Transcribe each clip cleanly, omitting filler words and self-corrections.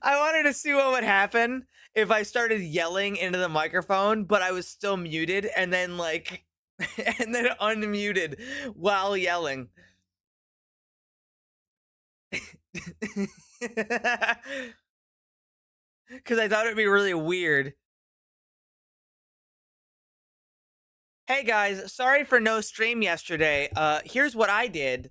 I wanted to see what would happen if I started yelling into the microphone, but I was still muted, and then like, and then unmuted while yelling. Because I thought it'd be really weird. Hey guys, sorry for no stream yesterday. Here's what I did.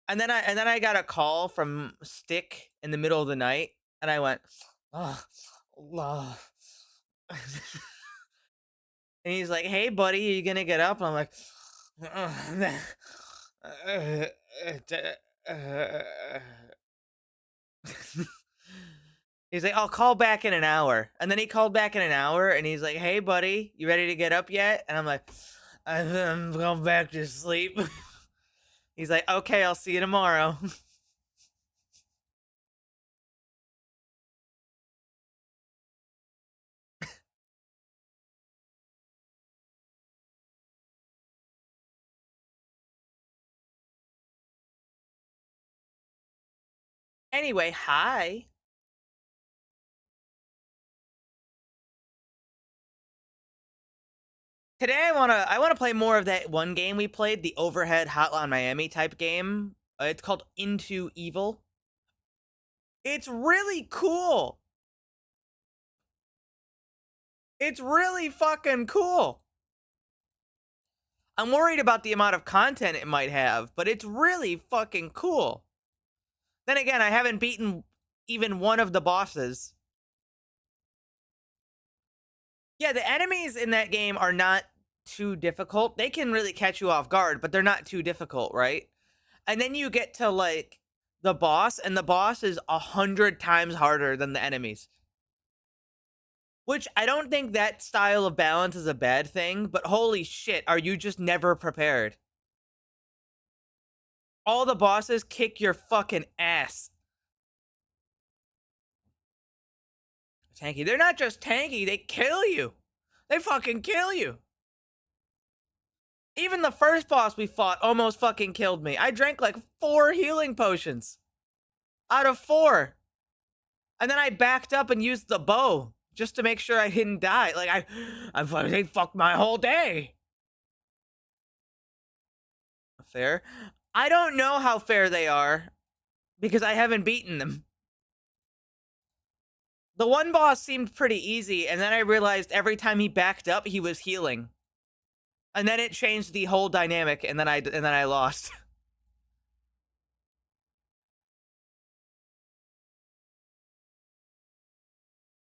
And then I got a call from Stick in the middle of the night, and I went, oh, oh. And he's like, "Hey, buddy, are you gonna get up?" And I'm like, he's like, "I'll call back in an hour." And then he called back in an hour, and he's like, "Hey, buddy, you ready to get up yet?" And I'm like, "I'm going back to sleep." He's like, "Okay, I'll see you tomorrow." Anyway, hi. Today I wanna play more of that one game we played, the Overhead Hotline Miami type game. It's called Into Evil. It's really cool. It's really fucking cool. I'm worried about the amount of content it might have, but it's really fucking cool. Then again, I haven't beaten even one of the bosses. Yeah, the enemies in that game are not too difficult. They can really catch you off guard, but they're not too difficult, right? And then you get to like the boss, and the boss is 100 times harder than the enemies. Which I don't think that style of balance is a bad thing, but holy shit, are you just never prepared? All the bosses kick your fucking ass. Tanky. They're not just tanky, they kill you. They fucking kill you. Even the first boss we fought almost fucking killed me. I drank like 4 healing potions out of 4. And then I backed up and used the bow just to make sure I didn't die. Like they fucked my whole day. Fair? I don't know how fair they are because I haven't beaten them. The one boss seemed pretty easy, and then I realized every time he backed up, he was healing. And then it changed the whole dynamic, and then I lost.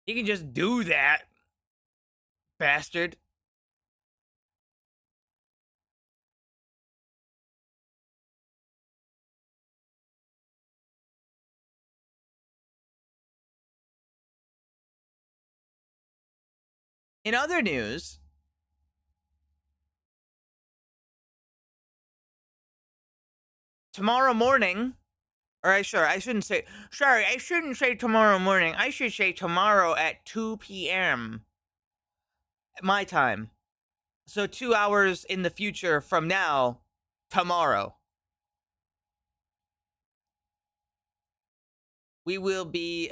You can just do that, bastard. In other news, tomorrow morning, or I shouldn't say tomorrow morning. I should say tomorrow at 2 p.m. my time. So 2 hours in the future from now, tomorrow. We will be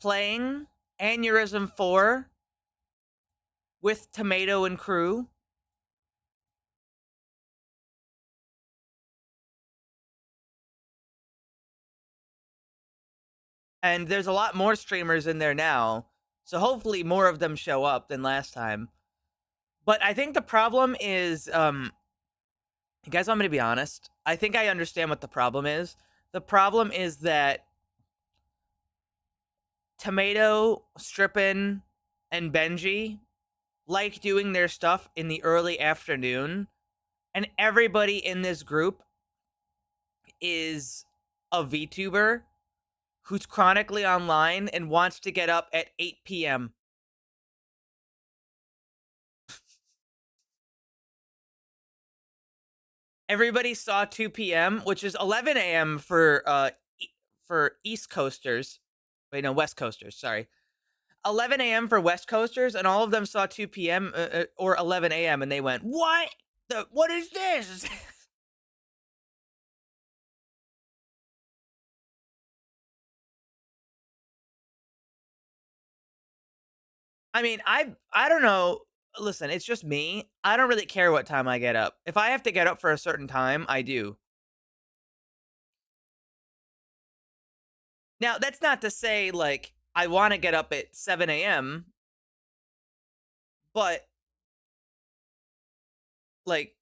playing Aneurysm 4 with Tomato and crew. And there's a lot more streamers in there now, so hopefully more of them show up than last time. But I think the problem is, you guys want me to be honest? I think I understand what the problem is. The problem is that Tomato, Strippin, and Benji like doing their stuff in the early afternoon, and everybody in this group is a VTuber who's chronically online and wants to get up at 8 p.m. Everybody saw 2 p.m., which is 11 a.m. for East Coasters. Wait, no, West Coasters, sorry. 11 a.m. for West Coasters, and all of them saw 2 p.m. Or 11 a.m. and they went, "What? What is this?" I mean, I don't know. Listen, it's just me. I don't really care what time I get up. If I have to get up for a certain time, I do. Now, that's not to say like I want to get up at 7 a.m., but like,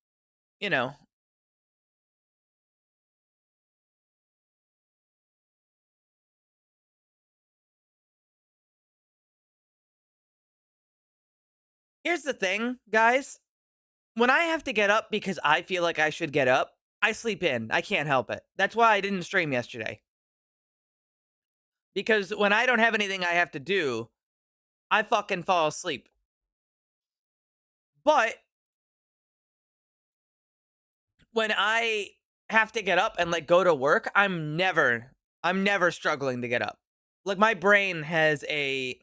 you know, here's the thing, guys. When I have to get up because I feel like I should get up, I sleep in. I can't help it. That's why I didn't stream yesterday. Because when I don't have anything I have to do, I fucking fall asleep. But when I have to get up and like go to work, I'm never struggling to get up. Like my brain has a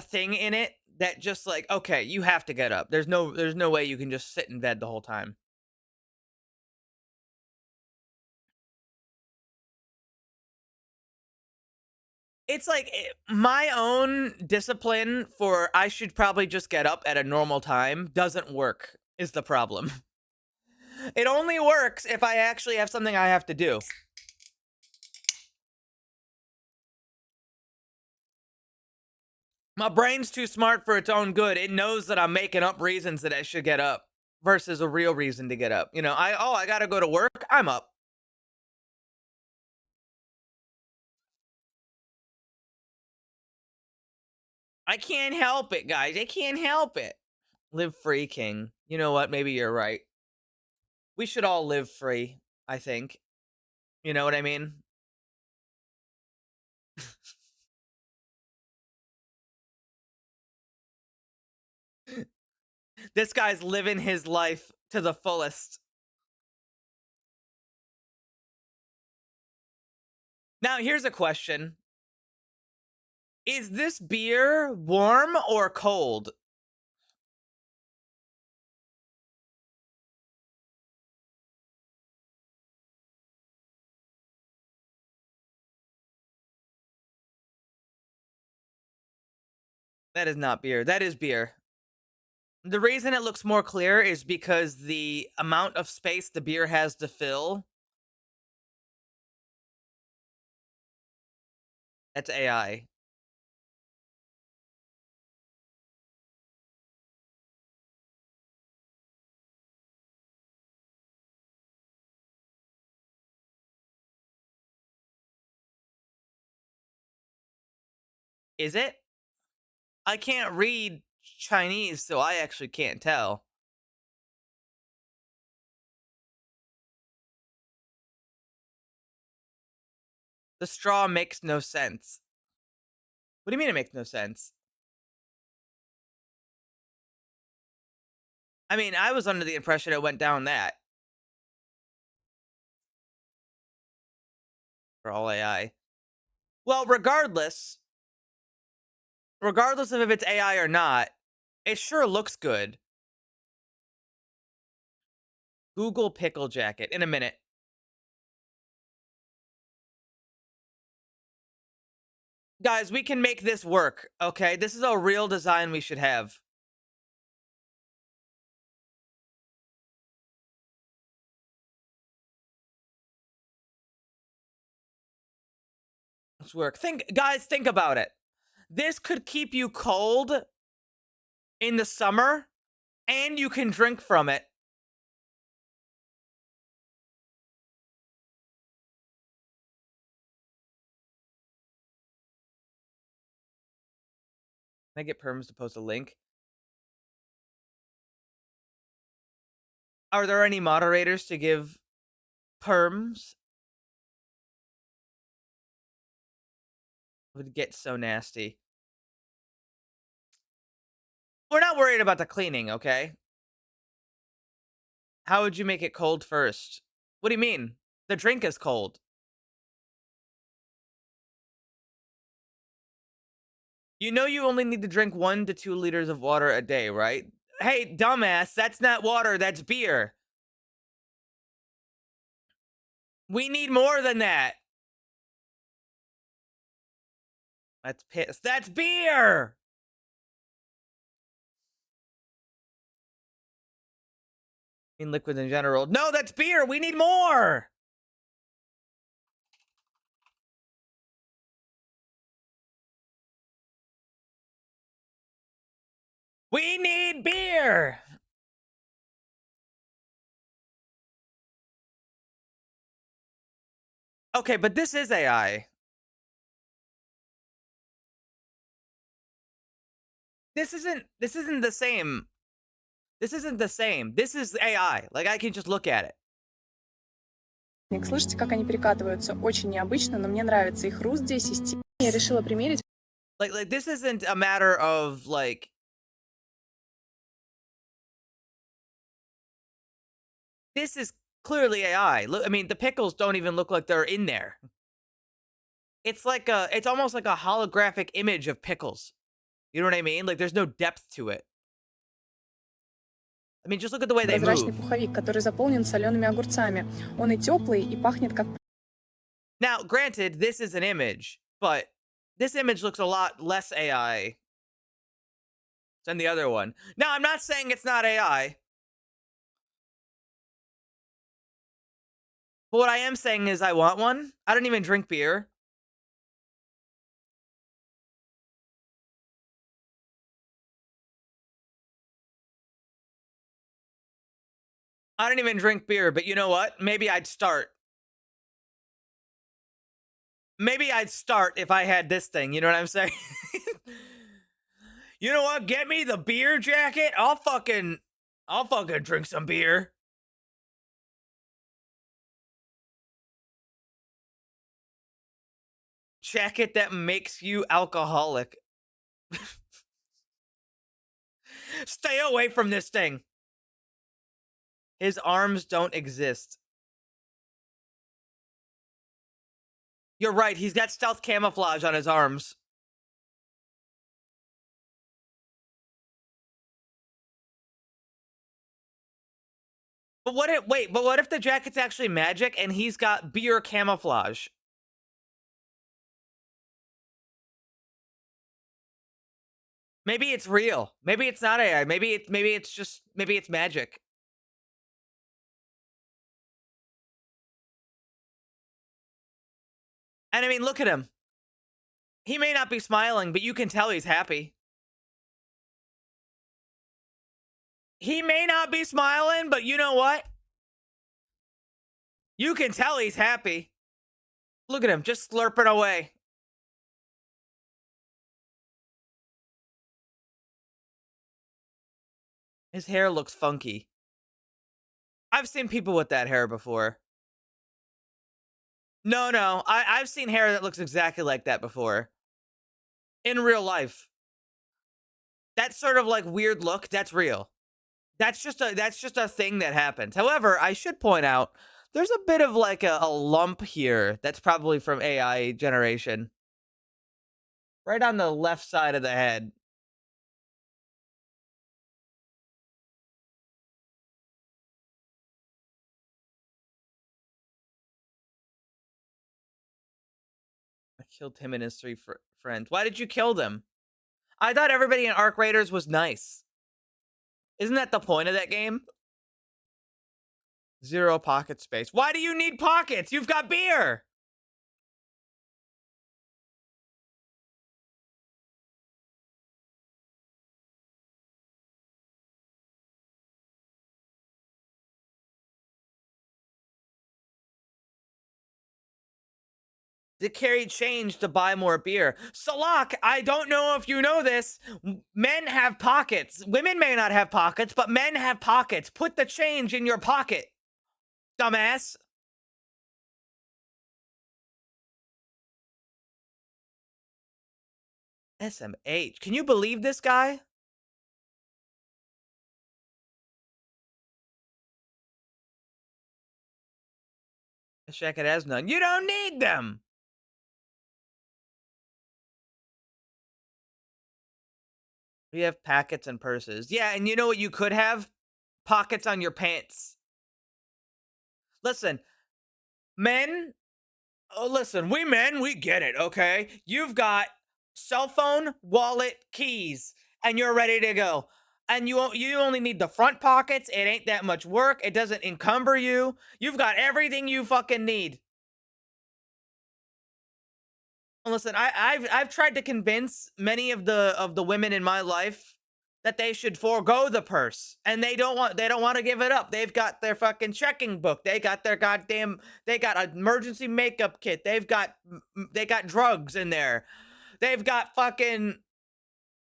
thing in it that just like, okay, you have to get up. There's no way you can just sit in bed the whole time. It's like my own discipline for I should probably just get up at a normal time doesn't work is the problem. It only works if I actually have something I have to do. My brain's too smart for its own good. It knows that I'm making up reasons that I should get up versus a real reason to get up. I got to go to work. I'm up. I can't help it, guys. I can't help it. Live free, King. You know what? Maybe you're right. We should all live free, I think. You know what I mean? This guy's living his life to the fullest. Now, here's a question. Is this beer warm or cold? That is not beer. That is beer. The reason it looks more clear is because the amount of space the beer has to fill, that's AI. Is it? I can't read Chinese, so I actually can't tell. The straw makes no sense. What do you mean it makes no sense? I mean, I was under the impression it went down that for all AI. Well, regardless of if it's AI or not, it sure looks good. Google pickle jacket in a minute. Guys, we can make this work, okay? This is a real design we should have. Let's work. Guys, think about it. This could keep you cold in the summer, and you can drink from it. Can I get perms to post a link? Are there any moderators to give perms? It would get so nasty. We're not worried about the cleaning, okay? How would you make it cold first? What do you mean? The drink is cold. You know you only need to drink 1 to 2 liters of water a day, right? Hey, dumbass, that's not water, that's beer. We need more than that. That's piss. That's beer! In liquids in general. No, that's beer! We need more! We need beer! Okay, but this is AI. This isn't the same. This isn't the same. This is AI. Like, I can just look at it. Слышите, как они перекатываются? Очень необычно, но мне нравится. И хруст здесь, и стиль. Я решила примерить. Like this isn't a matter of, like... This is clearly AI. Look, I mean, the pickles don't even look like they're in there. It's like it's almost like a holographic image of pickles. You know what I mean? Like, there's no depth to it. I mean, just look at the way they Прозрачный move. пуховик, который заполнен солеными огурцами. Он и теплый, и пахнет как... Now, granted, this is an image, but this image looks a lot less AI than the other one. Now, I'm not saying it's not AI. But what I am saying is I want one. I don't even drink beer. I don't even drink beer, but you know what? Maybe I'd start. Maybe I'd start if I had this thing. You know what I'm saying? You know what? Get me the beer jacket. I'll fucking drink some beer. Jacket that makes you alcoholic. Stay away from this thing. His arms don't exist. You're right. He's got stealth camouflage on his arms. But what if, wait, but what if the jacket's actually magic and he's got beer camouflage? Maybe it's real. Maybe it's not AI. Maybe it's magic. And I mean, look at him. He may not be smiling, but you can tell he's happy. He may not be smiling, but you know what? You can tell he's happy. Look at him, just slurping away. His hair looks funky. I've seen people with that hair before. No, I've seen hair that looks exactly like that before. In real life. That sort of like weird look, that's real. That's just a thing that happens. However, I should point out, there's a bit of like a lump here that's probably from AI generation. Right on the left side of the head. I killed him and his 3 friends. Why did you kill them? I thought everybody in Arc Raiders was nice. Isn't that the point of that game? 0 pocket space. Why do you need pockets? You've got beer! To carry change to buy more beer. Salak, I don't know if you know this. Men have pockets. Women may not have pockets, but men have pockets. Put the change in your pocket, dumbass. SMH. Can you believe this guy? Check it has none. You don't need them. We have packets and purses. Yeah, and you know what you could have? Pockets on your pants. Listen, men, oh, listen, we men, we get it, okay? You've got cell phone, wallet, keys, and you're ready to go. And you only need the front pockets. It ain't that much work. It doesn't encumber you. You've got everything you fucking need. Listen, I've tried to convince many of the women in my life that they should forego the purse, and they don't want to give it up. They've got their fucking checking book. They got their goddamn they got an emergency makeup kit. They got drugs in there. They've got fucking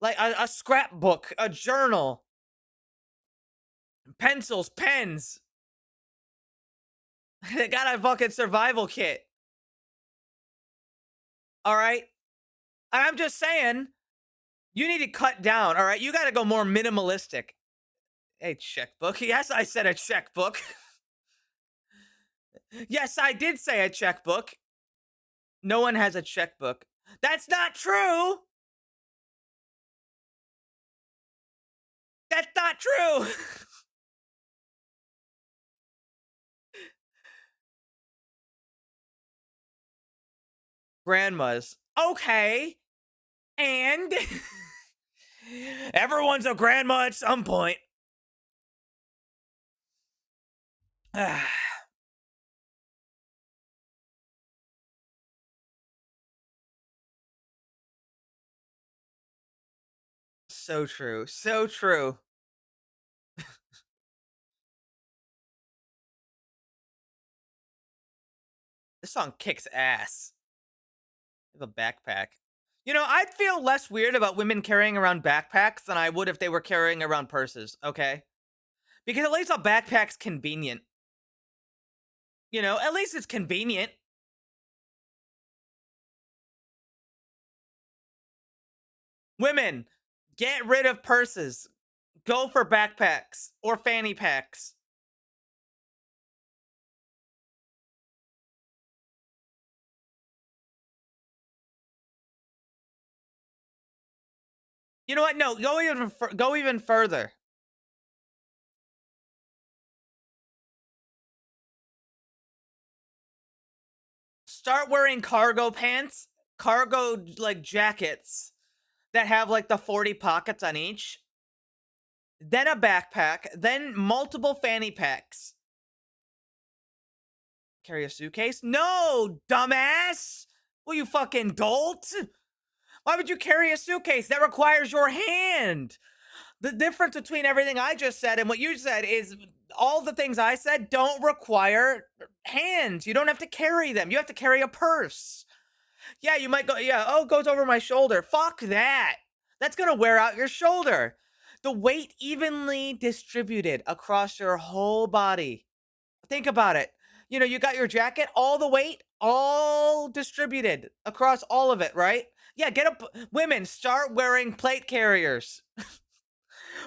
like a scrapbook, a journal, pencils, pens. They got a fucking survival kit. All right, I'm just saying. You need to cut down, all right? You gotta go more minimalistic. A checkbook. Yes, I said a checkbook. Yes, I did say a checkbook. No one has a checkbook. That's not true. That's not true. Grandmas. Okay. And everyone's a grandma at some point. So true. So true. This song kicks ass. I have a backpack. You know, I'd feel less weird about women carrying around backpacks than I would if they were carrying around purses, okay? Because at least a backpack's convenient. You know, at least it's convenient. Women, get rid of purses. Go for backpacks or fanny packs. You know what? No, go even further. Start wearing cargo pants, cargo like jackets that have like the 40 pockets on each, then a backpack, then multiple fanny packs. Carry a suitcase? No, dumbass! Will you fucking dolt? Why would you carry a suitcase? That requires your hand. The difference between everything I just said and what you said is all the things I said don't require hands. You don't have to carry them. You have to carry a purse. Yeah, you might go, yeah, oh, it goes over my shoulder. Fuck that. That's going to wear out your shoulder. The weight evenly distributed across your whole body. Think about it. You know, you got your jacket, all the weight, all distributed across all of it, right? Yeah, get up. Women, start wearing plate carriers.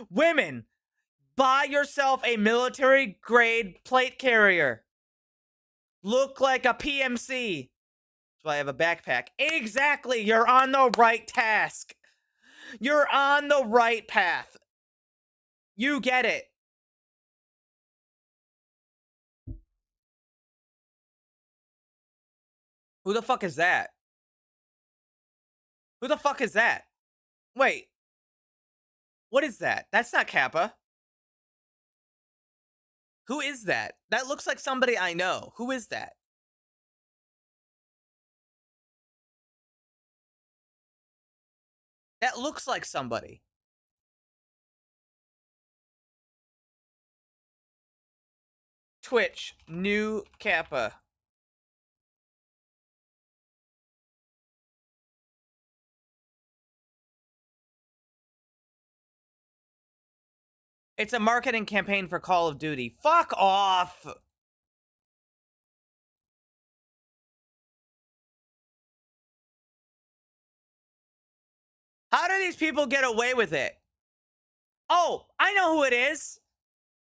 Women, buy yourself a military grade plate carrier. Look like a PMC. That's why I have a backpack. Exactly. You're on the right task. You're on the right path. You get it. Who the fuck is that? Who the fuck is that? Wait, what is that? That's not Kappa. Who is that? That looks like somebody I know. Who is that? That looks like somebody. Twitch, new Kappa. It's a marketing campaign for Call of Duty. Fuck off! How do these people get away with it? Oh, I know who it is.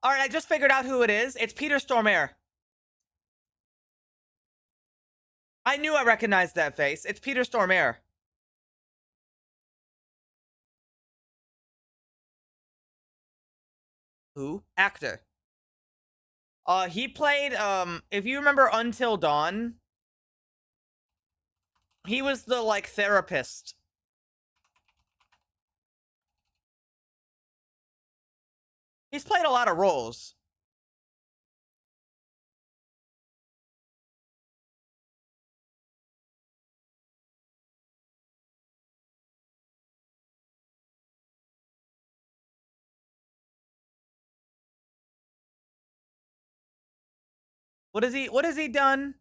All right, I just figured out who it is. It's Peter Stormare. I knew I recognized that face. It's Peter Stormare. Who? Actor. He played, if you remember Until Dawn, he was the, like, therapist. He's played a lot of roles. What has he done?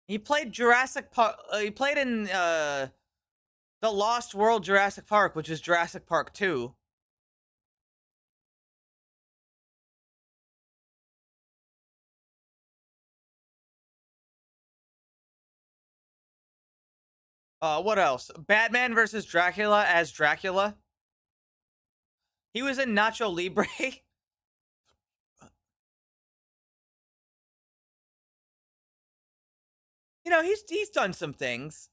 He played Jurassic Park. He played in the Lost World Jurassic Park, which is Jurassic Park 2. What else? Batman versus Dracula as Dracula. He was in Nacho Libre. You know, he's done some things.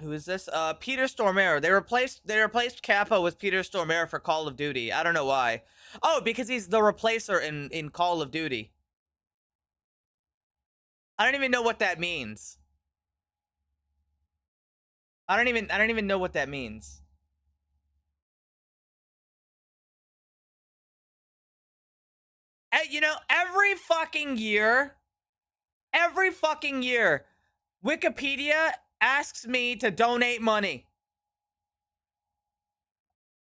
Who is this? Peter Stormare. They replaced Capo with Peter Stormare for Call of Duty. I don't know why. Oh, because he's the replacer in Call of Duty. I don't even know what that means. I don't even know what that means. You know, every fucking year, Wikipedia asks me to donate money.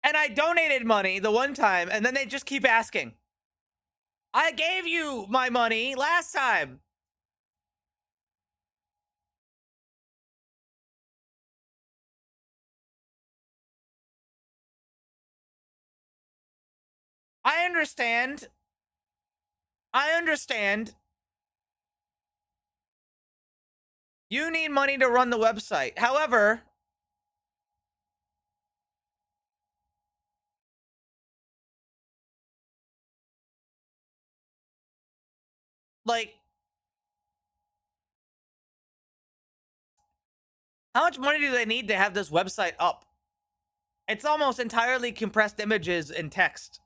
And I donated money the one time, and then they just keep asking. I gave you my money last time. I understand. You need money to run the website. However, like, how much money do they need to have this website up? It's almost entirely compressed images and text.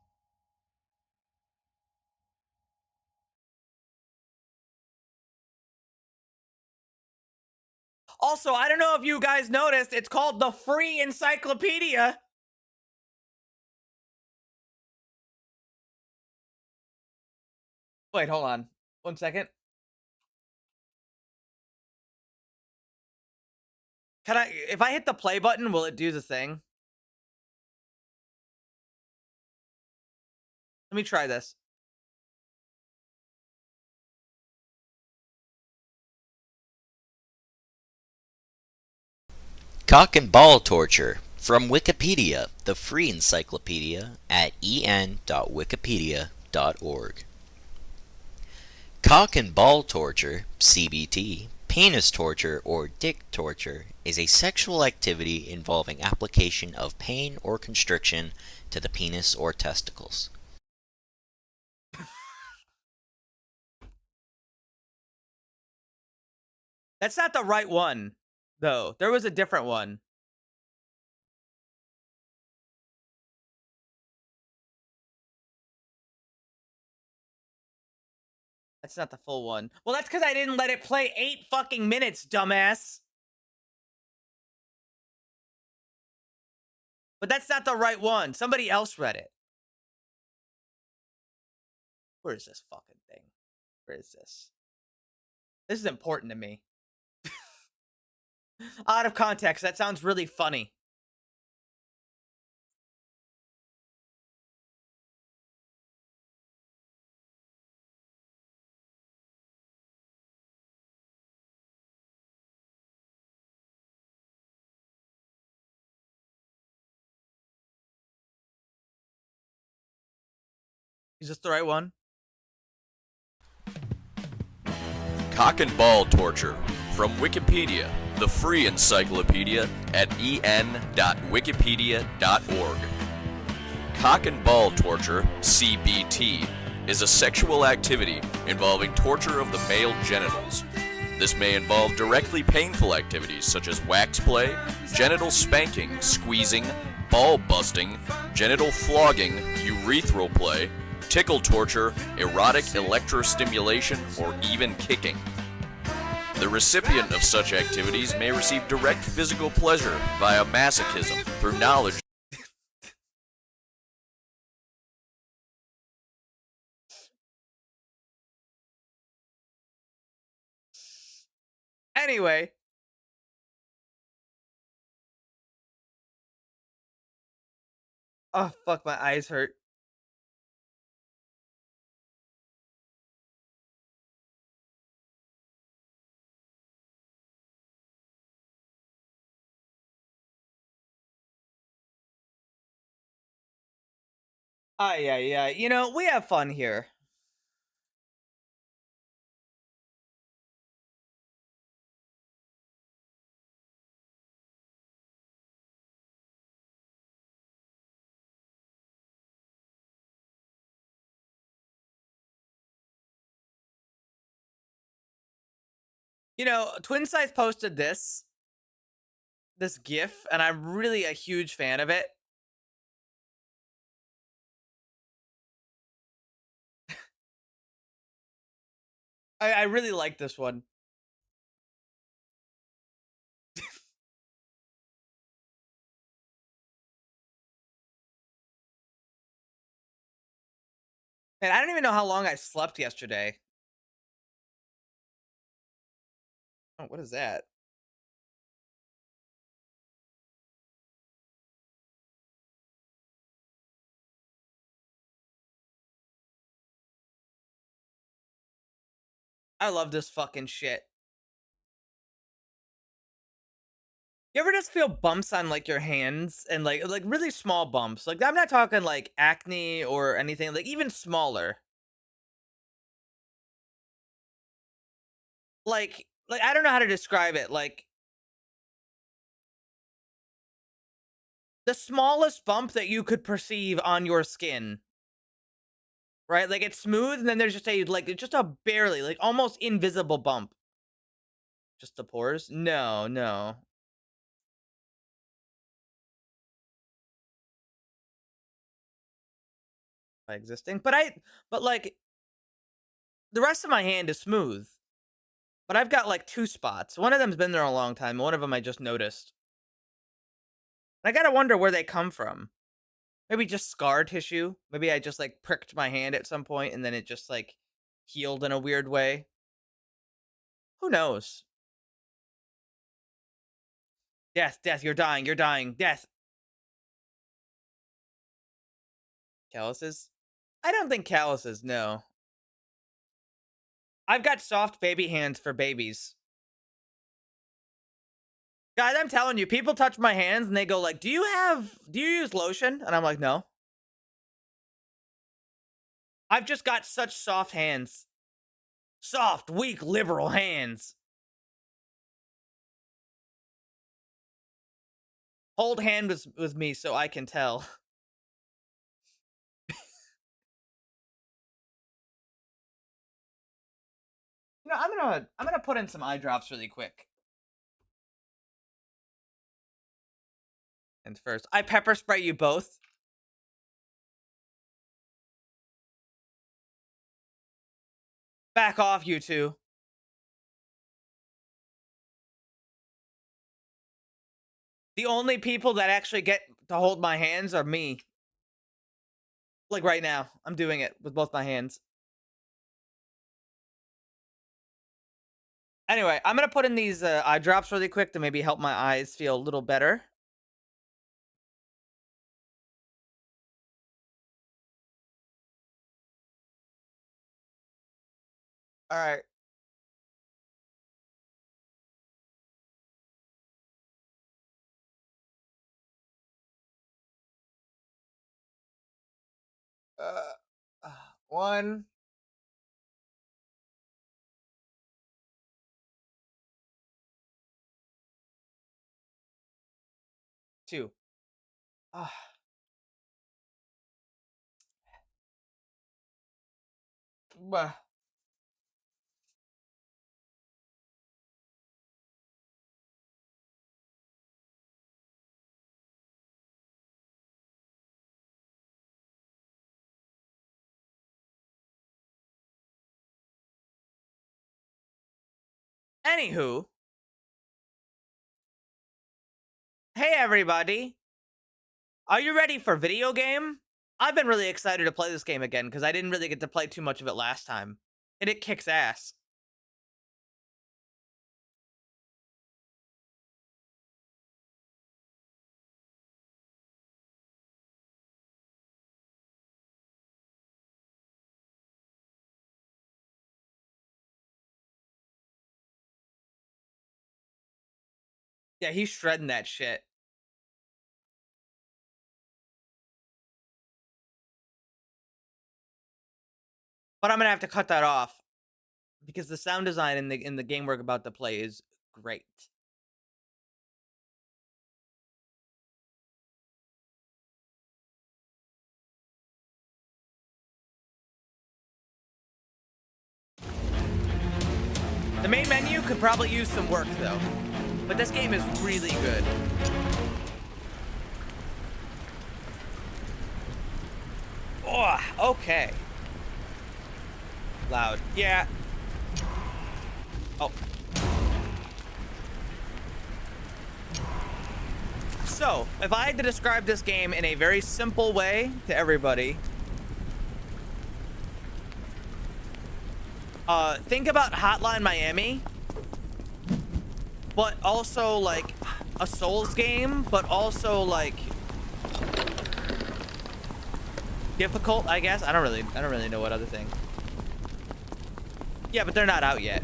Also, I don't know if you guys noticed, it's called the Free Encyclopedia. Wait, hold on. 1 second. If I hit the play button, will it do the thing? Let me try this. Cock and ball torture from Wikipedia, the free encyclopedia at en.wikipedia.org. Cock and ball torture, CBT, penis torture, or dick torture is a sexual activity involving application of pain or constriction to the penis or testicles. That's not the right one, though. There was a different one. That's not the full one. Well, that's because I didn't let it play 8 fucking minutes, dumbass. But that's not the right one. Somebody else read it. Where is this fucking thing? Where is this? This is important to me. Out of context, that sounds really funny. Is this the right one? Cock and ball torture from Wikipedia, the free encyclopedia at en.wikipedia.org. Cock and ball torture, CBT, is a sexual activity involving torture of the male genitals. This may involve directly painful activities such as wax play, genital spanking, squeezing, ball busting, genital flogging, urethral play, tickle torture, erotic electrostimulation, or even kicking. The recipient of such activities may receive direct physical pleasure via masochism through knowledge. Anyway. Oh, fuck, my eyes hurt. Yeah. You know, we have fun here. You know, Twin Size posted this GIF, and I'm really a huge fan of it. I really like this one. And I don't even know how long I slept yesterday. Oh, what is that? I love this fucking shit. You ever just feel bumps on like your hands and like really small bumps? Like I'm not talking like acne or anything, like even smaller. Like I don't know how to describe it. Like the smallest bump that you could perceive on your skin. Right? Like it's smooth and then there's just it's just a barely, like almost invisible bump. Just the pores? No. By existing. But like the rest of my hand is smooth. But I've got like two spots. One of them's been there a long time. One of them I just noticed. I gotta wonder where they come from. Maybe just scar tissue. Maybe I just like pricked my hand at some point and then it just like healed in a weird way. Who knows? Death, you're dying, death. Calluses? I don't think calluses, no. I've got soft baby hands for babies. Guys, I'm telling you, people touch my hands and they go like, do you use lotion? And I'm like, no. I've just got such soft hands. Soft, weak, liberal hands. Hold hand with me so I can tell. You know, I'm gonna put in some eye drops really quick. And first, I pepper spray you both. Back off, you two. The only people that actually get to hold my hands are me. Like right now, I'm doing it with both my hands. Anyway, I'm gonna put in these eye drops really quick to maybe help my eyes feel a little better. All right. One. Two. Anywho. Hey everybody. Are you ready for video game? I've been really excited to play this game again because I didn't really get to play too much of it last time. And it kicks ass. Yeah, he's shredding that shit. But I'm gonna have to cut that off because the sound design in the game we're about to play is great. The main menu could probably use some work though, but this game is really good. Oh, okay. Loud. Yeah. Oh. So, if I had to describe this game in a very simple way to everybody, think about Hotline Miami, but also like a Souls game, but also like difficult, I guess. I don't really know what other thing. Yeah, but they're not out yet.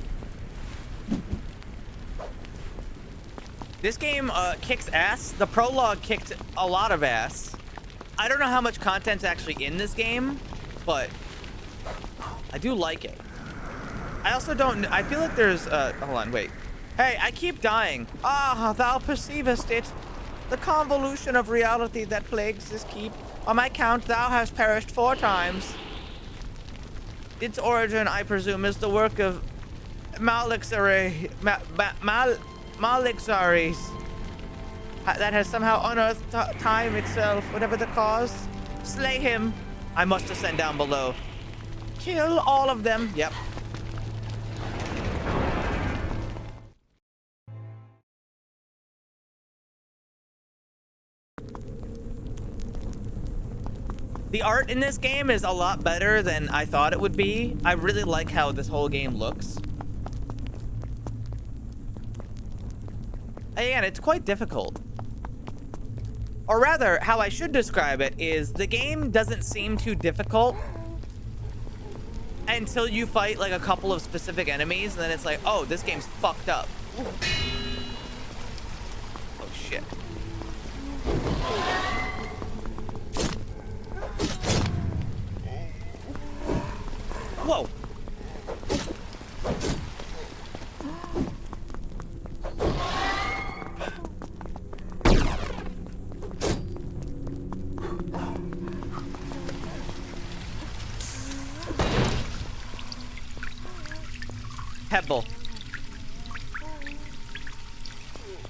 This game kicks ass. The prologue kicked a lot of ass. I don't know how much content's actually in this game, but I do like it. I also don't... I feel like there's... hold on, wait. Hey, I keep dying. Ah, thou perceivest it. The convolution of reality that plagues this keep. On my count, thou hast perished 4 times. Its origin, I presume, is the work of Malixaries that has somehow unearthed time itself, whatever the cause. Slay him. I must ascend down below. Kill all of them. Yep. The art in this game is a lot better than I thought it would be. I really like how this whole game looks. Again, it's quite difficult. Or rather, how I should describe it is the game doesn't seem too difficult until you fight like a couple of specific enemies, and then it's like, oh, this game's fucked up. Oh shit. Whoa. Pebble.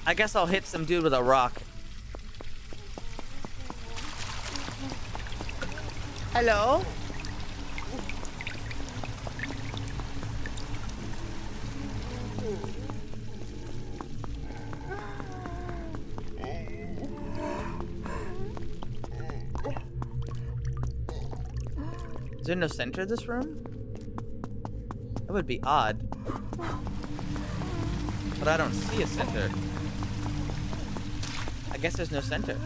I guess I'll hit some dude with a rock. Hello? Is there no center of this room? That would be odd. But I don't see a center. I guess there's no center.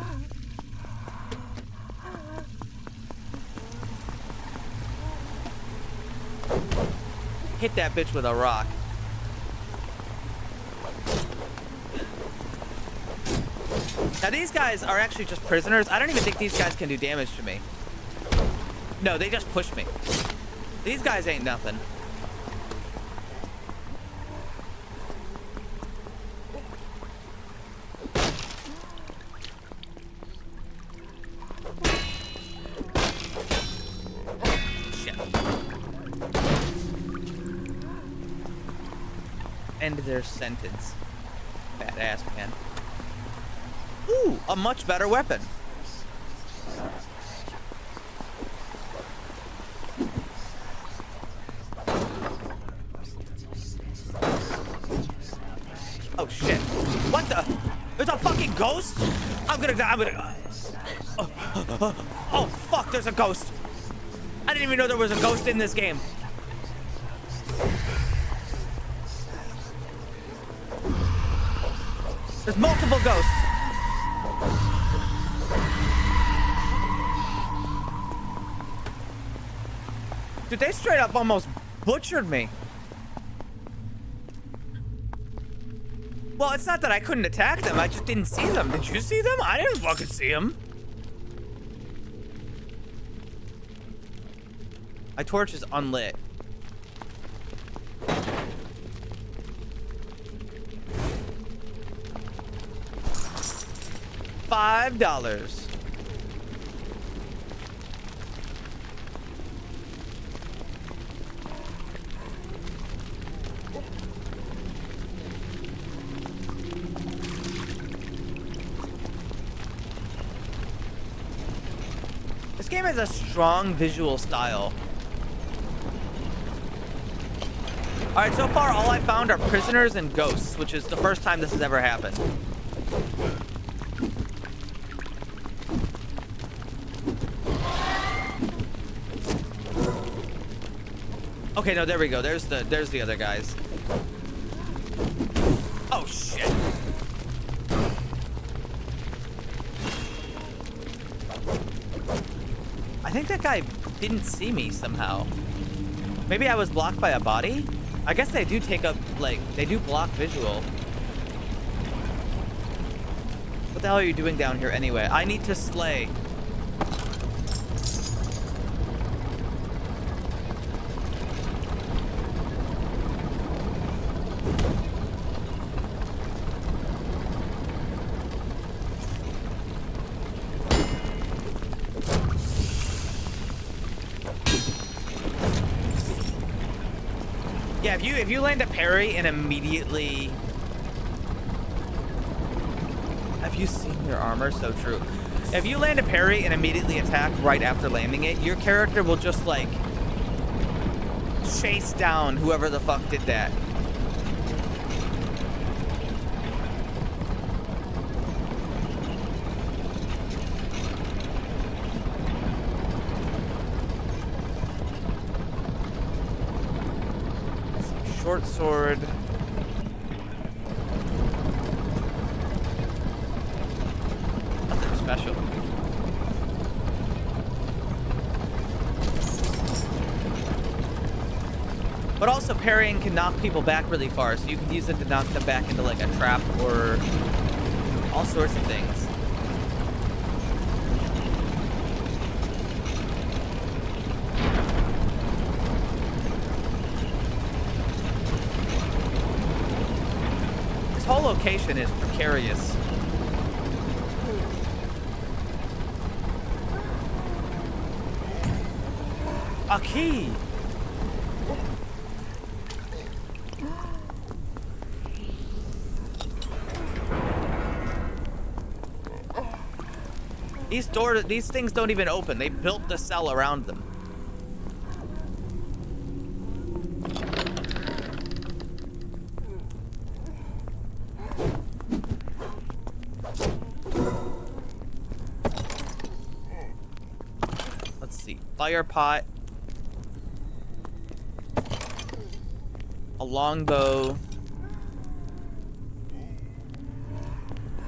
Hit that bitch with a rock. Now these guys are actually just prisoners. I don't even think these guys can do damage to me. No, they just push me. These guys ain't nothing. Shit. end their sentence. Badass, man. Ooh, a much better weapon. Oh shit. What the? There's a fucking ghost? I'm gonna die. I'm gonna. Oh fuck, there's a ghost. I didn't even know there was a ghost in this game. There's multiple ghosts. Dude, they straight up almost butchered me. Well, it's not that I couldn't attack them. I just didn't see them. Did you see them? I didn't fucking see them. My torch is unlit. $5. This game has a strong visual style. Alright, so far all I found are prisoners and ghosts, which is the first time this has ever happened. Okay, no, there we go. There's the other guys. Oh shit. I think that guy didn't see me somehow. Maybe I was blocked by a body? I guess they do take up, like, they do block visual. What the hell are you doing down here anyway? I need to slay. Yeah, if you land a parry and immediately... Have you seen your armor? So true. If you land a parry and immediately attack right after landing it, your character will just, like, chase down whoever the fuck did that. Short sword. Nothing special. But also parrying can knock people back really far, so you can use it to knock them back into like a trap or all sorts of things. This whole location is precarious. A key! These things don't even open. They built the cell around them. Let's see. Fire pot. A longbow.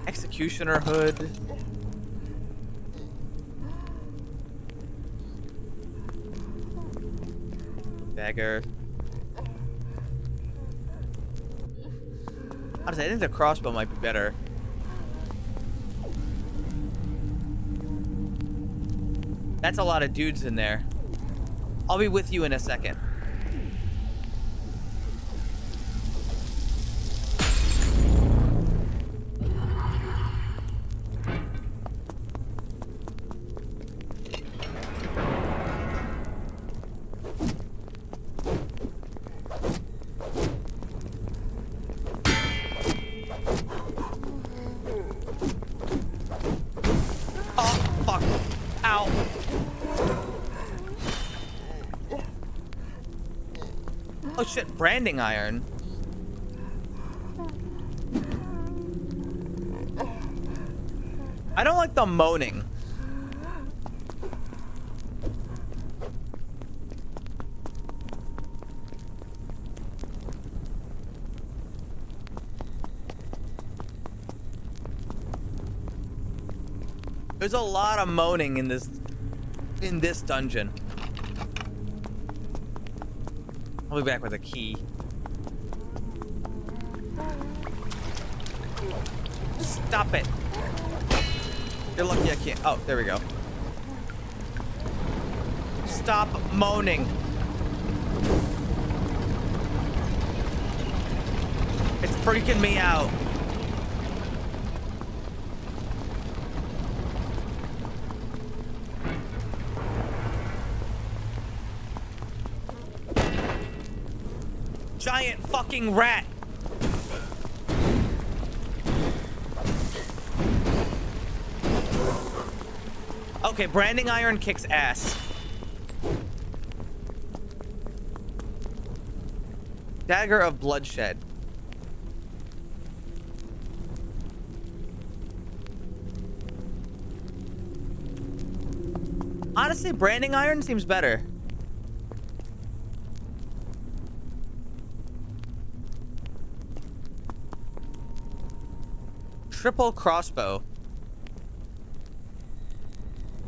Executioner hood. Dagger. Honestly, I think the crossbow might be better. That's a lot of dudes in there. I'll be with you in a second. Oh shit, branding iron. I don't like the moaning. There's a lot of moaning in this dungeon. I'll be back with a key. Stop it. You're lucky I can't. Oh, there we go. Stop moaning. It's freaking me out. Giant fucking rat. Okay, branding iron kicks ass. Dagger of bloodshed. Honestly, branding iron seems better. Triple crossbow.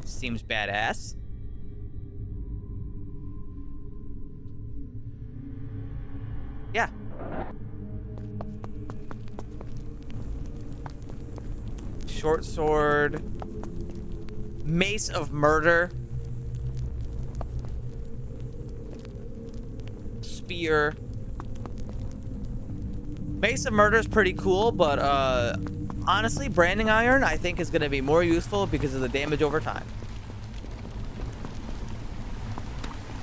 Seems badass. Yeah. Short sword. Mace of murder. Spear. Mace of murder is pretty cool, but honestly, branding iron I think is going to be more useful because of the damage over time.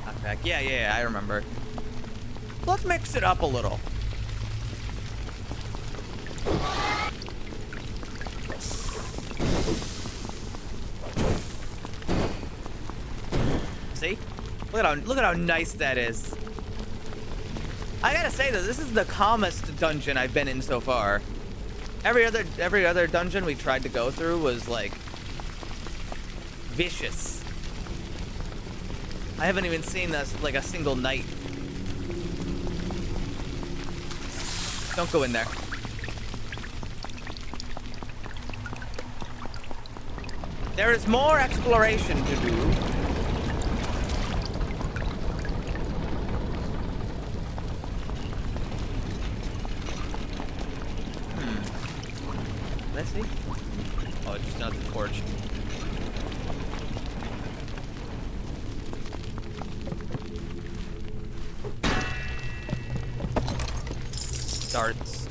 Knockback. Yeah, I remember. Let's mix it up a little. See? Look at how nice that is. I gotta say though, this is the calmest dungeon I've been in so far. Every other dungeon we tried to go through was like vicious. I haven't even seen this like a single knight. Don't go in there. There is more exploration to do. Let's see. Oh, it's just another torch. Darts.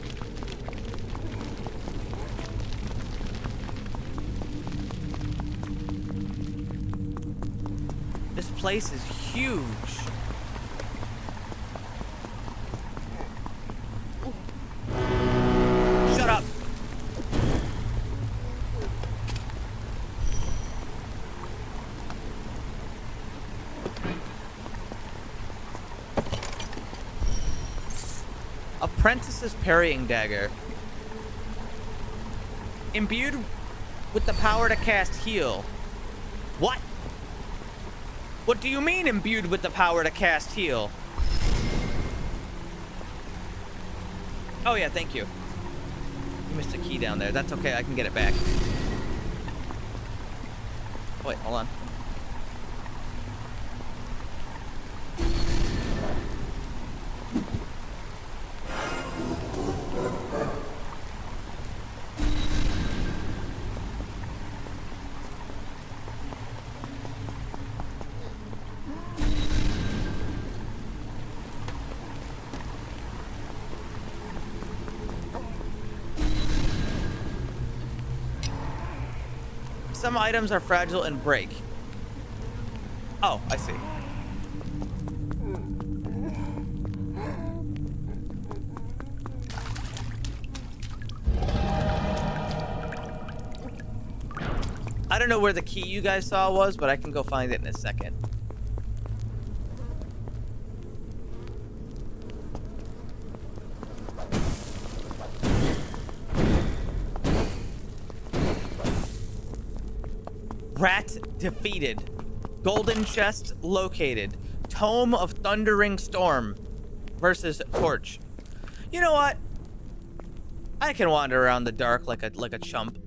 This place is huge. Shut up. Apprentice's parrying dagger. Imbued with the power to cast heal. What? What do you mean imbued with the power to cast heal? Oh yeah, thank you. You missed a key down there. That's okay, I can get it back. Wait, hold on. Some items are fragile and break. Oh, I see. I don't know where the key you guys saw was, but I can go find it in a second. Rat defeated. Golden chest located. Tome of Thundering Storm versus Torch. You know what? I can wander around the dark like a chump.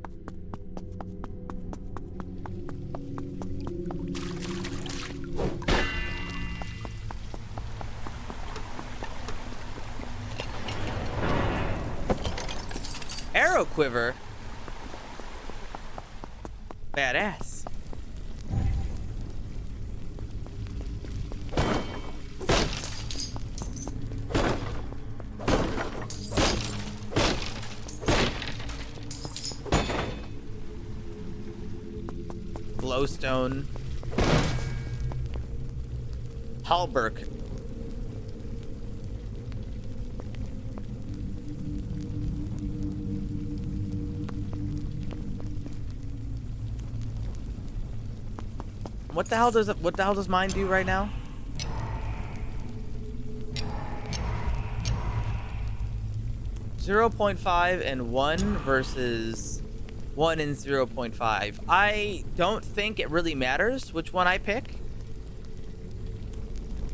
Arrow quiver. Badass. Glowstone. Halberg. What the hell does mine do right now? .5 and 1 versus 1 and 0.5. I don't think it really matters which one I pick.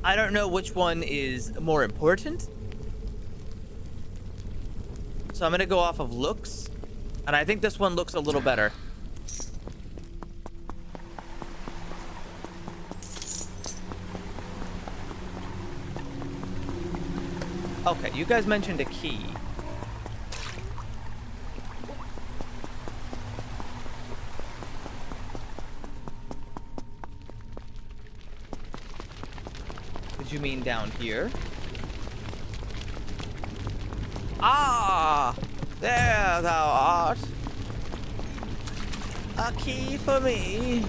I don't know which one is more important. So I'm gonna go off of looks. And I think this one looks a little better. Okay, you guys mentioned a key. Did you mean down here? Ah! There thou art. A key for me.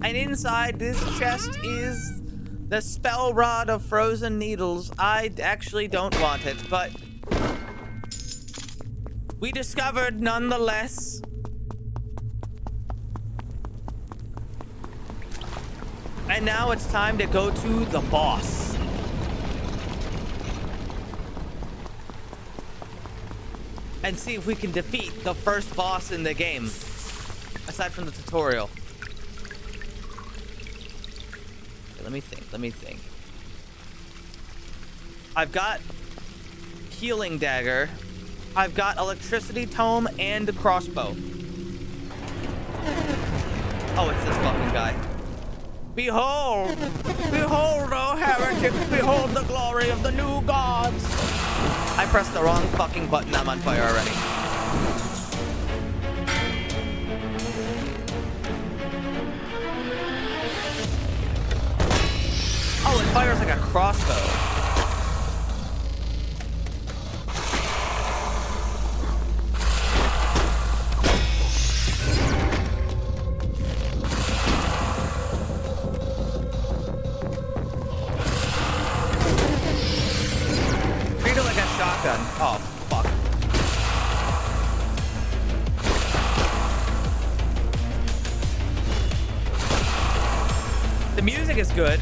And inside this chest is the spell rod of frozen needles. I actually don't want it, but we discovered nonetheless. And now it's time to go to the boss. And see if we can defeat the first boss in the game, aside from the tutorial. Let me think. I've got healing dagger. I've got electricity tome and a crossbow. Oh, it's this fucking guy. Behold! Behold, O heretics! Behold the glory of the new gods! I pressed the wrong fucking button. I'm on fire already. Oh, it fires like a crossbow. Treat it like a shotgun. Oh, fuck. The music is good.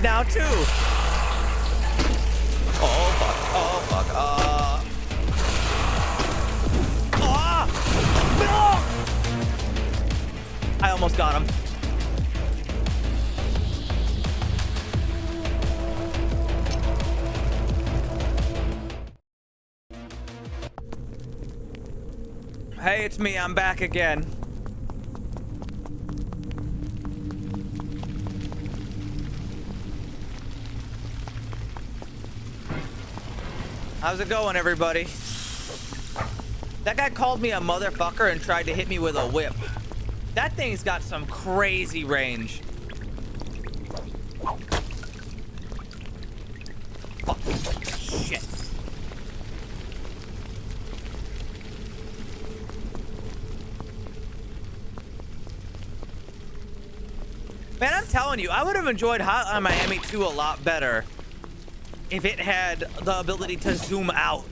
Now too. Oh fuck! Oh fuck! I almost got him. Hey, it's me. I'm back again. How's it going, everybody? That guy called me a motherfucker and tried to hit me with a whip. That thing's got some crazy range. Fuck. Shit. Man, I'm telling you, I would have enjoyed Hotline Miami 2 a lot better if it had the ability to zoom out.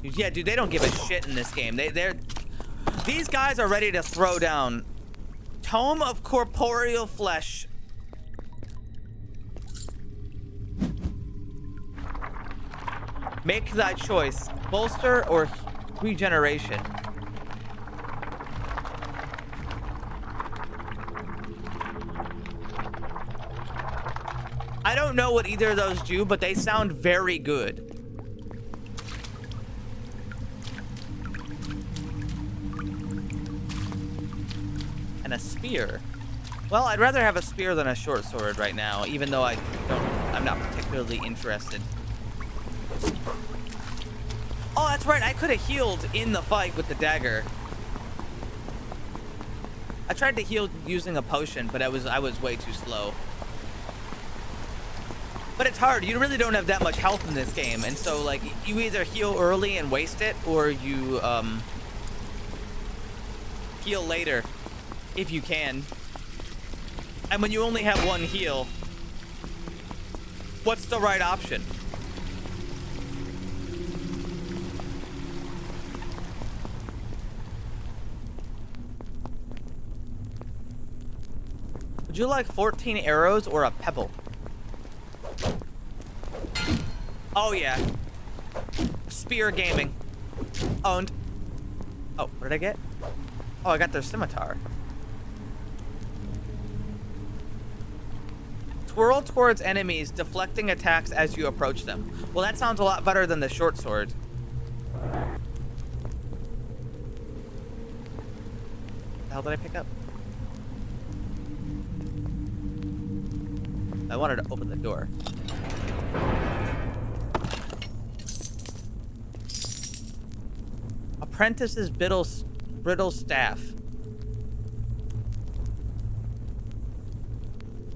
Yeah, dude, they don't give a shit in this game. These guys are ready to throw down. Tome of Corporeal Flesh. Make thy choice. Bolster or regeneration. I don't know what either of those do, but they sound very good. And a spear. Well, I'd rather have a spear than a short sword right now, even though I'm not particularly interested. Oh, that's right. I could have healed in the fight with the dagger. I tried to heal using a potion, but I was way too slow. But it's hard. You really don't have that much health in this game, and so like you either heal early and waste it, or you heal later if you can. And when you only have one heal, what's the right option? Would you like 14 arrows or a pebble? Oh yeah. Spear gaming. Owned. Oh, what did I get? Oh, I got their scimitar. Twirl towards enemies, deflecting attacks as you approach them. Well, that sounds a lot better than the short sword. The hell did I pick up? I wanted to open the door. Apprentice's brittle staff.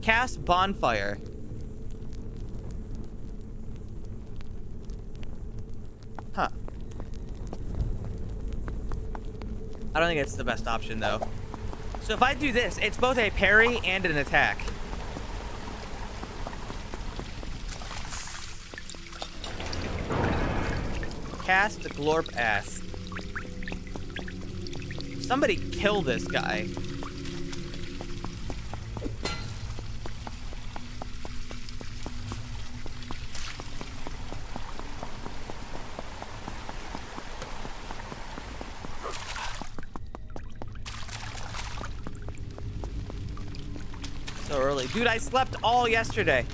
Cast bonfire. Huh. I don't think it's the best option though. So if I do this, it's both a parry and an attack. Cast the glorp ass. Somebody kill this guy. So early. Dude, I slept all yesterday.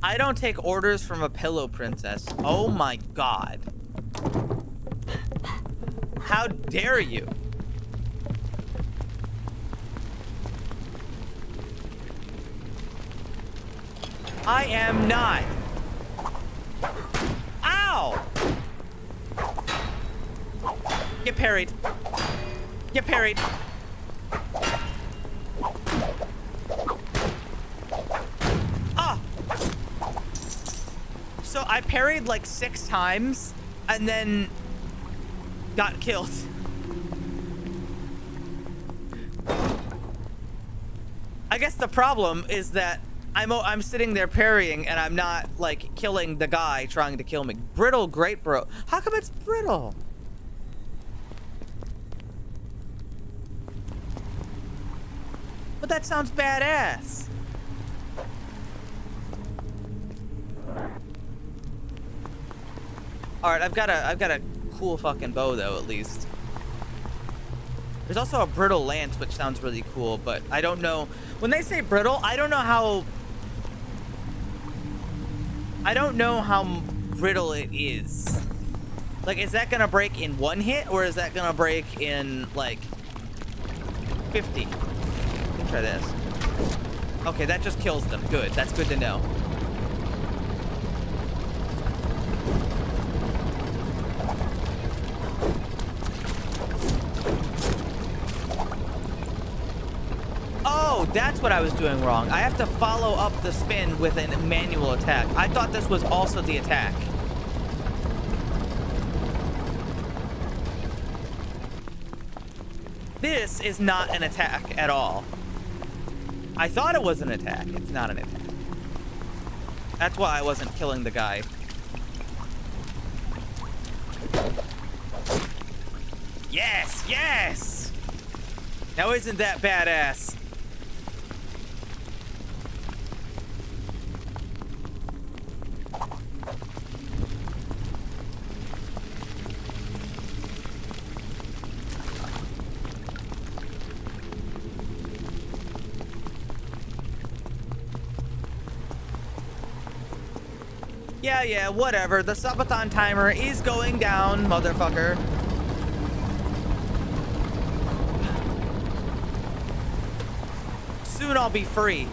I don't take orders from a pillow princess. Oh my god. How dare you? I am not. Ow! Get parried. Get parried. Ah! So I parried like 6 times and then got killed. I guess the problem is that I'm sitting there parrying and I'm not like killing the guy trying to kill me. Brittle grape bro. How come it's brittle? But that sounds badass. All right, I've got a cool fucking bow though, at least. There's also a brittle lance, which sounds really cool, but I don't know. When they say brittle, I don't know how brittle it is. Like, is that gonna break in 1 hit, or is that gonna break in like 50? Let me try this. Okay, that just kills them. Good. That's good to know. Oh, that's what I was doing wrong. I have to follow up the spin with a manual attack. I thought this was also the attack. This is not an attack at all. I thought it was an attack. It's not an attack. That's why I wasn't killing the guy. Yes, yes! Now isn't that badass? Yeah, whatever. The subathon timer is going down, motherfucker. Soon I'll be free.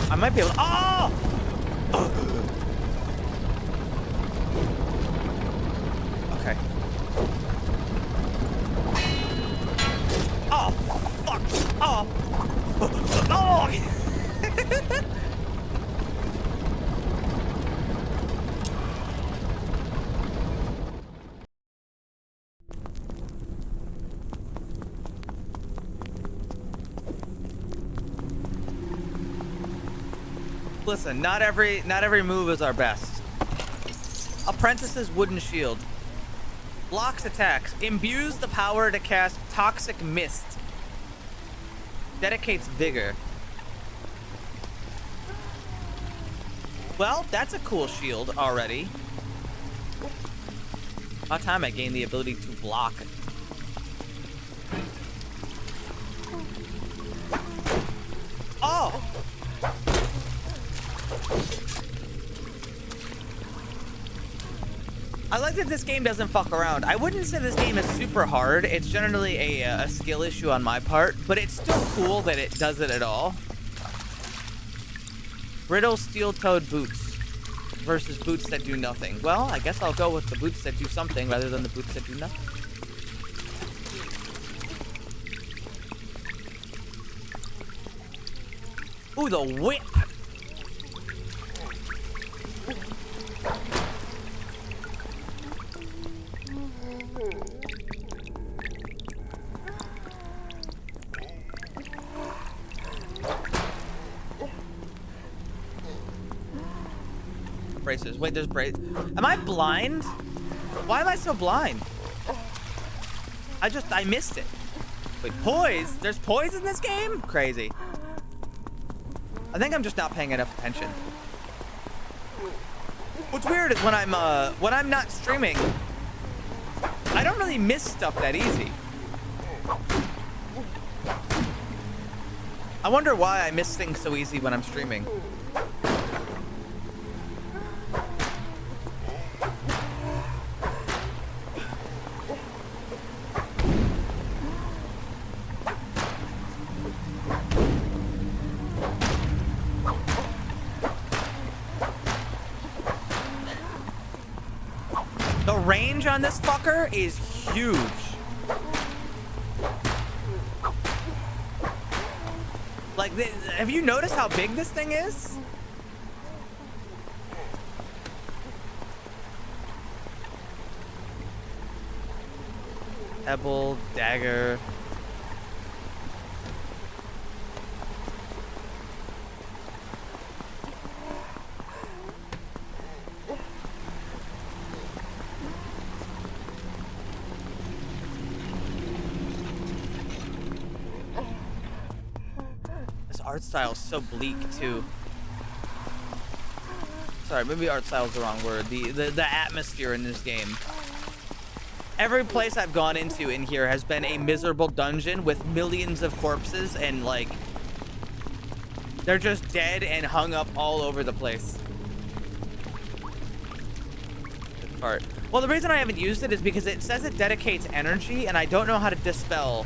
I might be able to... Oh! Okay. Oh, fuck. Oh. Oh. Listen, not every move is our best. Apprentice's wooden shield. Blocks attacks. Imbues the power to cast toxic mist. Dedicates vigor. Well, that's a cool shield already. About time I gained the ability to block. Oh! I like that this game doesn't fuck around. I wouldn't say this game is super hard. It's generally a skill issue on my part, but it's still cool that it does it at all. Brittle steel-toed boots versus boots that do nothing. Well, I guess I'll go with the boots that do something rather than the boots that do nothing. Ooh, the whip! Braces. Wait, there's braces. Am I blind? Why am I so blind? I missed it. Wait, poise? There's poise in this game? Crazy. I think I'm just not paying enough attention. What's weird is when I'm not streaming, I don't really miss stuff that easy. I wonder why I miss things so easy when I'm streaming. The range on this fucker is huge. Like, have you noticed how big this thing is? Ebel, dagger. art style is so bleak too. Sorry, maybe art style is the wrong word. The atmosphere in this game. Every place I've gone into in here has been a miserable dungeon with millions of corpses and like they're just dead and hung up all over the place. Good part. Well, the reason I haven't used it is because it says it dedicates energy and I don't know how to dispel.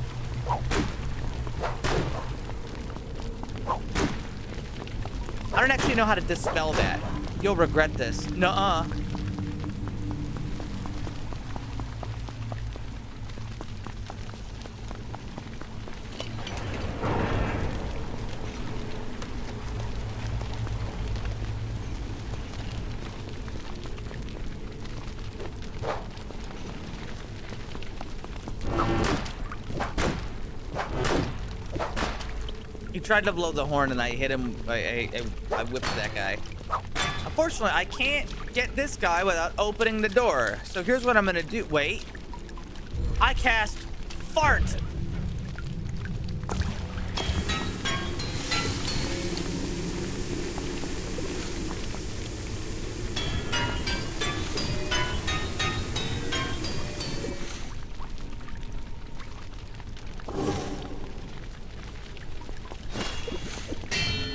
I don't actually know how to dispel that. You'll regret this. Nuh-uh. He tried to blow the horn and I hit him. I whipped that guy. Unfortunately, I can't get this guy without opening the door. So here's what I'm gonna do. Wait. I cast fart.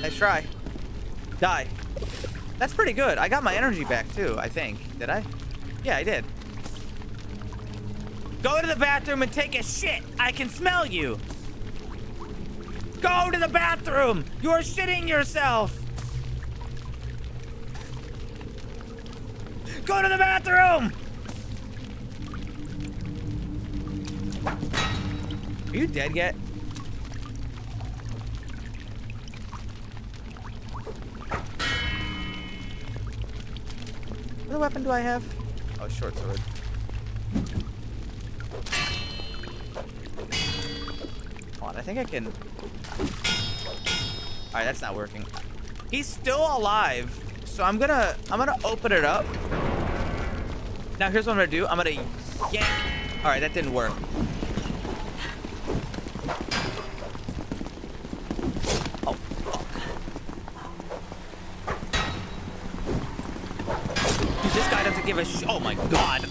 Nice try. Die. That's pretty good. I got my energy back too, I think. Did I? Yeah, I did. Go to the bathroom and take a shit. I can smell you. Go to the bathroom. You're shitting yourself. Go to the bathroom. Are you dead yet? What weapon do I have? Oh, short sword. Hold on, I think I can. All right, that's not working. He's still alive, so I'm gonna open it up. Now here's what I'm gonna do. I'm gonna yank. All right, that didn't work. Oh, fuck. This guy doesn't give a sh. Oh my god.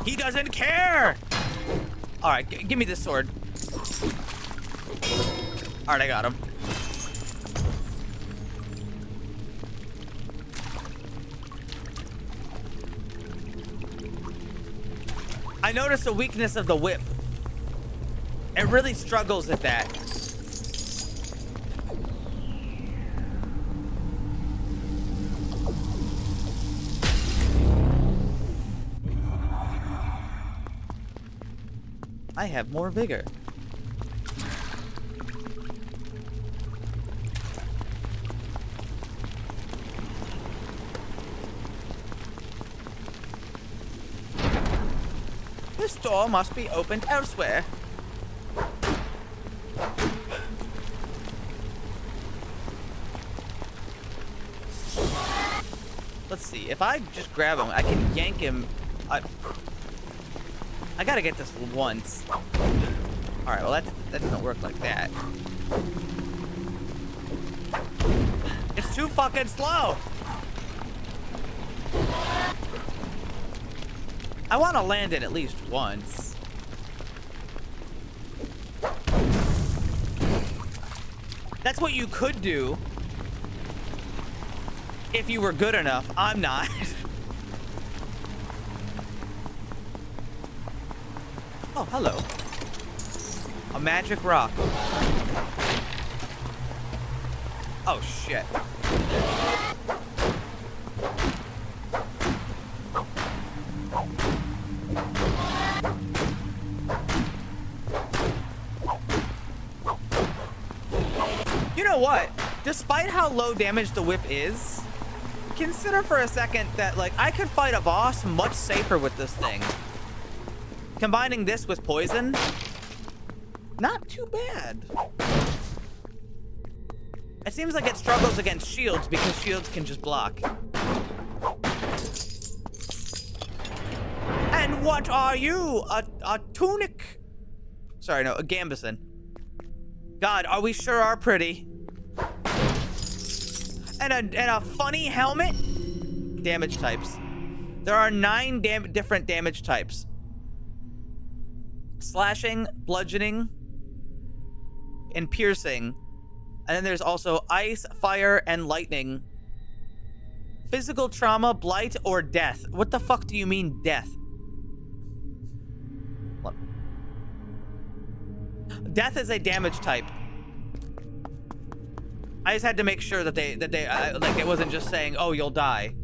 He doesn't care. All right, give me this sword. All right, I got him. I noticed the weakness of the whip. It really struggles at that. I have more vigor. This door must be opened elsewhere. Let's see. If I just grab him, I can yank him. I gotta get this once. All right. Well, that doesn't work like that. It's too fucking slow. I want to land it at least once. That's what you could do if you were good enough. I'm not. Oh, hello. A magic rock. Oh, shit. You know what? Despite how low damage the whip is, consider for a second that, like, I could fight a boss much safer with this thing. Combining this with poison, not too bad. It seems like it struggles against shields because shields can just block. And what are you? A tunic? Sorry, no, a gambeson. God, are we sure are pretty. And a funny helmet? Damage types. There are 9 different damage types. Slashing, bludgeoning, and piercing. And then there's also ice, fire, and lightning. Physical trauma, blight, or death. What the fuck do you mean death? Look. Death is a damage type. I just had to make sure that they like it wasn't just saying, "Oh, you'll die."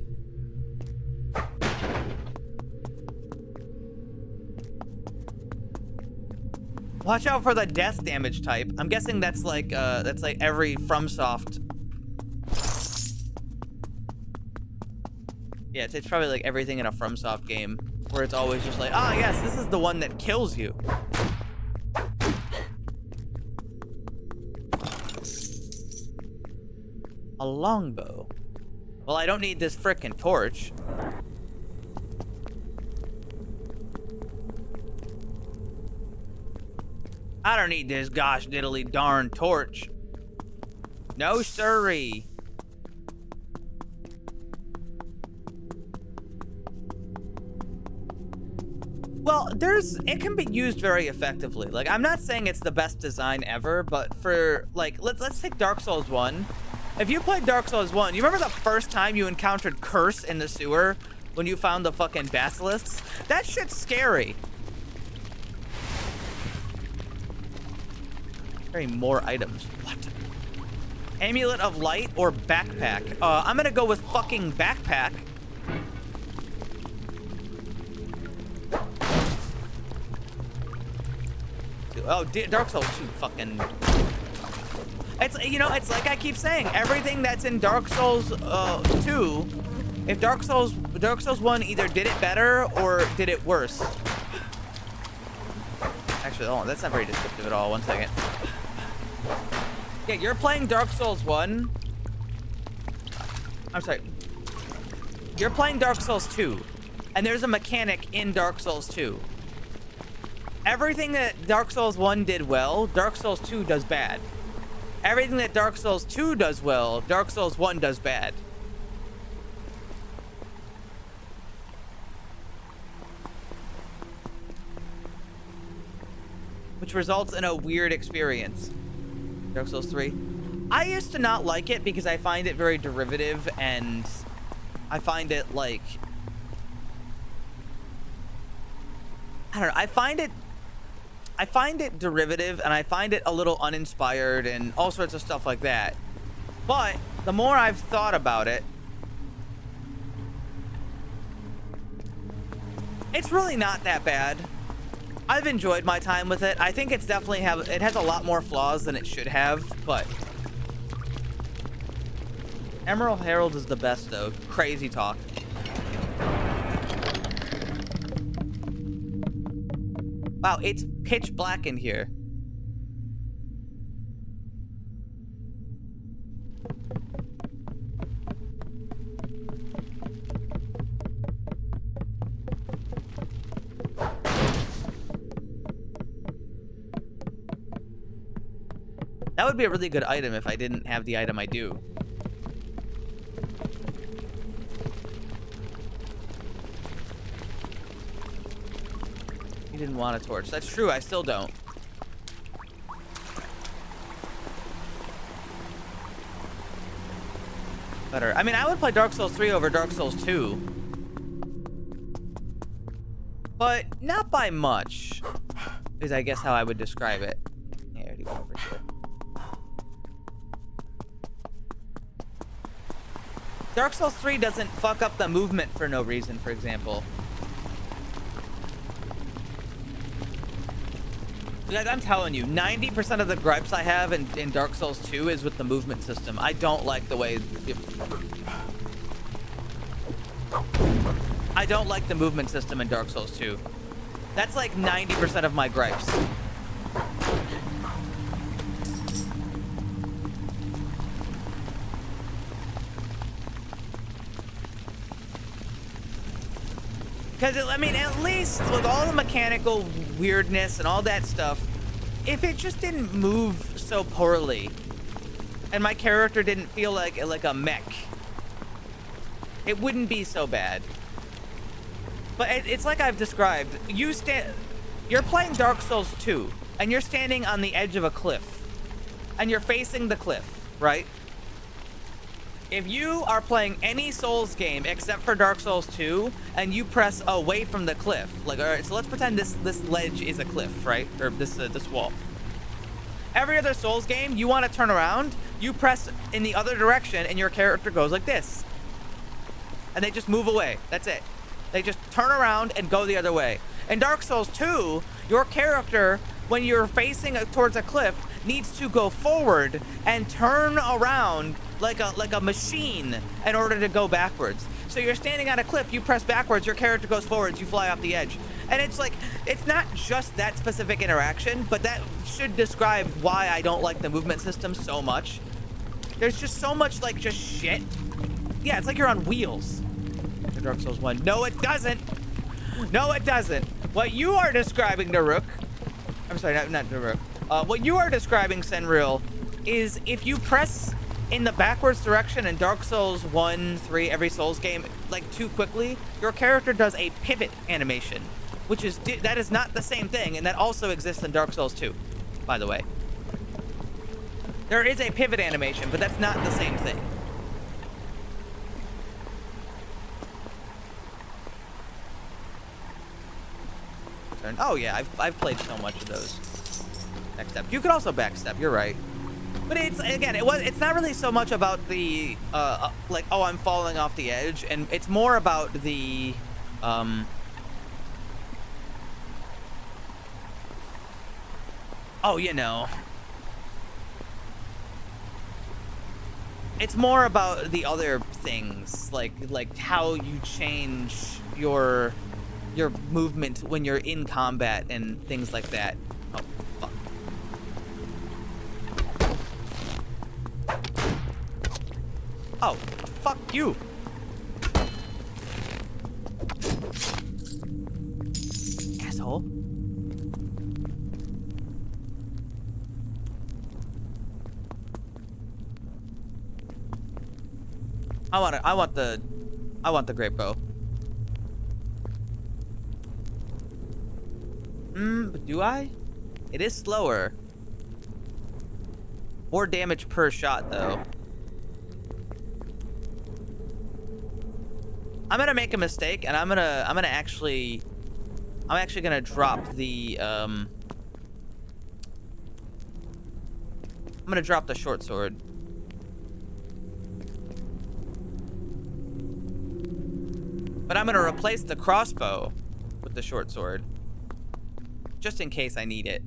Watch out for the death damage type. I'm guessing that's like every FromSoft. Yeah, it's probably like everything in a FromSoft game where it's always just like, ah, yes, this is the one that kills you. A longbow. Well, I don't need this frickin' torch. I don't need this gosh diddly darn torch. No siree. Well, it can be used very effectively. Like, I'm not saying it's the best design ever, but for like, let's take Dark Souls 1. If you played Dark Souls 1, you remember the first time you encountered Curse in the sewer when you found the fucking basilisks? That shit's scary. More items. What? Amulet of Light or backpack? I'm gonna go with fucking backpack. Oh, Dark Souls 2 fucking... It's, you know, it's like I keep saying, everything that's in Dark Souls 2, if Dark Souls 1 either did it better or did it worse. Actually, hold on, that's not very descriptive at all. One second. Yeah, you're playing Dark Souls 1. I'm sorry. You're playing Dark Souls 2, and there's a mechanic in Dark Souls 2. Everything that Dark Souls 1 did well, Dark Souls 2 does bad. Everything that Dark Souls 2 does well, Dark Souls 1 does bad. Which results in a weird experience. Dark Souls 3. I used to not like it because I find it very derivative, and I find it like... I don't know, I find it derivative, and I find it a little uninspired and all sorts of stuff like that. But the more I've thought about it, it's really not that bad. I've enjoyed my time with it. I think it's definitely it has a lot more flaws than it should have, but Emerald Herald is the best though. Crazy talk. Wow, it's pitch black in here. That would be a really good item if I didn't have the item I do. You didn't want a torch. That's true, I still don't. Better. I mean, I would play Dark Souls 3 over Dark Souls 2. But not by much, is I guess how I would describe it. Yeah, I already went over here. Dark Souls 3 doesn't fuck up the movement for no reason, for example. Guys, I'm telling you, 90% of the gripes I have in Dark Souls 2 is with the movement system. I don't like the way... I don't like the movement system in Dark Souls 2. That's like 90% of my gripes. Because, I mean, at least with all the mechanical weirdness and all that stuff, if it just didn't move so poorly and my character didn't feel like a mech, it wouldn't be so bad. But it's like I've described. You're playing Dark Souls 2, and you're standing on the edge of a cliff, and you're facing the cliff, right? If you are playing any Souls game except for Dark Souls 2, and you press away from the cliff, like, all right, so let's pretend this ledge is a cliff, right? Or this wall. Every other Souls game, you want to turn around, you press in the other direction, and your character goes like this. And they just move away. That's it. They just turn around and go the other way. In Dark Souls 2, your character, when you're facing towards a cliff, needs to go forward and turn around like a machine in order to go backwards. So you're standing on a cliff, you press backwards, your character goes forwards, you fly off the edge. And it's like, it's not just that specific interaction, but that should describe why I don't like the movement system so much. There's just so much, like, just shit. Yeah, it's like you're on wheels. Dark Souls 1. No, it doesn't. No, it doesn't. What you are describing, Daruk. I'm sorry, not Daruk. What you are describing, Senril, is if you press in the backwards direction in Dark Souls 1, 3, every Souls game, like, too quickly, your character does a pivot animation, which is, that is not the same thing, and that also exists in Dark Souls 2, by the way. There is a pivot animation, but that's not the same thing. Oh yeah, I've played so much of those. Next step. You could also backstep. You're right. But it's, again, it's not really so much about the like, oh, I'm falling off the edge, and it's more about the oh, you know. It's more about the other things, like how you change your movement when you're in combat and things like that. Oh, fuck. Oh, fuck you. Asshole. I want the great bow. But do I? It is slower. More damage per shot, though. I'm gonna make a mistake, and I'm actually gonna drop the I'm gonna drop the short sword. But I'm gonna replace the crossbow with the short sword, just in case I need it.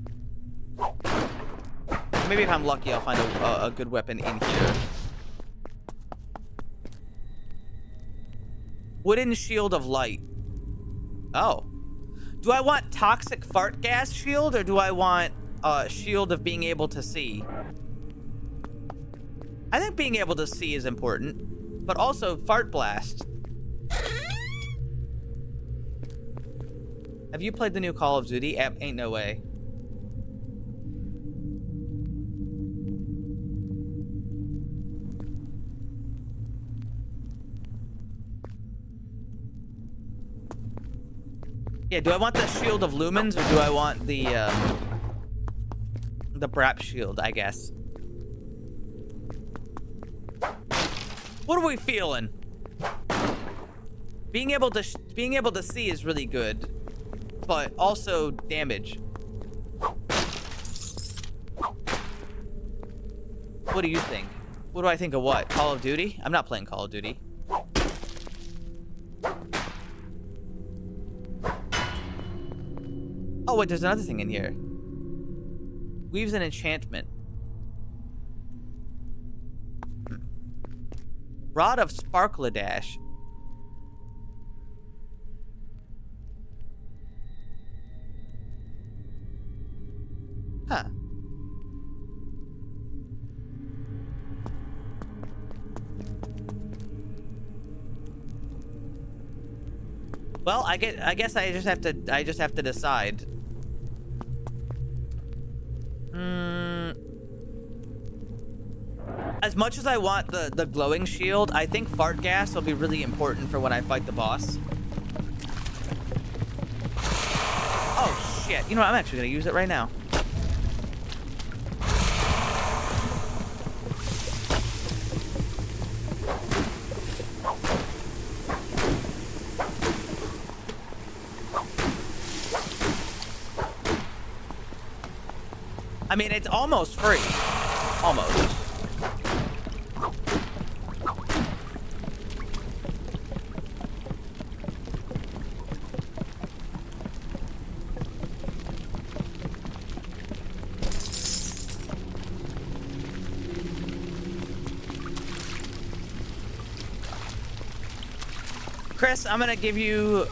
Maybe if I'm lucky, I'll find a good weapon in here. Wooden shield of light. Oh. Do I want toxic fart gas shield, or do I want shield of being able to see? I think being able to see is important, but also fart blast. Have you played the new Call of Duty? Ain't no way. Yeah, do I want the Shield of Lumens, or do I want the Brap Shield, I guess? What are we feeling? Being able to see is really good, but also damage. What do you think? What do I think of what? Call of Duty? I'm not playing Call of Duty. Oh, wait, there's another thing in here. Weaves an enchantment. Rod of Sparkladash. Huh. Well, I guess I just have to decide. As much as I want the glowing shield, I think fart gas will be really important for when I fight the boss. Oh shit! You know what? I'm actually gonna use it right now. I mean, it's almost free. Almost. Chris, I'm gonna give you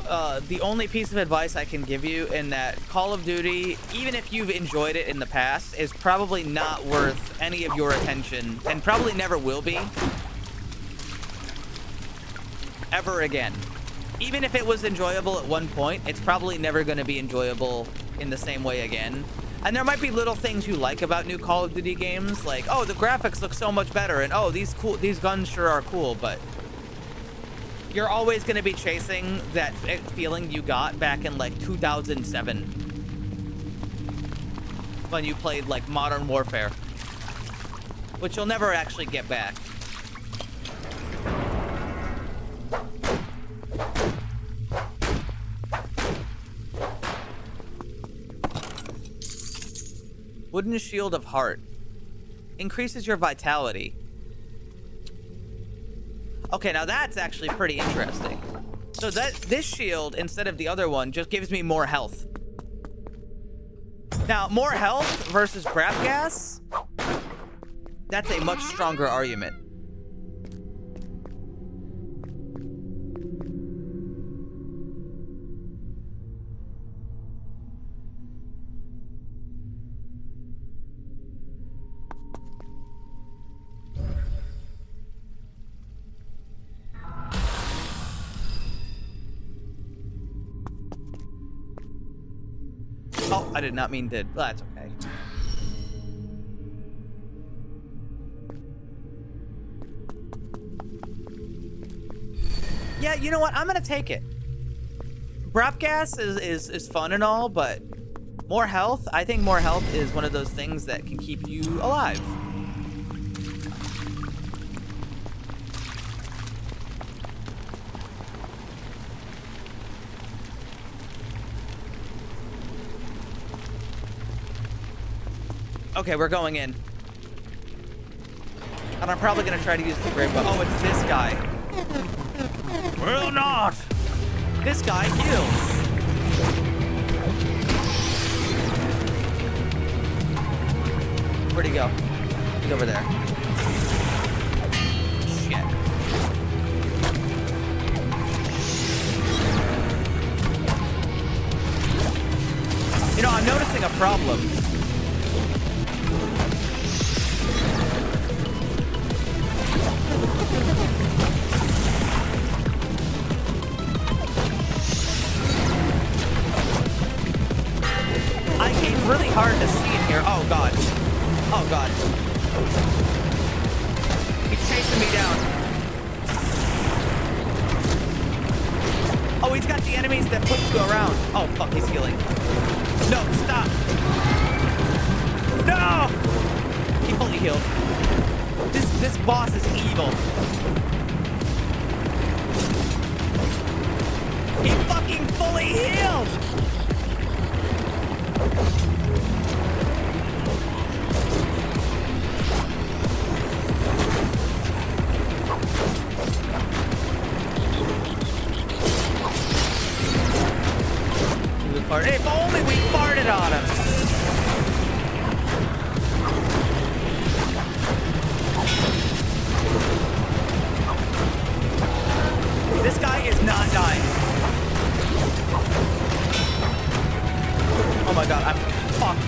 the only piece of advice I can give you in that Call of Duty, even if you've enjoyed it in the past, is probably not worth any of your attention, and probably never will be ever again. Even if it was enjoyable at one point, it's probably never going to be enjoyable in the same way again. And there might be little things you like about new Call of Duty games, like, oh, the graphics look so much better, and oh, these guns sure are cool, but you're always going to be chasing that feeling you got back in like 2007 when you played like Modern Warfare, which you'll never actually get back. Wooden Shield of Heart increases your vitality. Okay, now that's actually pretty interesting. So this shield, instead of the other one, just gives me more health. Now, more health versus grab gas, that's a much stronger argument. Oh, I did not mean to. Well, that's okay. Yeah, you know what? I'm gonna take it. Brap gas is fun and all, but more health, I think more health is one of those things that can keep you alive. Okay, we're going in. And I'm probably gonna try to use the great bow. Oh, it's this guy. Will not! This guy heals. Where'd he go? He's over there. Shit. You know, I'm noticing a problem. It's really hard to see in here. Oh god. Oh god. He's chasing me down. Oh, he's got the enemies that push you around. Oh fuck, he's healing. No, stop. No! He fully healed. This boss is evil. He fucking fully healed! If only we farted on him. This guy is not dying. Oh my god, I'm fucked.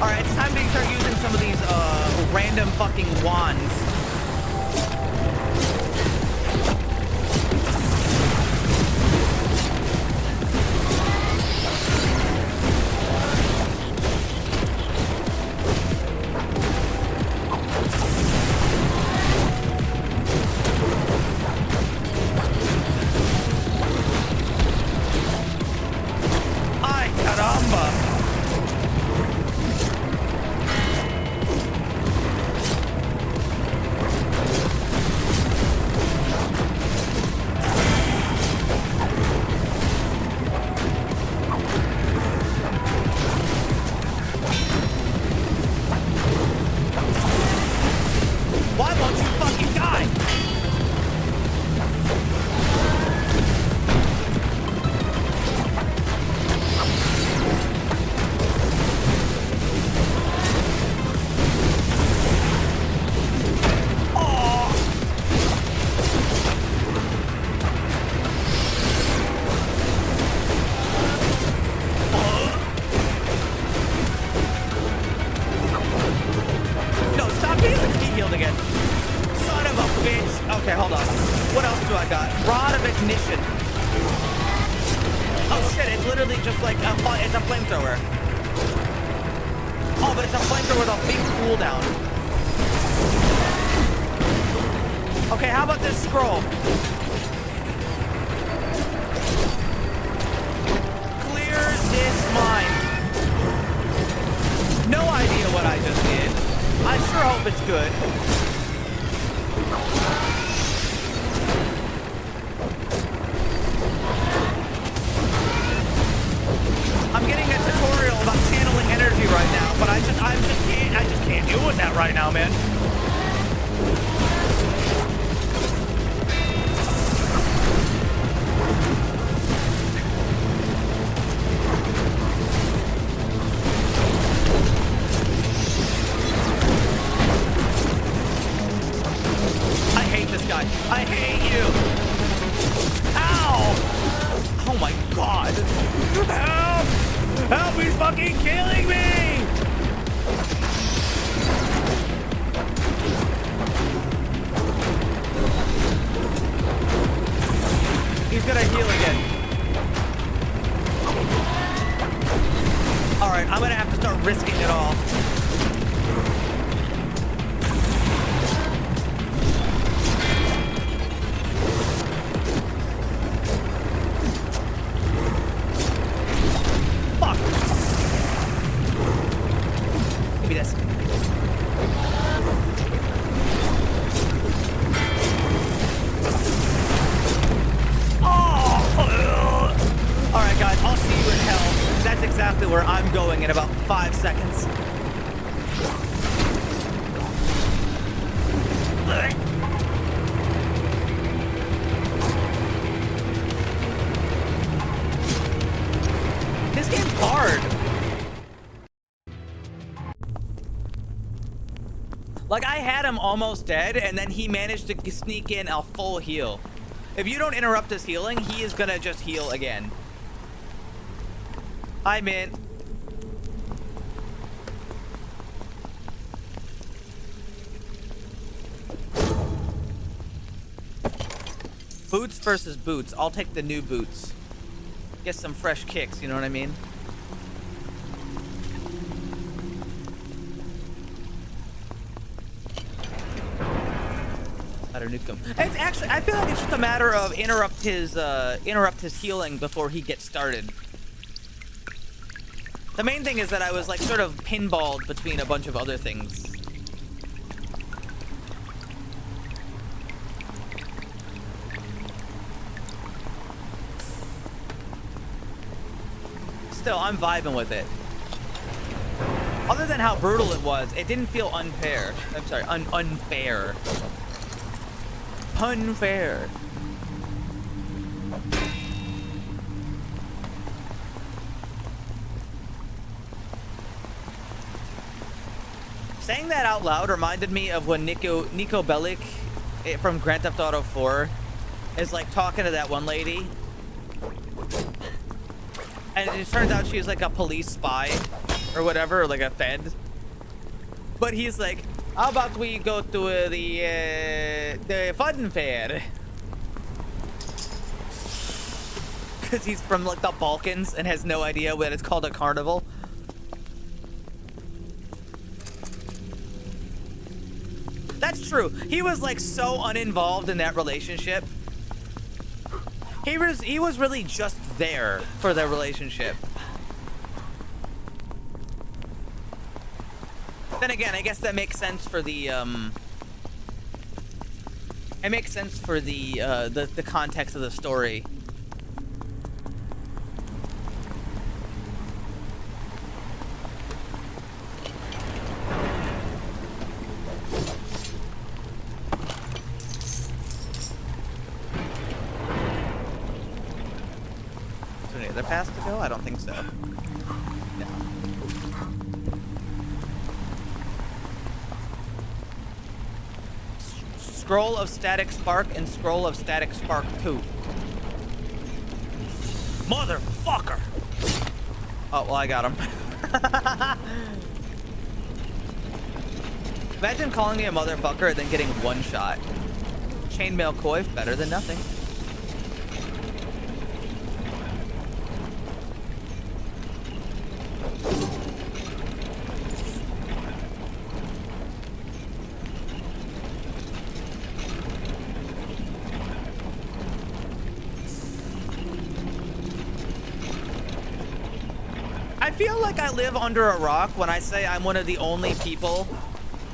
Alright, it's time to start using some of these random fucking wands. Okay, hold on. What else do I got? Rod of ignition. Oh shit, it's literally just like it's a flamethrower. Oh, but it's a flamethrower with a big cooldown. Okay, how about this scroll? Clears this mine. No idea what I just did. I sure hope it's good. I'm getting a tutorial about channeling energy right now, but I just can't do that right now, man. I hate this guy. I hate you. Ow! Oh my god. Help! Help! He's fucking killing me! He's gonna heal again. Alright, I'm gonna have to start risking it all. Where I'm going in about 5 seconds. This game's hard. Like, I had him almost dead, and then he managed to sneak in a full heal. If you don't interrupt his healing, he is gonna just heal again. Hi, man. Boots versus boots. I'll take the new boots. Get some fresh kicks, you know what I mean? It's actually, I feel like it's just a matter of interrupt his healing before he gets started. The main thing is that I was like sort of pinballed between a bunch of other things. Still, I'm vibing with it. Other than how brutal it was, it didn't feel unfair. I'm sorry, unfair. Unfair. Saying that out loud reminded me of when Nico Bellic from Grand Theft Auto 4 is like talking to that one lady. And it turns out she's like a police spy or whatever, or like a fed. But he's like, how about we go to the fun fair? Because he's from like the Balkans and has no idea what it's called, a carnival. That's true. He was like so uninvolved in that relationship. He was really just there for their relationship. Then again, I guess that makes sense for the it makes sense for the context of the story. Is there any other paths to go? I don't think so. No. Scroll of Static Spark and Scroll of Static Spark 2. Motherfucker! Oh, well, I got him. Imagine calling me a motherfucker and then getting one shot. Chainmail coif, better than nothing. I feel like I live under a rock when I say I'm one of the only people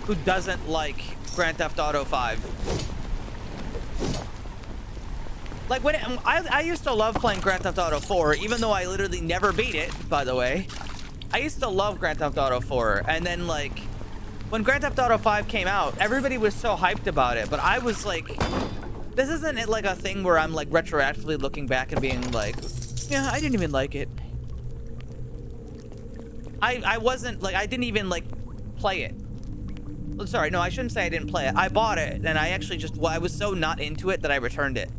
who doesn't like Grand Theft Auto 5. Like, when I used to love playing Grand Theft Auto 4, even though I literally never beat it, by the way. I used to love Grand Theft Auto 4, and then, like, when Grand Theft Auto 5 came out, everybody was so hyped about it, but I was like, this isn't like a thing where I'm like retroactively looking back and being like, yeah, I didn't even like it. I wasn't, like, I didn't even, like, play it. Sorry, no, I shouldn't say I didn't play it. I bought it, and I actually just, well, I was so not into it that I returned it.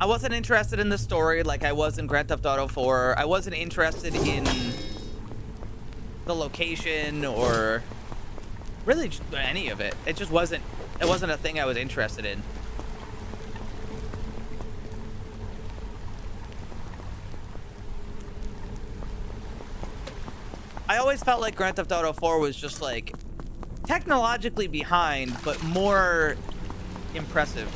I wasn't interested in the story like I was in Grand Theft Auto 4. I wasn't interested in the location or really just any of it. It just wasn't, it wasn't a thing I was interested in. I always felt like Grand Theft Auto 4 was just like technologically behind, but more impressive.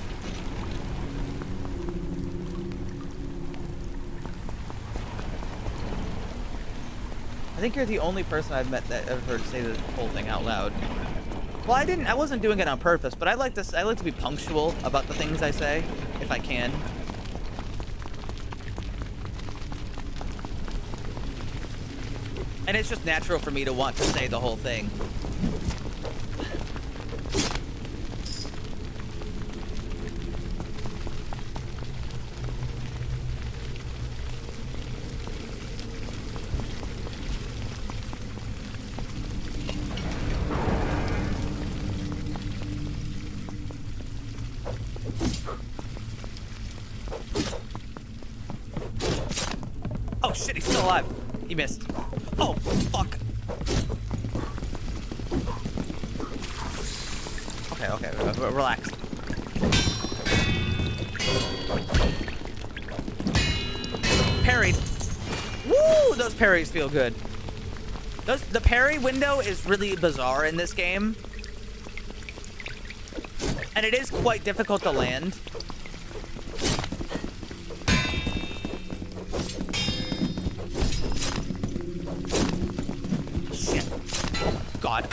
I think you're the only person I've met that ever heard say the whole thing out loud. Well, I wasn't doing it on purpose, but I like to be punctual about the things I say, if I can. And it's just natural for me to want to say the whole thing. Oh shit, he's still alive. He missed. Oh, fuck. Okay, relax. Parried. Woo, those parries feel good. The parry window is really bizarre in this game. And it is quite difficult to land. God.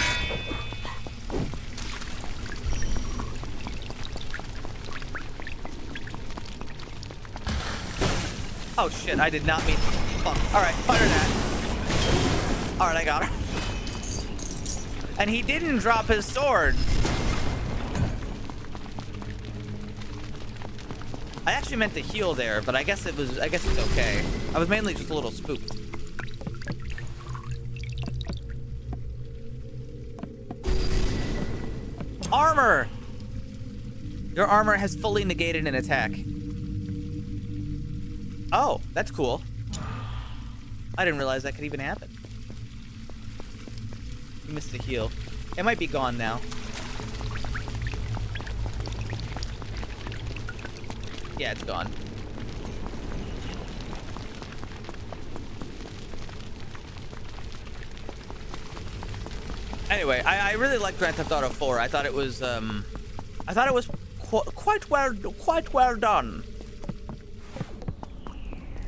Oh shit, I did not mean. Fuck. Alright, fire that. Alright, I got her. And he didn't drop his sword. I actually meant to heal there, but I guess it's okay. I was mainly just a little spooked. Armor! Your armor has fully negated an attack. Oh, that's cool. I didn't realize that could even happen. You missed a heal. It might be gone now. Yeah, it's gone. Anyway, I really liked Grand Theft Auto 4. I thought it was quite well done.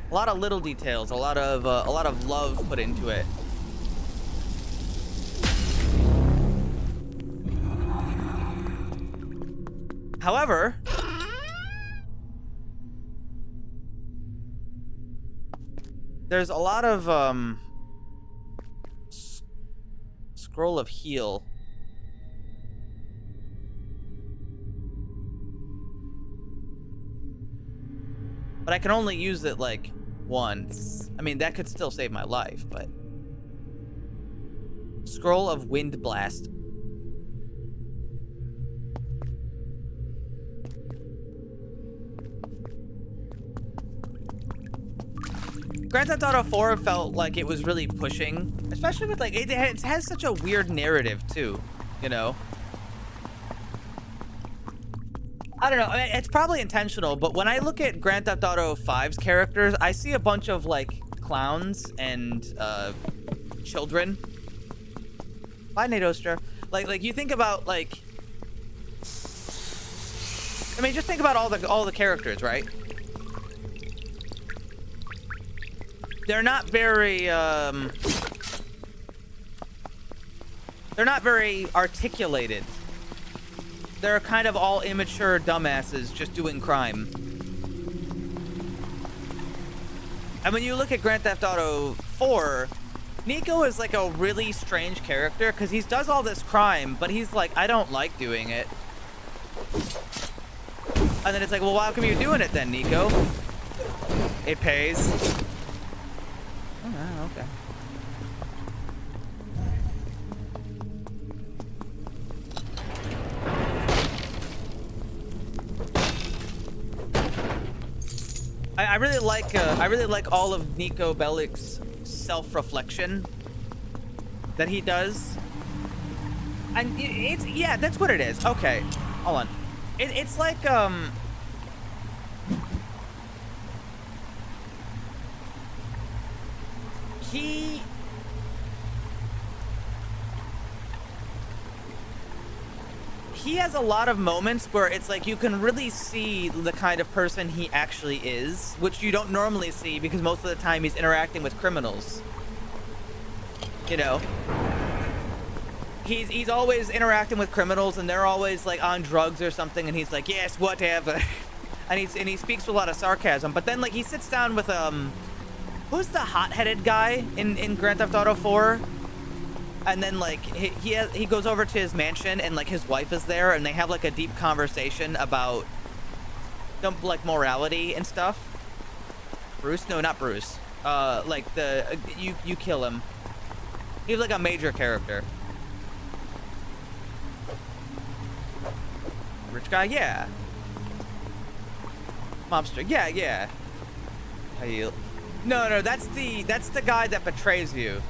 A lot of little details, a lot of love put into it. However, there's a lot of scroll of heal. But I can only use it like once. I mean, that could still save my life, but scroll of wind blast. Grand Theft Auto 4 felt like it was really pushing, especially with like, it has such a weird narrative too, you know? I don't know, I mean, it's probably intentional, but when I look at Grand Theft Auto 5's characters, I see a bunch of like clowns and children. Bye, Nadostra. Like you think about like, I mean, just think about all the characters, right? They're not very articulated. They're kind of all immature dumbasses just doing crime. And when you look at Grand Theft Auto 4, Nico is like a really strange character because he does all this crime, but he's like, I don't like doing it. And then it's like, well, why come you're doing it then, Nico? It pays. Oh, okay. I really like all of Nico Bellic's self-reflection that he does. And it's, yeah, that's what it is. Okay, hold on. It's like, he has a lot of moments where it's like you can really see the kind of person he actually is, which you don't normally see because most of the time he's interacting with criminals. You know? He's always interacting with criminals and they're always like on drugs or something and he's like, yes, whatever. and he speaks with a lot of sarcasm. But then like he sits down with who's the hot-headed guy in Grand Theft Auto 4? And then like he goes over to his mansion and like his wife is there and they have like a deep conversation about like morality and stuff. Bruce? No, not Bruce. Like you kill him. He's like a major character. Rich guy, yeah. Mobster, yeah. How you? No, that's the guy that betrays you.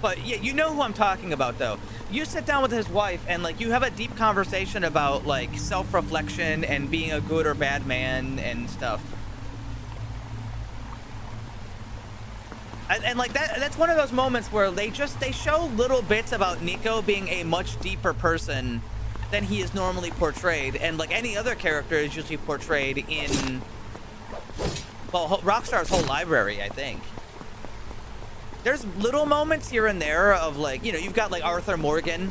But yeah, you know who I'm talking about though. You sit down with his wife and like you have a deep conversation about like self-reflection and being a good or bad man and stuff. And like that's one of those moments where they show little bits about Nico being a much deeper person than he is normally portrayed, and like any other character is usually portrayed in, well, Rockstar's whole library, I think. There's little moments here and there of like, you know, you've got like Arthur Morgan,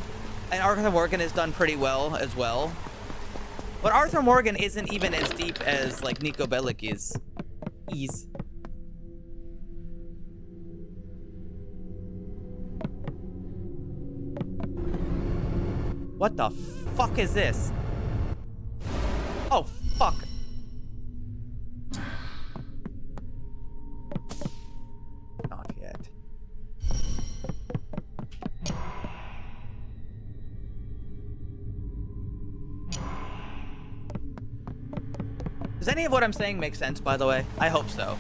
and Arthur Morgan has done pretty well as well. But Arthur Morgan isn't even as deep as like Nico Bellic is. What the fuck is this? Oh, fuck. Not yet. Does any of what I'm saying make sense, by the way? I hope so.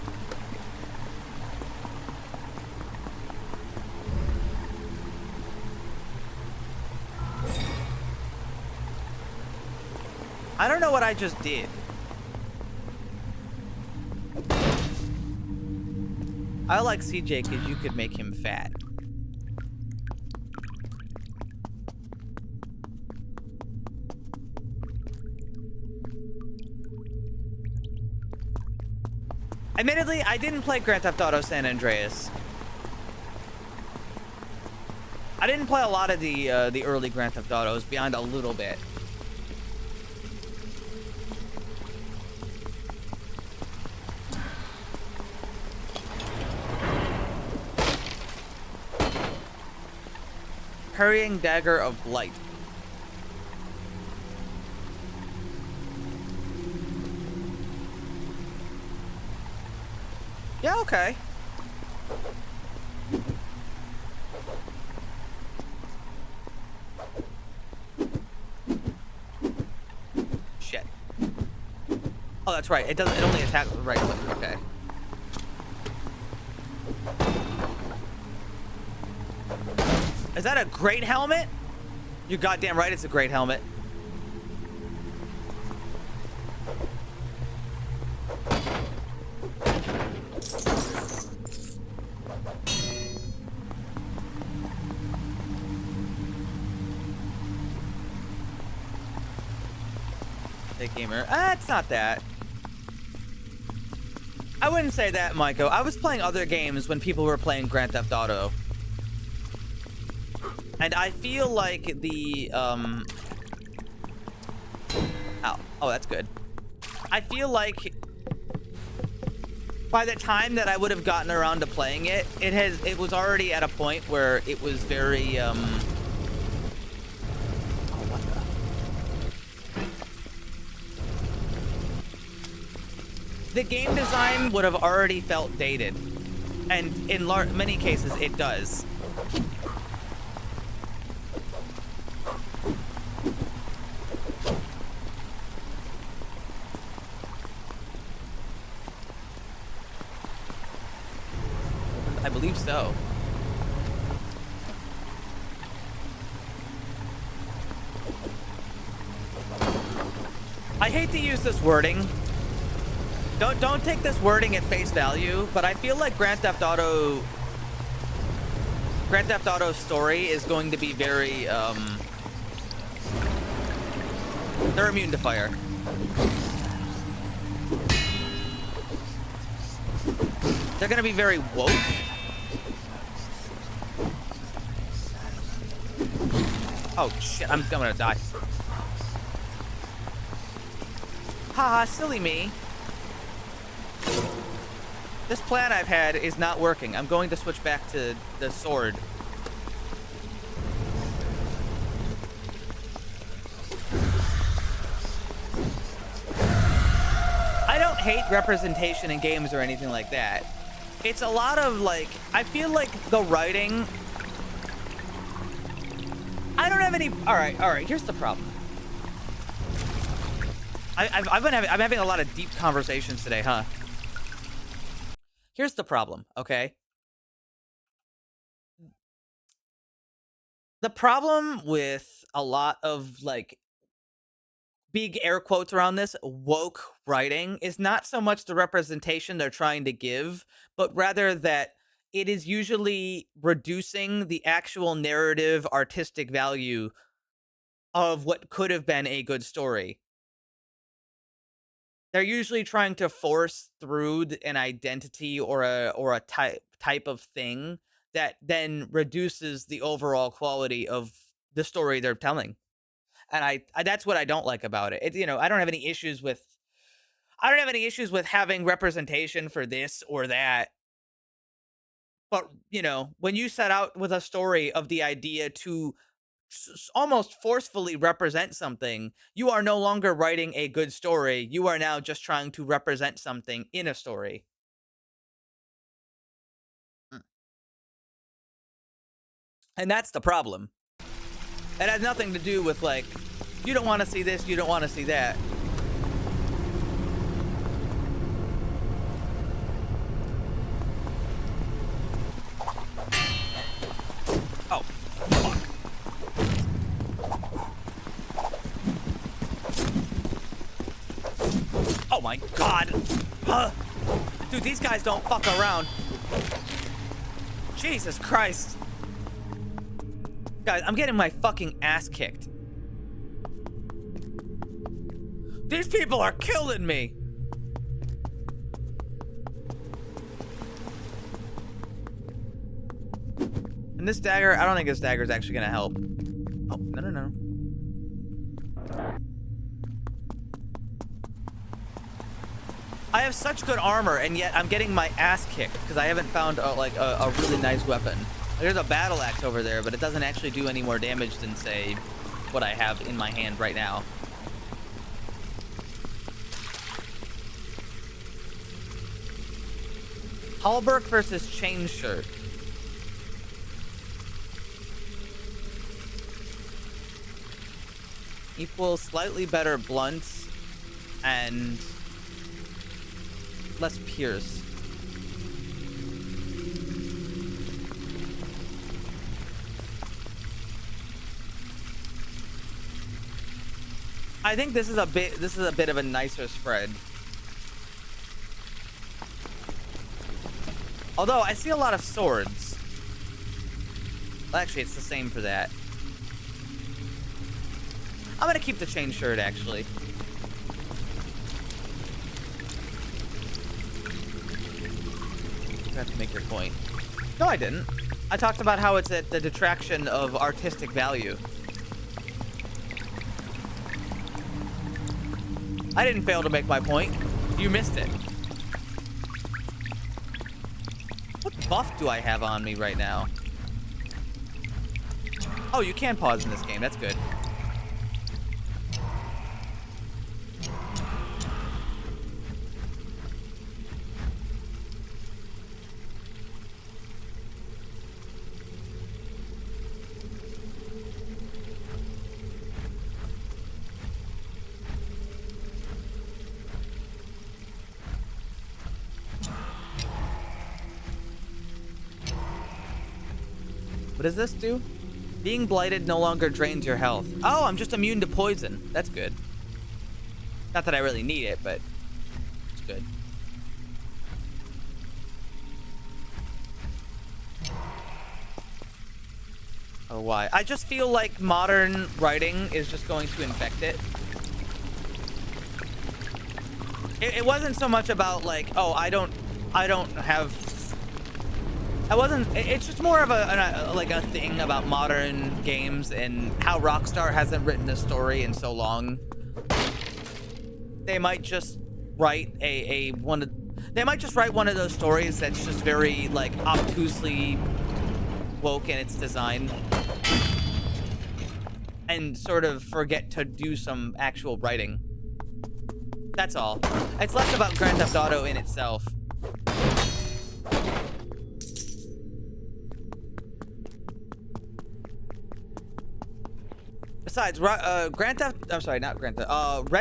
I don't know what I just did. I like CJ because you could make him fat. Admittedly, I didn't play Grand Theft Auto San Andreas. I didn't play a lot of the early Grand Theft Autos beyond a little bit. Hurrying Dagger of Blight. Yeah, okay. Shit. Oh, that's right. It doesn't. It only attacks with right click. Okay. Is that a great helmet? You're goddamn right. It's a great helmet. Gamer. It's not that. I wouldn't say that, Maiko. I was playing other games when people were playing Grand Theft Auto. And I feel like the, Ow. Oh, that's good. I feel like by the time that I would have gotten around to playing it, it was already at a point where it was very, the game design would have already felt dated, and in many cases it does. I believe so. I hate to use this wording. Don't take this wording at face value, but I feel like Grand Theft Auto's story is going to be very, they're immune to fire. They're gonna be very woke. Oh shit, I'm gonna die. Haha, silly me. This plan I've had is not working. I'm going to switch back to the sword. I don't hate representation in games or anything like that. It's a lot of, like, I feel like the writing... I don't have any... Alright, here's the problem. I'm having a lot of deep conversations today, huh? Here's the problem, okay? The problem with a lot of, like, big air quotes around this, woke writing, is not so much the representation they're trying to give, but rather that it is usually reducing the actual narrative artistic value of what could have been a good story. They're usually trying to force through an identity or a type of thing that then reduces the overall quality of the story they're telling. And I that's what I don't like about it. You know, I don't have any issues with having representation for this or that. But, you know, when you set out with a story of the idea to almost forcefully represent something, you are no longer writing a good story. You are now just trying to represent something in a story. And that's the problem. It has nothing to do with, like, you don't want to see this, you don't want to see that. Oh, fuck. Oh my god. Dude, these guys don't fuck around. Jesus Christ. Guys, I'm getting my fucking ass kicked. These people are killing me. And this dagger, I don't think this dagger is actually gonna help. Oh, no. I have such good armor, and yet I'm getting my ass kicked because I haven't found a really nice weapon. There's a battle axe over there, but it doesn't actually do any more damage than, say, what I have in my hand right now. Hallberg versus Chain Shirt. Equals slightly better blunts and less pierce. I think this is a bit of a nicer spread. Although I see a lot of swords. Well, actually, it's the same for that. I'm gonna keep the chain shirt, actually. You have to make your point. No, I didn't. I talked about how it's at the detraction of artistic value. I didn't fail to make my point. You missed it. What buff do I have on me right now? Oh, you can pause in this game. That's good. What does this do? Being blighted no longer drains your health. Oh, I'm just immune to poison. That's good. Not that I really need it, but it's good. Oh, why? I just feel like modern writing is just going to infect it. It wasn't so much about like, oh, I don't have. It's just more of a thing about modern games and how Rockstar hasn't written a story in so long. They might just write one of those stories that's just very like obtusely woke in its design and sort of forget to do some actual writing. That's all. It's less about Grand Theft Auto in itself. Besides, Red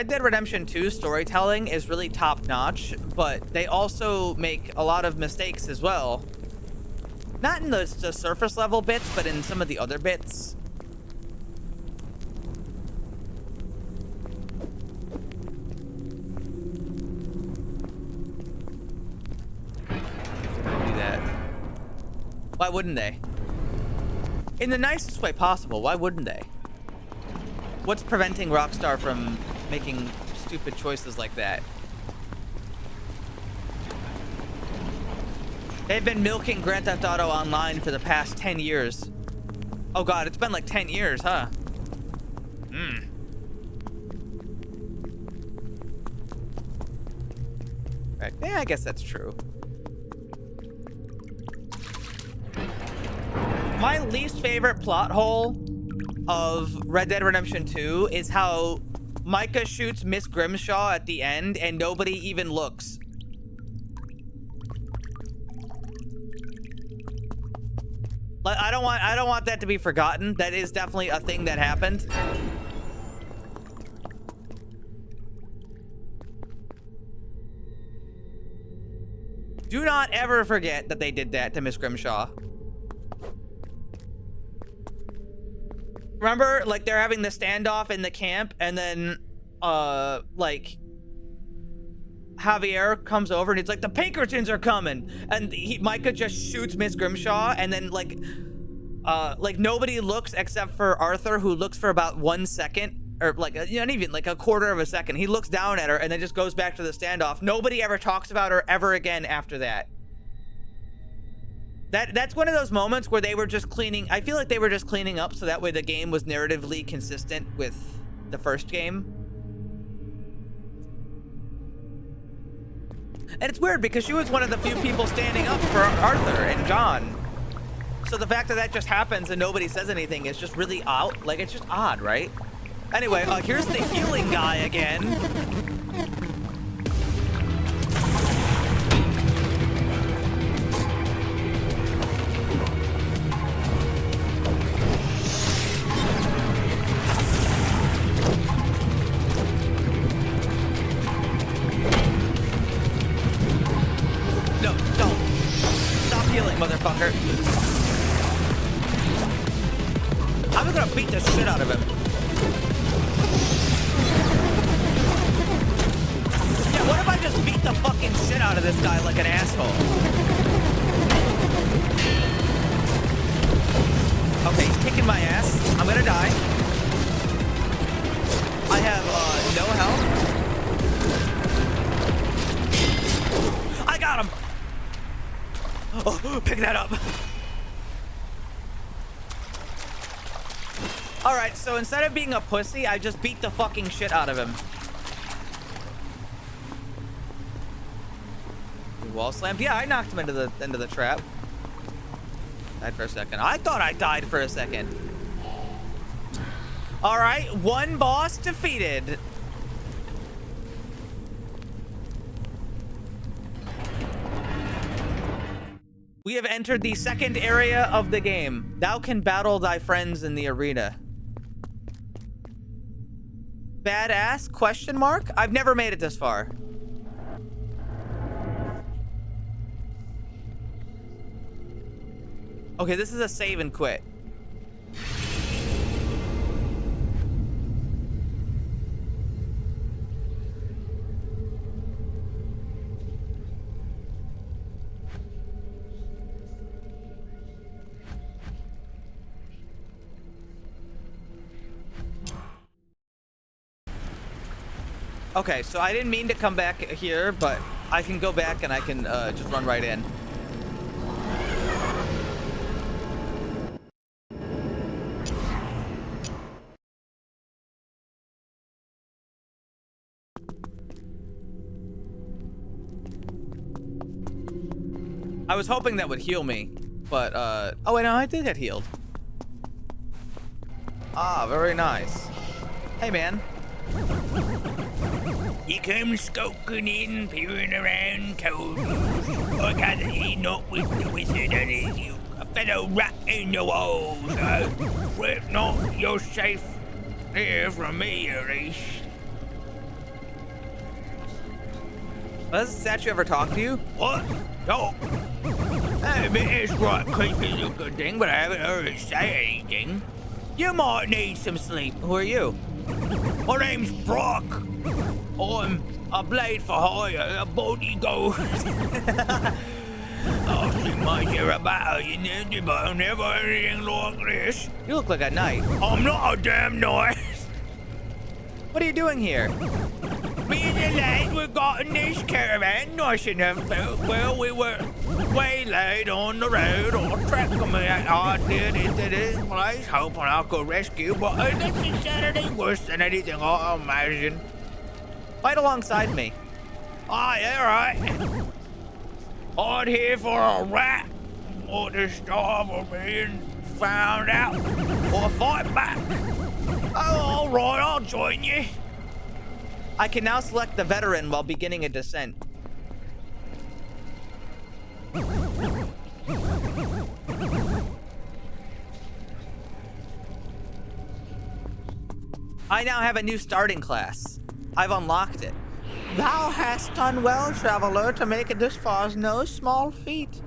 Dead Redemption 2 storytelling is really top-notch, but they also make a lot of mistakes as well. Not in the surface level bits, but in some of the other bits. Do that. Why wouldn't they? In the nicest way possible, why wouldn't they? What's preventing Rockstar from making stupid choices like that? They've been milking Grand Theft Auto Online for the past 10 years. Oh god, it's been like 10 years, huh? Right. Yeah, I guess that's true. My least favorite plot hole of Red Dead Redemption 2 is how Micah shoots Miss Grimshaw at the end and nobody even looks. Like, I don't want that to be forgotten. That is definitely a thing that happened. Do not ever forget that they did that to Miss Grimshaw. Remember, like, they're having the standoff in the camp, and then, like, Javier comes over, and he's like, the Pinkertons are coming! And Micah just shoots Miss Grimshaw, and then, like, nobody looks except for Arthur, who looks for about 1 second, or, like, not even, like, a quarter of a second. He looks down at her, and then just goes back to the standoff. Nobody ever talks about her ever again after that. That's one of those moments where they were just cleaning. I feel like they were just cleaning up so that way the game was narratively consistent with the first game. And it's weird because she was one of the few people standing up for Arthur and John. So the fact that that just happens and nobody says anything is just really out. Like, it's just odd, right? Anyway, here's the healing guy again. I'm gonna beat the shit out of him. Yeah, what if I just beat the fucking shit out of this guy like an asshole? Okay, he's kicking my ass. I'm gonna die. I have no health. I got him. Oh, pick that up. All right, so instead of being a pussy, I just beat the fucking shit out of him. Wall slammed. Yeah, I knocked him into the trap. Died for a second. I thought I died for a second. All right, one boss defeated. We have entered the second area of the game. Thou can battle thy friends in the arena. Badass? Question mark? I've never made it this far. Okay, this is a save and quit. Okay, so I didn't mean to come back here, but I can go back and I can just run right in. I was hoping that would heal me, but oh wait, no, I did get healed. Ah, very nice. Hey, man. He comes skulking in, peering around, cold. I gather he not with the wizard and is you a fellow rat in the wall, so fret not, you're safe here from me, at least. Does the statue ever talk to you? What? Talk? I mean, it's right creepy looking thing, but I haven't heard it say anything. You might need some sleep. Who are you? My name's Brock. I'm a blade for hire, a body ghost. I'll see my share of battle, you know, but I'll never anything like this. You look like a knight. I'm not a damn knight. What are you doing here? Me and the lad were got in this caravan, nice enough. Well, we were waylaid on the road, on track me. I did into this place, hoping I could rescue, but this is Saturday worse than anything I imagine. Fight alongside me. Ah, yeah, right. I'm here for a rat, or to starve of being found out, or fight back. Oh, all right, I'll join you. I can now select the veteran while beginning a descent. I now have a new starting class. I've unlocked it. Thou hast done well, traveler, to make it this far is no small feat.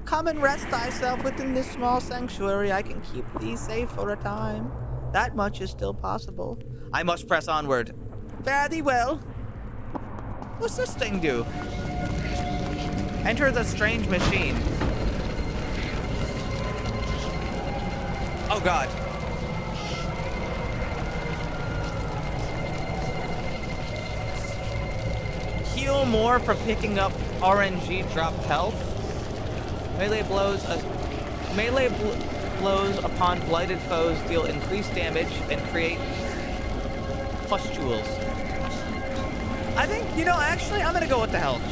Come and rest thyself within this small sanctuary. I can keep thee safe for a time. That much is still possible. I must press onward. Fare thee well. What's this thing do? Enter the strange machine. Oh god. Heal more for picking up RNG dropped health. Melee blows upon blighted foes deal increased damage and create pustules. I think, you know, actually, I'm gonna go with the health.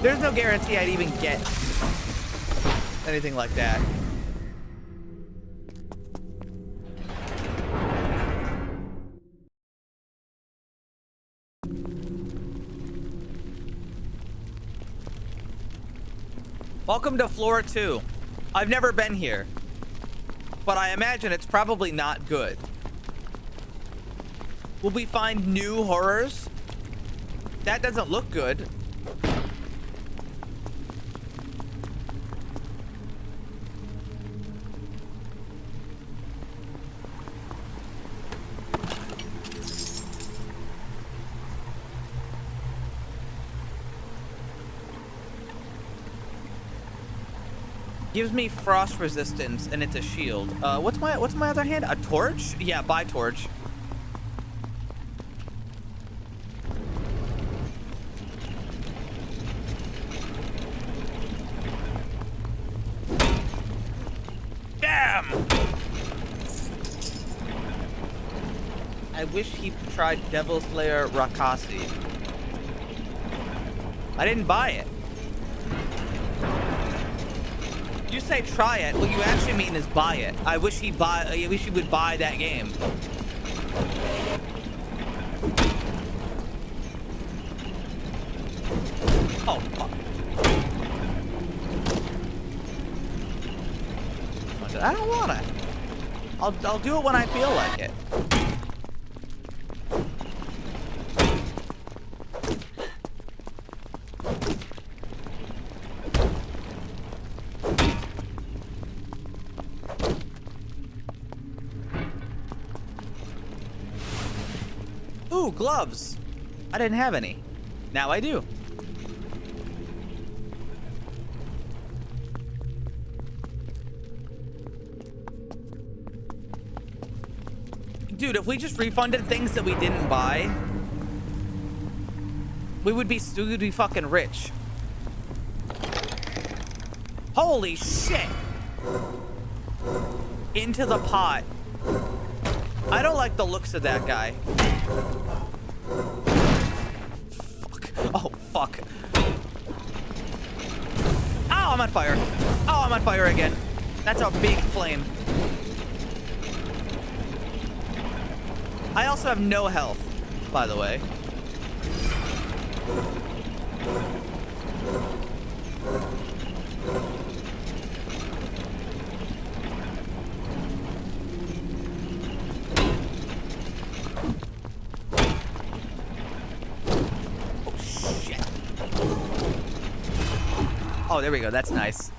There's no guarantee I'd even get anything like that. Welcome to floor 2. I've never been here, but I imagine it's probably not good. Will we find new horrors? That doesn't look good. Gives me frost resistance, and it's a shield. What's my other hand? A torch? Yeah, buy torch. Damn! I wish he tried Devil Slayer Rakasi. I didn't buy it. You say try it. What you actually mean is buy it. I wish he would buy that game. Oh fuck. I don't want it. I'll do it when I feel like it. Ooh, gloves. I didn't have any. Now I do. Dude, if we just refunded things that we didn't buy, we would be fucking rich. Holy shit! Into the pot. I don't like the looks of that guy. Fuck. Oh, fuck. Oh, I'm on fire. Oh, I'm on fire again. That's a big flame. I also have no health, by the way. Oh, shit. Oh, there we go. That's nice.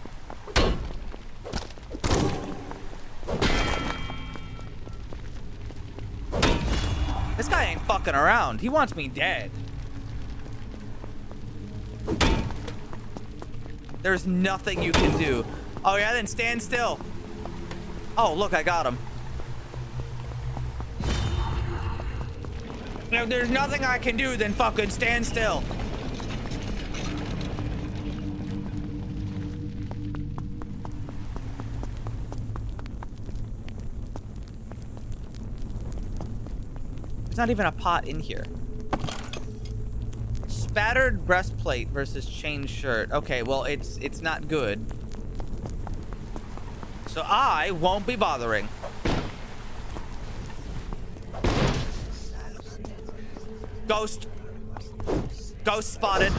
This guy ain't fucking around. He wants me dead. There's nothing you can do. Oh yeah, then stand still. Oh, look, I got him. If there's nothing I can do, then fucking stand still. There's not even a pot in here. Spattered breastplate versus chain shirt. Okay, well, it's not good. So I won't be bothering. Ghost. Ghost spotted.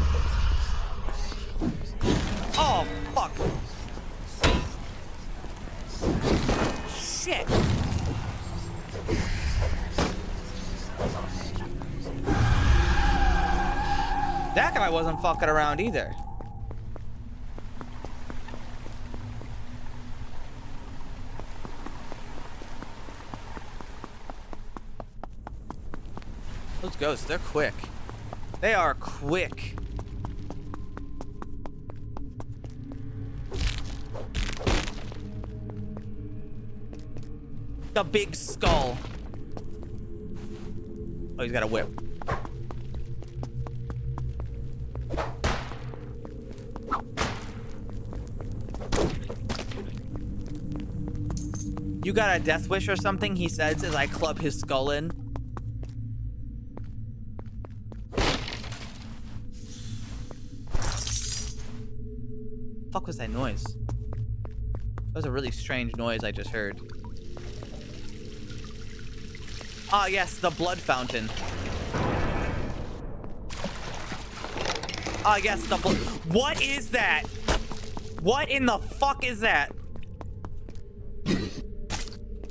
Oh, fuck. Shit. That guy wasn't fucking around either. Those ghosts, they're quick. They are quick. The big skull. Oh, he's got a whip. You got a death wish or something, he says as I club his skull in. Fuck was that noise? That was a really strange noise I just heard. Ah, yes, the blood fountain. Ah, yes, the blood. What is that? What in the fuck is that?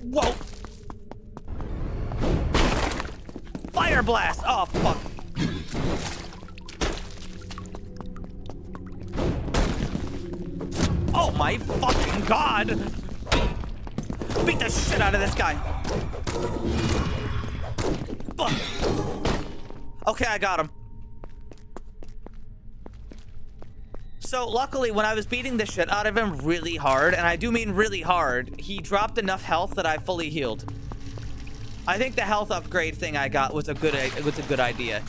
Whoa! Fire blast! Oh, fuck. Oh my fucking god! Beat the shit out of this guy. Fuck. Okay, I got him. So luckily, when I was beating the shit out of him really hard, and I do mean really hard, he dropped enough health that I fully healed. I think the health upgrade thing I got was a good idea.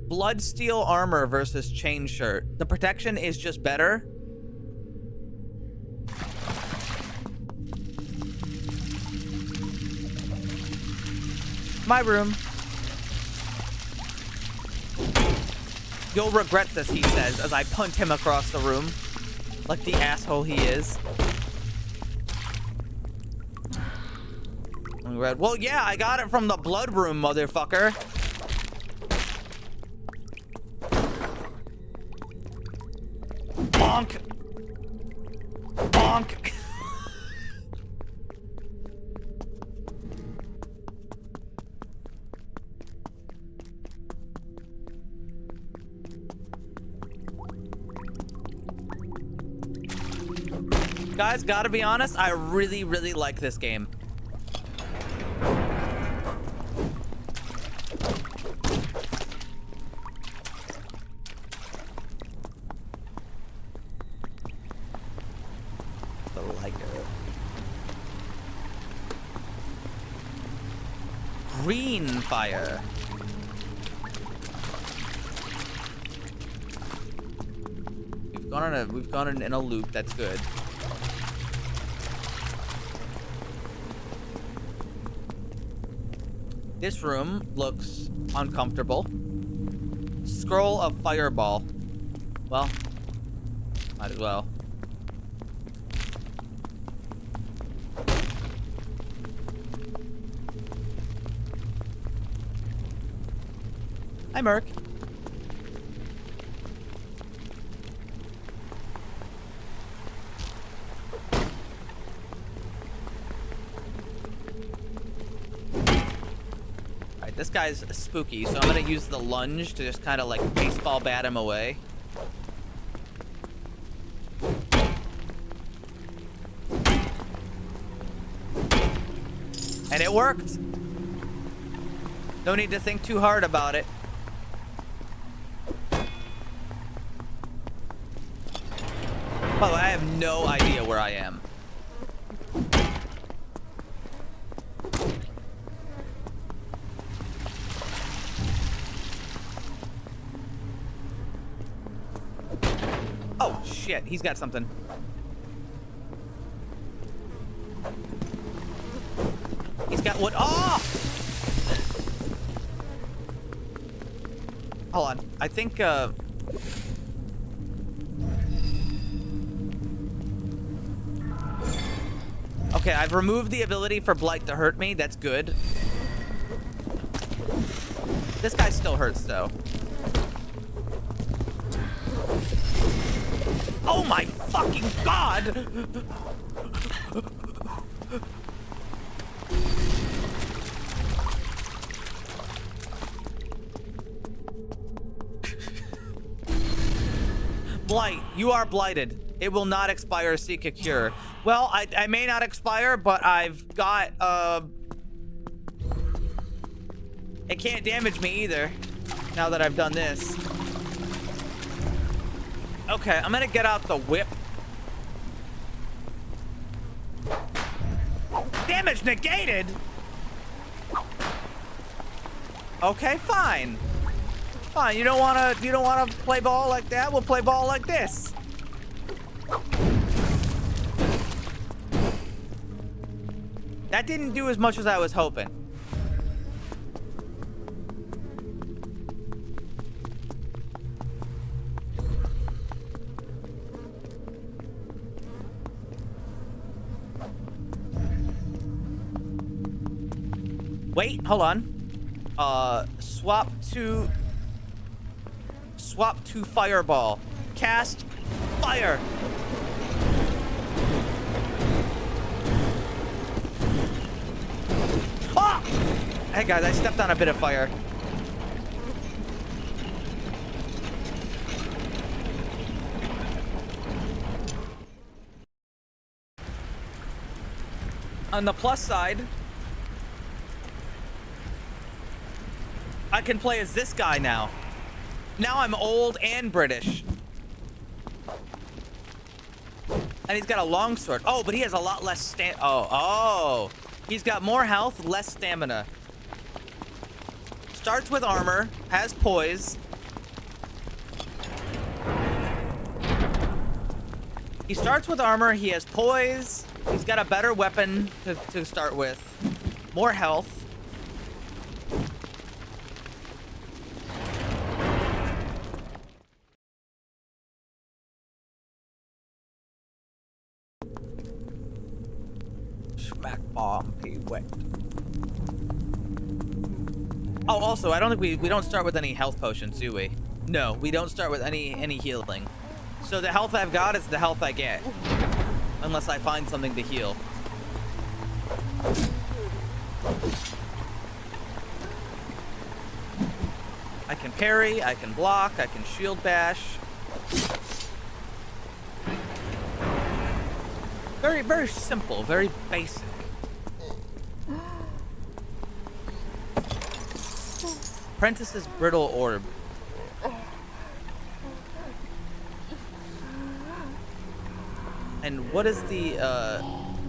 Blood steel armor versus chain shirt. The protection is just better. My room. You'll regret this, he says, as I punt him across the room. Like the asshole he is. Well, yeah, I got it from the blood room, motherfucker. Bonk. Bonk. Guys, gotta be honest, I really, really like this game. The lighter. Green fire. We've gone in a loop, that's good. This room looks uncomfortable. Scroll of fireball. Well, might as well. Hi, Merc. This guy's spooky, so I'm gonna use the lunge to just kind of like baseball bat him away. And it worked. No need to think too hard about it. By the way, I have no idea where I am. Oh, shit. He's got something. He's got wood. Oh! Hold on. I think, okay, I've removed the ability for Blight to hurt me. That's good. This guy still hurts, though. Oh my fucking god! Blight, you are blighted. It will not expire. Seek a cure. Well, I may not expire, but I've got, it can't damage me either, now that I've done this. Okay, I'm gonna get out the whip. Damage negated? Okay, fine. Fine, you don't wanna play ball like that? We'll play ball like this. That didn't do as much as I was hoping. Wait, hold on. Swap to fireball. Cast fire. Ah! Hey guys, I stepped on a bit of fire. On the plus side, I can play as this guy now. Now I'm old and British. And he's got a longsword. Oh, but he has a lot less oh. He's got more health, less stamina. Starts with armor, has poise. He starts with armor, he has poise. He's got a better weapon to start with. More health. Smack bomb, P wet. Oh, also, I don't think we don't start with any health potions, do we? No, we don't start with any healing. So the health I've got is the health I get. Unless I find something to heal. I can parry, I can block, I can shield bash. Very, very simple, very basic. Apprentice's brittle orb. And what is the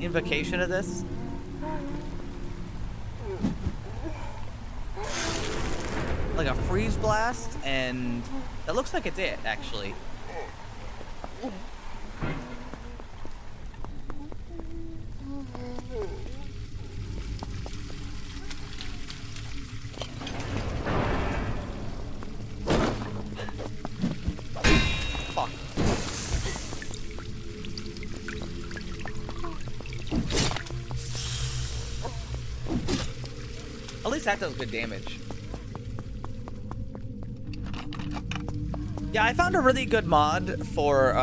invocation of this? Like a freeze blast, and that looks like it's it, actually. Fuck. At least that does good damage. Yeah, I found a really good mod for,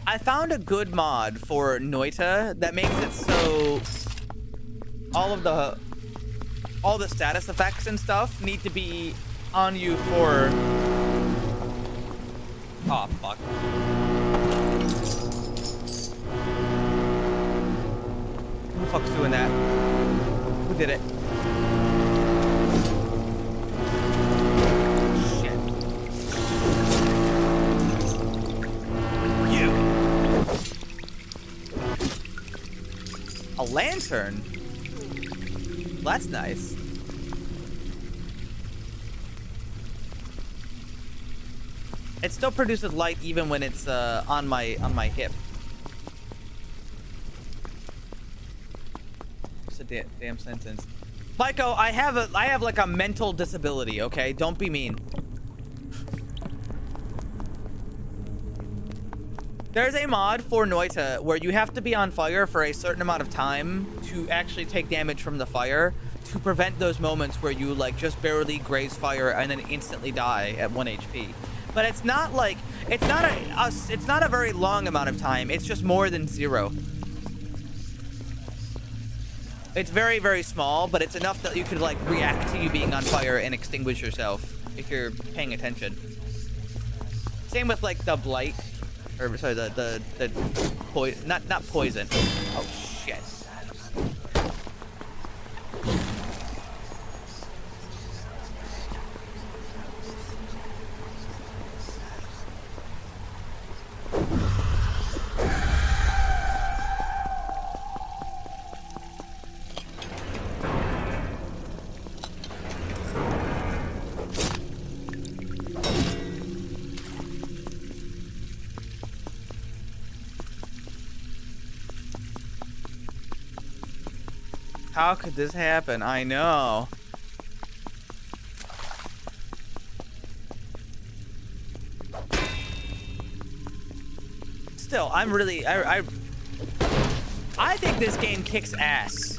I found a good mod for Noita that makes it so all the status effects and stuff need to be on you for... Oh, fuck. Who the fuck's doing that? Who did it? A lantern? That's nice. It still produces light even when it's on my hip. It's a damn sentence. Maiko, I have like a mental disability, okay? Don't be mean. There's a mod for Noita where you have to be on fire for a certain amount of time to actually take damage from the fire to prevent those moments where you like just barely graze fire and then instantly die at 1 HP. But it's not like it's not a very long amount of time. It's just more than 0. It's very, very small, but it's enough that you could like react to you being on fire and extinguish yourself if you're paying attention. Same with like the blight. Or sorry, the not poison. Oh shit. How could this happen? I know. Still, I'm really I think this game kicks ass.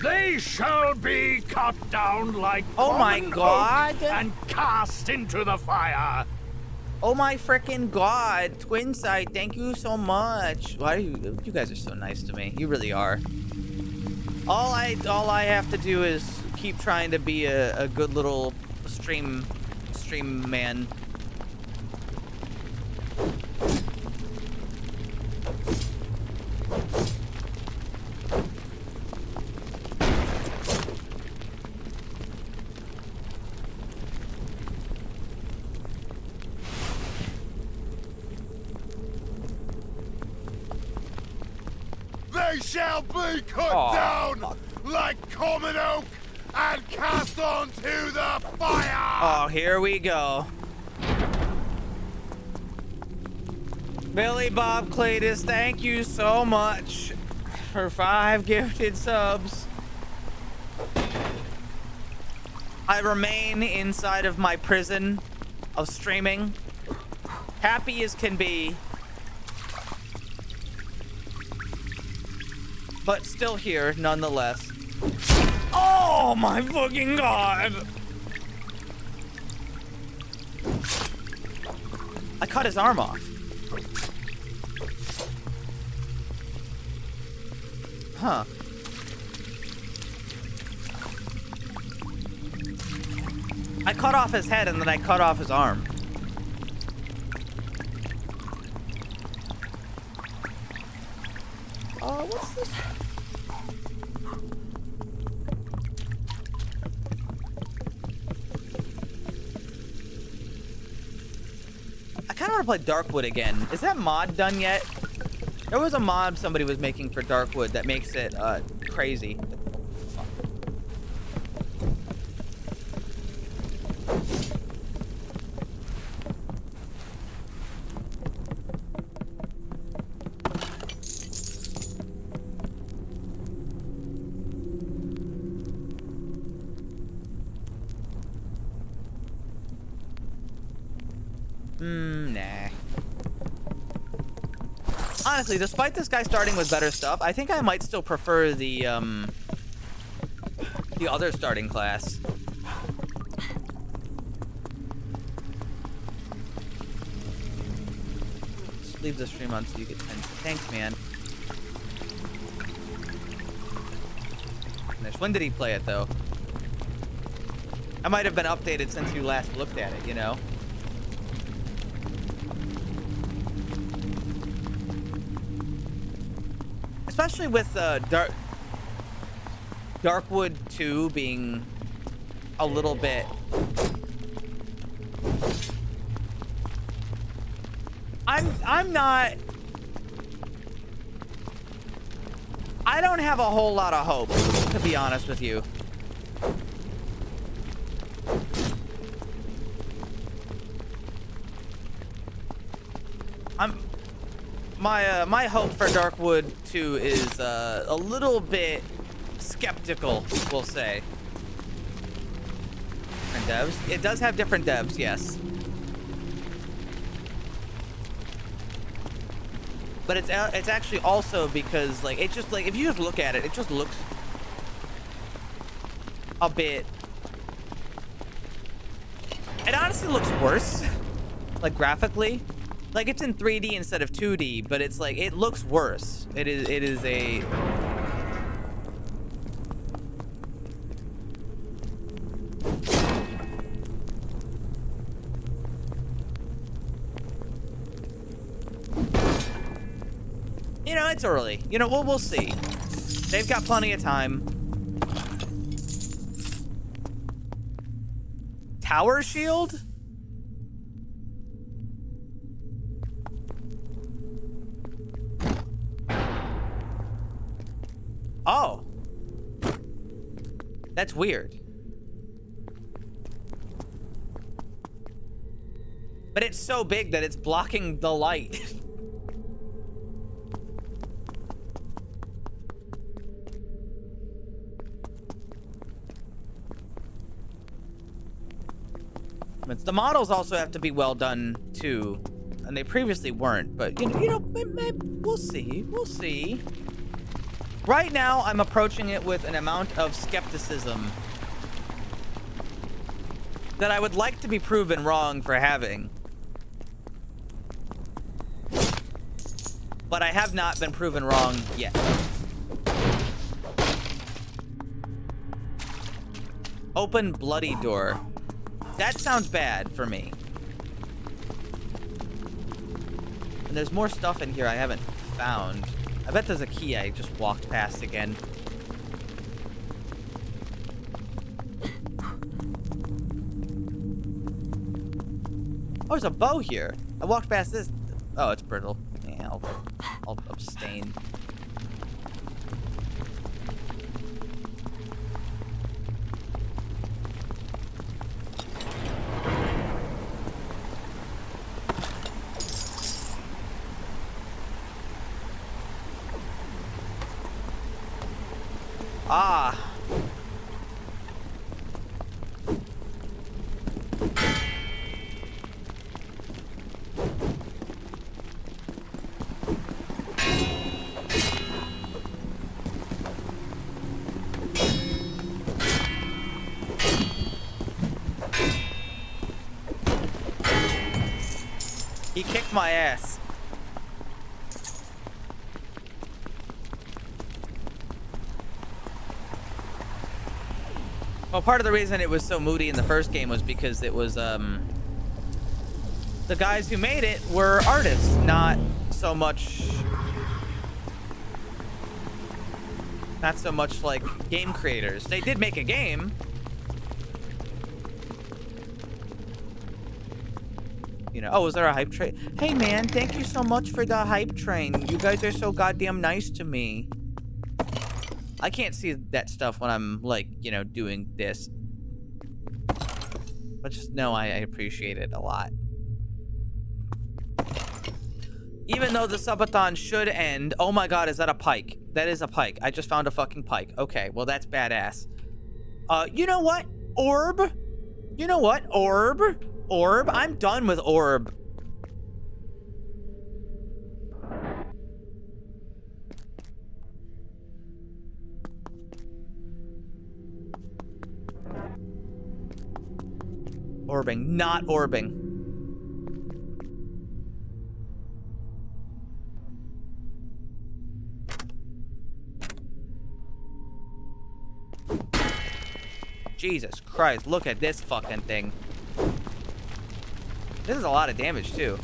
They shall be cut down like Oh my common god. oak and cast into the fire. Oh my freaking god. Twinside, thank you so much. Why are you guys are so nice to me. You really are. All I have to do is keep trying to be a good little stream man. I shall be cut Aw. down like common oak and cast onto the fire! Oh, here we go. Billy Bob Cletus, thank you so much for 5 gifted subs. I remain inside of my prison of streaming, happy as can be, but still here nonetheless. Oh my fucking god! I cut his arm off. Huh. I cut off his head and then I cut off his arm. What's this? I kind of want to play Darkwood again. Is that mod done yet? There was a mod somebody was making for Darkwood that makes it crazy. Nah. Honestly, despite this guy starting with better stuff, I think I might still prefer the other starting class. Just leave the stream on so you get 10. Thanks, man. Finish. When did he play it, though? I might have been updated since you last looked at it, you know? Especially with Darkwood 2 being a little bit I'm not I don't have a whole lot of hope, to be honest with you. My hope for Darkwood 2 is a little bit skeptical, we'll say. Different devs. It does have different devs, yes. But it's actually also because like it just like if you just look at it, it just looks a bit. It honestly looks worse, like graphically. Like it's in 3D instead of 2D, but it's like it looks worse. It is a you know, it's early. You know, we'll see. They've got plenty of time. Tower shield? Oh. That's weird. But it's so big that it's blocking the light. But the models also have to be well done too, and they previously weren't. But you know, maybe, we'll see. We'll see. Right now, I'm approaching it with an amount of skepticism that I would like to be proven wrong for having. But I have not been proven wrong yet. Open bloody door. That sounds bad for me. And there's more stuff in here I haven't found. I bet there's a key I just walked past again. Oh, there's a bow here. I walked past this. Oh, it's brittle. Yeah, I'll abstain. Ah. He kicked my ass. Well, part of the reason it was so moody in the first game was because it was, the guys who made it were artists, not so much like game creators. They did make a game. You know, oh, was there a hype train? Hey man, thank you so much for the hype train. You guys are so goddamn nice to me. I can't see that stuff when I'm like, you know, doing this. But just know I appreciate it a lot. Even though the subathon should end. Oh my god, is that a pike? That is a pike. I just found a fucking pike. Okay, well that's badass. You know what? Orb? You know what? Orb? Orb? I'm done with orb. Orbing, not orbing. Jesus Christ, look at this fucking thing. This is a lot of damage, too.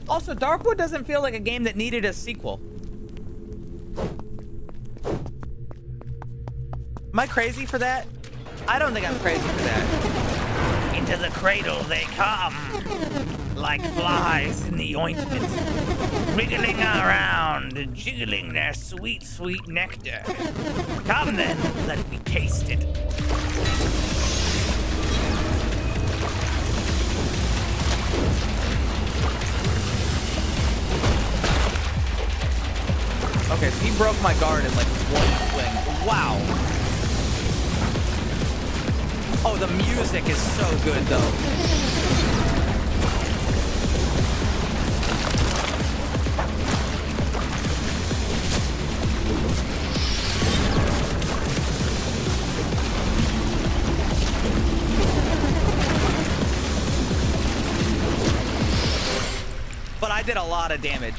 Also, Darkwood doesn't feel like a game that needed a sequel. Am I crazy for that? I don't think I'm crazy for that. Into the cradle they come, like flies in the ointment, wriggling around, jiggling their sweet, sweet nectar. Come then, let me taste it. Okay, so he broke my guard in like one swing. Wow. Oh, the music is so good, though. But I did a lot of damage.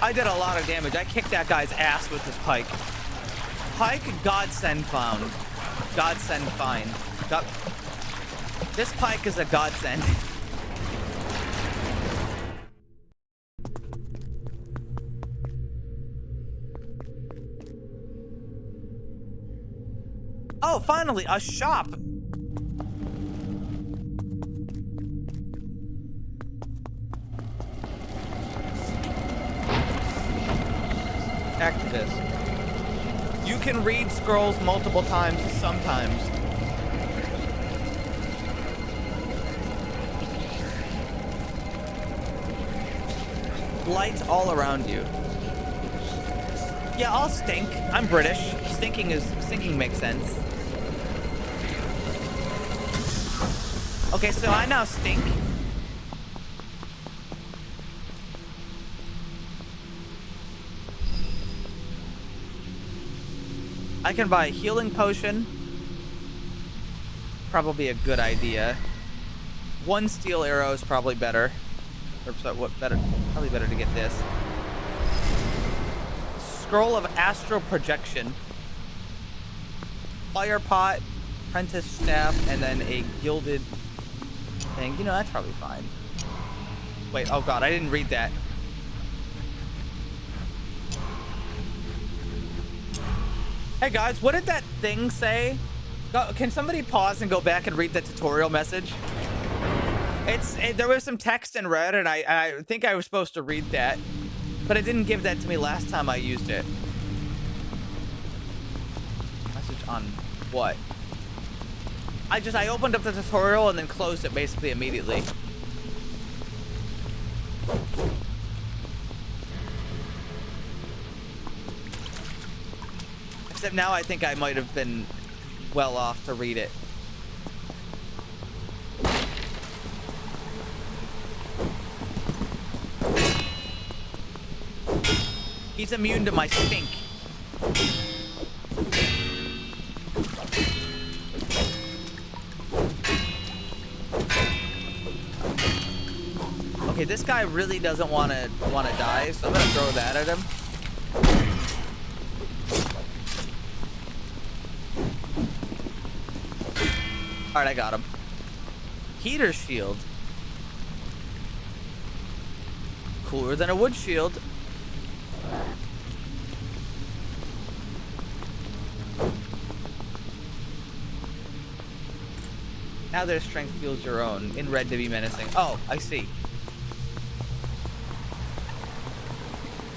I did a lot of damage. I kicked that guy's ass with this pike. Pike, godsend found. Godsend fine. This pike is a godsend. Oh, finally, a shop. Activist. You can read scrolls multiple times sometimes. Lights all around you. Yeah, I'll stink. I'm British. Stinking makes sense. Okay, so I now stink. I can buy a healing potion. Probably a good idea. One steel arrow is probably better. Or sorry, what better? Probably better to get this. Scroll of astral projection. Fire pot, apprentice staff, and then a gilded thing. You know, that's probably fine. Wait, oh god, I didn't read that. Hey guys, what did that thing say? Can somebody pause and go back and read the tutorial message? There was some text in red, and I think I was supposed to read that, but it didn't give that to me last time I used it. on what? I opened up the tutorial and then closed it basically immediately. Except now I think I might have been well off to read it. He's immune to my stink. Okay, this guy really doesn't want to die, so I'm gonna throw that at him. All right, I got him. Heater shield. Cooler than a wood shield. Now their strength fuels your own. In red to be menacing. Oh, I see.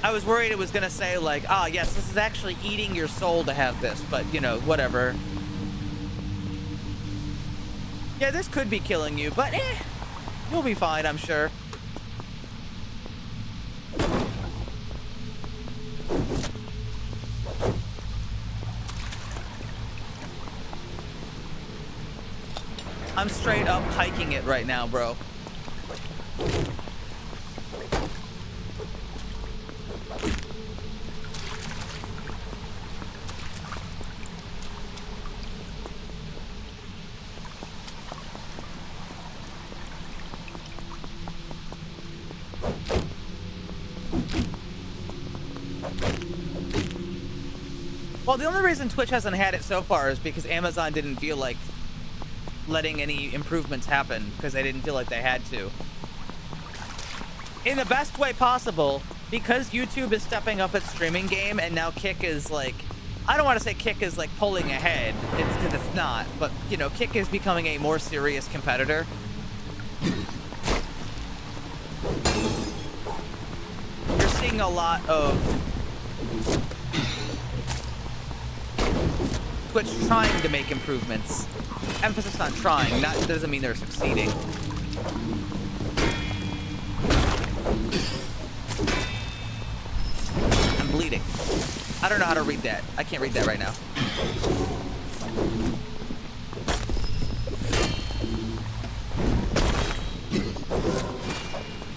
I was worried it was gonna say like, ah, yes, this is actually eating your soul to have this, but you know, whatever. Yeah, this could be killing you, but you'll be fine, I'm sure. I'm straight up hiking it right now, bro. Well, the only reason Twitch hasn't had it so far is because Amazon didn't feel like letting any improvements happen because they didn't feel like they had to. In the best way possible, because YouTube is stepping up its streaming game and now Kick is like, I don't want to say Kick is like pulling ahead, it's because it's not, but you know, Kick is becoming a more serious competitor. You're seeing a lot of Twitch trying to make improvements. Emphasis on trying, not doesn't mean they're succeeding. I'm bleeding. I don't know how to read that. I can't read that right now.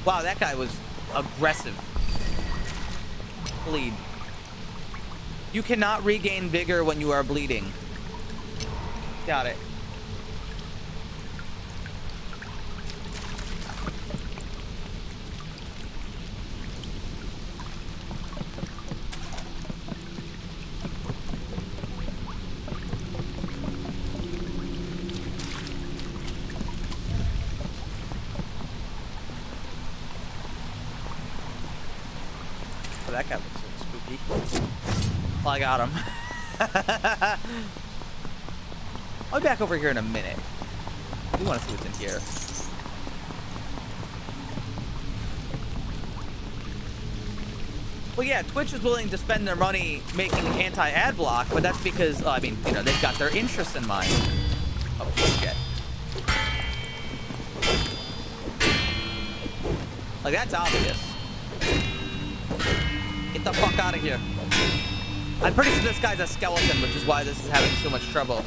Wow, that guy was aggressive. Bleed. You cannot regain vigor when you are bleeding. Got it. Oh, that guy looks so spooky. Well, I got him. I'll be back over here in a minute. We want to see what's in here. Well, yeah, Twitch is willing to spend their money making anti-ad block, but that's because, I mean, you know, they've got their interests in mind. Oh, shit. Like, that's obvious. Get the fuck out of here. I'm pretty sure this guy's a skeleton, which is why this is having so much trouble.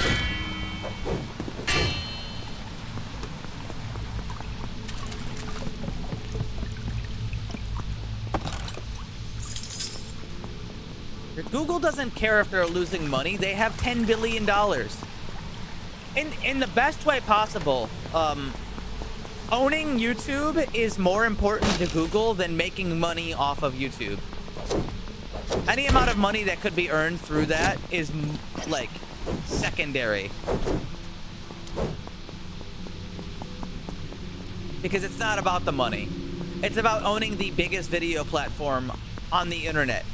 Google doesn't care if they're losing money. They have $10 billion. In the best way possible, owning YouTube is more important to Google than making money off of YouTube. Any amount of money that could be earned through that is, like, secondary. Because it's not about the money. It's about owning the biggest video platform on the internet.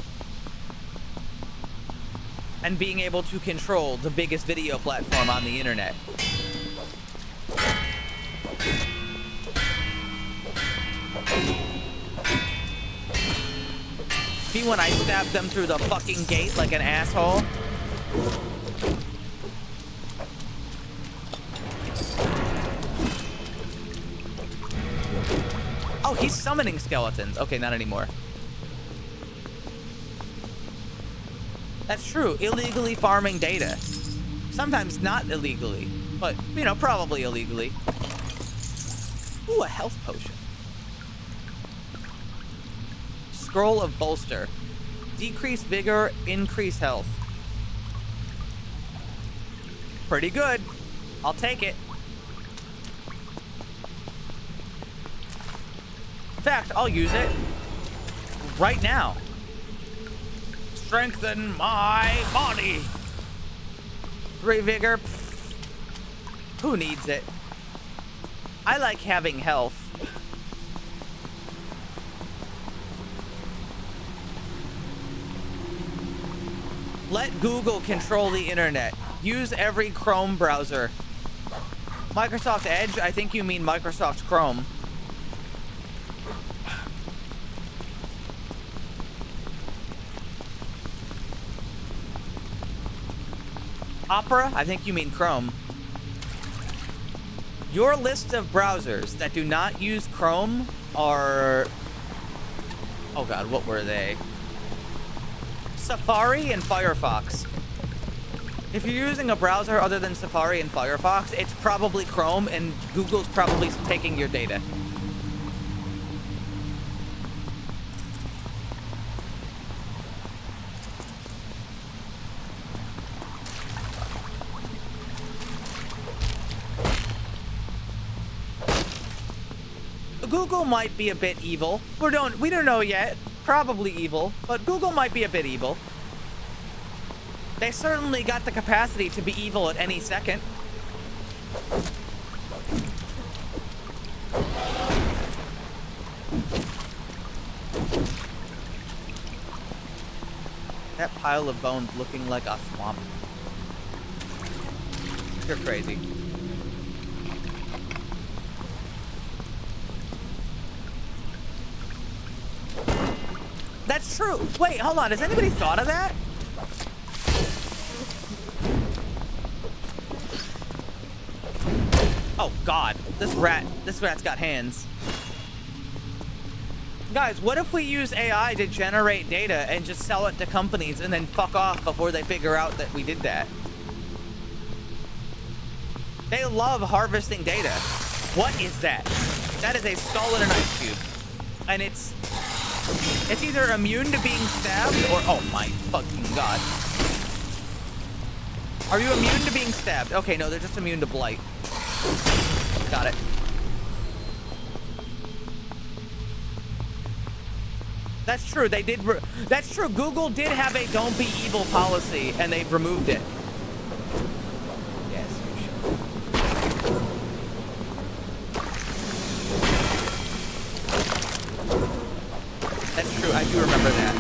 And being able to control the biggest video platform on the internet. See when I stabbed them through the fucking gate like an asshole? Oh, he's summoning skeletons. Okay, not anymore. That's true. Illegally farming data. Sometimes not illegally, but, you know, probably illegally. Ooh, a health potion. Scroll of bolster. Decrease vigor, increase health. Pretty good. I'll take it. In fact, I'll use it right now. Strengthen my body. 3 vigor. Pfft. Who needs it? I like having health. Let Google control the internet. Use every Chrome browser. Microsoft Edge? I think you mean Microsoft Chrome. Opera? I think you mean Chrome. Your list of browsers that do not use Chrome are... Oh god, what were they? Safari and Firefox. If you're using a browser other than Safari and Firefox, it's probably Chrome, and Google's probably taking your data. Google might be a bit evil. We don't know yet. Probably evil, but Google might be a bit evil. They certainly got the capacity to be evil at any second. That pile of bones looking like a swamp. You're crazy. That's true. Wait, hold on. Has anybody thought of that? Oh god, this rat's got hands. Guys, what if we use AI to generate data and just sell it to companies and then fuck off before they figure out that we did that? They love harvesting data. What is that? That is a skull in an ice cube. And it's either immune to being stabbed or... Oh my fucking god. Are you immune to being stabbed? Okay, no, they're just immune to blight. Got it. That's true. They did. That's true. Google did have a "Don't be evil" policy, and they've removed it. Yes, you should. That's true. I do remember that.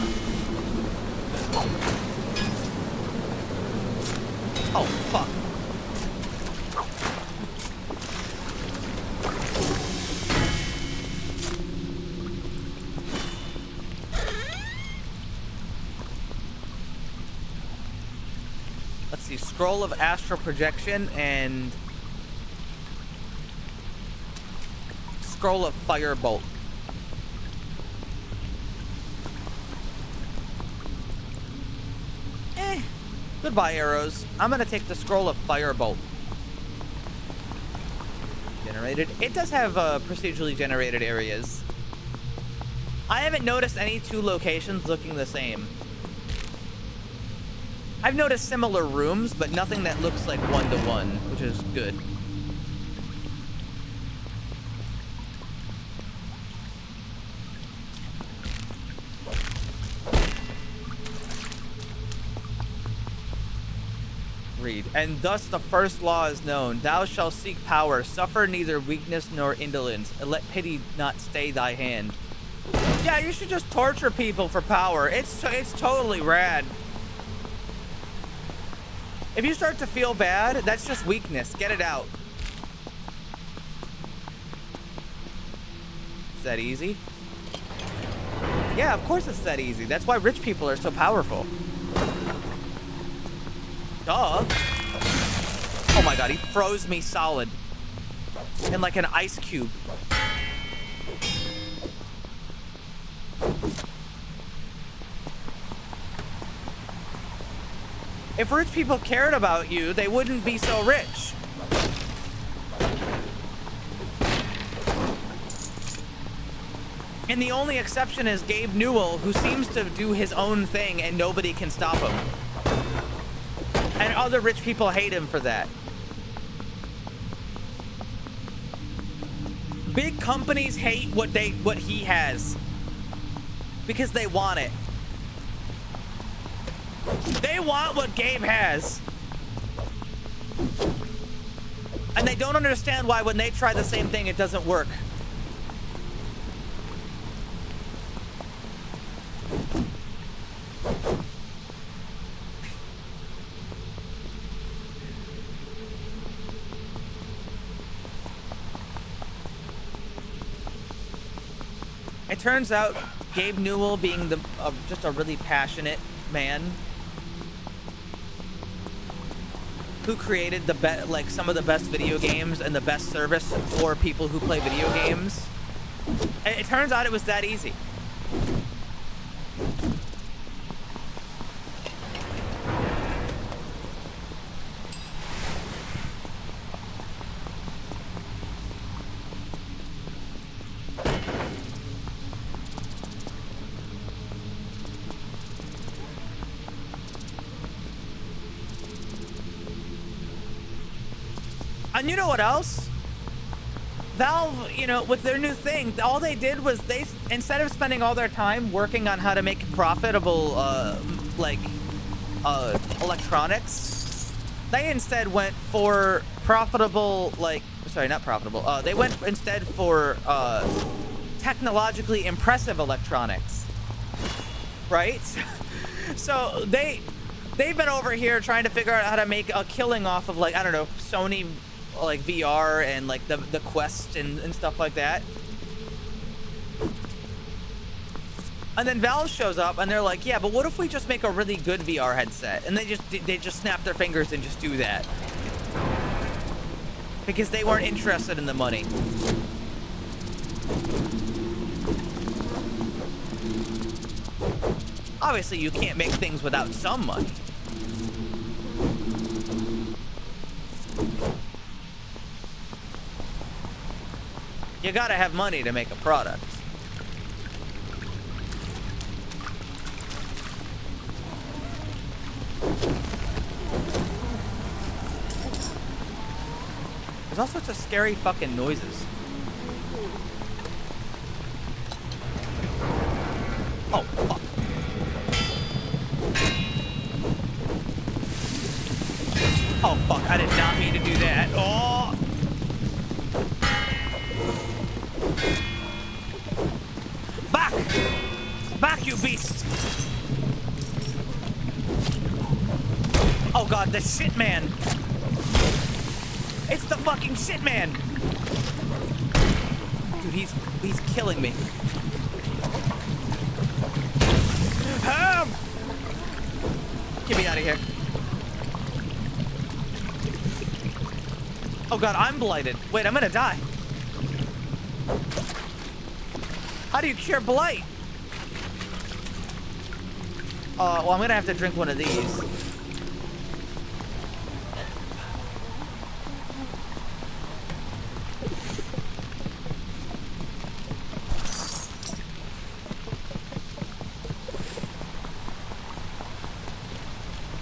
Oh fuck. Let's see, Scroll of Astral Projection and Scroll of Firebolt. Goodbye, arrows. I'm gonna take the Scroll of Firebolt. Generated. It does have procedurally generated areas. I haven't noticed any two locations looking the same. I've noticed similar rooms, but nothing that looks like one-to-one, which is good. Read. And thus the first law is known. Thou shalt seek power, suffer neither weakness nor indolence, and let pity not stay thy hand. Yeah, you should just torture people for power. It's totally rad. If you start to feel bad, that's just weakness. Get it out. Is that easy? Yeah, of course it's that easy. That's why rich people are so powerful. Duh. Oh my god, he froze me solid. In like an ice cube. If rich people cared about you, they wouldn't be so rich. And the only exception is Gabe Newell, who seems to do his own thing and nobody can stop him. And other rich people hate him for that. Big companies hate what he has because they want it. They want what Gabe has. And they don't understand why when they try the same thing, it doesn't work. It turns out Gabe Newell, being just a really passionate man who created some of the best video games and the best service for people who play video games. It turns out it was that easy. And you know what else? Valve, you know, with their new thing, all they did was instead of spending all their time working on how to make profitable, electronics, they instead went for profitable, not profitable. They went instead for, technologically impressive electronics, right? So they've been over here trying to figure out how to make a killing off of, I don't know, Sony, VR and the Quest and stuff like that. And then Valve shows up and they're like, yeah, but what if we just make a really good VR headset? And they just snap their fingers and just do that. Because they weren't interested in the money. Obviously, you can't make things without some money. You gotta have money to make a product. There's all sorts of scary fucking noises. Oh, fuck. Oh, fuck. I did not mean to do that. Oh! Back! Back, you beast! Oh, God, the shit man! It's the fucking shit man! Dude, he's killing me. Help! Get me out of here. Oh God, I'm blighted. Wait, I'm gonna die. How do you cure blight? Well, I'm gonna have to drink one of these.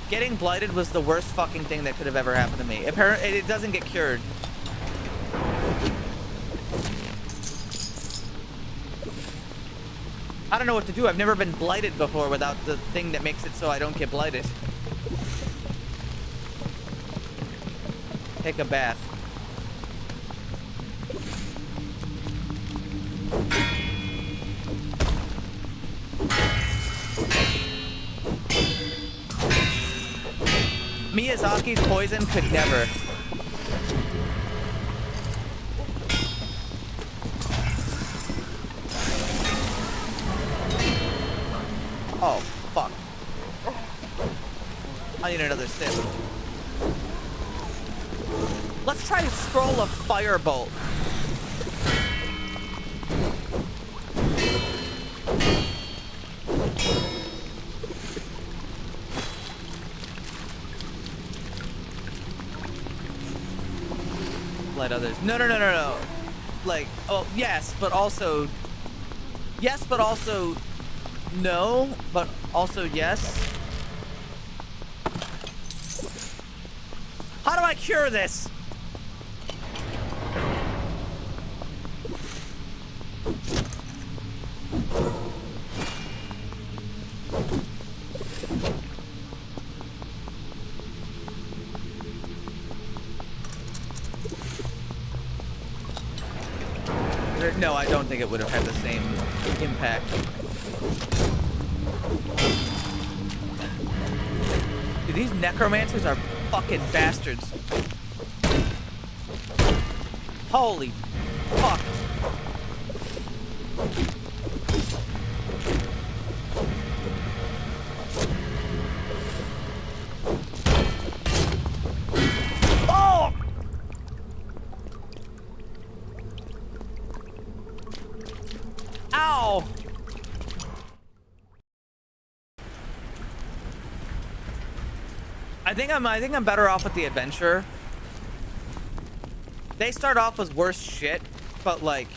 Getting blighted was the worst fucking thing that could have ever happened to me. Apparently, it doesn't get cured. I don't know what to do. I've never been blighted before without the thing that makes it so I don't get blighted. Take a bath. Miyazaki's poison could never. Oh, fuck. I need another sip. Let's try to scroll a firebolt. gaslight others. No, no, no, no, no. Like, oh, yes, but also no, but also yes. How do I cure this? No, I don't think it would have had the same impact. Dude, these necromancers are fucking bastards. Holy fuck. Oh! Ow! I think I'm better off with the adventure. They start off with worse shit, but like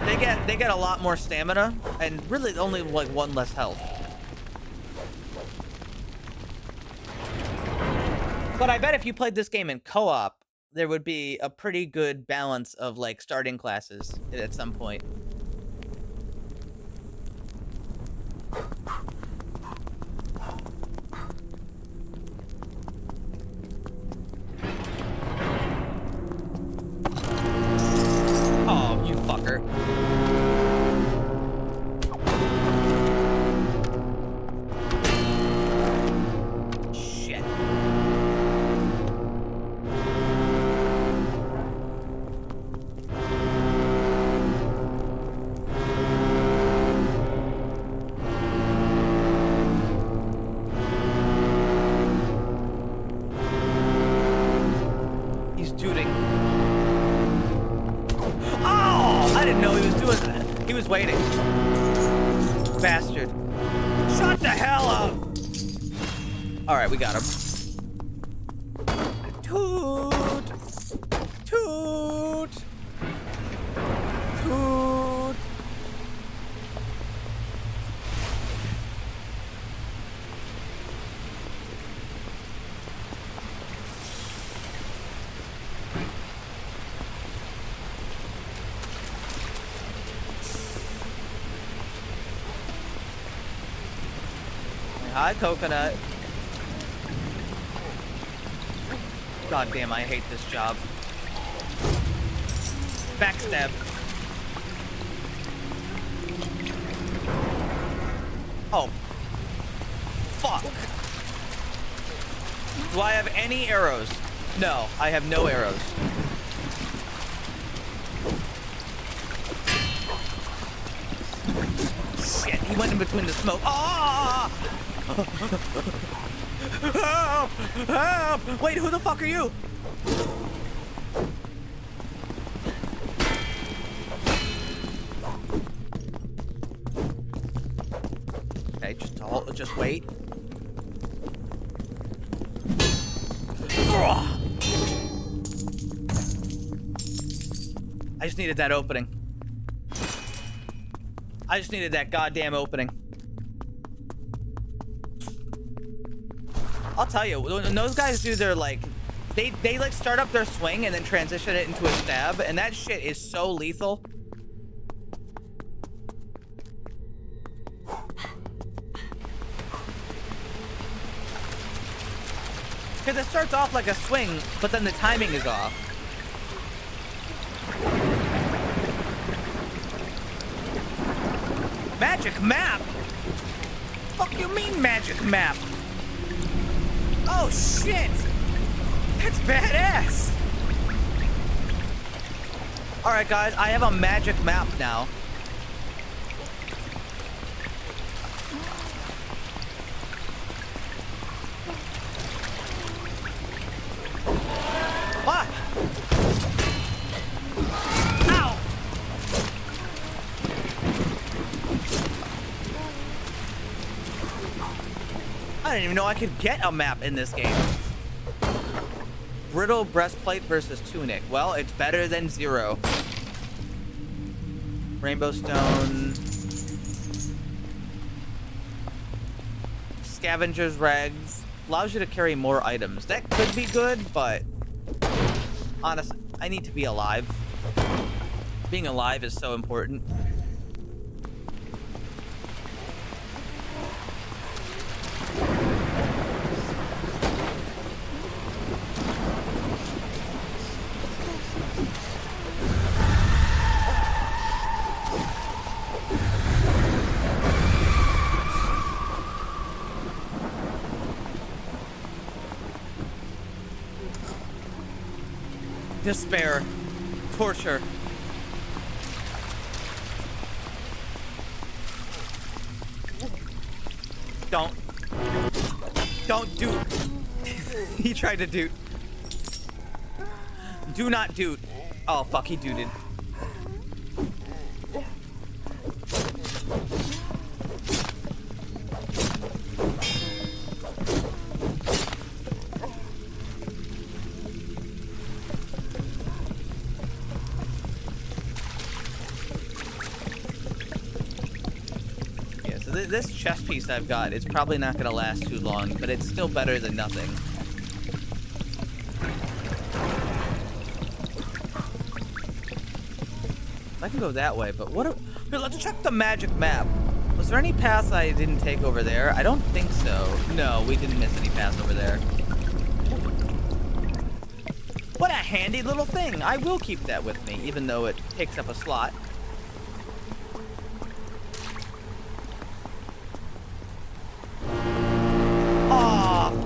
they get a lot more stamina and really only like one less health. But I bet if you played this game in co-op, there would be a pretty good balance of like starting classes at some point. Oh, you fucker. Shit. He's tooting. I didn't know he was doing that. He was waiting. Bastard. Shut the hell up! Alright, we got him. Toot! Toot! Toot! Hi, coconut. God damn, I hate this job. Backstab. Oh. Fuck. Do I have any arrows? No, I have no arrows. Shit, he went in between the smoke. Ah! Help! Help! Wait, who the fuck are you? Okay, just wait. I just needed that opening. I just needed that goddamn opening. I'll tell you, when those guys do their like, they like start up their swing and then transition it into a stab, and that shit is so lethal. Because it starts off like a swing, but then the timing is off. Magic map? Fuck you mean magic map? Oh shit! That's badass! Alright guys, I have a magic map now. What? Ow! I didn't even know I could get a map in this game. brittle breastplate versus tunic. Well, it's better than 0. Rainbow stone. Scavenger's rags. Allows you to carry more items. That could be good, but honestly, I need to be alive. Being alive is so important. Despair. Torture. Don't do. He tried to do. Do not do. Oh fuck, he duded. This chest piece I've got, it's probably not going to last too long, but it's still better than nothing. I can go that way, but what? Here, let's check the magic map. Was there any paths I didn't take over there? I don't think so. No, we didn't miss any paths over there. What a handy little thing. I will keep that with me, even though it takes up a slot.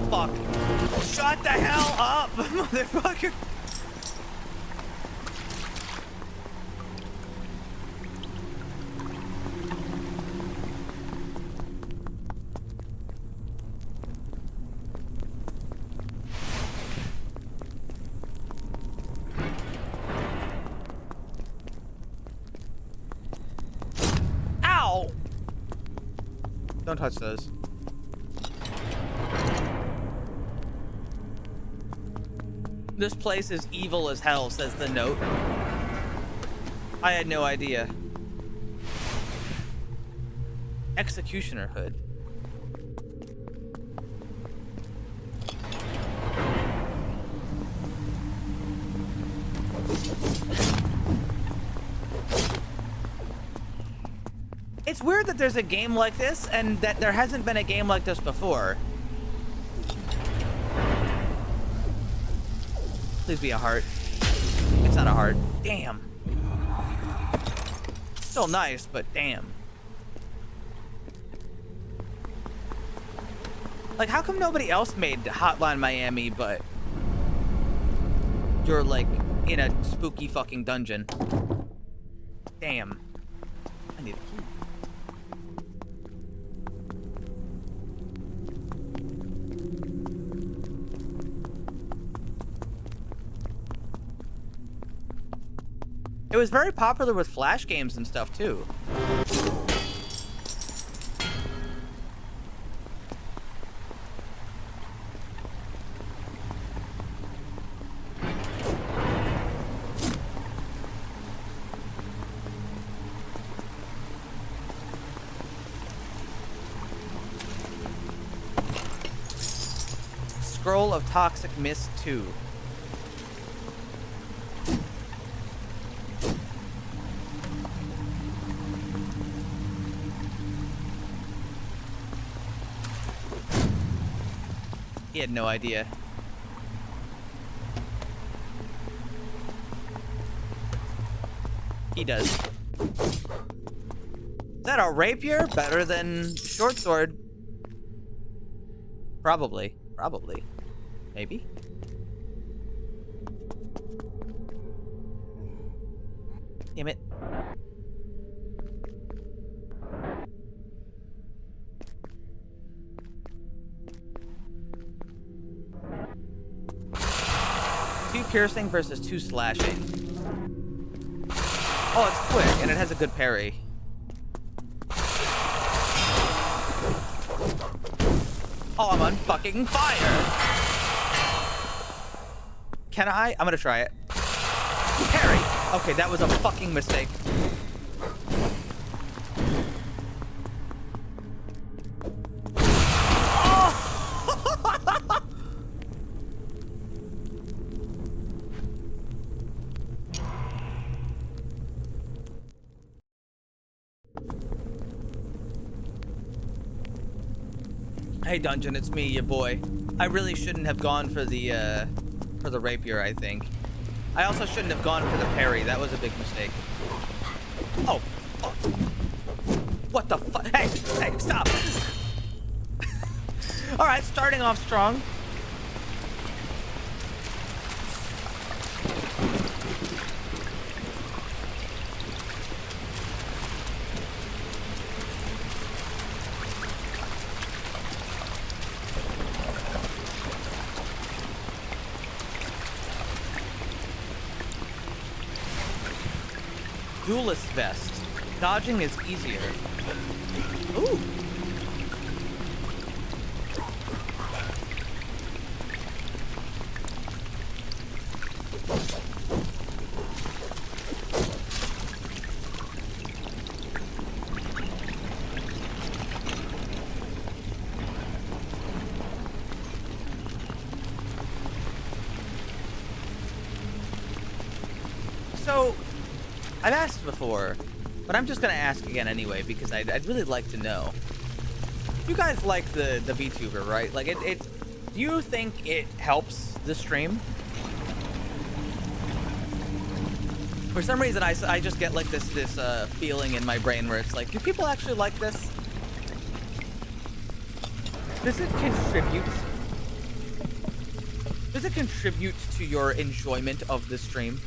Fuck. Shut the hell up, motherfucker. Ow! Don't touch those. This place is evil as hell, says the note. I had no idea. Executioner hood. It's weird that there's a game like this and that there hasn't been a game like this before. Please be a heart. It's not a heart. Damn. Still nice, but damn. Like, how come nobody else made Hotline Miami, but you're, like, in a spooky fucking dungeon? Damn. I need a key. It was very popular with Flash games and stuff, too. Scroll of Toxic Mist 2. He had no idea. He does. Is that a rapier? Better than short sword. Probably. Probably. Maybe. Damn it. Two piercing versus 2 slashing. Oh, it's quick, and it has a good parry. Oh, I'm on fucking fire! Can I? I'm gonna try it. Parry. Okay, that was a fucking mistake. Hey Dungeon, it's me, your boy. I really shouldn't have gone for the rapier, I think. I also shouldn't have gone for the parry. That was a big mistake. Oh. Oh. What the fuck? Hey, hey, stop. All right, starting off strong. Duelist vest. Dodging is easier. Ooh. So, I've asked before, but I'm just gonna ask again anyway because I'd really like to know. You guys like the VTuber, right? Like it. Do you think it helps the stream? For some reason, I just get like this feeling in my brain where it's like, do people actually like this? Does it contribute? Does it contribute to your enjoyment of the stream?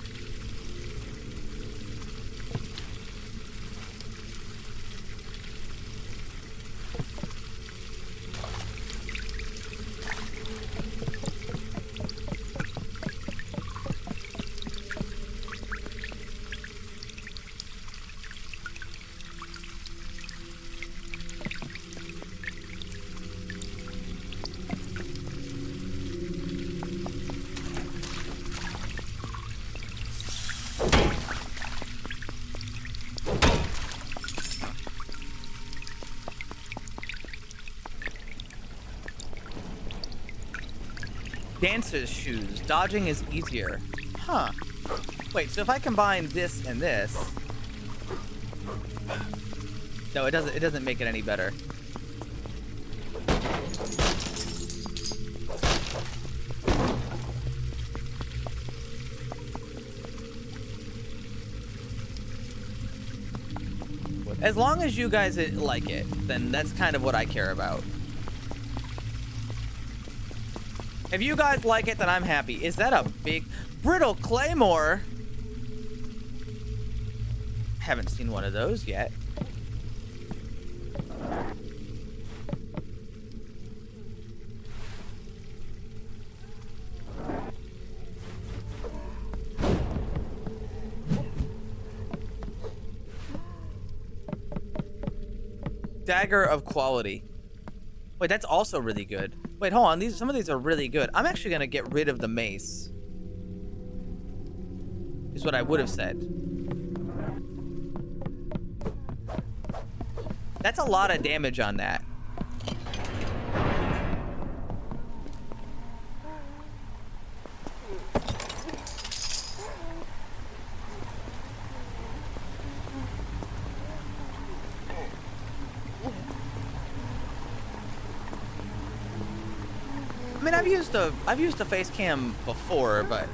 Dancer's shoes. Dodging is easier. Huh. Wait, so if I combine this and this... No, it doesn't make it any better. As long as you guys like it, then that's kind of what I care about. If you guys like it, then I'm happy. Is that a big brittle claymore? Haven't seen one of those yet. Dagger of quality. Wait, that's also really good. Wait, hold on. Some of these are really good. I'm actually gonna get rid of the mace. Is what I would have said. That's a lot of damage on that. I mean, I've used a face cam before, but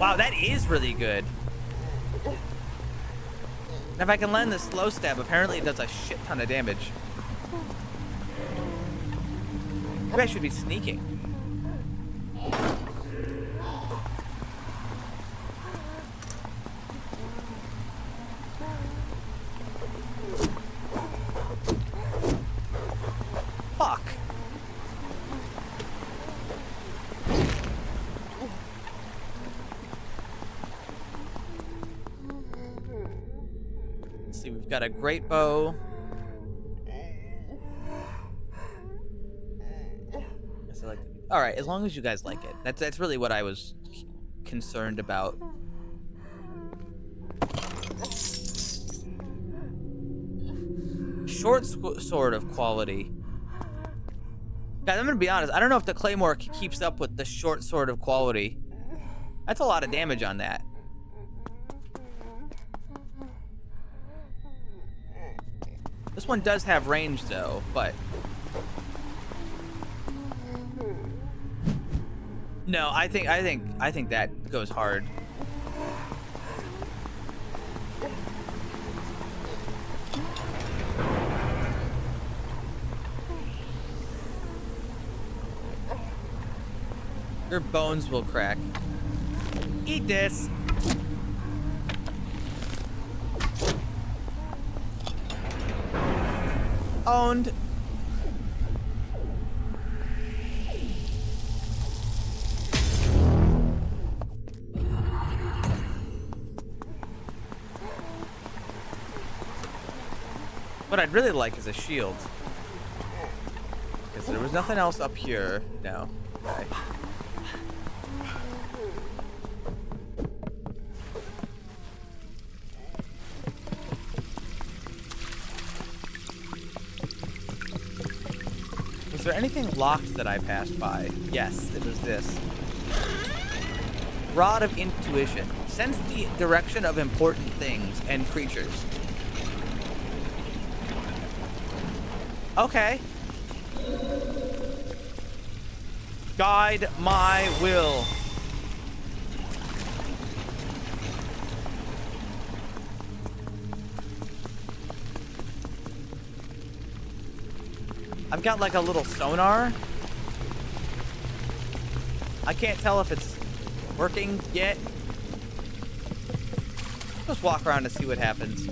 wow, that is really good. And if I can land the slow stab, apparently it does a shit ton of damage. Maybe I should be sneaking. Fuck. Let's see, we've got a great bow. Guess I like to be All right, as long as you guys like it. That's really what I was concerned about. Short sword of quality. Guys, I'm gonna be honest. I don't know if the claymore keeps up with the short sword of quality. That's a lot of damage on that. This one does have range though, but no, I think that goes hard. Your bones will crack. Eat this. Owned. What I'd really like is a shield. Because there was nothing else up here. No. Okay. Was there anything locked that I passed by? Yes, it was this. Rod of Intuition. Sense the direction of important things and creatures. Okay. Guide my will. I've got like a little sonar. I can't tell if it's working yet. Just walk around and see what happens.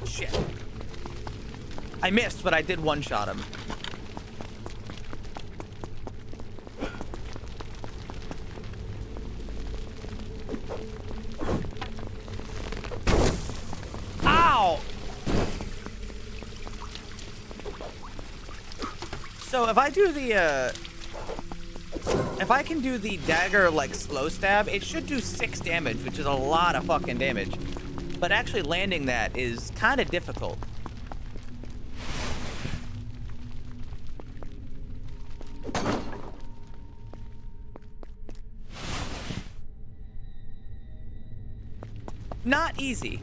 Shit. I missed, but I did one-shot him. So if I do the, if I can do the dagger like slow stab, it should do 6 damage, which is a lot of fucking damage. But actually landing that is kind of difficult. Not easy.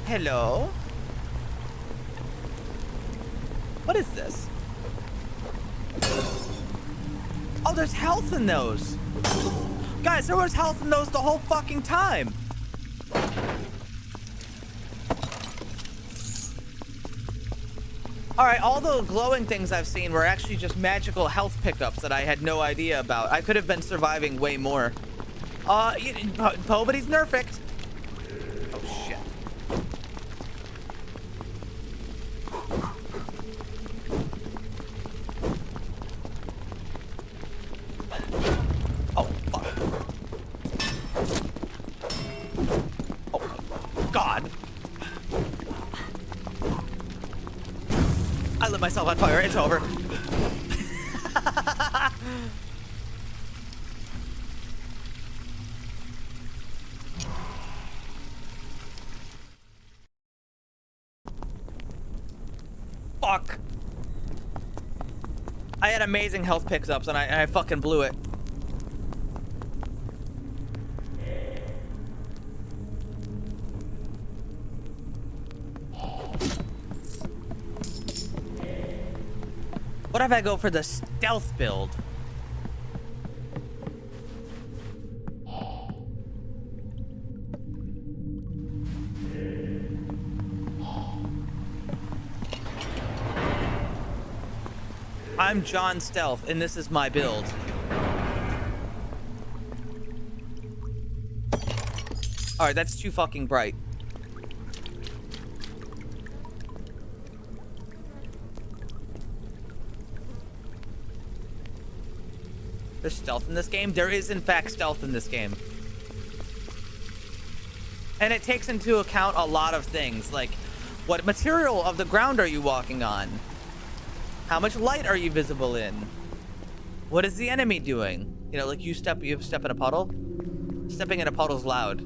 Hello? What is this? Oh, there's health in those. Guys, there was health in those the whole fucking time. Alright, all the glowing things I've seen were actually just magical health pickups that I had no idea about. I could have been surviving way more. Nobody's nerfed. Oh, shit. Oh, fuck. Oh, God. I lit myself on fire. It's over. Fuck. I had amazing health pickups and I fucking blew it. What if I go for the stealth build? I'm John Stealth, and this is my build. All right, that's too fucking bright. There's stealth in this game? There is, in fact, stealth in this game. And it takes into account a lot of things, like what material of the ground are you walking on? How much light are you visible in? What is the enemy doing? You know, like you step in a puddle? Stepping in a puddle's loud.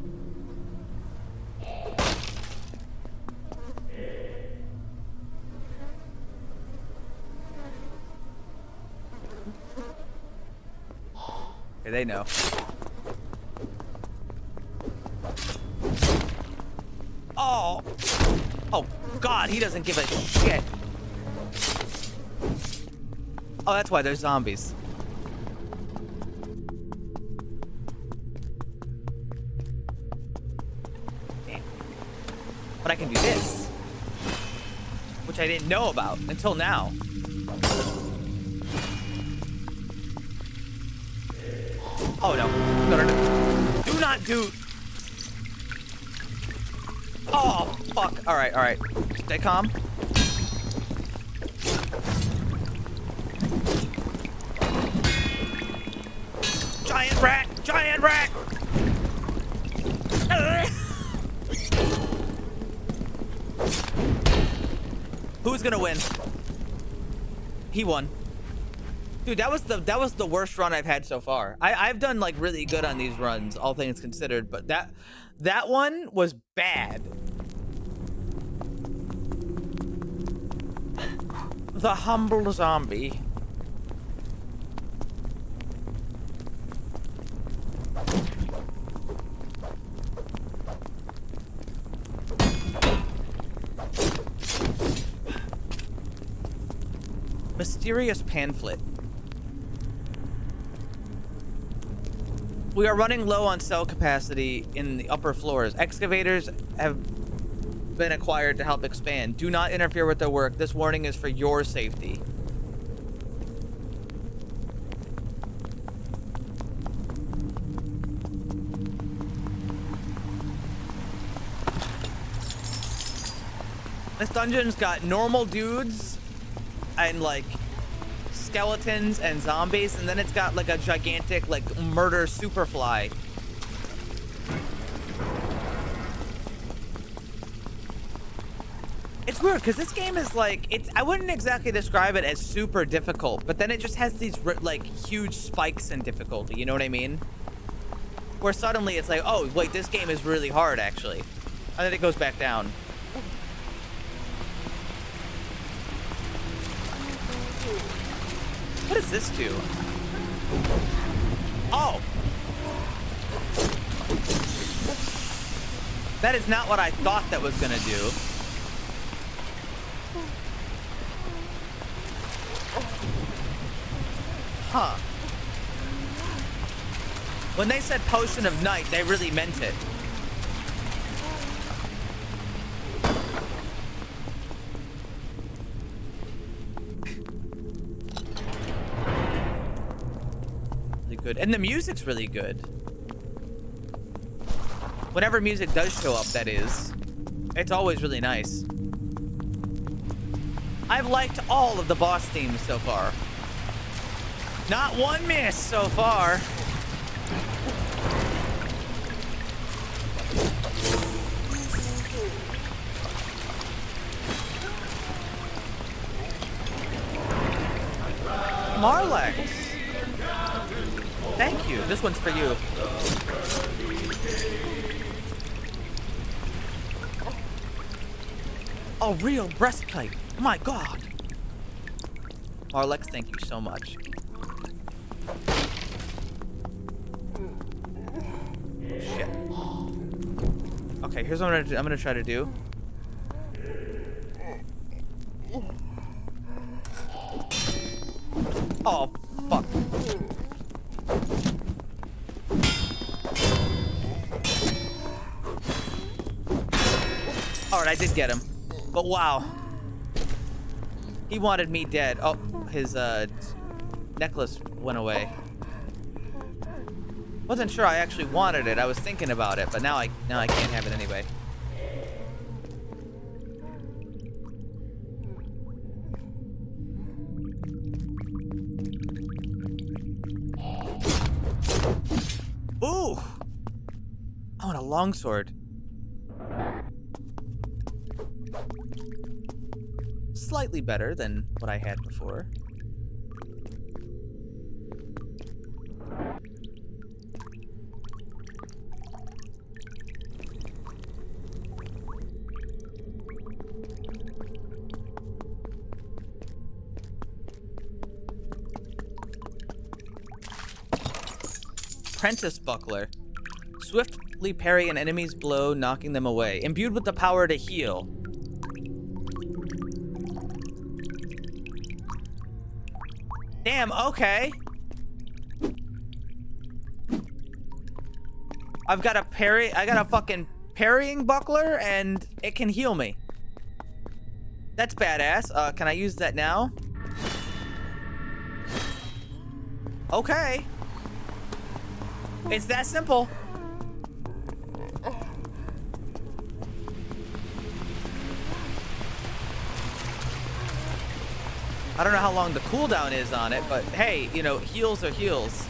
Okay, they know. Oh! Oh, God, he doesn't give a shit. Oh, that's why there's zombies. Damn. But I can do this. Which I didn't know about until now. Oh, no. No, no, no. Do not do... Oh, fuck. All right, all right. Stay calm. Giant rat! Giant rat! Who's gonna win? He won. Dude, that was the worst run I've had so far. I've done like really good on these runs, all things considered, but that one was bad. The humble zombie. Mysterious pamphlet. We are running low on cell capacity in the upper floors. Excavators have been acquired to help expand. Do not interfere with their work. This warning is for your safety. This dungeon's got normal dudes and like skeletons and zombies, and then it's got like a gigantic like murder superfly. It's weird because this game is like, I wouldn't exactly describe it as super difficult, but then it just has these like huge spikes in difficulty, you know what I mean? Where suddenly it's like, oh wait, this game is really hard actually. And then it goes back down. What does this do? Oh! That is not what I thought that was gonna do. Huh. When they said potion of night, they really meant it. Good. And the music's really good. Whenever music does show up, that is. It's always really nice. I've liked all of the boss themes so far. Not one miss so far. Marlex. Thank you. This one's for you. Oh, real breastplate. Oh my god. Marlex, thank you so much. Shit. Okay, here's what I'm gonna try to do. Oh, fuck. Alright, I did get him. But wow. He wanted me dead. Oh, his necklace went away. Wasn't sure I actually wanted it. I was thinking about it, but now I can't have it anyway. Ooh! I want a longsword. Slightly better than what I had before. Apprentice Buckler. Swiftly parry an enemy's blow, knocking them away. Imbued with the power to heal. Damn, okay. I've got a parry. I got a fucking parrying buckler, and it can heal me. That's badass. Can I use that now? Okay. It's that simple. I don't know how long the cooldown is on it, but hey, you know, heals are heals.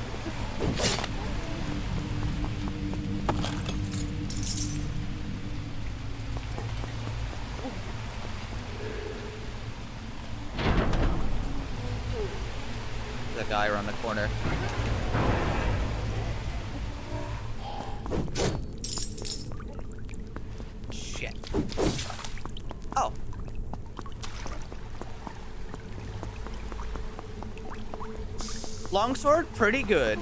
The guy around the corner. Shit. Oh. Longsword, pretty good.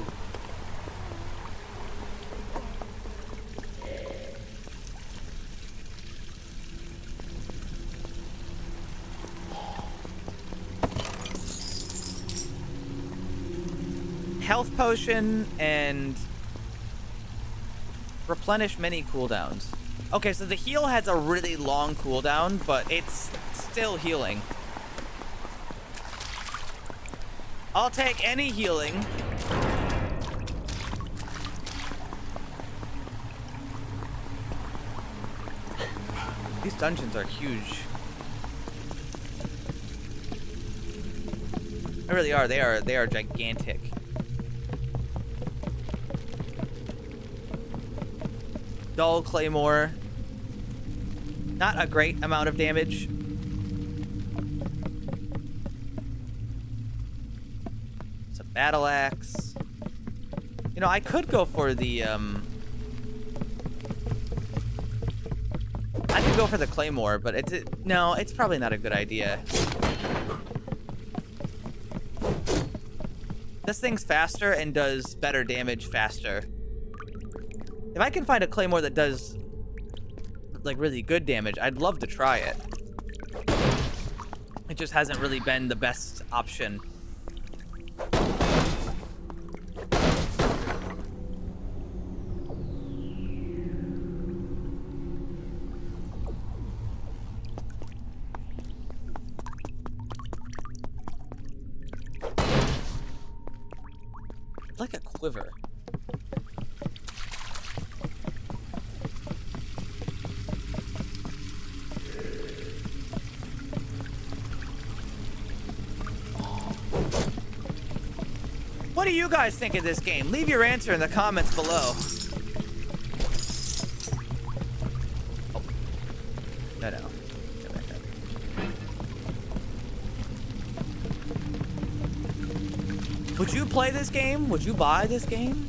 Health potion and replenish many cooldowns. Okay, so the heal has a really long cooldown, but it's still healing. I'll take any healing. These dungeons are huge. They really are. They are gigantic. Dull claymore. Not a great amount of damage. Battle axe. You know, I could go for the I could go for the claymore, but no, it's probably not a good idea. This thing's faster and does better damage faster. If I can find a claymore that does like really good damage, I'd love to try it. It just hasn't really been the best option. Like a quiver. What do you guys think of this game? Leave your answer in the comments below. Oh. No. Would you play this game? Would you buy this game?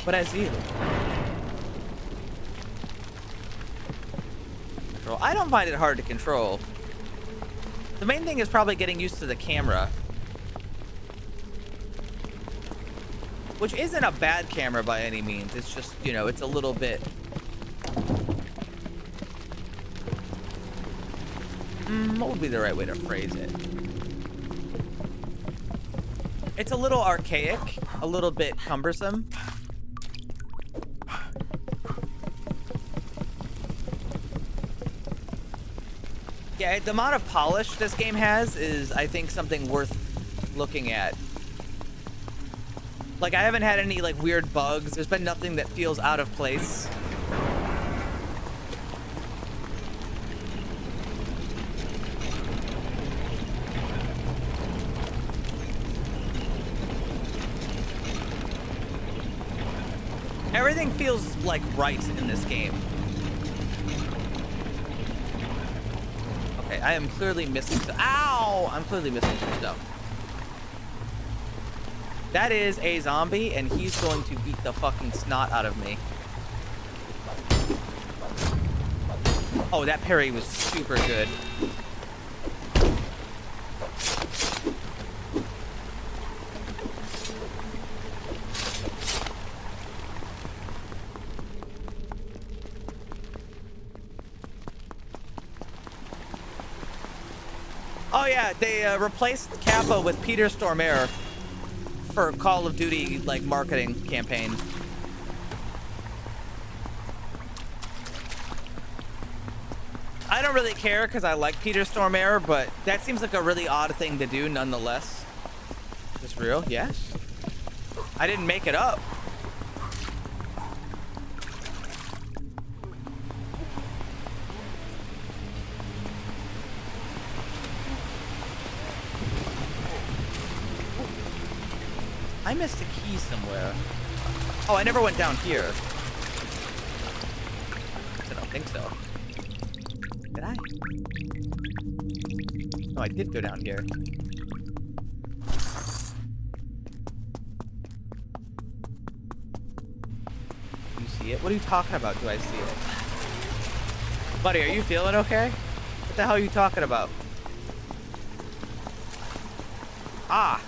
But as you control, I don't find it hard to control. The main thing is probably getting used to the camera. Which isn't a bad camera by any means. It's just, you know, it's a little bit... what would be the right way to phrase it? It's a little archaic, a little bit cumbersome. Yeah, the amount of polish this game has is, I think, something worth looking at. Like, I haven't had any, like, weird bugs. There's been nothing that feels out of place. Everything feels, like, right in this game. Okay, I am clearly missing stuff. Ow! I'm clearly missing some stuff. That is a zombie, and he's going to beat the fucking snot out of me. Oh, that parry was super good. Oh yeah, they replaced Kappa with Peter Stormare for Call of Duty, like, marketing campaign. I don't really care because I like Peter Stormare, but that seems like a really odd thing to do nonetheless. Is this real? Yes. I didn't make it up. I missed a key somewhere. Oh, I never went down here. I don't think so. Did I? No, I did go down here. You see it? What are you talking about? Do I see it? Buddy, are you feeling okay? What the hell are you talking about? Ah!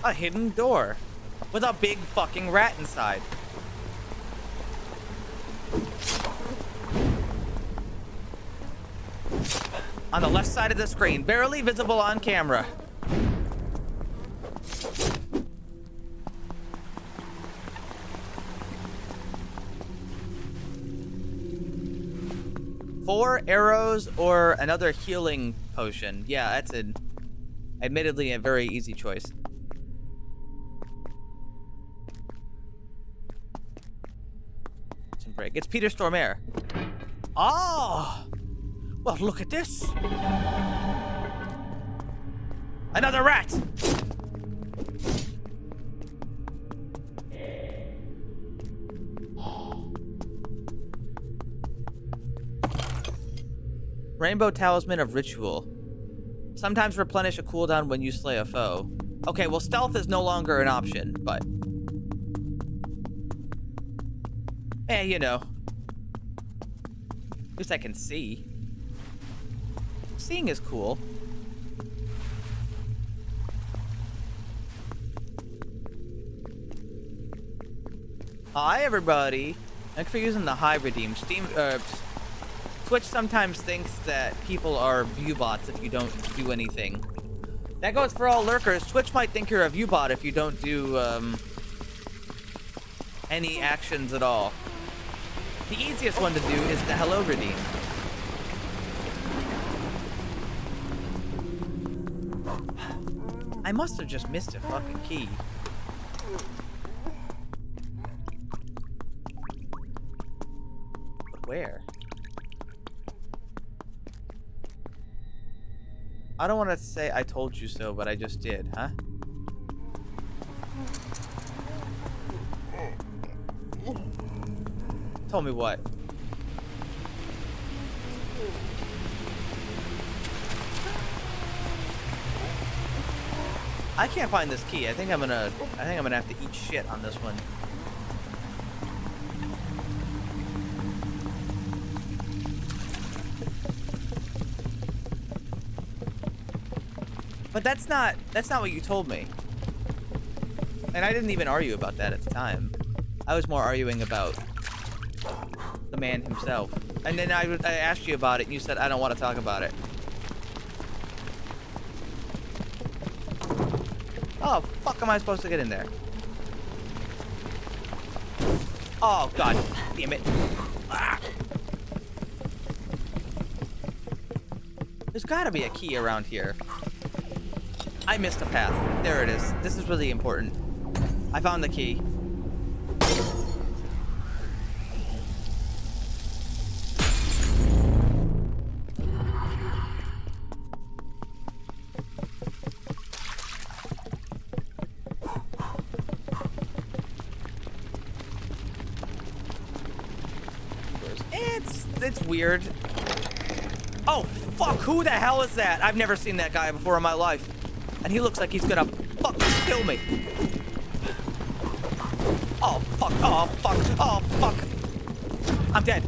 A hidden door with a big fucking rat inside. On the left side of the screen, barely visible on camera. Four arrows or another healing potion. Yeah, that's admittedly a very easy choice. Break. It's Peter Stormare. Oh! Well, look at this. Another rat! Rainbow Talisman of Ritual. Sometimes replenish a cooldown when you slay a foe. Okay, well, stealth is no longer an option, but... Eh, you know. At least I can see. Seeing is cool. Hi, everybody. Thanks for using the high redeem. Twitch sometimes thinks that people are view bots if you don't do anything. That goes for all lurkers. Twitch might think you're a view bot if you don't do, any actions at all. The easiest one to do is the hello redeem. I must have just missed a fucking key. But where? I don't want to say I told you so, but I just did, huh? Told me what? I can't find this key. I think I'm gonna have to eat shit on this one. But that's not what you told me. And I didn't even argue about that at the time. I was more arguing about the man himself. And then I asked you about it, and you said, I don't want to talk about it. Oh, fuck am I supposed to get in there? Oh, god damn it. Ah. There's gotta be a key around here. I missed a path. There it is. This is really important. I found the key. It's weird. Oh, fuck, who the hell is that? I've never seen that guy before in my life. And he looks like he's gonna fucking kill me. Oh, fuck, oh, fuck, oh, fuck. I'm dead.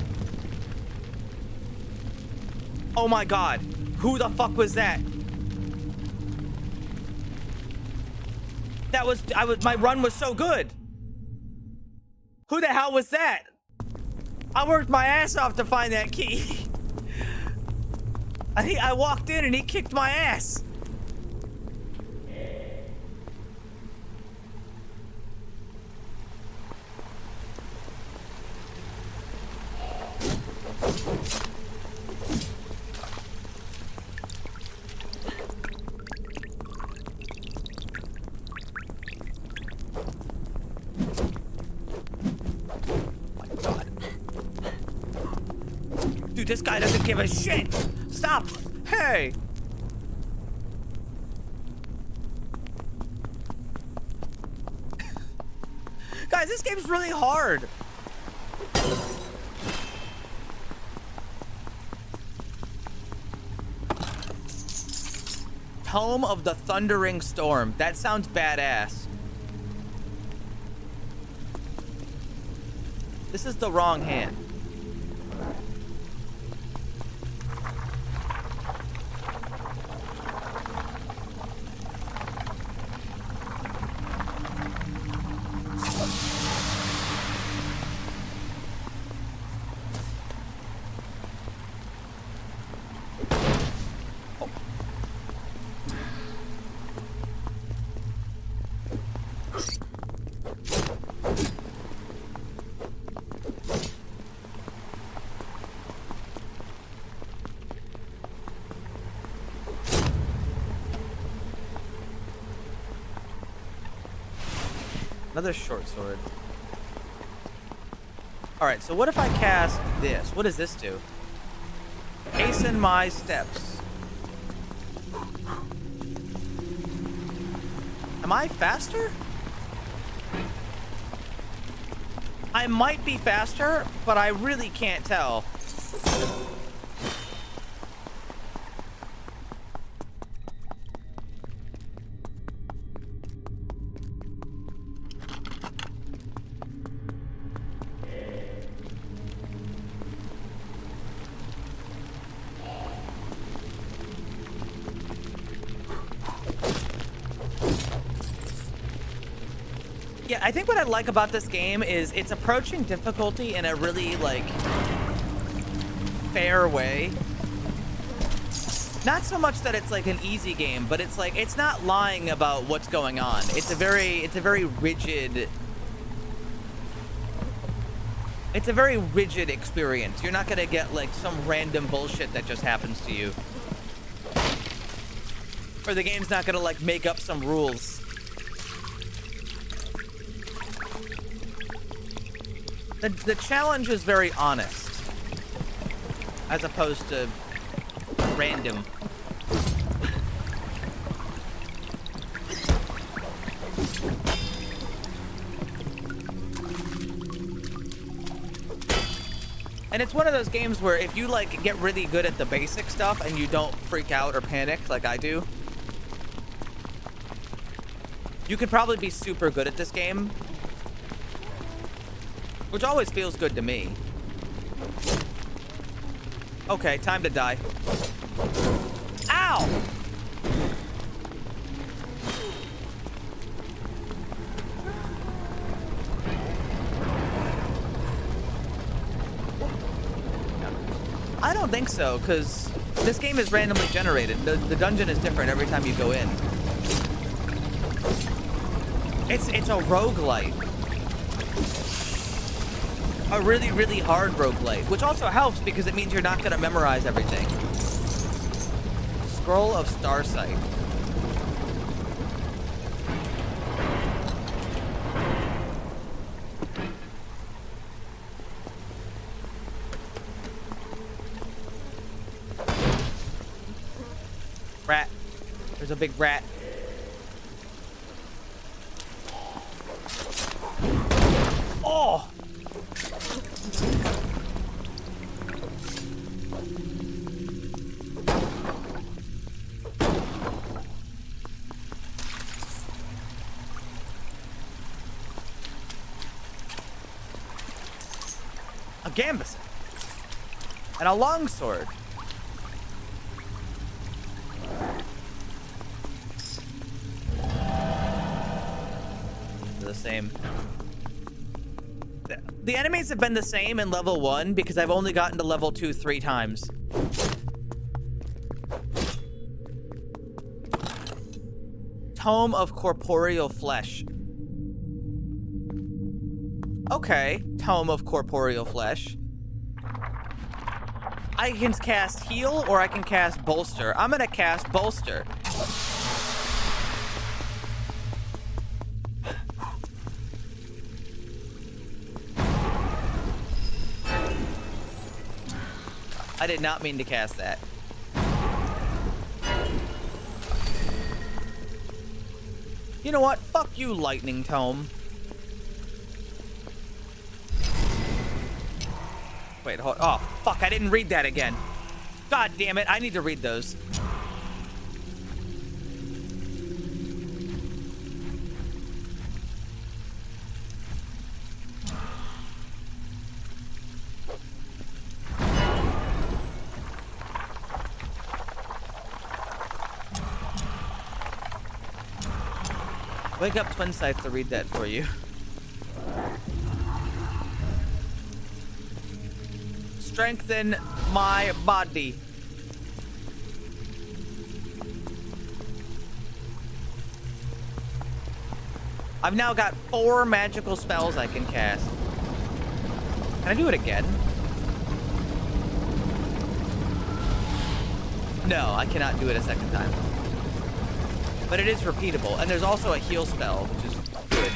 Oh my god. Who the fuck was that? My run was so good. Who the hell was that? I worked my ass off to find that key. I walked in and he kicked my ass. Dude, this guy doesn't give a shit. Stop. Hey. Guys, this game's really hard. Tome of the Thundering Storm. That sounds badass. This is the wrong hand. Another short sword. Alright, so what if I cast this? What does this do? Hasten my steps. Am I faster? I might be faster, but I really can't tell. Yeah, I think what I like about this game is it's approaching difficulty in a really, like, fair way. Not so much that it's like an easy game, but it's like, it's not lying about what's going on. It's a very rigid experience. You're not gonna get like some random bullshit that just happens to you. Or the game's not gonna like make up some rules. The challenge is very honest, as opposed to random. And it's one of those games where if you like get really good at the basic stuff and you don't freak out or panic like I do, you could probably be super good at this game. Which always feels good to me. Okay, time to die. Ow! I don't think so, because this game is randomly generated. The dungeon is different every time you go in. It's a roguelite. A really, really hard roguelite, which also helps because it means you're not going to memorize everything. Scroll of Starsight. Rat. There's a big rat. Oh! A gambus. And a longsword. The same. The enemies have been the same in level 1 because I've only gotten to level 2 3 times. Tome of Corporeal Flesh. Okay, Tome of Corporeal Flesh. I can cast Heal or I can cast Bolster. I'm gonna cast Bolster. I did not mean to cast that. You know what? Fuck you, Lightning Tome. Wait, hold. Oh, fuck, I didn't read that again. God damn it, I need to read those. Wake up Twin Scythe to read that for you. Strengthen my body. I've now got 4 magical spells I can cast. Can I do it again? No, I cannot do it a second time. But it is repeatable, and there's also a heal spell, which is good.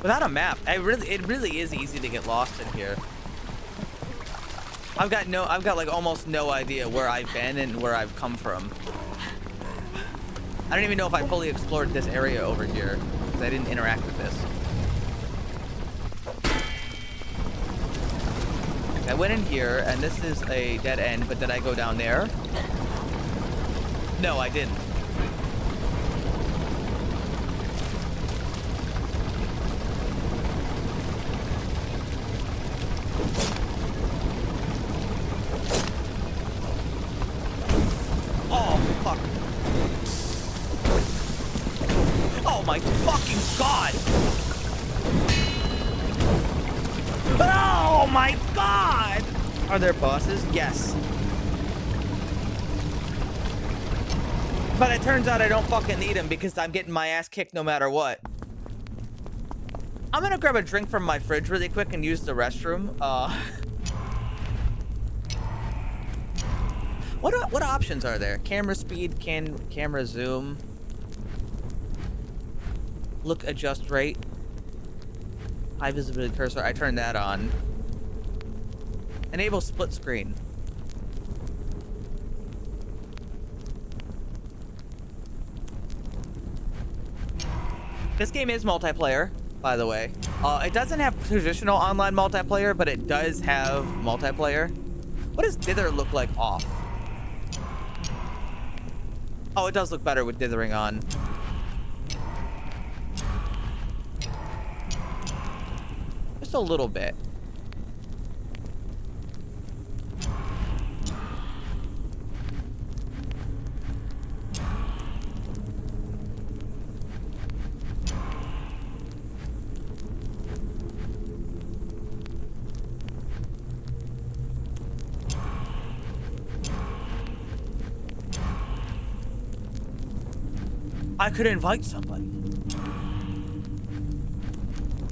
Without a map, it really is easy to get lost in here. I've got like almost no idea where I've been and where I've come from. I don't even know if I fully explored this area over here because I didn't interact with this. I went in here and this is a dead end, but did I go down there? No, I didn't. My fucking god! Oh my god! Are there bosses? Yes. But it turns out I don't fucking need them because I'm getting my ass kicked no matter what. I'm gonna grab a drink from my fridge really quick and use the restroom. What options are there? Camera speed, camera zoom. Look, adjust rate. High visibility cursor. I turned that on. Enable split screen. This game is multiplayer, by the way. It doesn't have traditional online multiplayer, but it does have multiplayer. What does dither look like off? Oh, it does look better with dithering on. Just a little bit. I could invite somebody.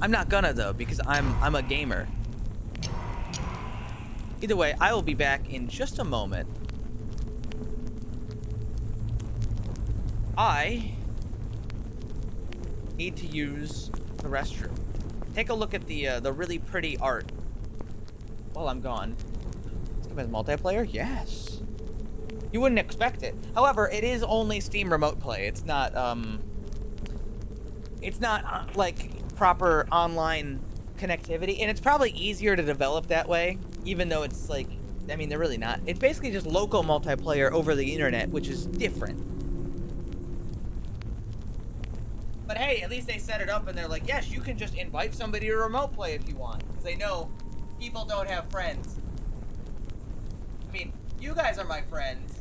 I'm not gonna though, because I'm a gamer. Either way, I will be back in just a moment. I need to use the restroom. Take a look at the really pretty art while I'm gone. Let's go as multiplayer? Yes. You wouldn't expect it. However, it is only Steam Remote Play. It's not like proper online connectivity, and it's probably easier to develop that way, even though it's like, I mean, they're really not. It's basically just local multiplayer over the internet, which is different. But hey, at least they set it up and they're like, yes, you can just invite somebody to remote play if you want, because they know people don't have friends. I mean, you guys are my friends.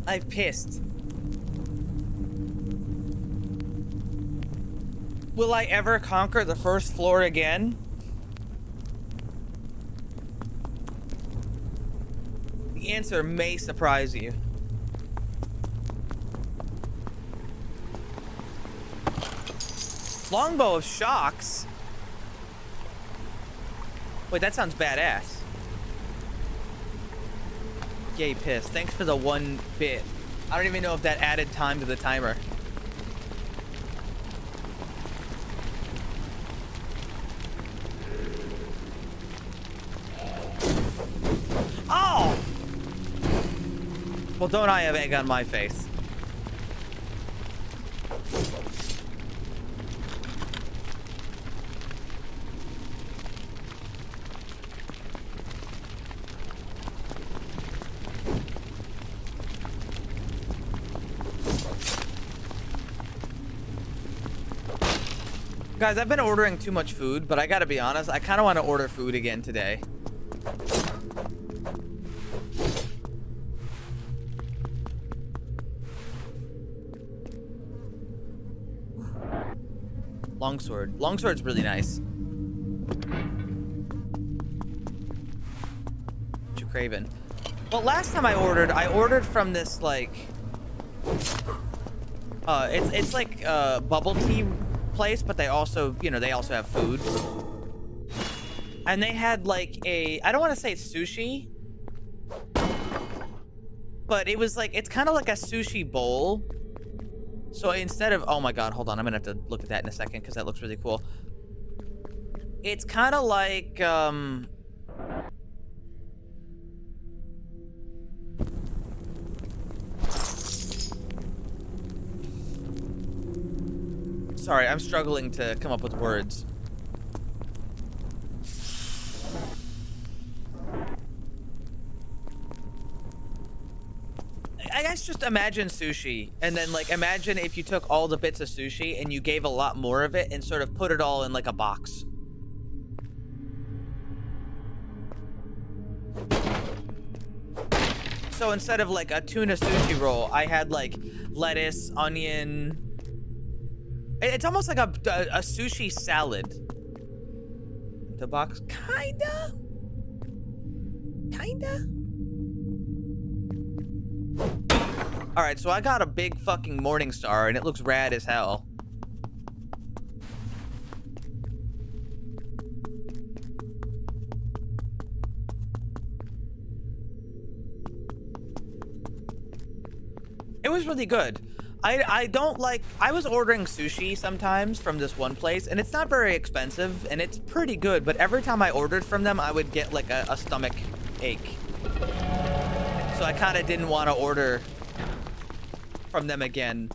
I've pissed. Will I ever conquer the first floor again? The answer may surprise you. Longbow of shocks? Wait, that sounds badass. Yay, piss. Thanks for the 1 bit. I don't even know if that added time to the timer. Oh! Well, don't I have egg on my face? Guys, I've been ordering too much food, but I gotta be honest, I kind of want to order food again today. Longsword. Longsword's really nice. What you craving? Well, last time I ordered from this, like... it's like a bubble tea place, but they also, you know, they also have food. And they had like a, I don't want to say sushi, but it was like, it's kind of like a sushi bowl. So instead of, oh my god, hold on, I'm gonna have to look at that in a second because that looks really cool. It's kind of like, sorry, I'm struggling to come up with words. I guess just imagine sushi, and then like imagine if you took all the bits of sushi and you gave a lot more of it and sort of put it all in like a box. So instead of like a tuna sushi roll, I had like lettuce, onion. It's almost like a sushi salad. The box, kinda. All right, so I got a big fucking morning star, and it looks rad as hell. It was really good. I don't like, I was ordering sushi sometimes from this one place, and it's not very expensive, and it's pretty good, but every time I ordered from them, I would get like a stomach ache. So I kind of didn't want to order from them again.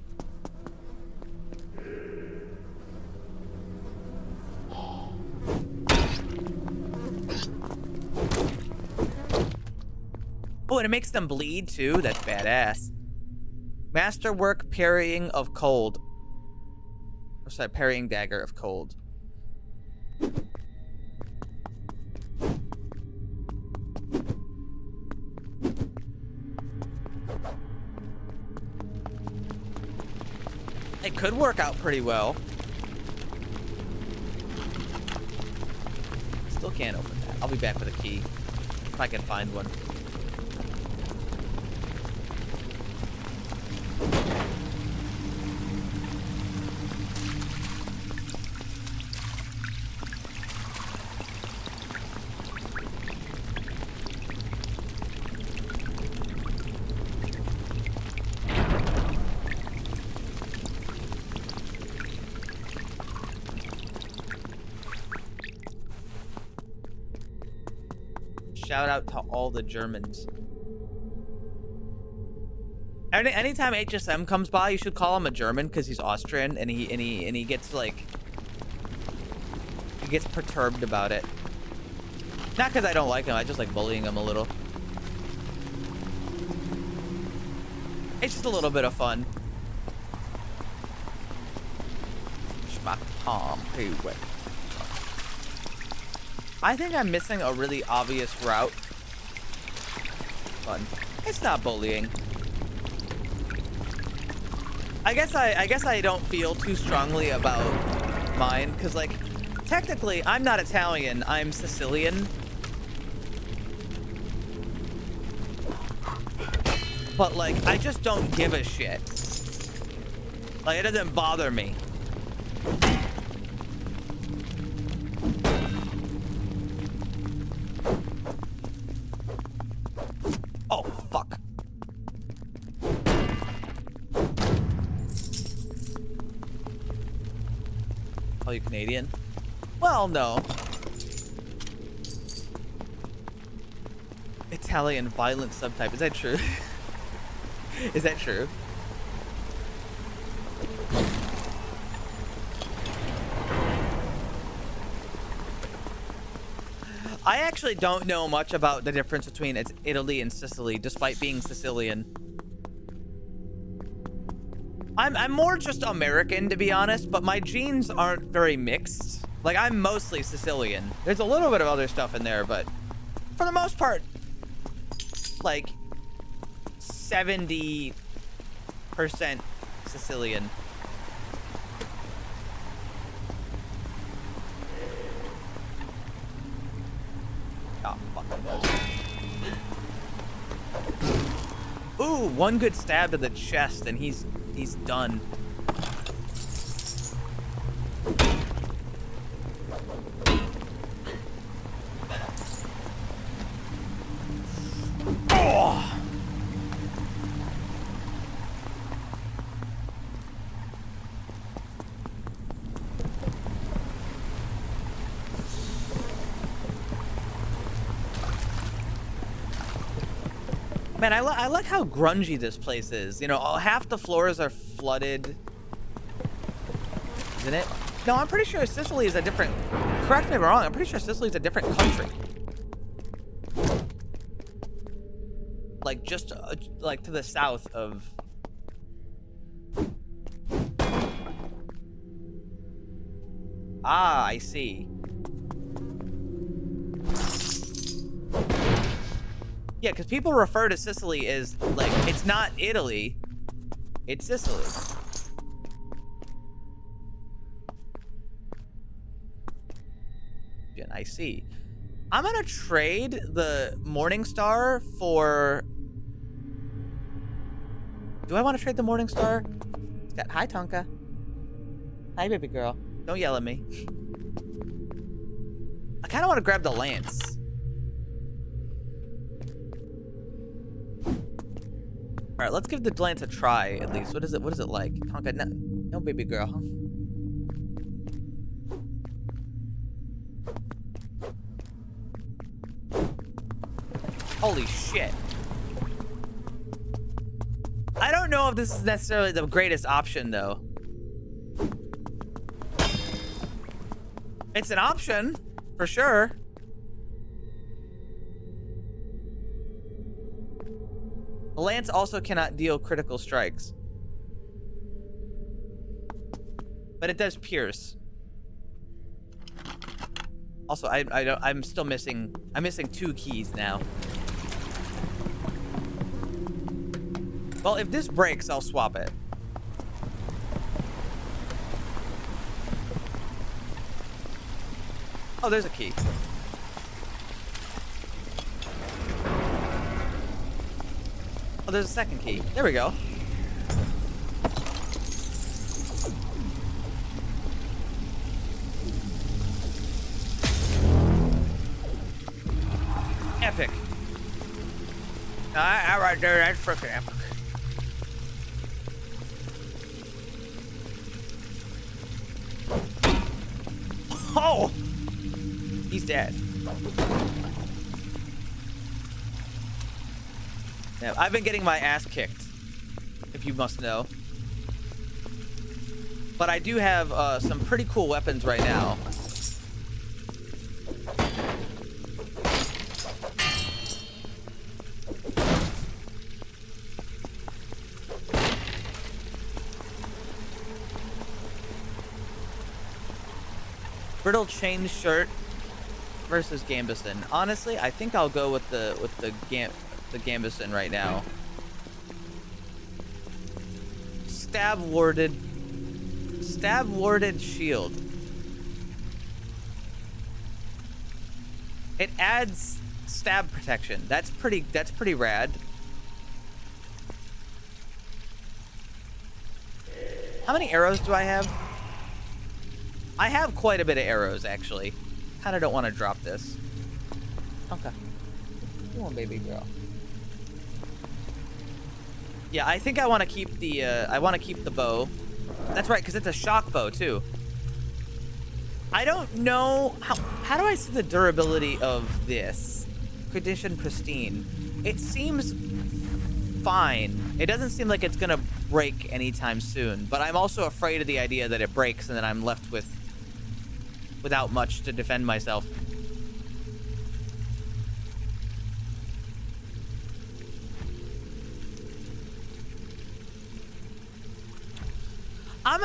Oh, and it makes them bleed too? That's badass. Masterwork parrying of cold. Or sorry, parrying dagger of cold. It could work out pretty well. Still can't open that. I'll be back with a key. If I can find one. Shout out to all the Germans. Anytime HSM comes by, you should call him a German because he's Austrian, and he gets like, he gets perturbed about it. Not because I don't like him, I just like bullying him a little. It's just a little bit of fun. I think I'm missing a really obvious route. Fun. It's not bullying. I guess I don't feel too strongly about mine, because like technically I'm not Italian, I'm Sicilian. But like I just don't give a shit. Like it doesn't bother me. Oh, fuck. Oh, you Canadian? Well, no. Italian violent subtype. Is that true? Is that true? I actually don't know much about the difference between Italy and Sicily, despite being Sicilian. I'm more just American, to be honest, but my genes aren't very mixed. Like, I'm mostly Sicilian. There's a little bit of other stuff in there, but for the most part, like 70% Sicilian. Oh, fuck. Ooh, one good stab to the chest and he's done. Oh. Man, I like how grungy this place is. You know, half the floors are flooded. Isn't it? No, I'm pretty sure Sicily is a different... Correct me if I'm wrong. I'm pretty sure Sicily is a different country. like just like to the south of. Ah, I see. Yeah, because people refer to Sicily as like it's not Italy, it's Sicily. I see. I'm gonna trade the Morning Star for. Do I want to trade the Morning Star? It's got hi Tonka. Hi baby girl. Don't yell at me. I kind of want to grab the lance. All right, let's give the lance a try at least. What is it? What is it like? Tonka, no, no baby girl. Holy shit. I don't know if this is necessarily the greatest option, though. It's an option, for sure. The lance also cannot deal critical strikes. But it does pierce. Also, I'm still missing. I'm missing 2 keys now. Well, if this breaks, I'll swap it. Oh, there's a key. Oh, there's a second key. There we go. Epic. That right there, that's freaking epic. Oh! He's dead. Yeah, I've been getting my ass kicked, if you must know. But I do have some pretty cool weapons right now. Brittle chain shirt versus Gambesson. Honestly, I think I'll go with the Gambesson right now. Stab warded shield. It adds stab protection. That's pretty rad. How many arrows do I have? I have quite a bit of arrows, actually. Kind of don't want to drop this. Okay. Come on, baby girl. Yeah, I think I want to keep the, bow. That's right, because it's a shock bow, too. I don't know... How do I see the durability of this? Condition pristine. It seems fine. It doesn't seem like it's gonna break anytime soon, but I'm also afraid of the idea that it breaks and then I'm left without much to defend myself. I'm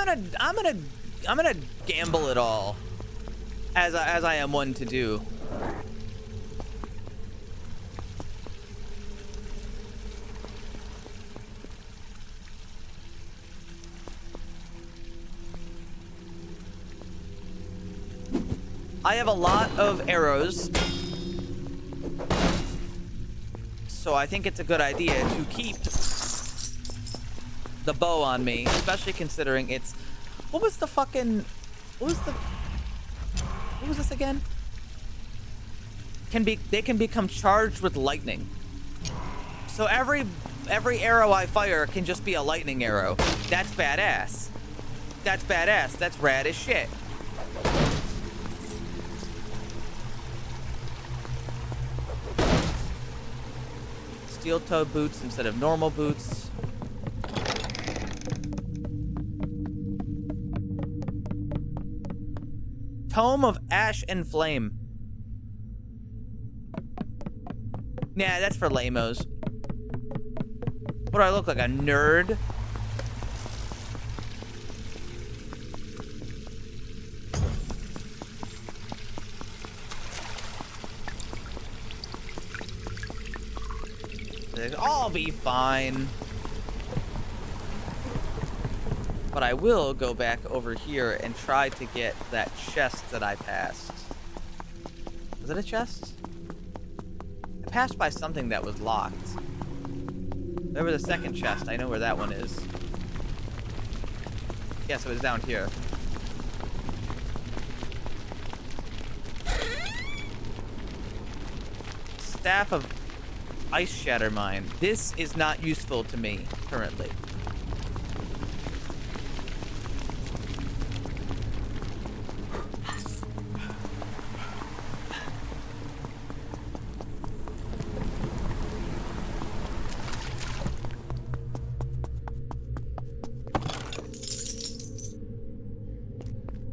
gonna gamble it all, as I am one to do. I have a lot of arrows, so I think it's a good idea to keep the bow on me, especially considering it's... What was this again? They can become charged with lightning. So every arrow I fire can just be a lightning arrow. That's badass. That's badass. That's rad as shit. Steel-toed boots instead of normal boots. Tome of Ash and Flame. Nah, that's for lamos. What do I look like, a nerd? I'll be fine. But I will go back over here and try to get that chest that I passed. Was it a chest? I passed by something that was locked. There was a second chest. I know where that one is. Yes, it was down here. Staff of Ice Shatter Mine. This is not useful to me currently.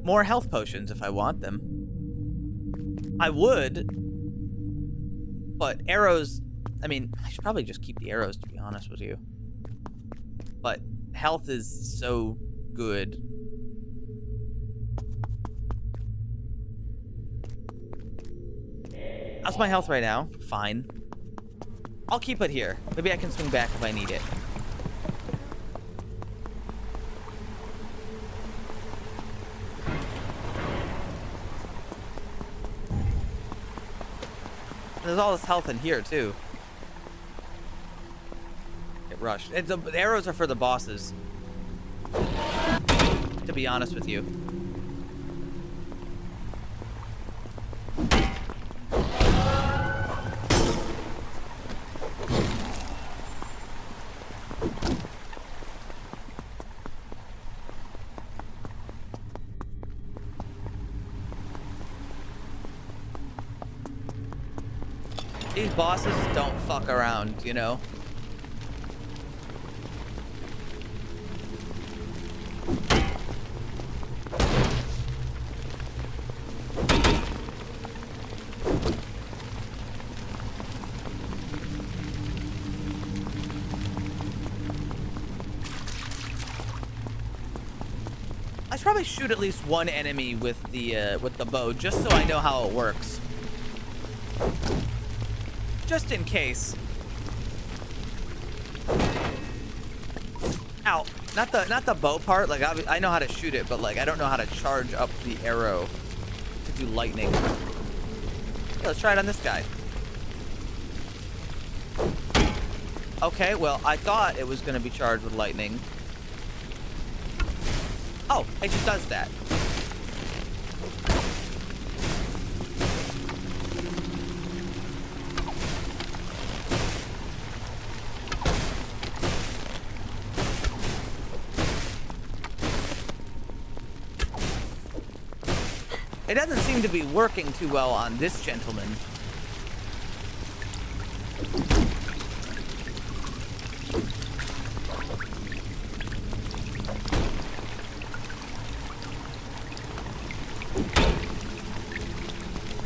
More health potions if I want them. I would, but arrows, I mean, I should probably just keep the arrows, to be honest with you. But health is so good. How's my health right now? Fine. I'll keep it here. Maybe I can swing back if I need it. There's all this health in here, too. Get rushed. The arrows are for the bosses. To be honest with you. These bosses don't fuck around, you know? I should probably shoot at least one enemy with the bow, just so I know how it works. Just in case. Ow. Not the bow part. Like, I know how to shoot it, but like I don't know how to charge up the arrow to do lightning. Yeah, let's try it on this guy. Okay, well, I thought it was gonna be charged with lightning. Oh, it just does that. It doesn't seem to be working too well on this gentleman.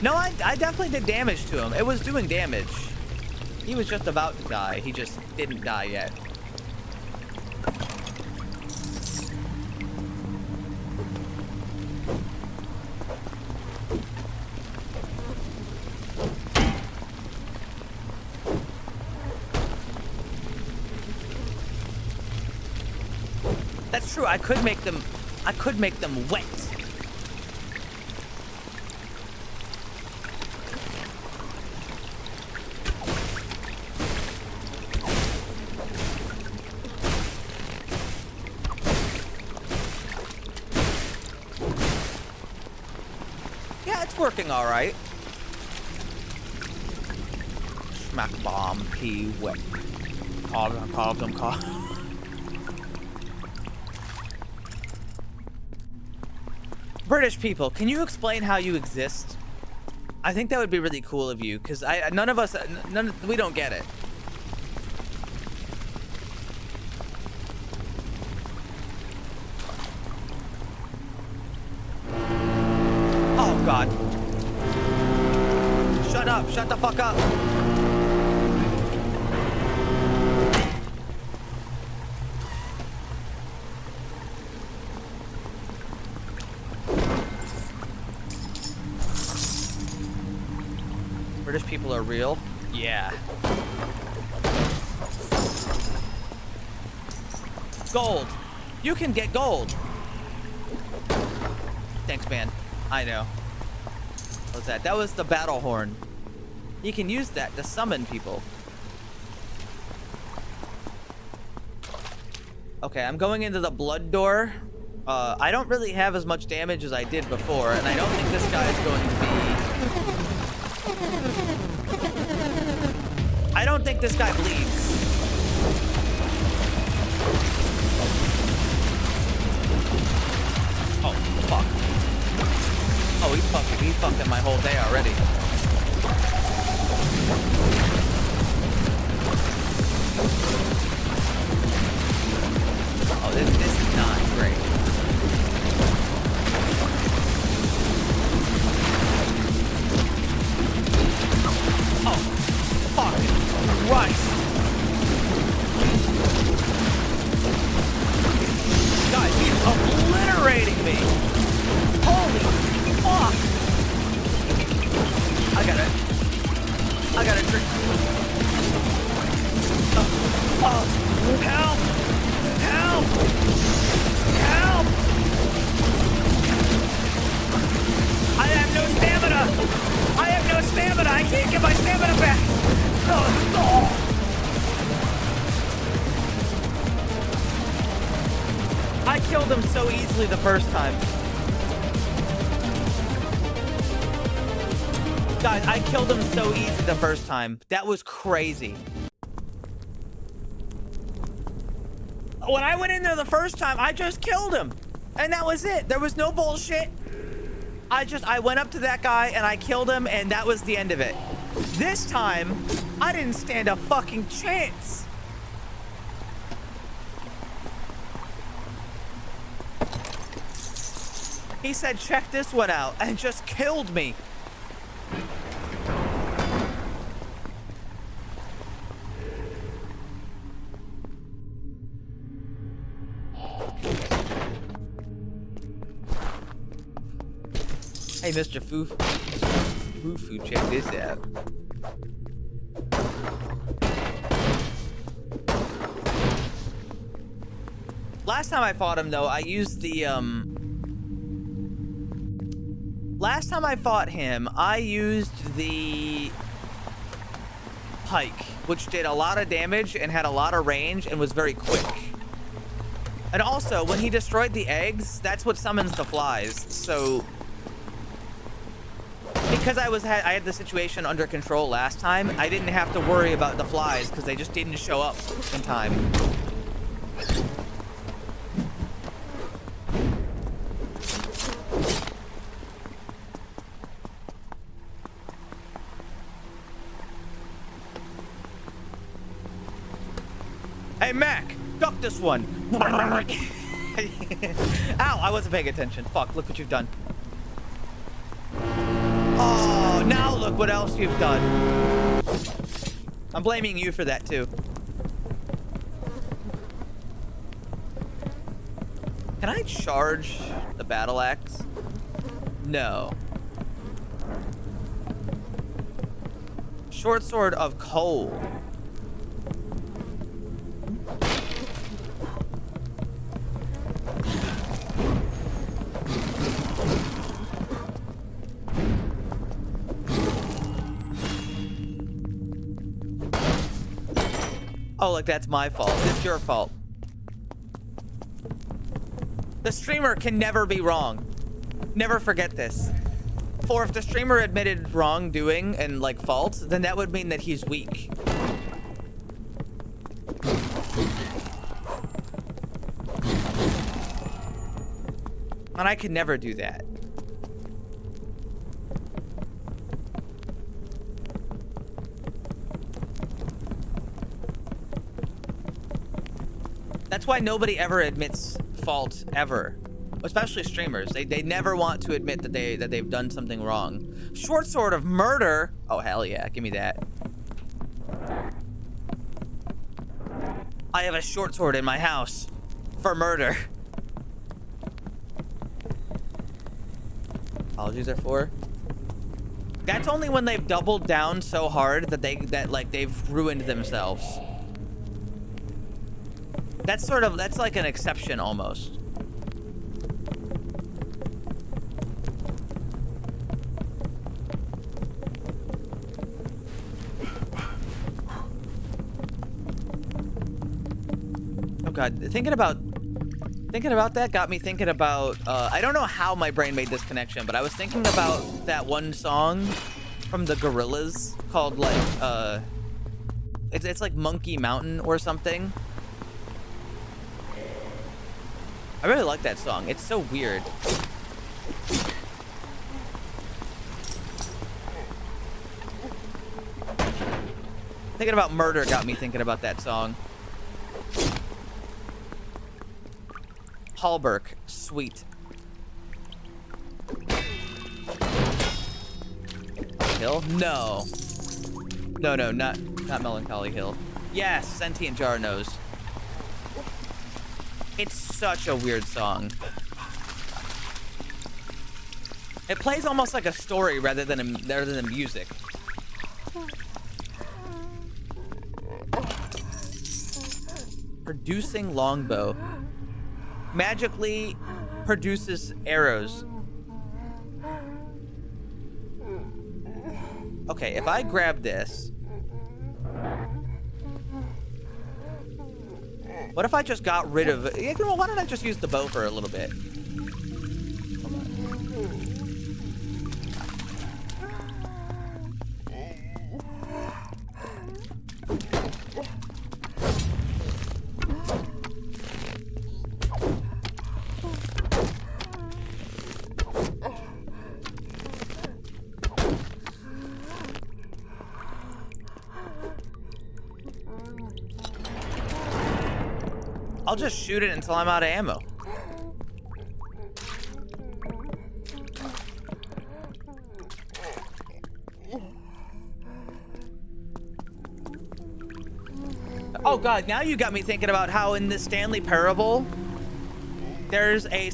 No, I definitely did damage to him. It was doing damage. He was just about to die. He just didn't die yet. That's true. I could make them wet. Yeah, it's working all right. Smack bomb, P wet. Call them. British people, can you explain how you exist? I think that would be really cool of you, because we don't get it. Oh God. Shut up, shut the fuck up. British people are real? Yeah. Gold. You can get gold. Thanks, man. I know. What was that? That was the battle horn. You can use that to summon people. Okay, I'm going into the blood door. I don't really have as much damage as I did before, and I don't think this guy is going to be... I don't think this guy bleeds. Oh, fuck. Oh, he's fucking my whole day already. Oh, this is not great. Oh, fucking Christ. Guys, he's obliterating me. Holy fuck. I gotta drink. Help! Help! Help! I have no stamina! I have no stamina! I can't get my stamina back! Oh. I killed him so easily the first time. Guys, I killed him so easy the first time. That was crazy. When I went in there the first time, I just killed him. And that was it. There was no bullshit. I went up to that guy and I killed him, and that was the end of it. This time, I didn't stand a fucking chance. He said, check this one out, and just killed me. Hey, Mr. Fufu, check this out. Last time I fought him, though, I used the, Last time I fought him, I used the pike, which did a lot of damage and had a lot of range and was very quick. And also, when he destroyed the eggs, that's what summons the flies, so... Because I had the situation under control last time, I didn't have to worry about the flies because they just didn't show up in time. Hey, Mac, duck this one. Ow, I wasn't paying attention. Fuck, look what you've done. Oh, now look what else you've done. I'm blaming you for that, too. Can I charge the battle axe? No. Short sword of coal. Oh, look, that's my fault. It's your fault. The streamer can never be wrong. Never forget this. For if the streamer admitted wrongdoing and, like, fault, then that would mean that he's weak. And I could never do that. That's why nobody ever admits fault, ever. Especially streamers. They never want to admit that they've done something wrong. Short sword of murder. Oh, hell yeah. Give me that. I have a short sword in my house. For murder. Apologies are for. That's only when they've doubled down so hard that they've ruined themselves. That's like an exception almost. Oh god, thinking about that got me thinking about I don't know how my brain made this connection, but I was thinking about that one song from the Gorillaz called like it's like Monkey Mountain or something. I really like that song. It's so weird. Thinking about murder got me thinking about that song. Hallberg, sweet. Hill? No. No, not Melancholy Hill. Yes, Sentient Jar knows. It's such a weird song. It plays almost like a story rather than music. Producing longbow. Magically produces arrows. Okay, if I grab this. What if I just got rid of... Why don't I just use the bow for a little bit? I'll just shoot it until I'm out of ammo. Oh god, now you got me thinking about how in the Stanley Parable, there's a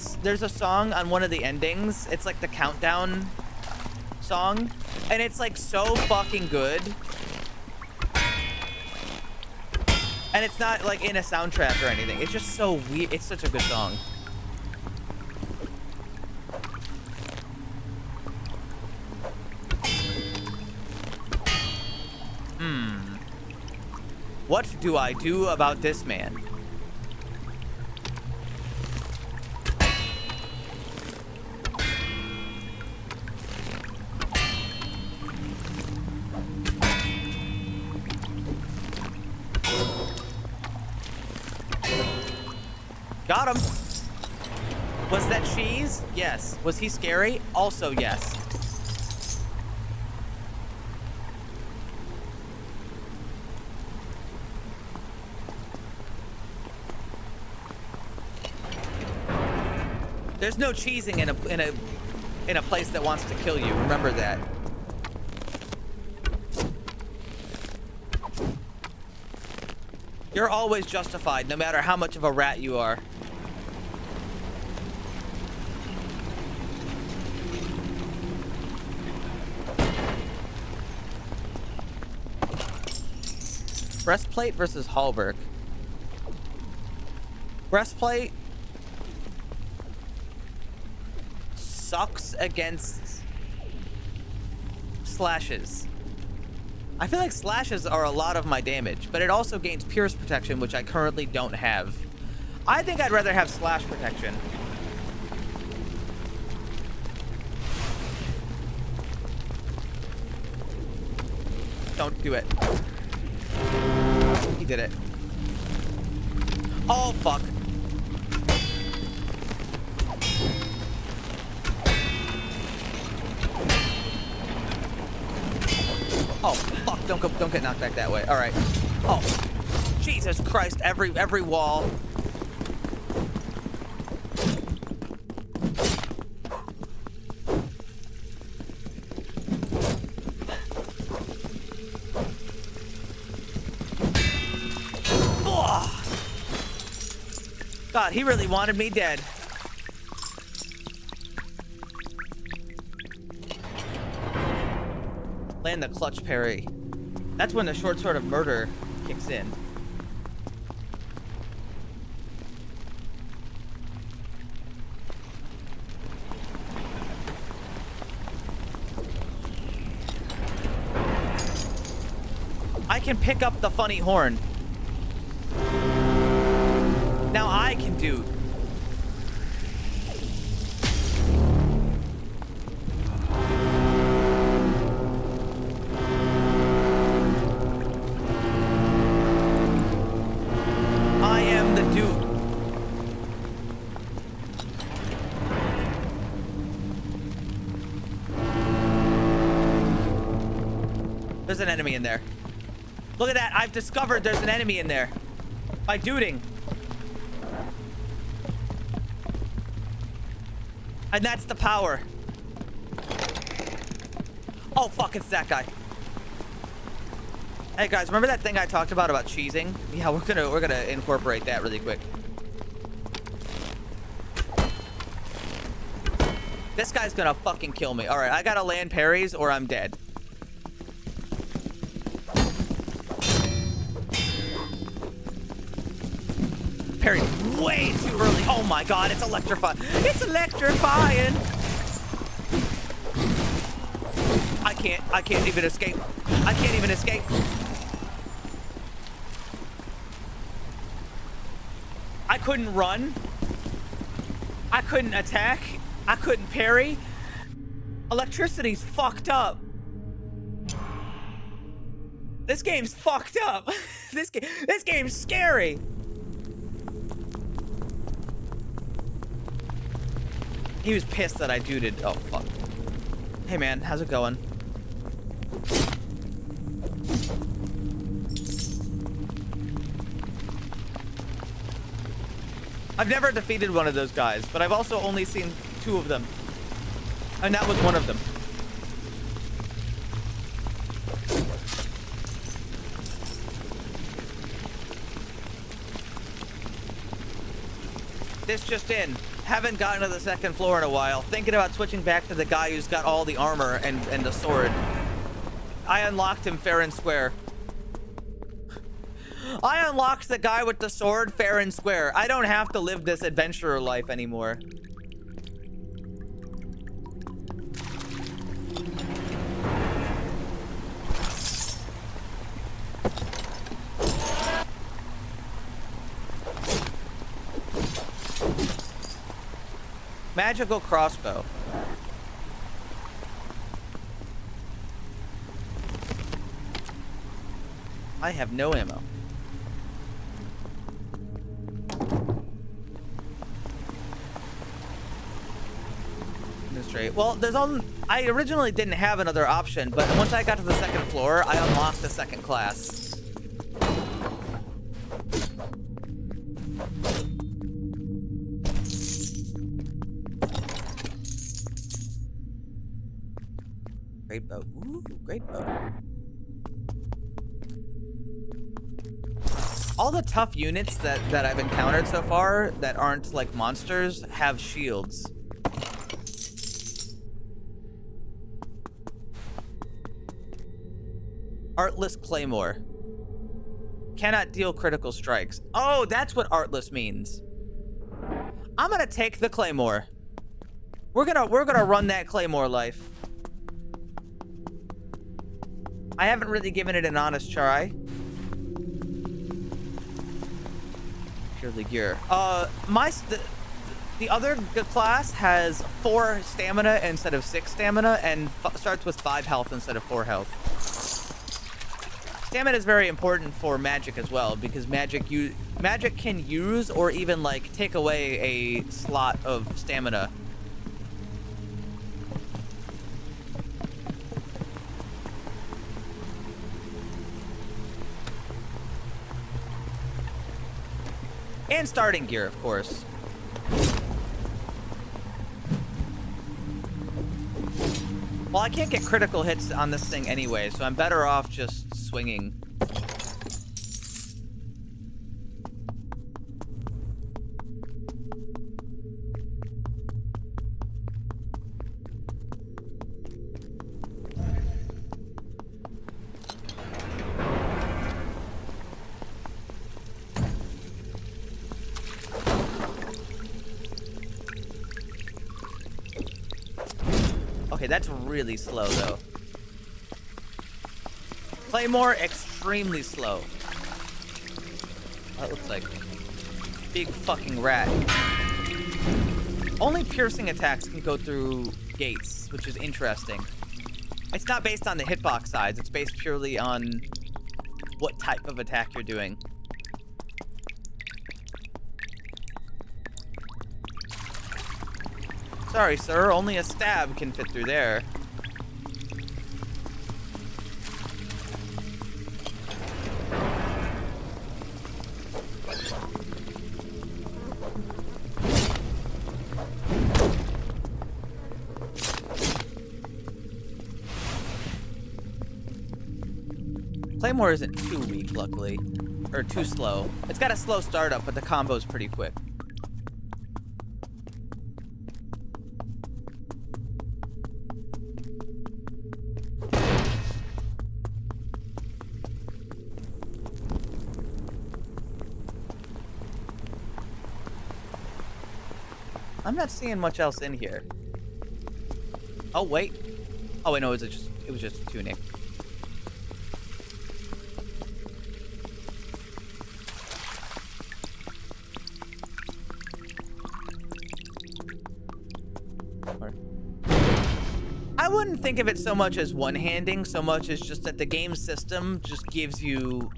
song on one of the endings. It's like the countdown song, and it's like so fucking good. And it's not like in a soundtrack or anything. It's just so weird. It's such a good song. What do I do about this man? Got him. Was that cheese? Yes. Was he scary? Also yes. There's no cheesing in a place that wants to kill you. Remember that. You're always justified, no matter how much of a rat you are. Breastplate versus halberd. Breastplate sucks against slashes. I feel like slashes are a lot of my damage, but it also gains pierce protection, which I currently don't have. I think I'd rather have slash protection. Don't do it. He did it. Oh, fuck. Oh, fuck. Don't get knocked back that way. All right. Oh, Jesus Christ. Every wall. God, he really wanted me dead. Land the clutch parry. That's when the short sword of murder kicks in. I can pick up the funny horn. Now I can do. I am the dude. There's an enemy in there. Look at that. I've discovered there's an enemy in there. By duding. And that's the power. Oh, fuck, it's that guy. Hey, guys, remember that thing I talked about cheesing? Yeah, we're gonna incorporate that really quick. This guy's gonna fucking kill me. All right, I gotta land parries or I'm dead. Parry way too early. Oh my god, it's electrifying. It's electrifying. I can't even escape. I can't even escape. I couldn't run. I couldn't attack. I couldn't parry. Electricity's fucked up. This game's fucked up. This game's scary. He was pissed that I duded. Oh, fuck. Hey, man. How's it going? I've never defeated one of those guys, but I've also only seen 2 of them. And that was one of them. This just in. Haven't gotten to the 2nd floor in a while. Thinking about switching back to the guy who's got all the armor and the sword. I unlocked him fair and square. I unlocked the guy with the sword fair and square. I don't have to live this adventurer life anymore. Magical crossbow. I have no ammo. Straight. Well, there's only. I originally didn't have another option, but once I got to the 2nd floor, I unlocked the 2nd class. Great bow. Ooh, great bow. All the tough units that I've encountered so far that aren't like monsters have shields. Artless Claymore. Cannot deal critical strikes. Oh, that's what Artless means. I'm gonna take the Claymore. We're gonna run that Claymore life. I haven't really given it an honest try. Purely gear. The other class has 4 stamina instead of 6 stamina, and starts with 5 health instead of 4 health. Stamina is very important for magic as well, because magic can use or even like take away a slot of stamina. And starting gear, of course. Well, I can't get critical hits on this thing anyway, so I'm better off just swinging. Okay, that's really slow, though. Claymore, extremely slow. That looks like big fucking rat. Only piercing attacks can go through gates, which is interesting. It's not based on the hitbox size. It's based purely on what type of attack you're doing. Sorry, sir. Only a stab can fit through there. Claymore isn't too weak, luckily. Or too slow. It's got a slow startup, but the combo's pretty quick. I'm not seeing much else in here. Oh, wait. Oh, wait, no, it was just tunic. I wouldn't think of it so much as one-handing, so much as just that the game system just gives you...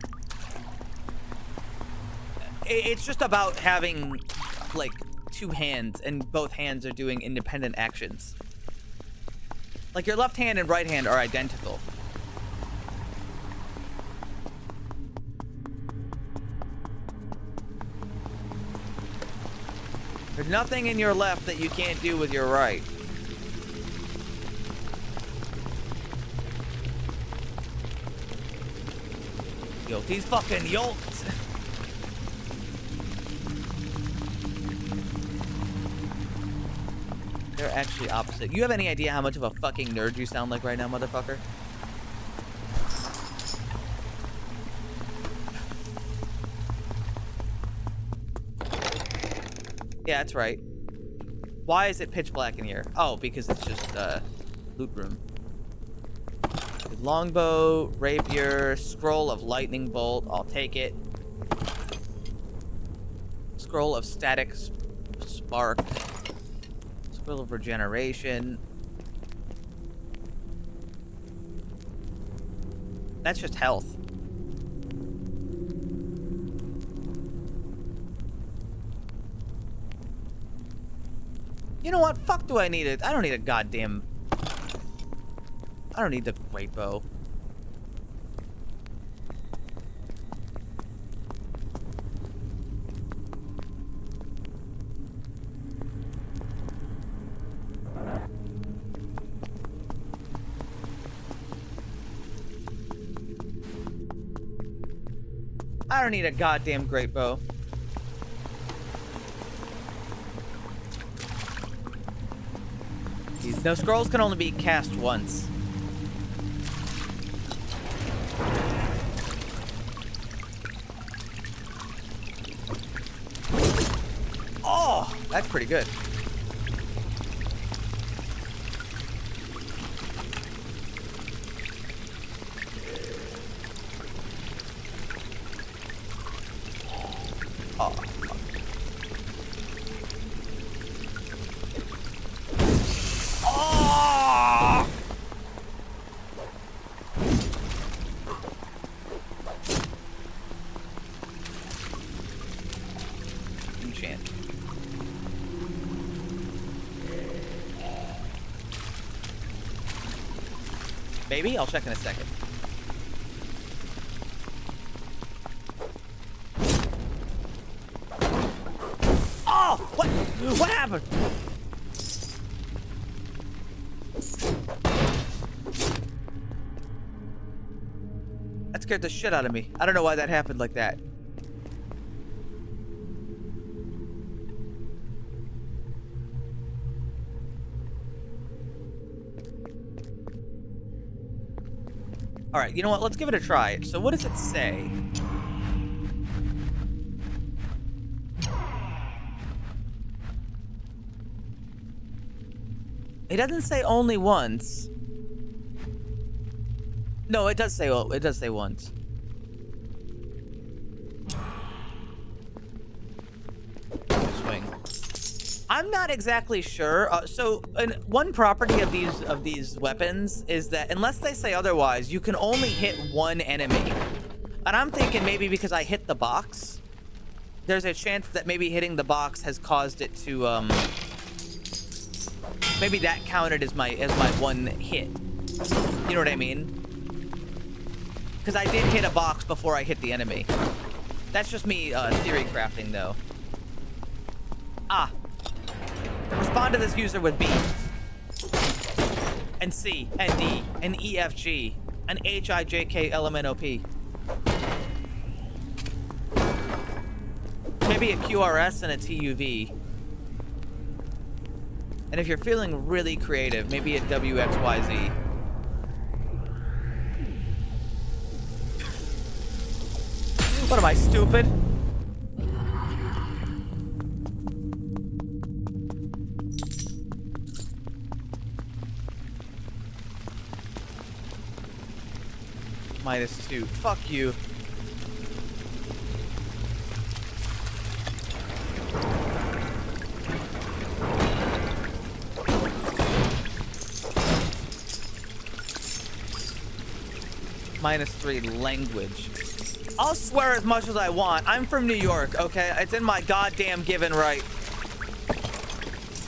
It's just about having, like, two hands, and both hands are doing independent actions. Like, your left hand and right hand are identical. There's nothing in your left that you can't do with your right. Yo, he's fucking yoked. They're actually opposite. You have any idea how much of a fucking nerd you sound like right now, motherfucker? Yeah, that's right. Why is it pitch black in here? Oh, because it's just loot room. Longbow, rapier, scroll of lightning bolt. I'll take it. Scroll of static spark. Scroll of regeneration. That's just health. You know what? Fuck do I need it? I don't need a goddamn... I don't need the great bow. I don't need a goddamn great bow. No, scrolls can only be cast once. Oh, that's pretty good. Oh, fuck. Oh! Enchant. Maybe? I'll check in a second. Oh! What? What happened? That scared the shit out of me. I don't know why that happened like that. All right, you know what? Let's give it a try. So what does it say? It doesn't say only once. No, it does say once. Swing. I'm not exactly sure. So, one property of these weapons is that unless they say otherwise, you can only hit one enemy. And I'm thinking maybe because I hit the box, there's a chance that maybe hitting the box has caused it to maybe that counted as my one hit. You know what I mean? Because I did hit a box before I hit the enemy. That's just me theory crafting, though. Ah. Respond to this user with B. And C. And D. And E, F, G. And H, I, J, K, L, M, N, O, P. Maybe a QRS and a TUV. And if you're feeling really creative, maybe a WXYZ. What am I, stupid? -2. Fuck you. -3 language. I'll swear as much as I want. I'm from New York, okay? It's in my goddamn given right.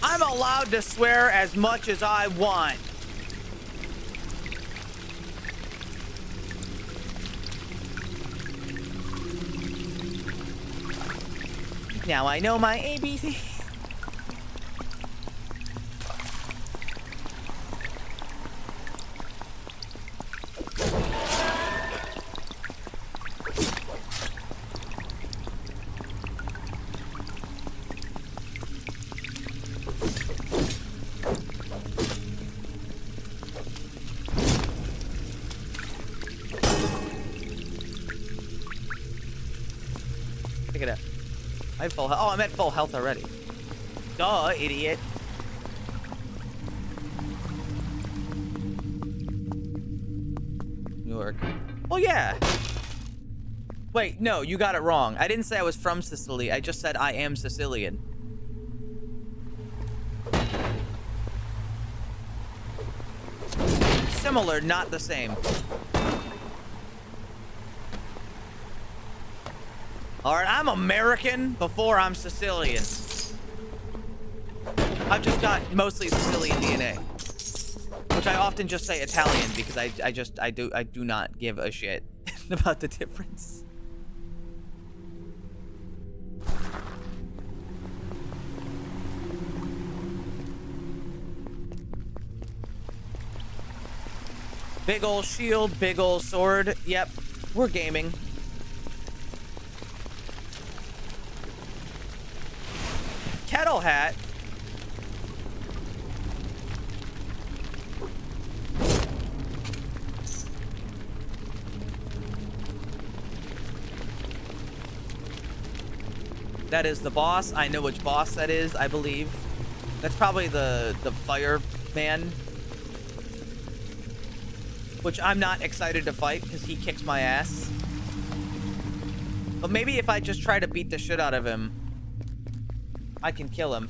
I'm allowed to swear as much as I want. Now I know my ABC. Pick it up. I have full health. Oh, I'm at full health already. Duh, idiot. New York. Well, yeah. Wait, no, you got it wrong. I didn't say I was from Sicily. I just said I am Sicilian. Similar, not the same. Alright, I'm American before I'm Sicilian. I've just got mostly Sicilian DNA. Which I often just say Italian because I do not give a shit about the difference. Big ol' shield, big ol' sword. Yep, we're gaming. Kettle hat. That is the boss. I know which boss that is, I believe. That's probably the fireman. Which I'm not excited to fight because he kicks my ass. But maybe if I just try to beat the shit out of him, I can kill him.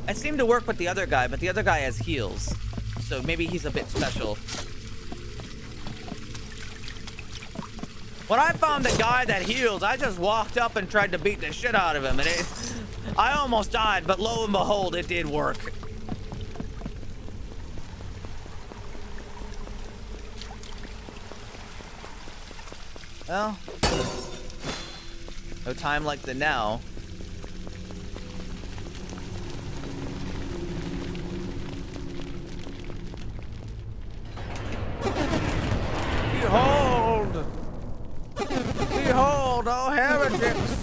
I seem to work with the other guy, but the other guy has heals. So maybe he's a bit special. When I found the guy that heals, I just walked up and tried to beat the shit out of him. And I almost died, but lo and behold, it did work. Well, no time like the now. Behold! Behold, oh heretics!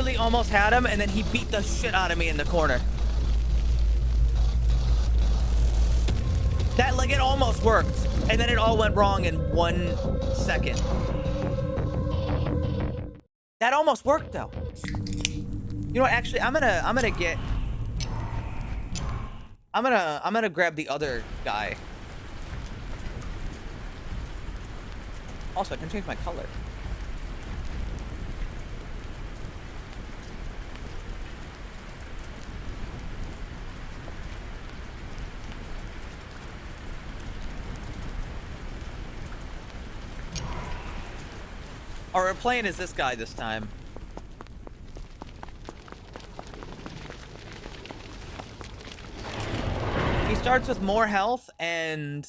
literally almost had him, and then he beat the shit out of me in the corner. That, like, it almost worked, and then it all went wrong in 1 second. That almost worked, though. You know what? Actually, I'm gonna grab the other guy. Also, I can change my color. Oh, we're playing as this guy this time. He starts with more health and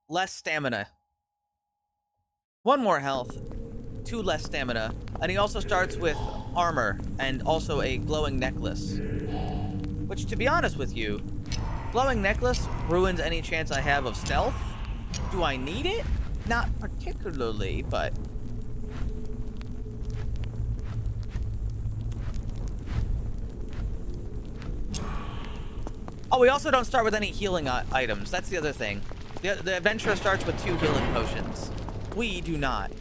less stamina. 1 more health, 2 less stamina, and he also starts with armor and also a glowing necklace. Which, to be honest with you, glowing necklace ruins any chance I have of stealth. Do I need it? Not particularly, but... Oh, we also don't start with any healing items. That's the other thing. The adventurer starts with 2 healing potions. We do not.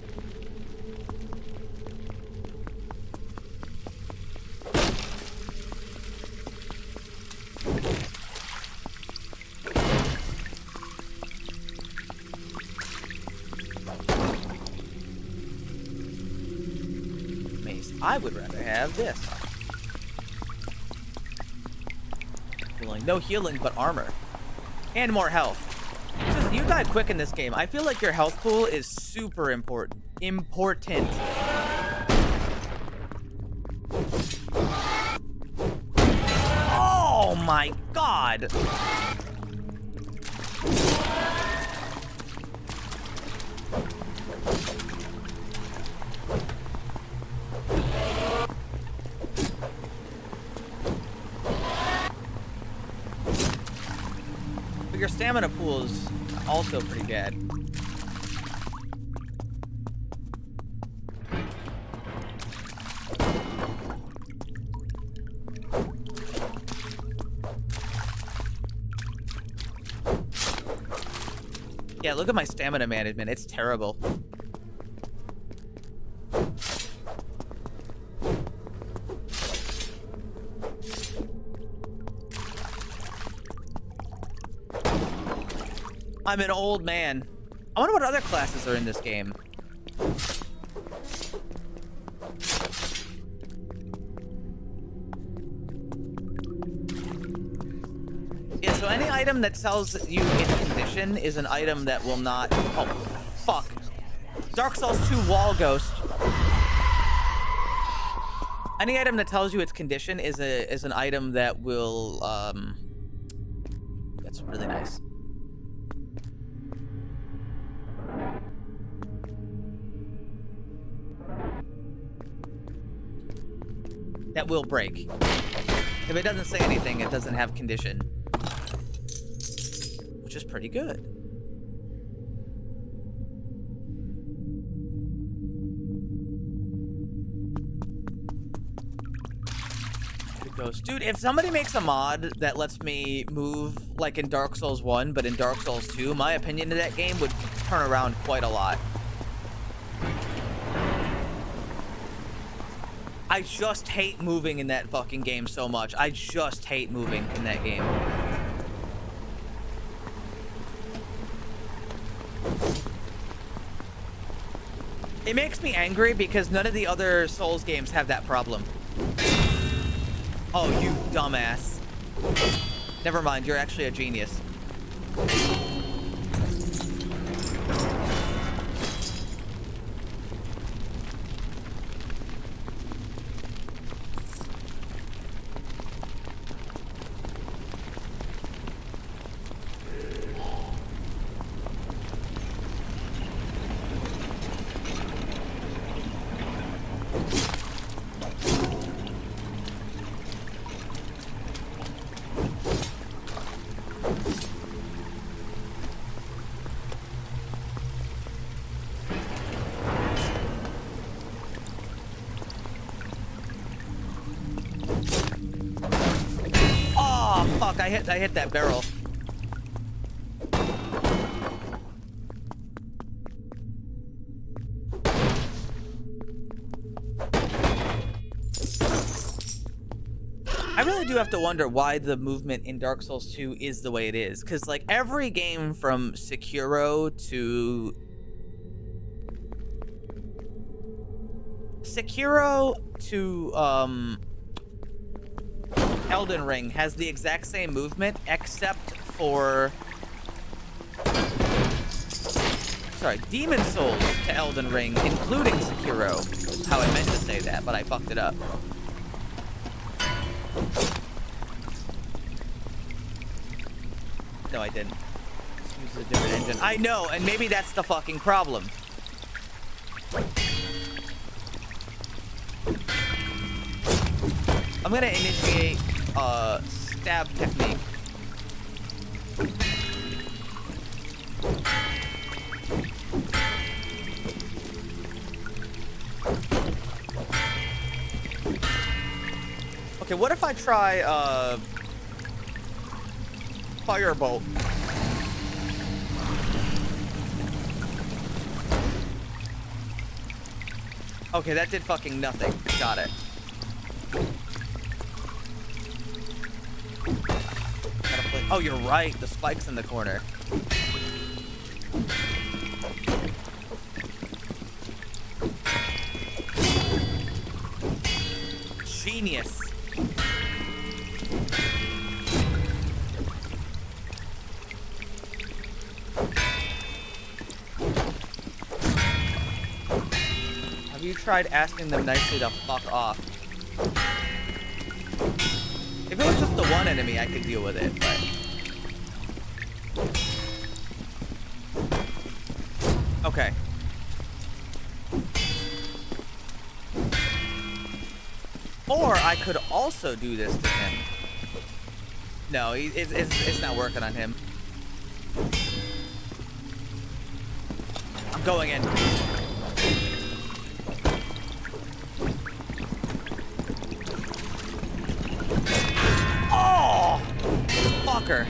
Mace. I would rather have this. Healing. No healing, but armor. And more health. Just, you die quick in this game. I feel like your health pool is super important. Oh my god! But your stamina pool is also pretty bad. Yeah, look at my stamina management. It's terrible. I'm an old man. I wonder what other classes are in this game. Yeah, so any item that tells you in condition is an item that will not... Oh, fuck. Dark Souls 2 Wall Ghost. Any item that tells you its condition is an item that will, That's really nice. That will break. If it doesn't say anything, it doesn't have condition. Which is pretty good. It goes. Dude, if somebody makes a mod that lets me move like in Dark Souls 1, but in Dark Souls 2, my opinion of that game would turn around quite a lot. I just hate moving in that fucking game so much. I just hate moving in that game. It makes me angry because none of the other Souls games have that problem. Oh, you dumbass. Never mind, you're actually a genius. fuck, I hit that barrel. I really do have to wonder why the movement in Dark Souls 2 is the way it is. Because, like, every game from Sekiro to Elden Ring has the exact same movement, except for... Sorry, Demon Souls to Elden Ring, including Sekiro. Is how I meant to say that, but I fucked it up. No, I didn't. Just use a different engine. I know, and maybe that's the fucking problem. I'm gonna initiate stab technique. Okay, what if I try firebolt? Okay, that did fucking nothing. Got it. Oh, you're right. The spike's in the corner. Genius. Have you tried asking them nicely to fuck off? If it was just the one enemy, I could deal with it, but... Okay. Or I could also do this to him. No, it's not working on him. I'm going in. Oh! Fucker.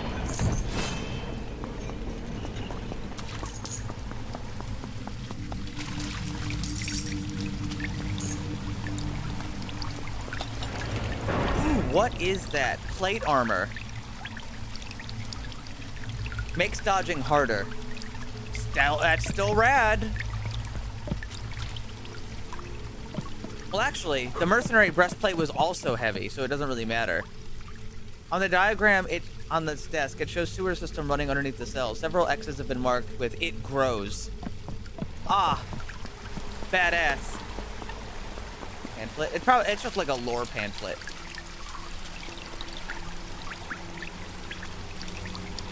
What is that? Plate armor. Makes dodging harder. That's still rad. Well, actually, the mercenary breastplate was also heavy, so it doesn't really matter. On the diagram on this desk, it shows sewer system running underneath the cells. Several X's have been marked with "it grows." Ah, badass. Pamphlet. It's just like a lore pamphlet.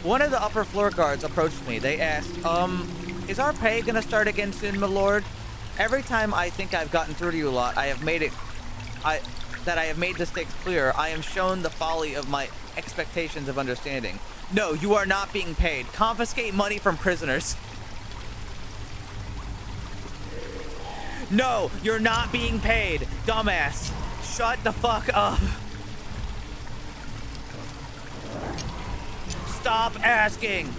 One of the upper floor guards approached me. They asked, is our pay gonna start again soon, my lord? Every time I think I've gotten through to you a lot, that I have made the stakes clear, I am shown the folly of my expectations of understanding. No, you are not being paid. Confiscate money from prisoners. No, you're not being paid, dumbass. Shut the fuck up. Stop asking.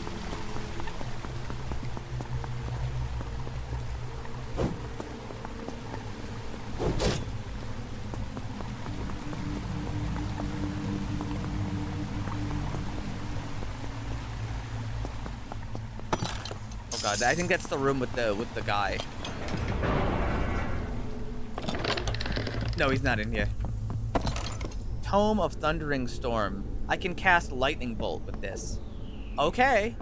Oh god, I think that's the room with the guy. No, he's not in here. Tome of Thundering Storm. I can cast Lightning Bolt with this. Okay.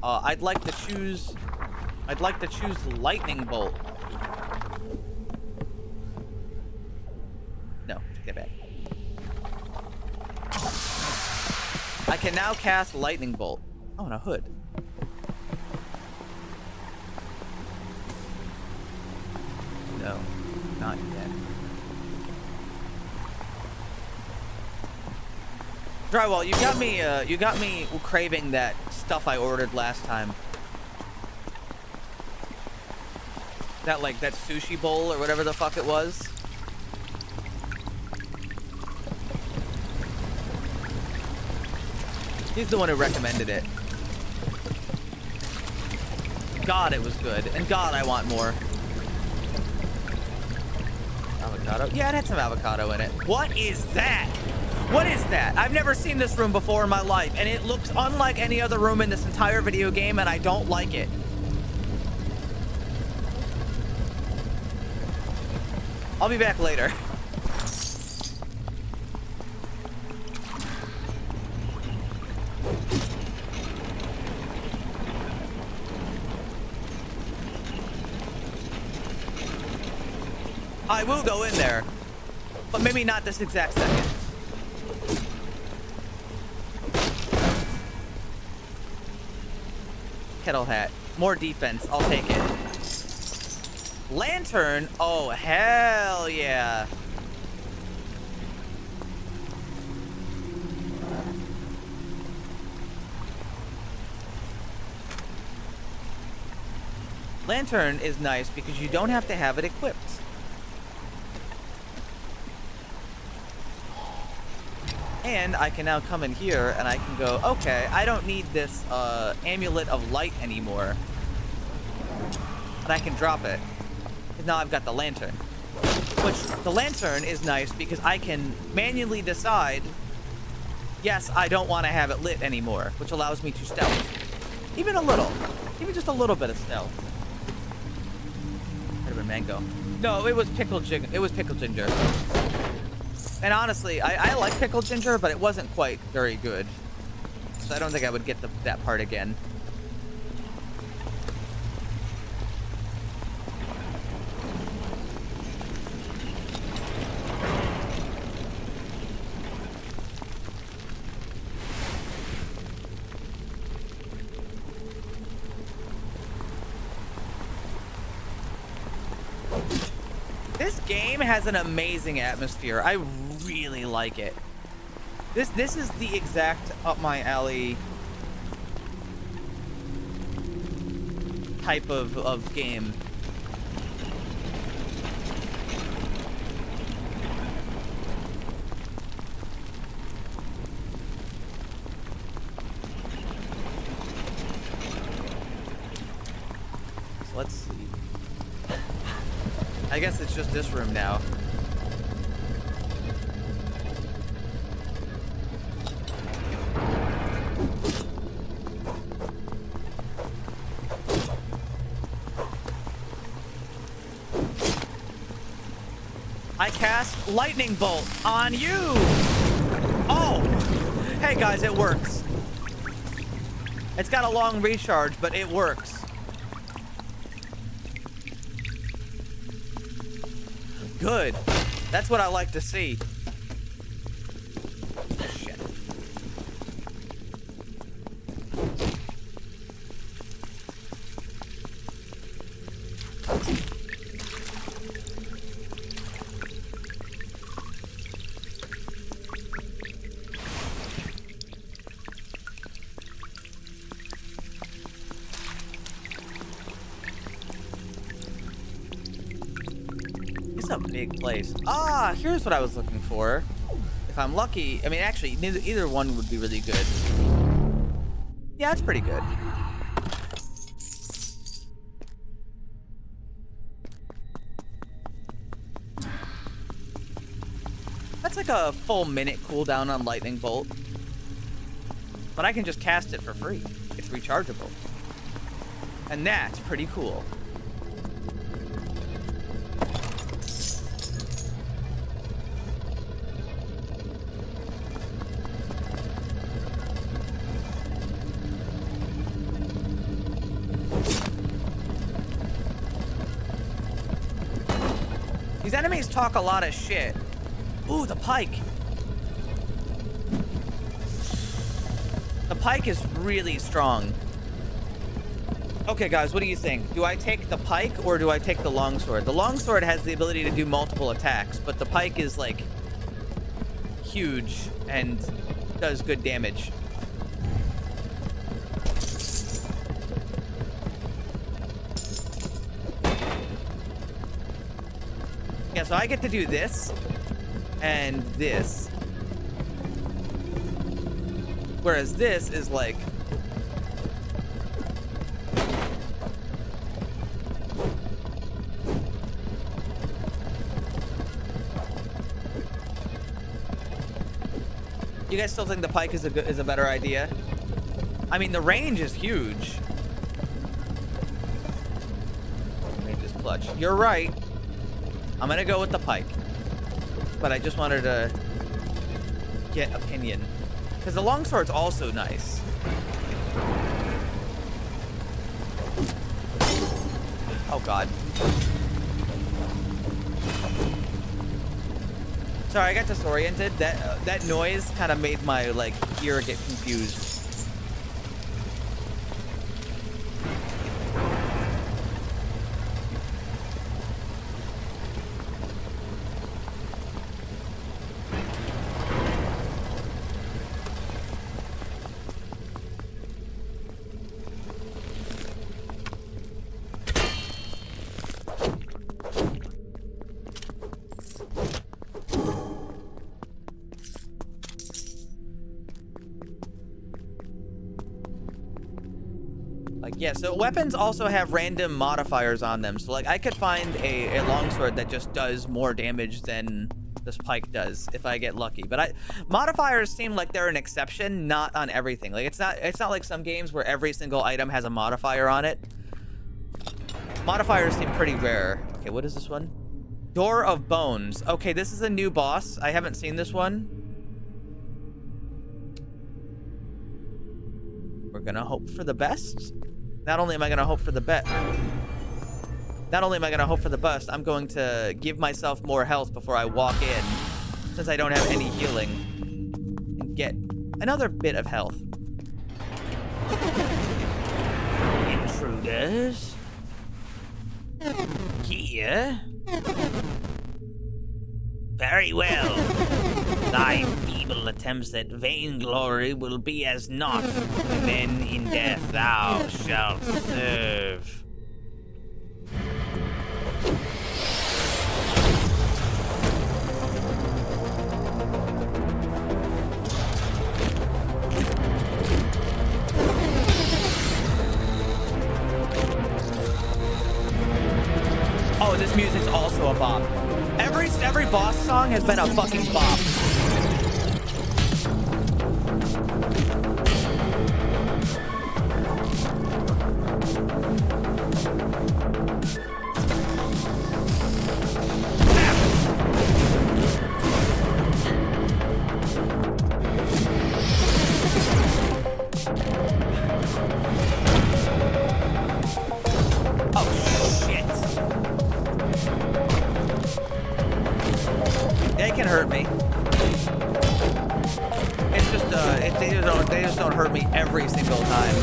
I'd like to choose Lightning Bolt. No, take that back. I can now cast Lightning Bolt. Oh, and a hood. No, not yet. Drywall, you got me craving that stuff I ordered last time. That sushi bowl or whatever the fuck it was. He's the one who recommended it. God, it was good. And God, I want more. Avocado? Yeah, it had some avocado in it. What is that? What is that? I've never seen this room before in my life, and it looks unlike any other room in this entire video game, and I don't like it. I'll be back later. I will go in there, but maybe not this exact second. Kettle hat. More defense. I'll take it. Lantern? Oh, hell yeah. Lantern is nice because you don't have to have it equipped. And I can now come in here and I can go, okay, I don't need this amulet of light anymore. And I can drop it. Because now I've got the lantern. Which, the lantern is nice because I can manually decide, yes, I don't want to have it lit anymore. Which allows me to stealth. Even a little. Even just a little bit of stealth. Could have been mango. No, it was pickled ginger. It was pickled ginger. And honestly, I like pickled ginger, but it wasn't quite very good. So I don't think I would get that part again. This game has an amazing atmosphere. I really like it. This is the exact up my alley type of game. So let's see. I guess it's just this room now. I cast lightning bolt on you. Oh, hey guys, it works. It's got a long recharge, but it works. Good. That's what I like to see. Shit. It's a big place. Ah, here's what I was looking for. If I'm lucky, I mean, actually, either one would be really good. Yeah, it's pretty good. That's like a full minute cooldown on lightning bolt. But I can just cast it for free. It's rechargeable. And that's pretty cool. These enemies talk a lot of shit. Ooh, the pike. The pike is really strong. Okay, guys, what do you think? Do I take the pike or do I take the longsword? The longsword has the ability to do multiple attacks, but the pike is, like, huge and does good damage. Yeah, so I get to do this and this. Whereas this is like... You guys still think the pike is a better idea? I mean, the range is huge. Range is clutch. You're right. I'm gonna go with the pike. But I just wanted to get opinion. Because the longsword's also nice. Oh god. Sorry, I got disoriented. That noise kind of made my like ear get confused. Yeah, so weapons also have random modifiers on them. So, like, I could find a longsword that just does more damage than this pike does if I get lucky. But modifiers seem like they're an exception, not on everything. Like, it's not like some games where every single item has a modifier on it. Modifiers seem pretty rare. Okay, what is this one? Door of Bones. Okay, this is a new boss. I haven't seen this one. We're gonna hope for the best. Not only am I going to hope for the best, I'm going to give myself more health before I walk in, since I don't have any healing, and get another bit of health. Intruders? Here? Very well. Thy feeble attempts at vainglory will be as naught, and then in death thou shalt serve. Oh, this music's also a bop. Every boss song has been a fucking bop. They can hurt me. It's just they just don't hurt me every single time.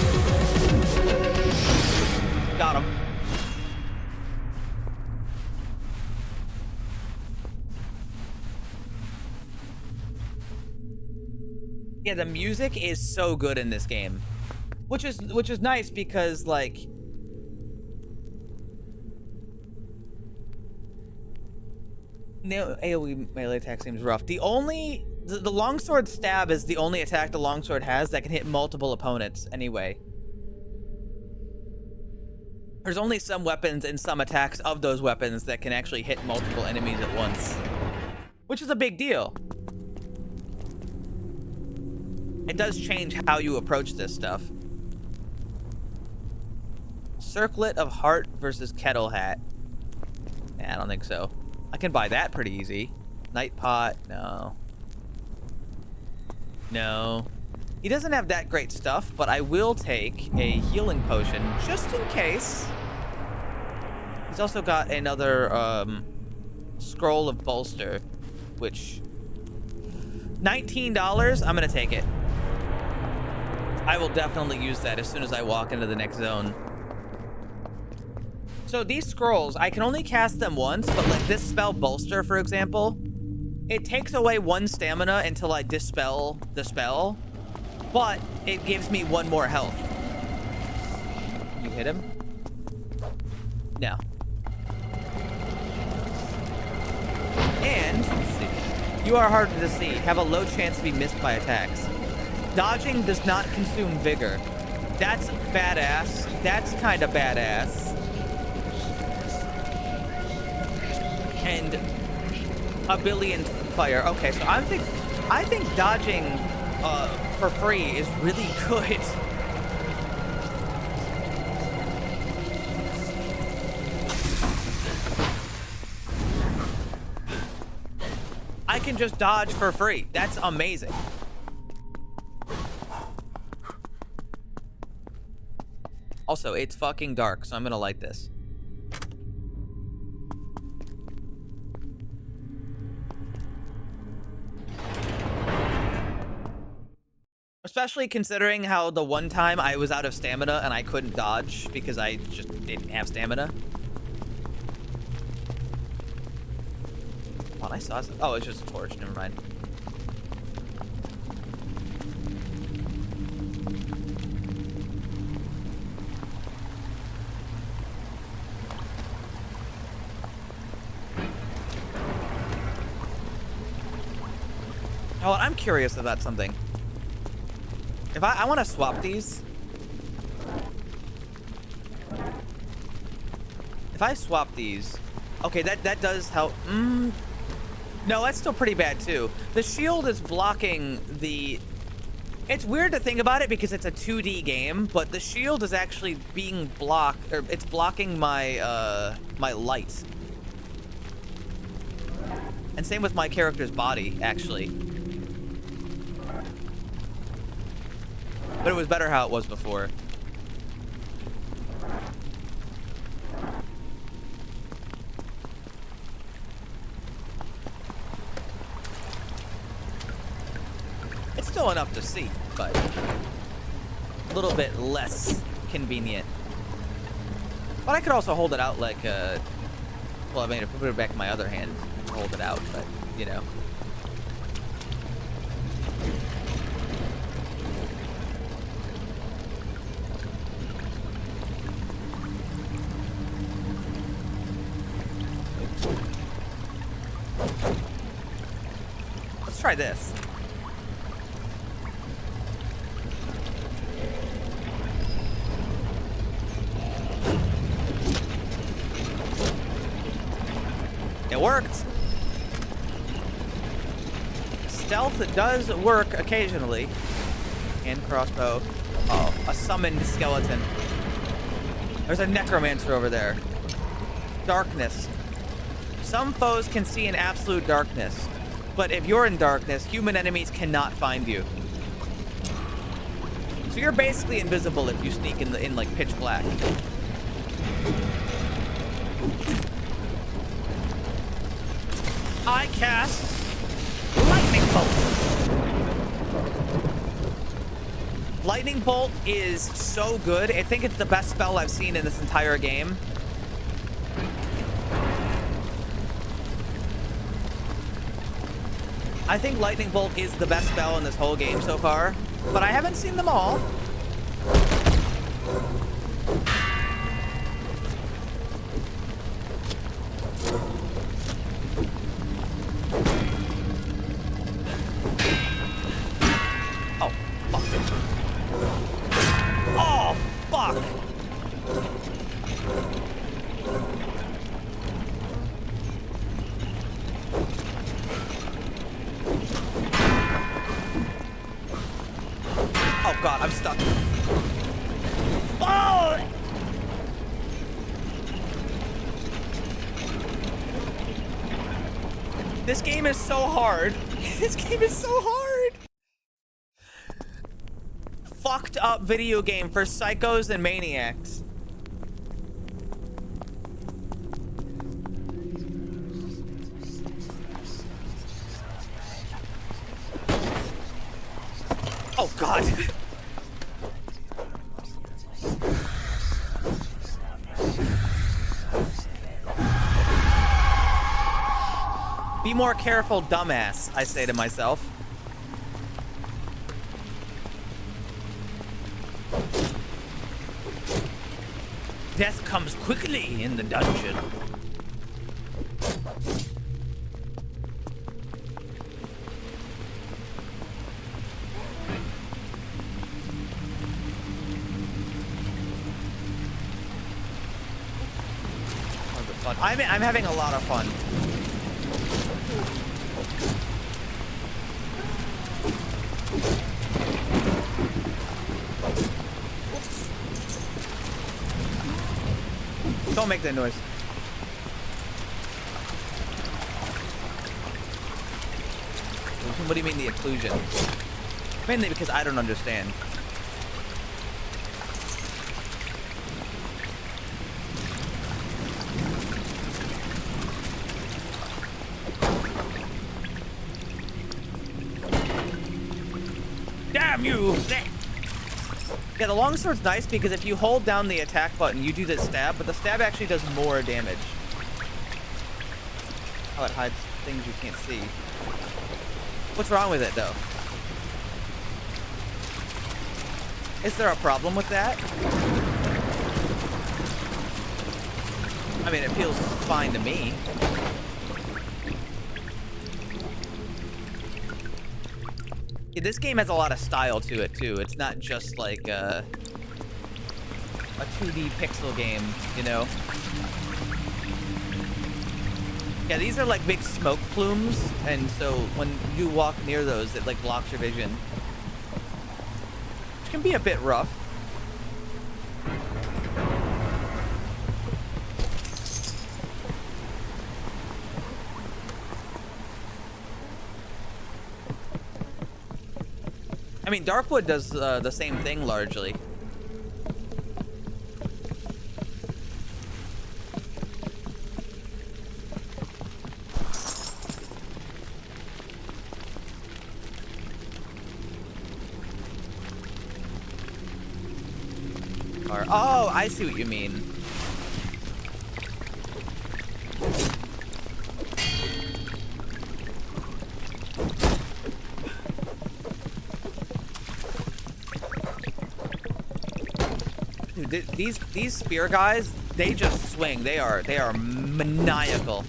Got him. Yeah, the music is so good in this game, which is nice because like. No, AoE melee attack seems rough. The longsword stab is the only attack the longsword has that can hit multiple opponents anyway. There's only some weapons and some attacks of those weapons that can actually hit multiple enemies at once, which is a big deal. It does change how you approach this stuff. Circlet of Heart versus Kettle Hat. I don't think so. I can buy that pretty easy. Night Pot, no. No. He doesn't have that great stuff, but I will take a healing potion just in case. He's also got another scroll of bolster, which $19, I'm gonna take it. I will definitely use that as soon as I walk into the next zone. So these scrolls, I can only cast them once, but like this spell Bolster, for example, it takes away 1 stamina until I dispel the spell, but it gives me 1 more health. You hit him? No. And, let's see. You are harder to see. Have a low chance to be missed by attacks. Dodging does not consume vigor. That's badass. That's kind of badass. And a billion fire. Okay, so I think dodging for free is really good. I can just dodge for free. That's amazing. Also, it's fucking dark, so I'm gonna light this. Especially considering how the one time I was out of stamina and I couldn't dodge because I just didn't have stamina. Oh, I saw something. Oh, it's just a torch. Never mind. Oh, I'm curious about something. If I want to swap these. If I swap these. Okay, that does help. No, that's still pretty bad too. The shield is blocking the... It's weird to think about it because it's a 2D game, but the shield is actually being blocked, or it's blocking my my light. And same with my character's body, actually. But it was better how it was before. It's still enough to see, but a little bit less convenient. But I could also hold it out like, well, I mean, if I put it back in my other hand, I can hold it out, but, you know. Let's try this. It worked. Stealth does work occasionally. And crossbow. Oh, a summoned skeleton. There's a necromancer over there. Darkness. Some foes can see in absolute darkness. But if you're in darkness, human enemies cannot find you. So you're basically invisible if you sneak in like pitch black. I cast Lightning Bolt. Lightning Bolt is so good. I think it's the best spell I've seen in this entire game. I think Lightning Bolt is the best spell in this whole game so far, but I haven't seen them all. Oh, fuck. Oh, fuck. Oh god, I'm stuck. Oh! This game is so hard. This game is so hard. Fucked up video game for psychos and maniacs. Oh god. Be more careful, dumbass, I say to myself. Death comes quickly in the dungeon. fun. I'm having a lot of fun. Don't make that noise. What do you mean the occlusion? Mainly because I don't understand. Damn you! Yeah, the longsword's nice because if you hold down the attack button, you do the stab, but the stab actually does more damage. Oh, it hides things you can't see. What's wrong with it, though? Is there a problem with that? I mean, it feels fine to me. Yeah, this game has a lot of style to it, too. It's not just like a 2D pixel game, you know? Yeah, these are like big smoke plumes, and so when you walk near those, it like blocks your vision. Which can be a bit rough. I mean, Darkwood does the same thing largely. Oh, I see what you mean. Dude, these spear guys, they just swing. They are maniacal.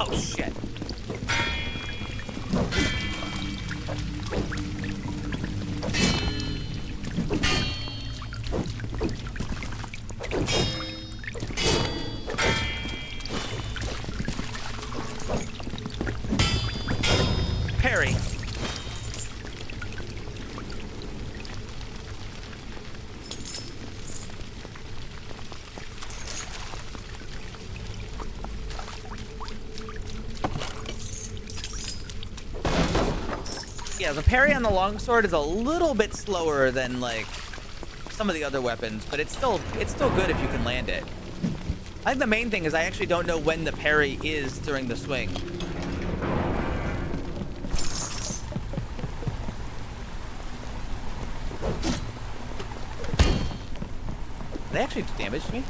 Oh shit. Parry. Yeah, the parry on the longsword is a little bit slower than like some of the other weapons, but it's still good if you can land it. I think the main thing is I actually don't know when the parry is during the swing. They actually damaged me.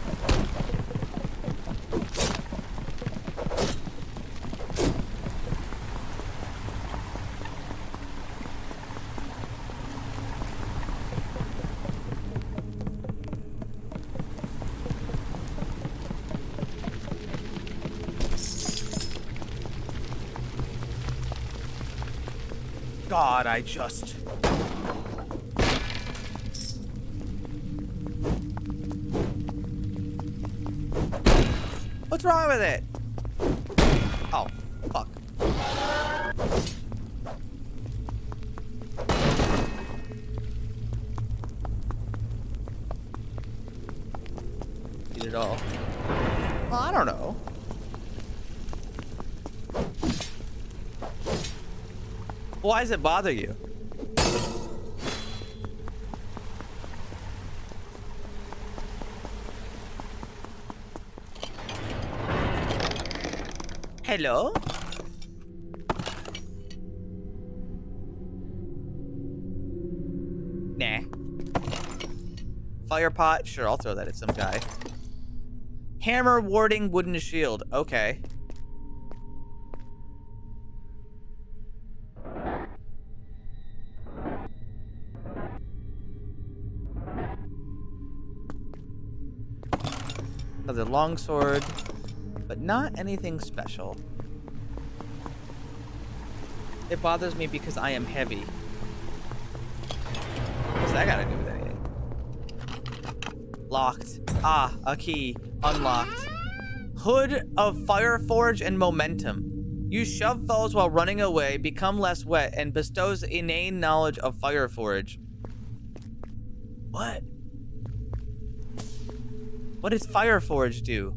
God, I just... What's wrong with it? Oh, fuck. Eat it all. Well, I don't know. Why does it bother you? Hello? Nah. Fire pot? Sure, I'll throw that at some guy. Hammer warding wooden shield. Okay. The longsword. but not anything special. It bothers me because I am heavy. What's that gotta do with anything? Locked. Ah, a key. Unlocked. Hood of Fireforge and Momentum. You shove foes while running away, become less wet, and bestows inane knowledge of Fireforge. What? What does Fireforge do?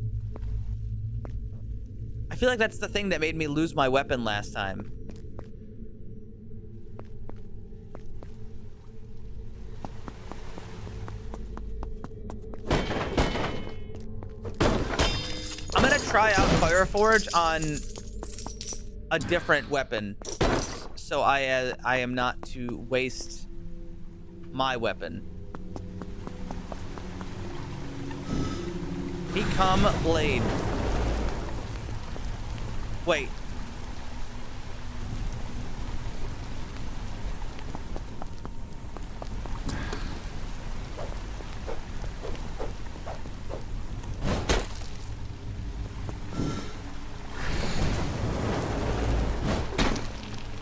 I feel like that's the thing that made me lose my weapon last time. I'm gonna try out Fireforge on a different weapon, so I am not to waste my weapon. Become Blade. Wait.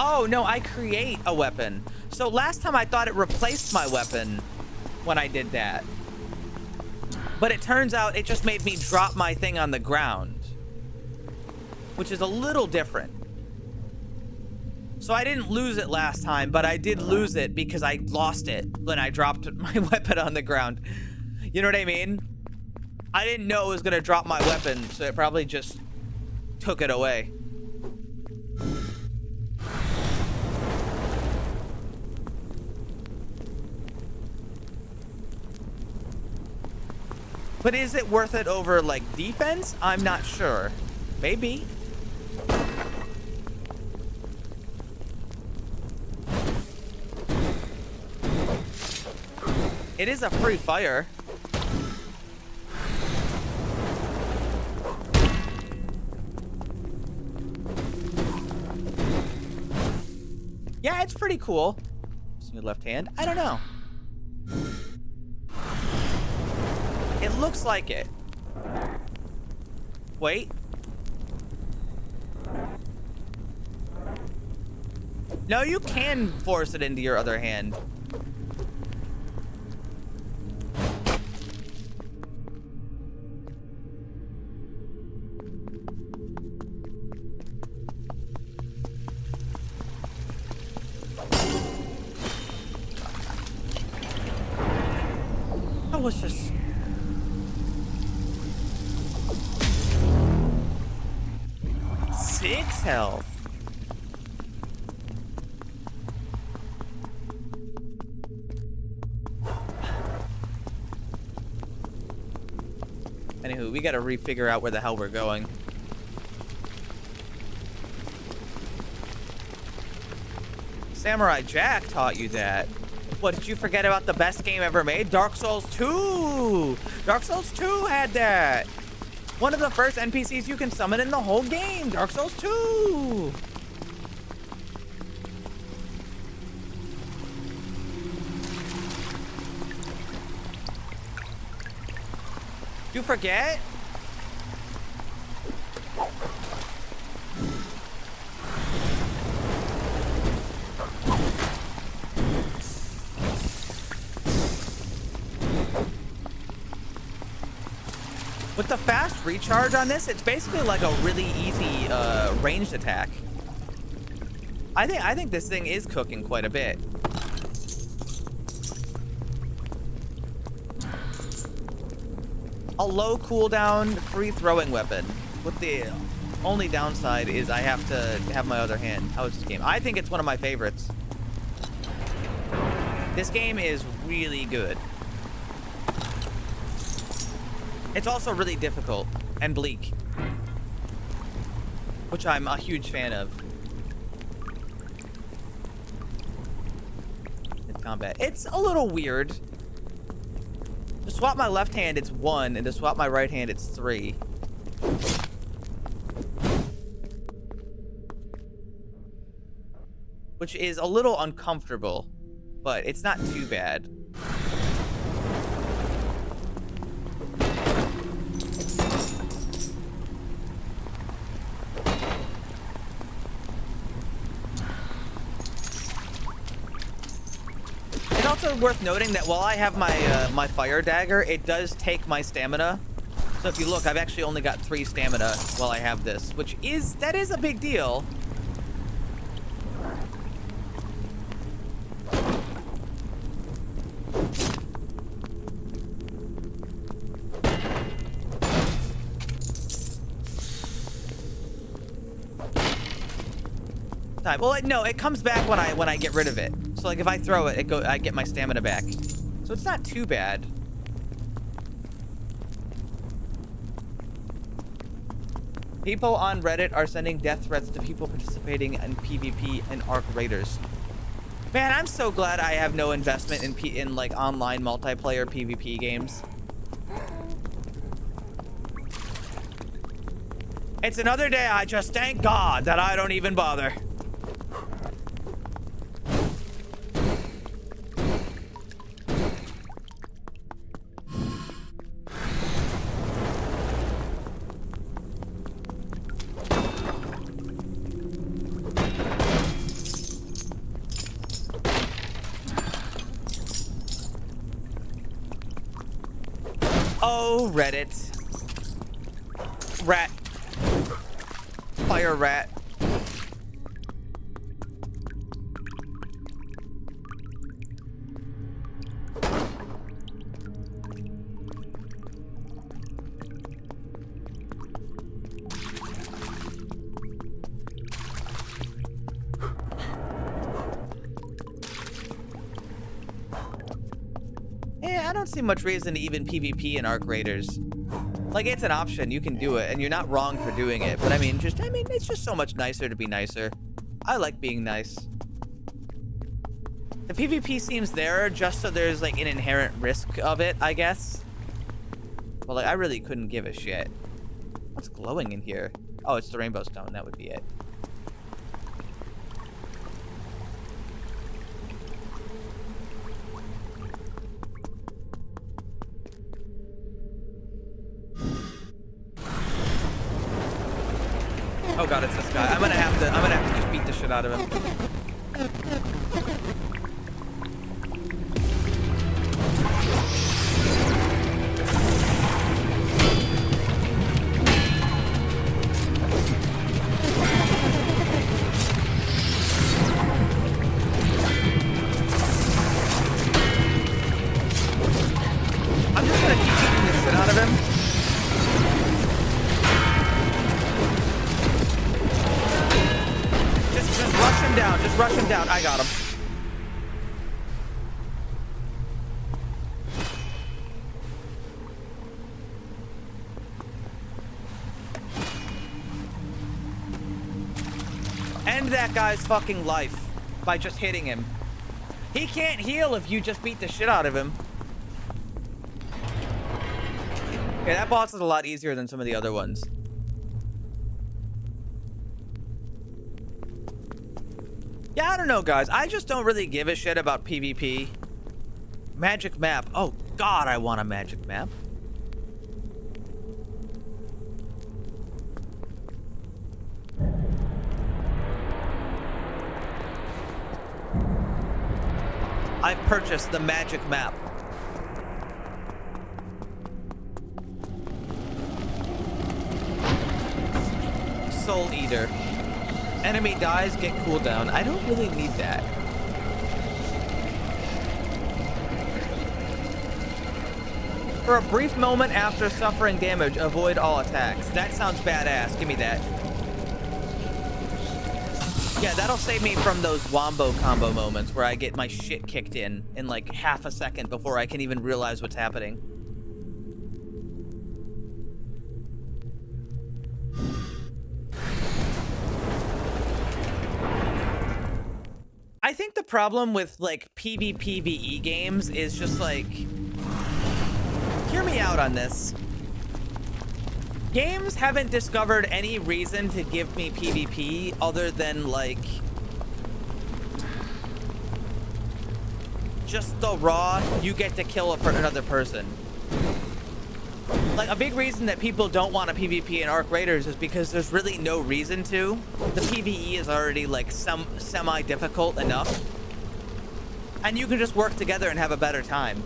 Oh, no, I create a weapon. So last time I thought it replaced my weapon when I did that. But it turns out it just made me drop my thing on the ground, which is a little different. So I didn't lose it last time, but I did lose it because I lost it when I dropped my weapon on the ground. You know what I mean? I didn't know it was gonna drop my weapon, so it probably just took it away. But is it worth it over, like, defense? I'm not sure. Maybe. It is a free fire. Yeah, it's pretty cool. Using your left hand. I don't know. It looks like it. Wait. No, you can force it into your other hand. Oh, what's this? Six health. Anywho, we gotta refigure out where the hell we're going. Samurai Jack taught you that. What, did you forget about the best game ever made? Dark Souls 2! Dark Souls 2 had that! One of the first NPCs you can summon in the whole game! Dark Souls 2! You forget? With the fast recharge on this, it's basically like a really easy ranged attack. I think this thing is cooking quite a bit. A low cooldown free throwing weapon. With the only downside is I have to have my other hand. How is this game? I think it's one of my favorites. This game is really good. It's also really difficult and bleak, which I'm a huge fan of. It's combat. It's a little weird. To swap my left hand, it's 1, and to swap my right hand, it's 3. Which is a little uncomfortable, but it's not too bad. also worth noting that while I have my my fire dagger, it does take my stamina. So if you look, I've actually only got 3 stamina while I have this, which is a big deal. Time. Well, no, it comes back when I get rid of it. So like if I throw it, I get my stamina back. So it's not too bad. People on Reddit are sending death threats to people participating in PvP and Arc Raiders. Man, I'm so glad I have no investment in like online multiplayer PvP games. It's another day. I just thank God that I don't even bother. Oh, Reddit. Rat. Fire rat. Yeah, I don't see much reason to even PvP in Arc Raiders. Like, it's an option, you can do it, and you're not wrong for doing it, but I mean, it's just so much nicer to be nicer. I like being nice. The PvP seems there just so there's, like, an inherent risk of it, I guess. But, like, I really couldn't give a shit. What's glowing in here? Oh, it's the rainbow stone, that would be it. Oh god, it's this guy. I'm gonna have to just beat the shit out of him. I'm just gonna keep beating the shit out of him. Just rush him down. I got him. End that guy's fucking life by just hitting him. He can't heal if you just beat the shit out of him. Okay, that boss is a lot easier than some of the other ones. Yeah, I don't know, guys. I just don't really give a shit about PvP. Magic map. Oh, God, I want a magic map. I purchased the magic map. Soul Eater. Enemy dies, get cooldown. I don't really need that. For a brief moment after suffering damage, avoid all attacks. That sounds badass. Give me that. Yeah, that'll save me from those wombo combo moments where I get my shit kicked in like half a second before I can even realize what's happening. I think the problem with, like, PvPvE games is just, like... Hear me out on this. Games haven't discovered any reason to give me PvP other than, like... just the raw, you get to kill another person. Like, a big reason that people don't want a PvP in Arc Raiders is because there's really no reason to. The PvE is already, like, semi-difficult enough. And you can just work together and have a better time.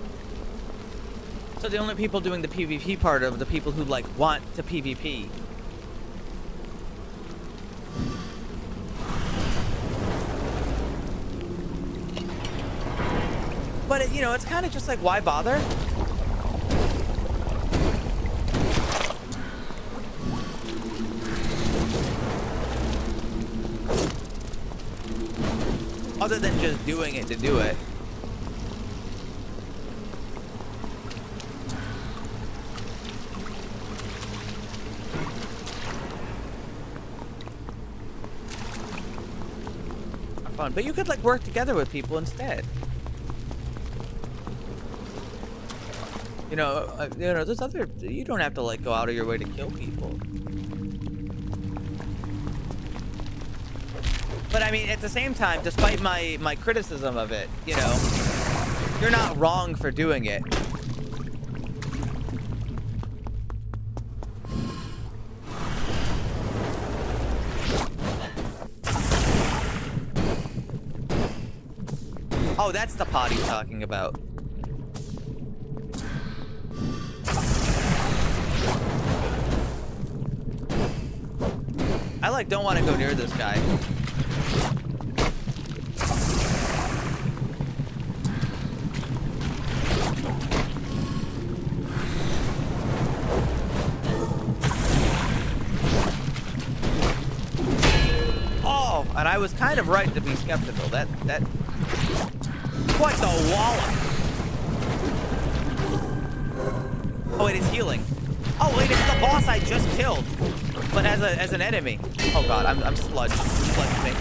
So the only people doing the PvP part are the people who like want to PvP. But it, you know, it's kind of just like, why bother? Other than just doing it to do it. Fun, but you could like work together with people instead. You know, there's other. You don't have to like go out of your way to kill people. But I mean, at the same time, despite my criticism of it, you know, you're not wrong for doing it. Oh, that's the pot he's talking about. I like don't want to go near this guy. Oh, and I was kind of right to be skeptical. That quite the wallop. Oh wait, it's healing. Oh wait, it's the boss I just killed, but as an enemy. Oh god, I'm sludge. Sludge me.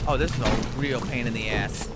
Oh, this is a real pain in the ass.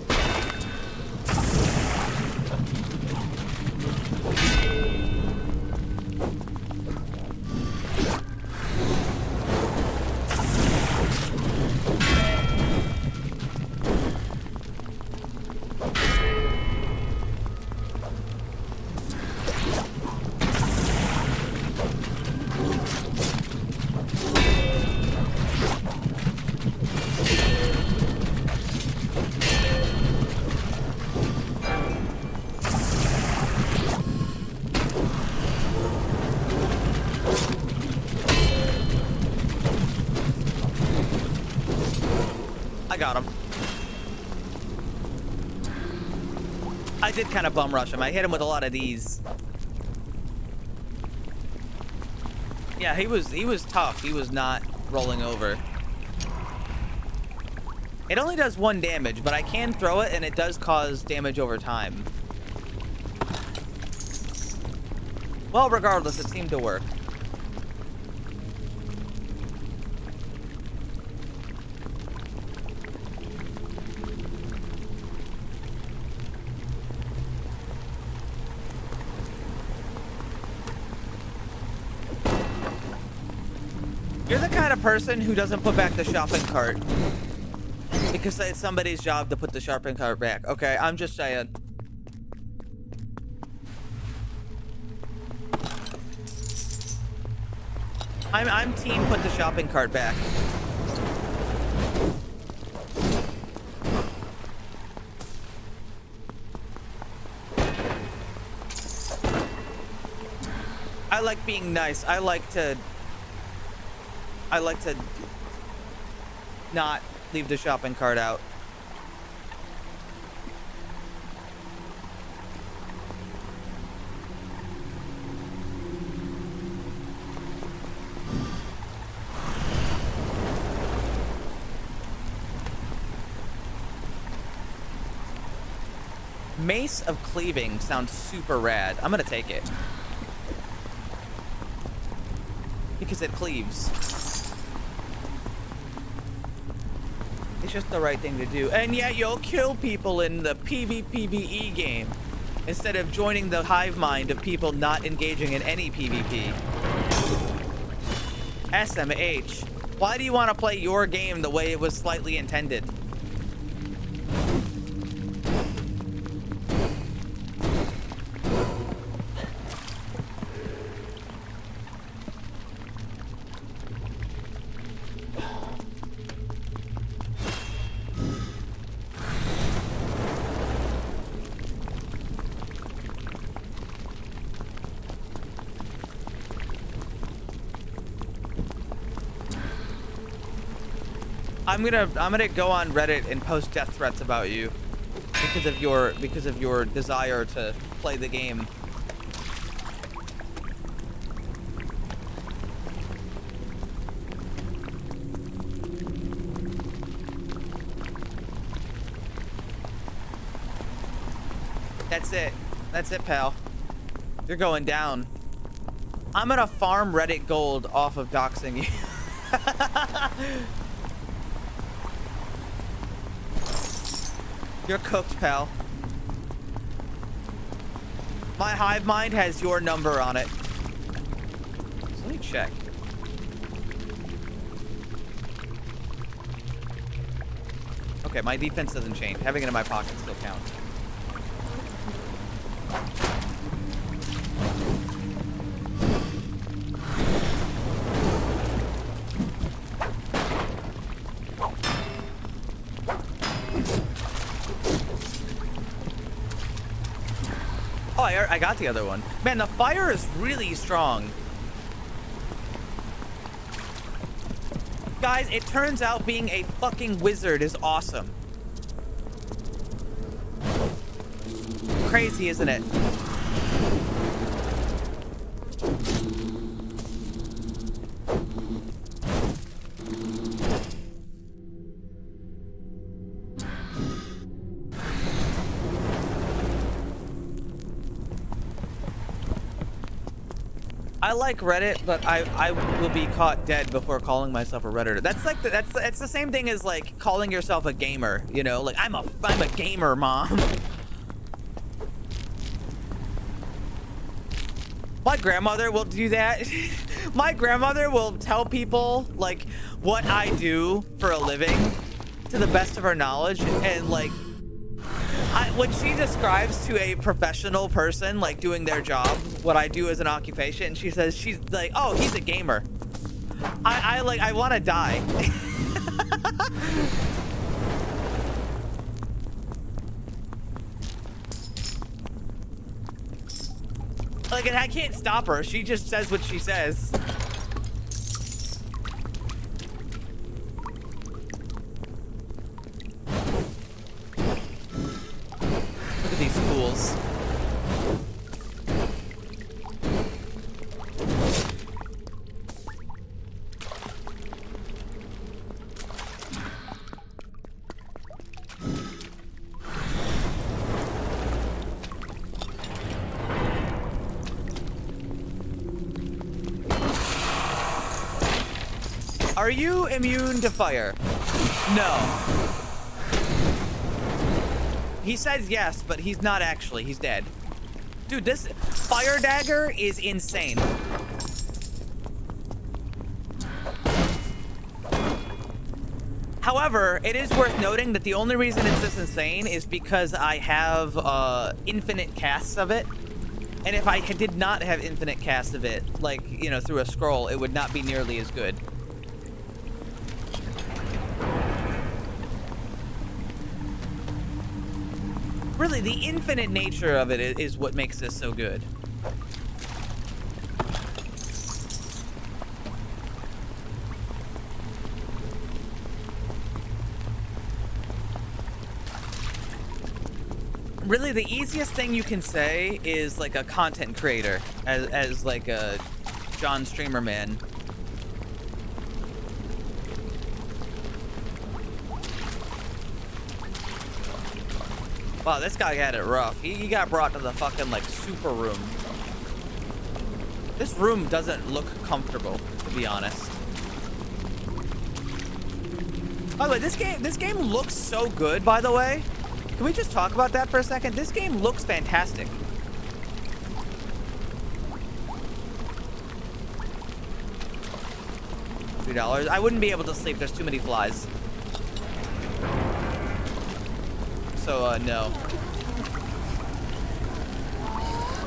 Got him. I did kind of bum rush him. I hit him with a lot of these. Yeah, he was tough. He was not rolling over. It only does 1 damage, but I can throw it and it does cause damage over time. Well, regardless, it seemed to work. You're the kind of person who doesn't put back the shopping cart because it's somebody's job to put the shopping cart back. Okay, I'm just saying. I'm team put the shopping cart back. I like being nice. I like to not leave the shopping cart out. Mace of Cleaving sounds super rad. I'm gonna take it. Because it cleaves. It's just the right thing to do. And yet you'll kill people in the PvPvE game instead of joining the hive mind of people not engaging in any PvP. SMH. Why do you want to play your game the way it was slightly intended? I'm gonna go on Reddit and post death threats about you because of your desire to play the game. That's it. That's it, pal. You're going down. I'm gonna farm Reddit gold off of doxing you. You're cooked, pal. My hive mind has your number on it. So let me check. Okay, my defense doesn't change. Having it in my pocket still counts. Oh, I got the other one. Man, the fire is really strong. Guys, it turns out being a fucking wizard is awesome. Crazy, isn't it? I like Reddit, but I will be caught dead before calling myself a Redditor. That's like it's the same thing as like calling yourself a gamer, you know? Like I'm a gamer, mom. My grandmother will do that. My grandmother will tell people like what I do for a living to the best of her knowledge, and like when she describes to a professional person like doing their job what I do as an occupation, she says, she's like, oh, he's a gamer. I want to die. Like, and I can't stop her. She just says what she says. Look at these fools. Are you immune to fire? No. He says yes, but he's not actually. He's dead. Dude, this fire dagger is insane. However, it is worth noting that the only reason it's this insane is because I have infinite casts of it. And if I did not have infinite casts of it, like, you know, through a scroll, it would not be nearly as good. Really, the infinite nature of it is what makes this so good. Really, the easiest thing you can say is like a content creator, as like a John Streamer man. Wow, this guy had it rough. He got brought to the fucking, like, super room. This room doesn't look comfortable, to be honest. By the way, this game looks so good, by the way. Can we just talk about that for a second? This game looks fantastic. $2. I wouldn't be able to sleep. There's too many flies. So, no.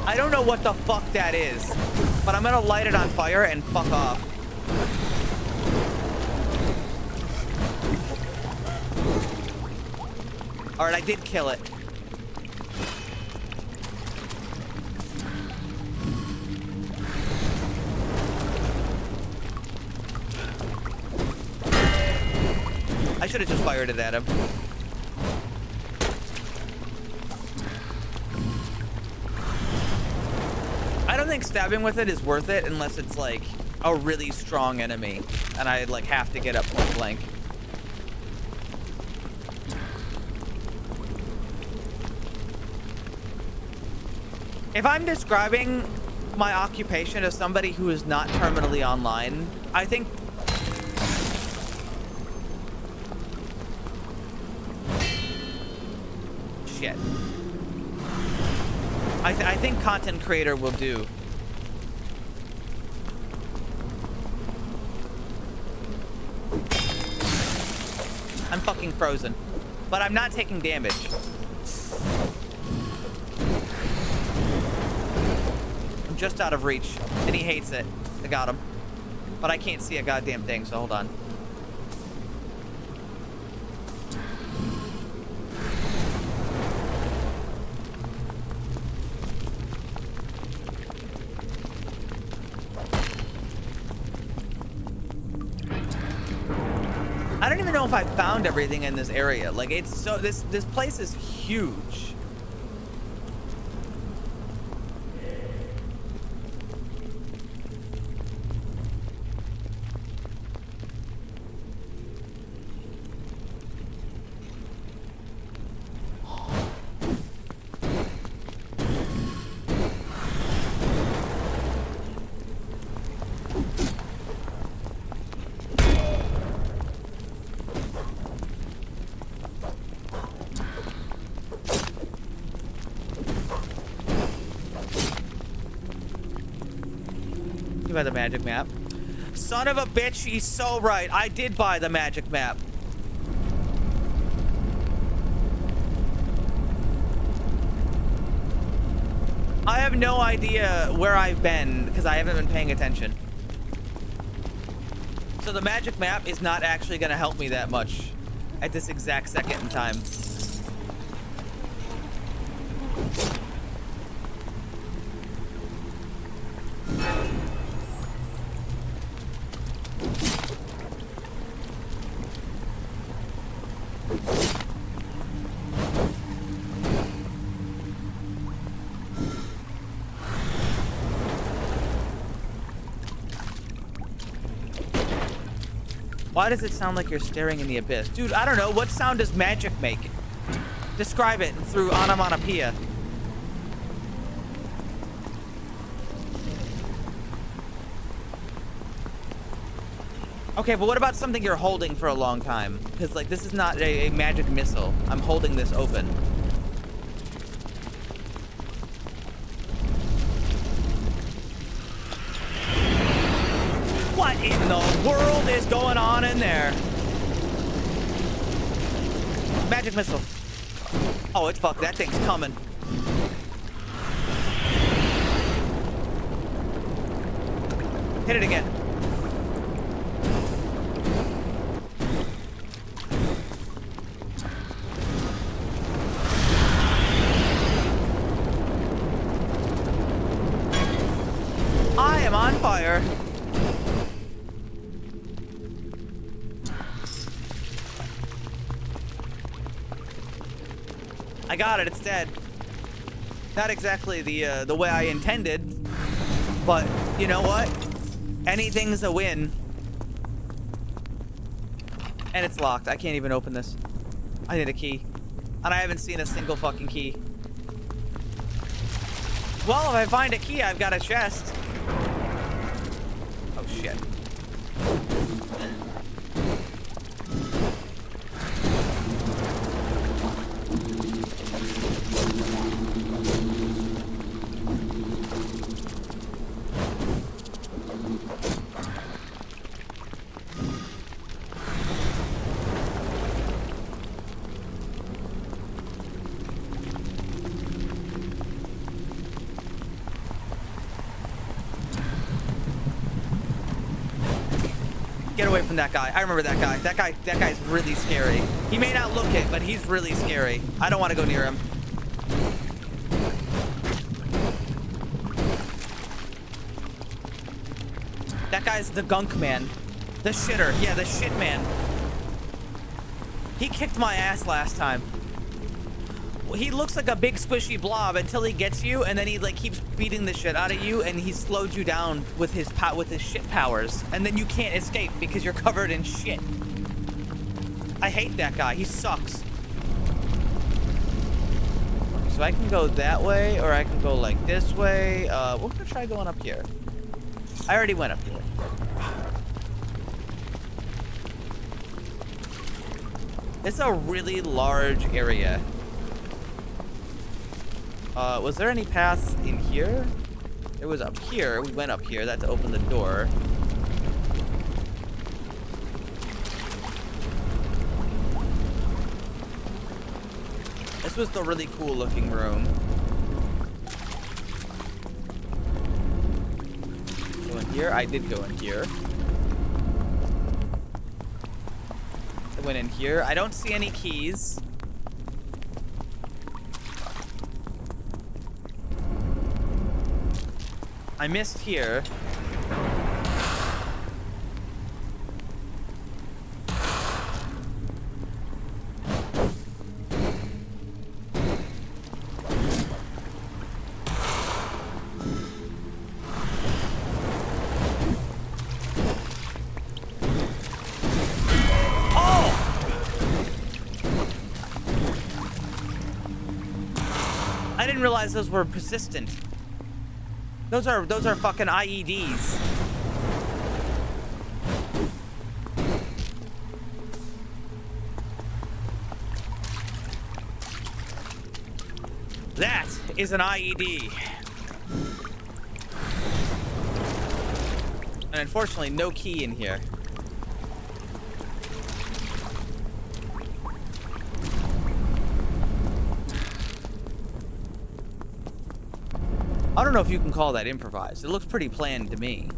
I don't know what the fuck that is, but I'm gonna light it on fire and fuck off. Alright, I did kill it. should have just fired it at him. I don't think stabbing with it is worth it unless it's like a really strong enemy and I like have to get up point blank. If I'm describing my occupation as somebody who is not terminally online, I think shit. I think content creator will do. I'm fucking frozen, but I'm not taking damage. I'm just out of reach, and he hates it. I got him, but I can't see a goddamn thing, so hold on. I don't even know if I found everything in this area. Like, it's so this place is huge. You buy the magic map. Son of a bitch, he's so right. I did buy the magic map. I have no idea where I've been because I haven't been paying attention. So the magic map is not actually going to help me that much at this exact second in time. Why does it sound like you're staring in the abyss? Dude, I don't know. What sound does magic make? Describe it through onomatopoeia. Okay, but what about something you're holding for a long time? Because, like, this is not a magic missile. I'm holding this open. What in the world is going on in there? Magic missile. Oh, it's fucked. That thing's coming. Hit it again. I am on fire. I got it. It's dead. Not exactly the way I intended, but you know what? Anything's a win. And it's locked. I can't even open this. I need a key, and I haven't seen a single fucking key. Well, if I find a key, I've got a chest. Oh shit. Get away from that guy. I remember that guy. That guy's really scary. He may not look it, but he's really scary. I don't want to go near him. That guy's the gunk man. The shitter. Yeah, the shit man. He kicked my ass last time. He looks like a big squishy blob until he gets you, and then he like keeps beating the shit out of you, and he slowed you down with his shit powers, and then you can't escape because you're covered in shit. I hate that guy. He sucks. So I can go that way, or I can go like this way. We're gonna try going up here. I already went up here. It's a really large area. Was there any paths in here? It was up here. We went up here. That opened the door. This was the really cool looking room. Go in here. I did go in here. I went in here. I don't see any keys. I missed here. I didn't realize those were persistent. Those are fucking IEDs. That is an IED. And unfortunately, no key in here. I don't know if you can call that improvised. It looks pretty planned to me.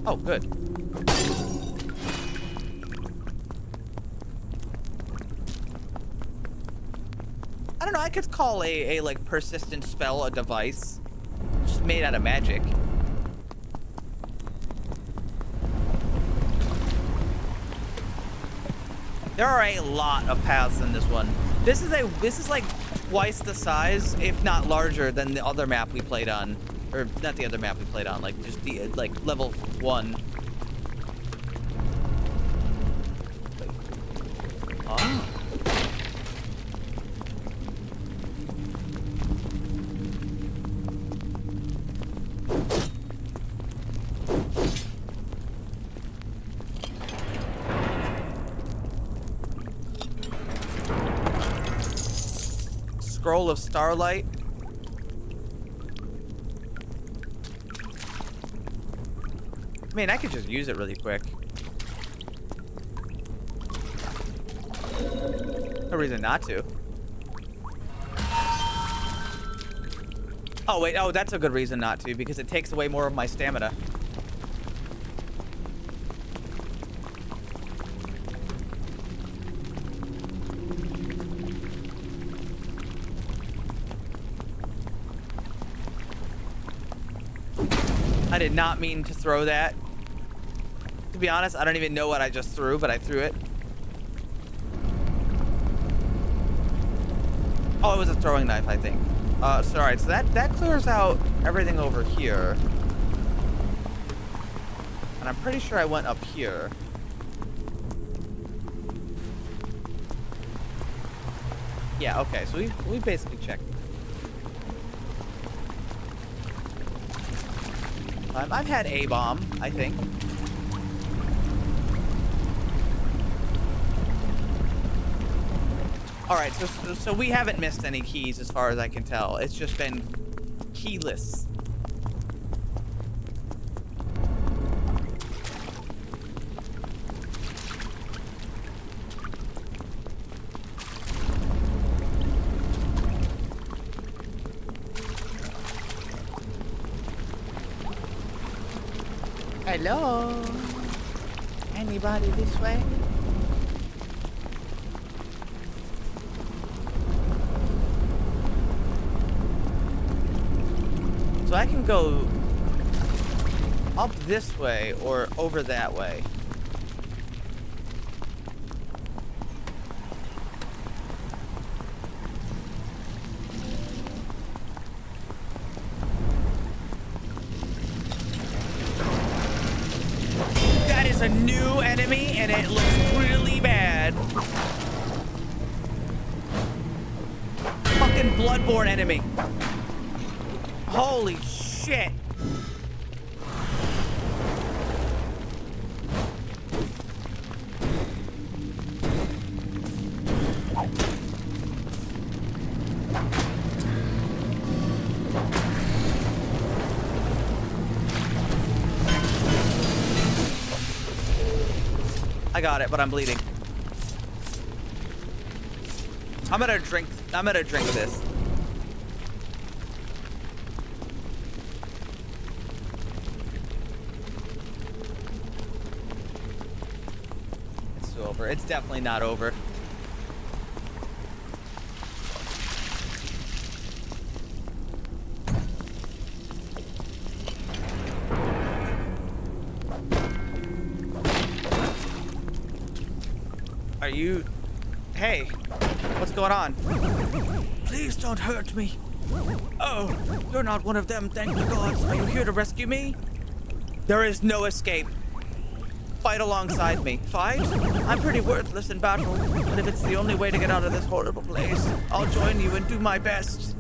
Oh, good. I don't know, I could call a like persistent spell a device. Just made out of magic. There are a lot of paths in this one. This is like twice the size, if not larger, than the other map we played on. Or not the other map we played on, like just the like level 1. Oh. Scroll of Starlight. I mean, I could just use it really quick. No reason not to. Oh, wait. Oh, that's a good reason not to, because it takes away more of my stamina. I did not mean to throw that. To be honest, I don't even know what I just threw, but I threw it. Oh, it was a throwing knife, I think. Sorry, so that clears out everything over here. And I'm pretty sure I went up here. Yeah, okay, so we basically checked. I've had a bomb, I think. All right, so we haven't missed any keys as far as I can tell. It's just been keyless. Hello? Anybody this way? So I can go up this way or over that way. new enemy, and it looks really bad. Fucking Bloodborne enemy. Holy shit. I got it, but I'm bleeding. I'm gonna drink this. It's over. It's definitely not over. Are you... Hey, what's going on? Please don't hurt me. Oh, you're not one of them, thank the gods. Are you here to rescue me? There is no escape. Fight alongside me. Fight? I'm pretty worthless in battle, but if it's the only way to get out of this horrible place, I'll join you and do my best.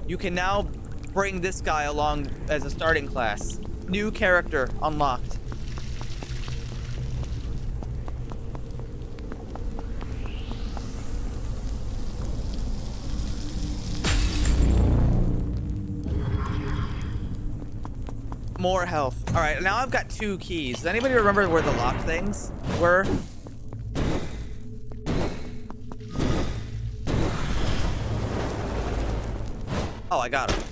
You can now bring this guy along as a starting class. New character unlocked. More health. All right, now I've got 2 keys. Does anybody remember where the locked things were? Oh, I got them.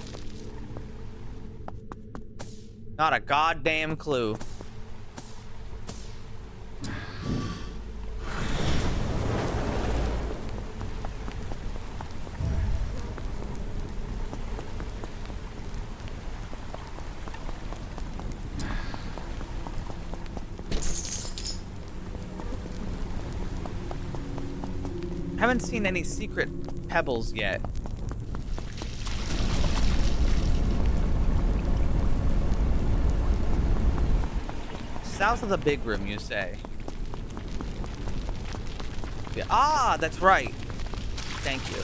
Not a goddamn clue. Haven't seen any secret pebbles yet. South of the big room, you say? Yeah. Ah, that's right. Thank you.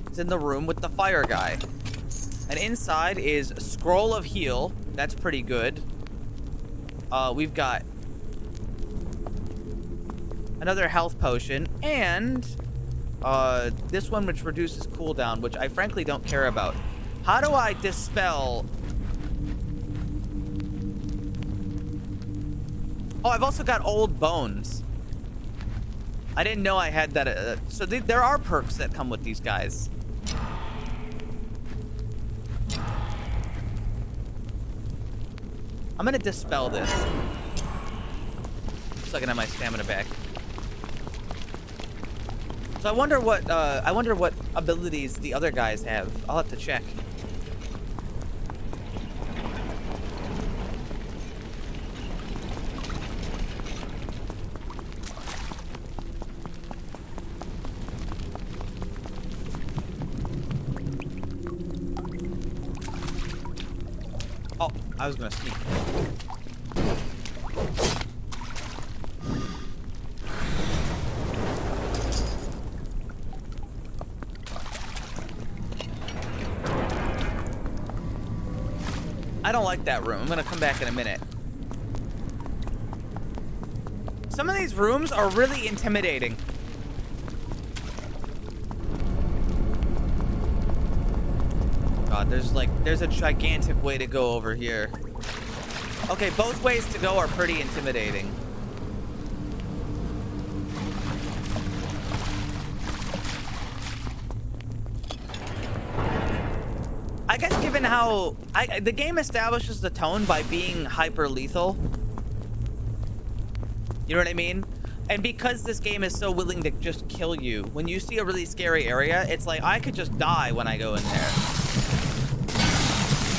It's in the room with the fire guy. And inside is a scroll of heal. That's pretty good. We've got another health potion, and this one which reduces cooldown, which I frankly don't care about. How do I dispel? Oh, I've also got old bones. I didn't know I had that. So there are perks that come with these guys. I'm gonna dispel this so I can have my stamina back. So I wonder what abilities the other guys have. I'll have to check. Oh, I was gonna sneak. I don't like that room. I'm gonna come back in a minute. Some of these rooms are really intimidating. God, there's a gigantic way to go over here. Okay, both ways to go are pretty intimidating. I guess given how the game establishes the tone by being hyper lethal. You know what I mean? And because this game is so willing to just kill you, when you see a really scary area, it's like I could just die when I go in there.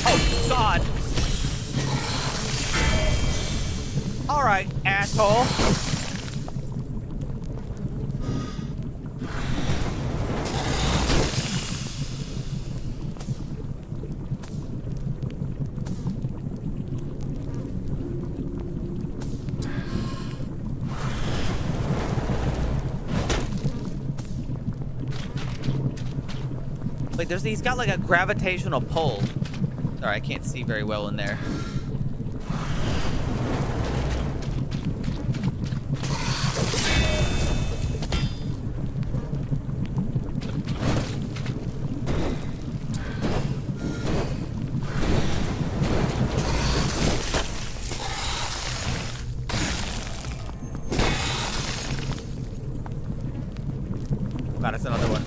Oh God. All right, asshole. Wait, he's got like a gravitational pull. Sorry, I can't see very well in there. God, it's another one.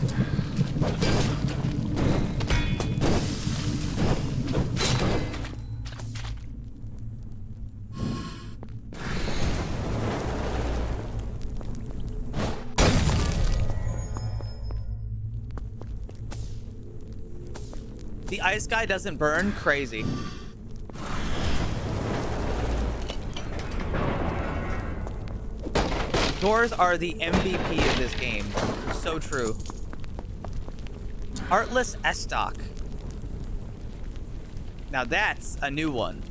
The ice guy doesn't burn? Crazy. Doors are the MVP of this game. So true. Heartless Estoc. Now that's a new one.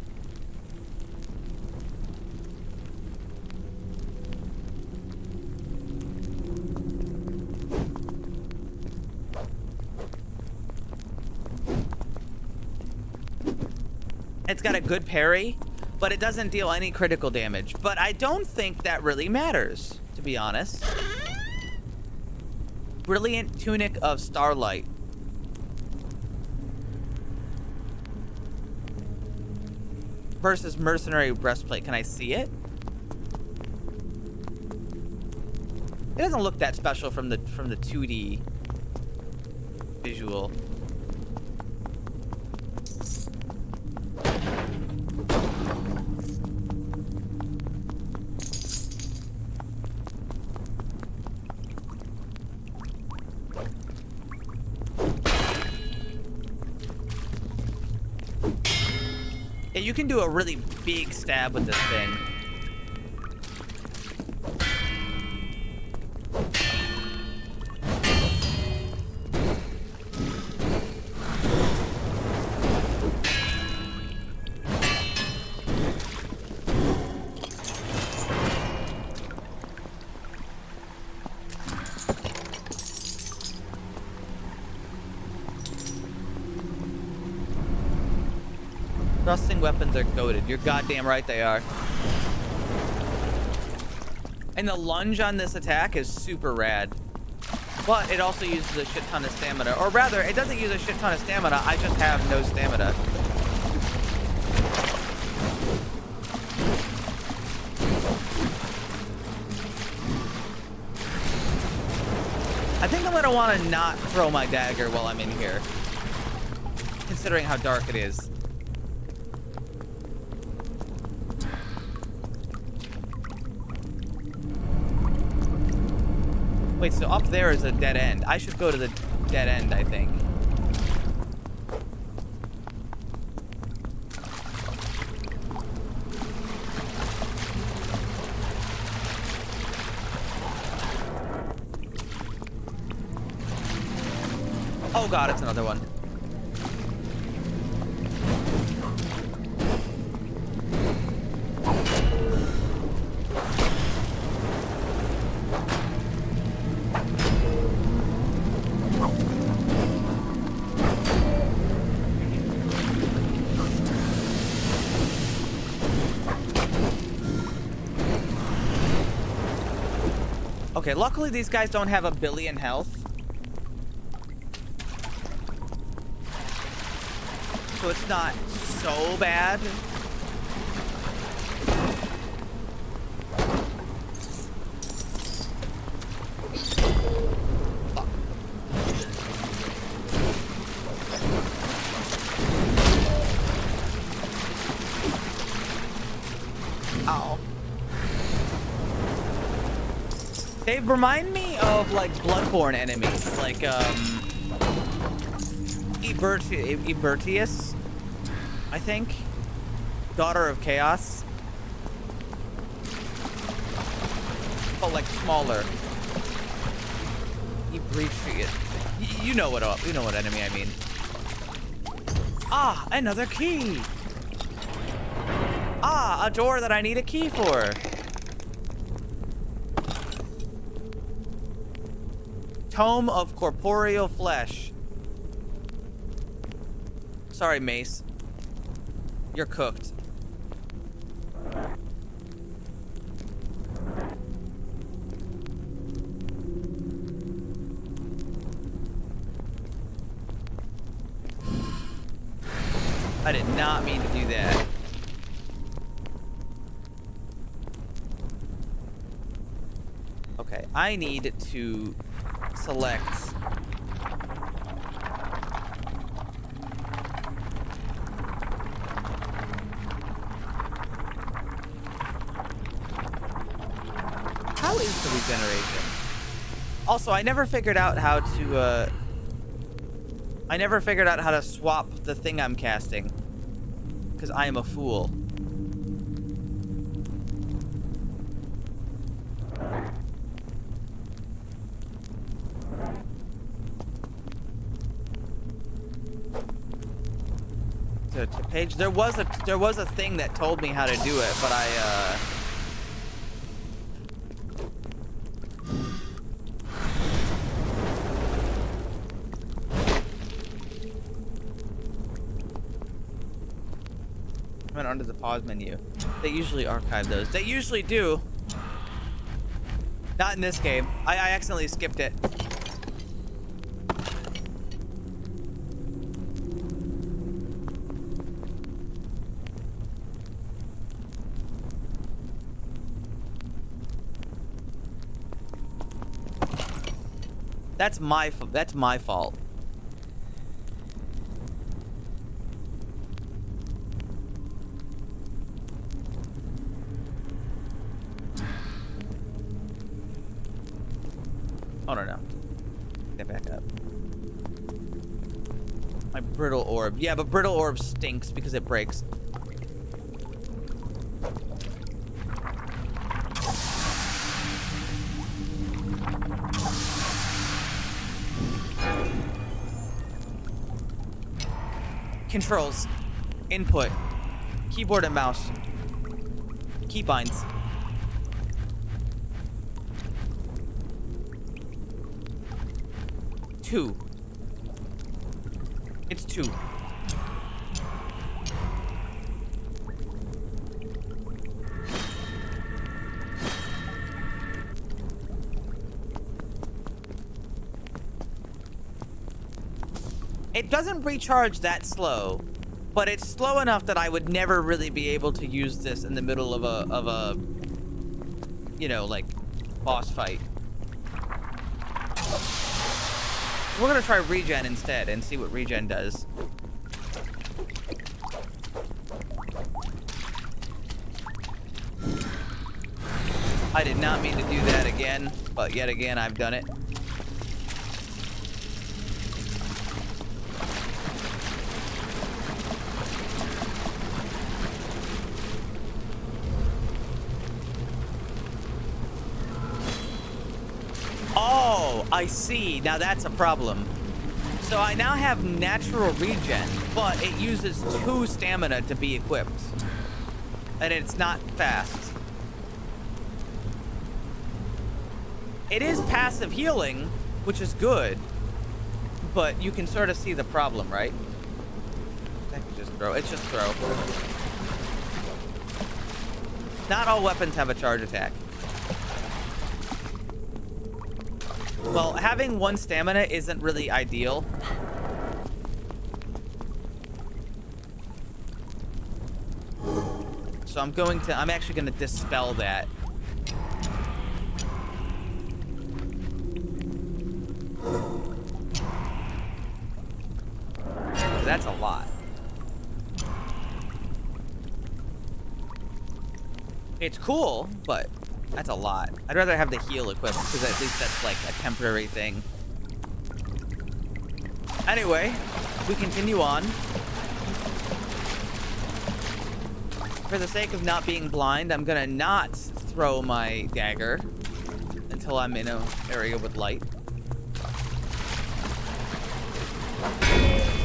It's got a good parry, but it doesn't deal any critical damage. But I don't think that really matters, to be honest. Brilliant Tunic of Starlight. Versus Mercenary Breastplate. Can I see it? It doesn't look that special from the 2D visual. Yeah, you can do a really big stab with this thing. Thrusting weapons are goated. You're goddamn right they are. And the lunge on this attack is super rad. But it also uses a shit ton of stamina. Or rather, it doesn't use a shit ton of stamina. I just have no stamina. I think I'm gonna want to not throw my dagger while I'm in here. Considering how dark it is. Wait, so up there is a dead end. I should go to the dead end, I think. Oh god, it's another one. Okay, luckily these guys don't have a billion health. So it's not so bad. Fuck. Ow. They remind me of like Bloodborne enemies, like Ebertius, I think, Daughter of Chaos, but like smaller. Ebertius, you know what enemy I mean. Ah, another key. Ah, a door that I need a key for. Tome of Corporeal Flesh. Sorry, Mace. You're cooked. I did not mean to do that. Okay, I need to select. How is the regeneration? Also, I never figured out how to, I never figured out how to swap the thing I'm casting. Because I am a fool. To page, there was a thing that told me how to do it, but I went under the pause menu. They usually archive those. They usually do. Not in this game. I accidentally skipped it. That's my fault. Oh no. Get back up. My brittle orb. Yeah, but brittle orb stinks because it breaks. Controls. Input. Keyboard and mouse. Keybinds. Two. It's 2. It doesn't recharge that slow, but it's slow enough that I would never really be able to use this in the middle of a you know, like, boss fight. We're gonna try regen instead and see what regen does. I did not mean to do that again, but yet again I've done it. Oh, I see. Now that's a problem. So I now have natural regen, but it uses 2 stamina to be equipped. And it's not fast. It is passive healing, which is good, but you can sort of see the problem, right? I can just throw. It's just throw. Not all weapons have a charge attack. Well, having 1 stamina isn't really ideal. So I'm actually gonna dispel that. That's a lot. It's cool, but that's a lot. I'd rather have the heal equipped, because at least that's like a temporary thing. Anyway, we continue on. For the sake of not being blind, I'm gonna not throw my dagger until I'm in an area with light.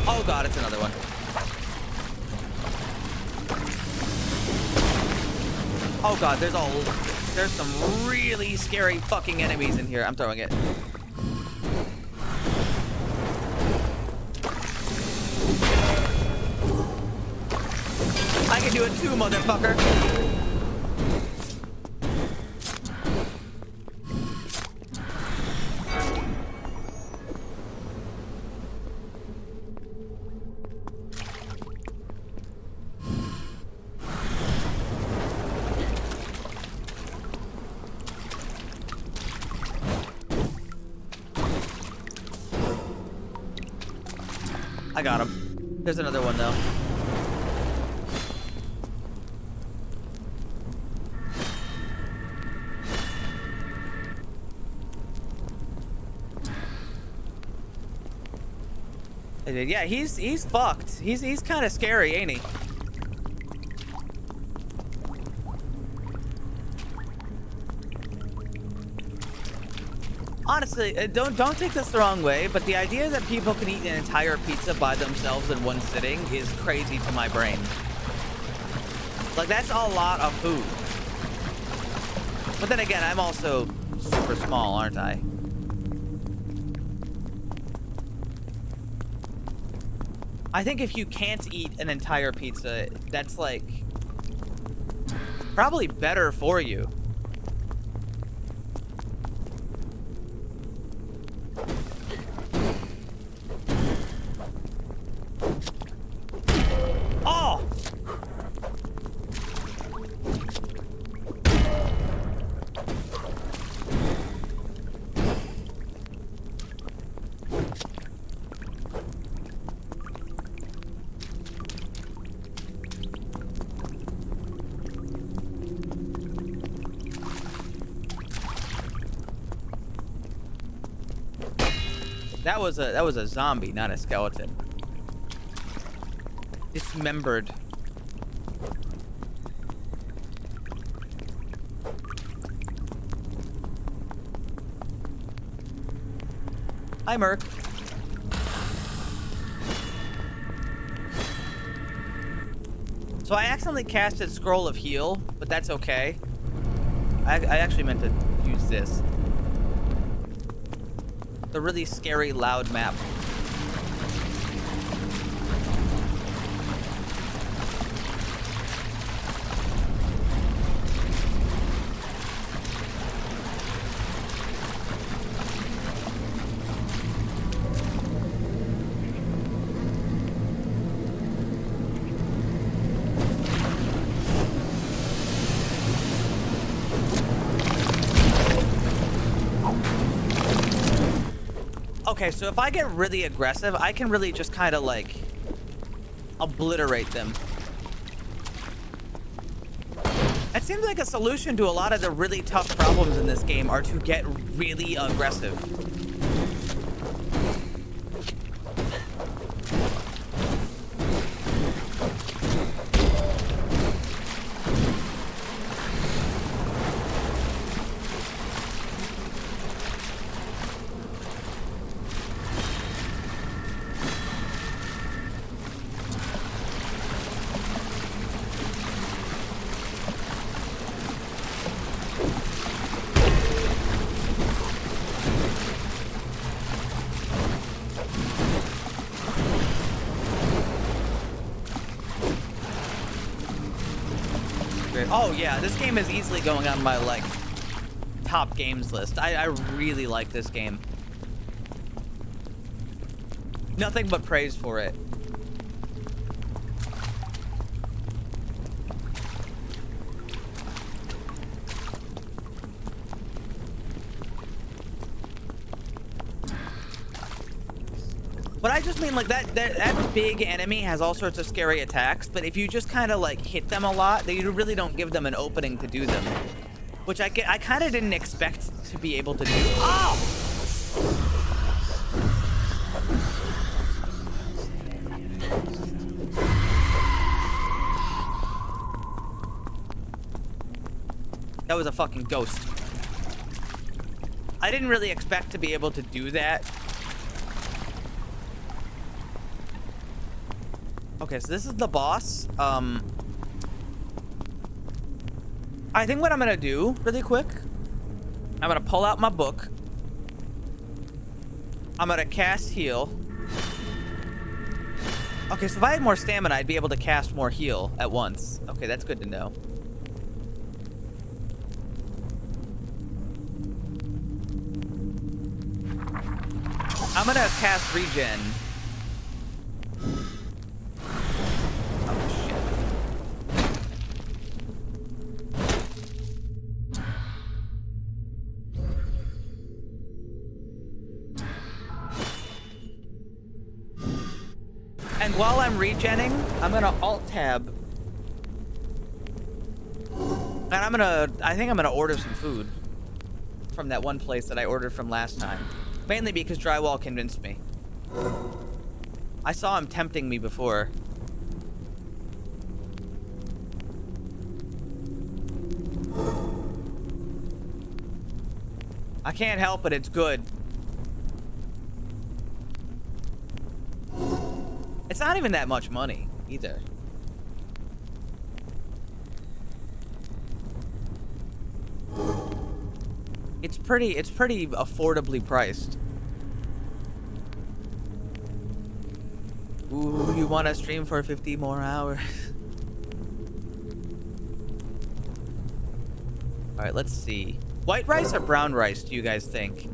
Oh god, it's another one. Oh god, there's some really scary fucking enemies in here. I'm throwing it. do it too, motherfucker. I got him. There's another one though. Yeah, he's fucked. He's kind of scary, ain't he? Honestly, don't take this the wrong way, but the idea that people can eat an entire pizza by themselves in one sitting is crazy to my brain. Like, that's a lot of food. But then again, I'm also super small, aren't I? I think if you can't eat an entire pizza, that's like probably better for you. Oh! That was a zombie, not a skeleton. Dismembered. Hi, Merc. So I accidentally casted Scroll of Heal, but that's okay. I actually meant to use this. The really scary, loud map. Okay, so if I get really aggressive, I can really just kind of like obliterate them. It seems like a solution to a lot of the really tough problems in this game are to get really aggressive. Oh yeah, this game is easily going on my like top games list. I really like this game. Nothing but praise for it. But I just mean like that big enemy has all sorts of scary attacks, but if you just kind of like hit them a lot, they really don't give them an opening to do them. Which I kind of didn't expect to be able to do. Oh! That was a fucking ghost. I didn't really expect to be able to do that. Okay, so this is the boss. I think what I'm gonna do really quick, I'm gonna pull out my book. I'm gonna cast heal. Okay, so if I had more stamina, I'd be able to cast more heal at once. Okay, that's good to know. I'm gonna cast regen. Oh, shit. And while I'm regenning, I'm gonna alt-tab. And I think I'm gonna order some food from that one place that I ordered from last time. Mainly because Drywall convinced me. I saw him tempting me before. I can't help it, it's good. It's not even that much money, either. It's pretty affordably priced. Ooh, you want to stream for 50 more hours? All right, let's see. White rice or brown rice, do you guys think?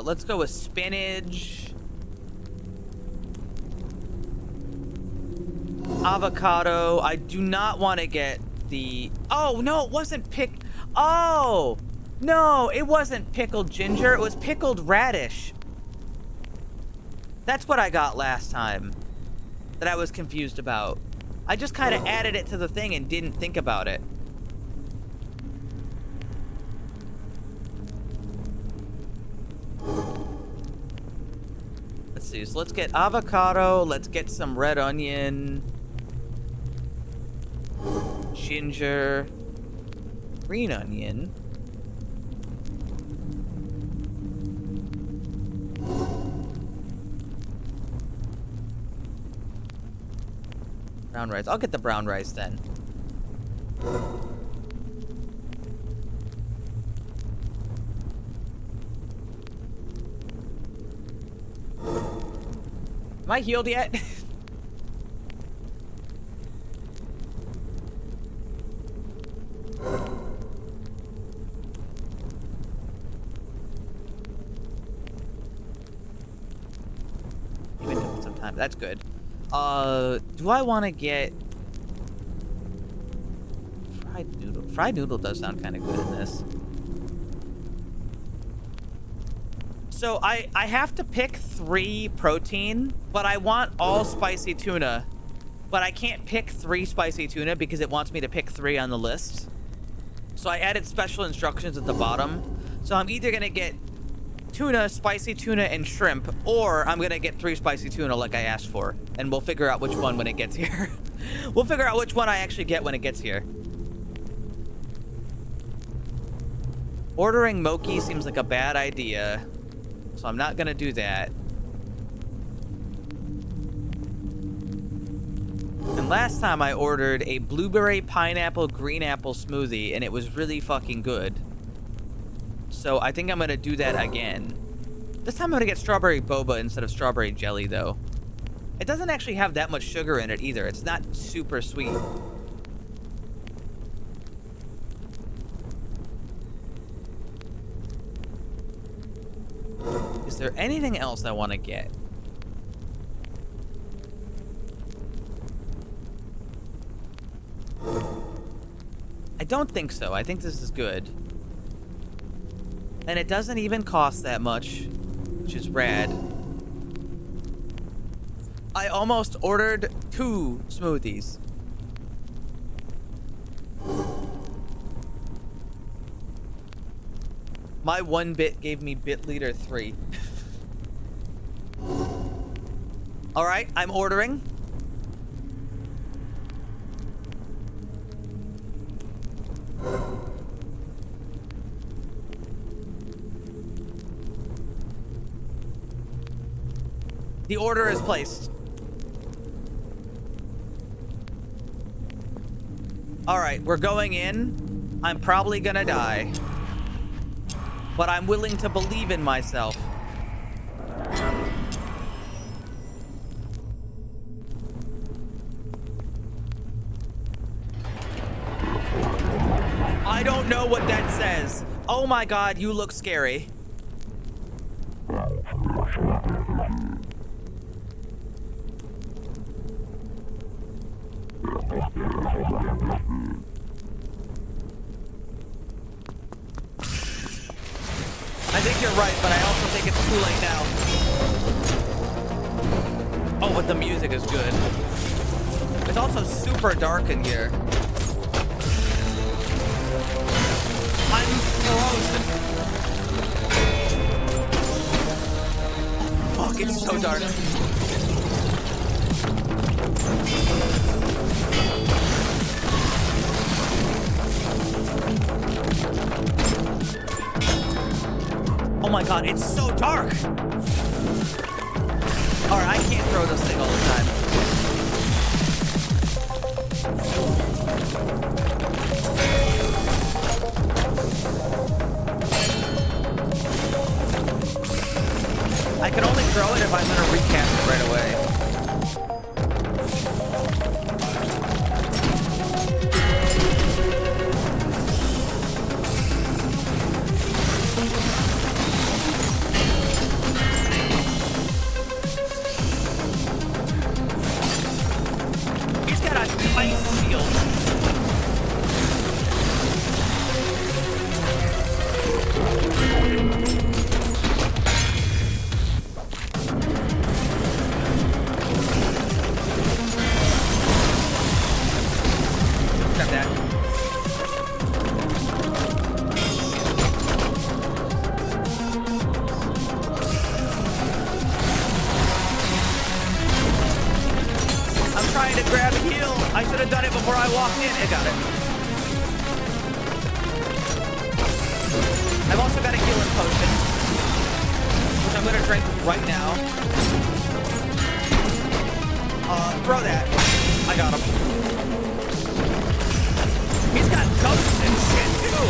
Let's go with spinach, avocado. I do not want to get the... Oh, no, it wasn't Oh, no, it wasn't pickled ginger. It was pickled radish. That's what I got last time that I was confused about. I just kind of added it to the thing and didn't think about it. So let's get avocado, let's get some red onion, ginger, green onion, brown rice. I'll get the brown rice then. Am I healed yet? Even took some time. That's good. Do I want to get fried noodle? Fried noodle does sound kind of good in this. So I have to pick 3 protein, but I want all spicy tuna. But I can't pick 3 spicy tuna because it wants me to pick 3 on the list. So I added special instructions at the bottom. So I'm either going to get tuna, spicy tuna, and shrimp, or I'm going to get 3 spicy tuna like I asked for. And we'll figure out which one when it gets here. We'll figure out which one I actually get when it gets here. Ordering Moki seems like a bad idea. So I'm not gonna do that. And last time I ordered a blueberry pineapple green apple smoothie and it was really fucking good. So I think I'm gonna do that again. This time I'm gonna get strawberry boba instead of strawberry jelly though. It doesn't actually have that much sugar in it either. It's not super sweet. Is there anything else I want to get? I don't think so. I think this is good. And it doesn't even cost that much, which is rad. I almost ordered 2 smoothies. My 1 bit gave me bit leader 3. All right, I'm ordering. The order is placed. All right, we're going in. I'm probably gonna die, but I'm willing to believe in myself. I don't know what that says. Oh my God, you look scary. I think you're right, but I also think it's too late now. Oh, but the music is good. It's also super dark in here. I'm frozen. Oh, fuck, it's so dark. Oh my God, it's so dark. All right, I can't throw this thing all the time. I can only throw it if I'm gonna recast it right away. He's got a ice shield. Grab that. I'm trying to grab a heal. I should have done it before I walked in. I got it. I've also got a healing potion, which I'm gonna drink right now. Throw that. I got him. He's got ghosts and shit too.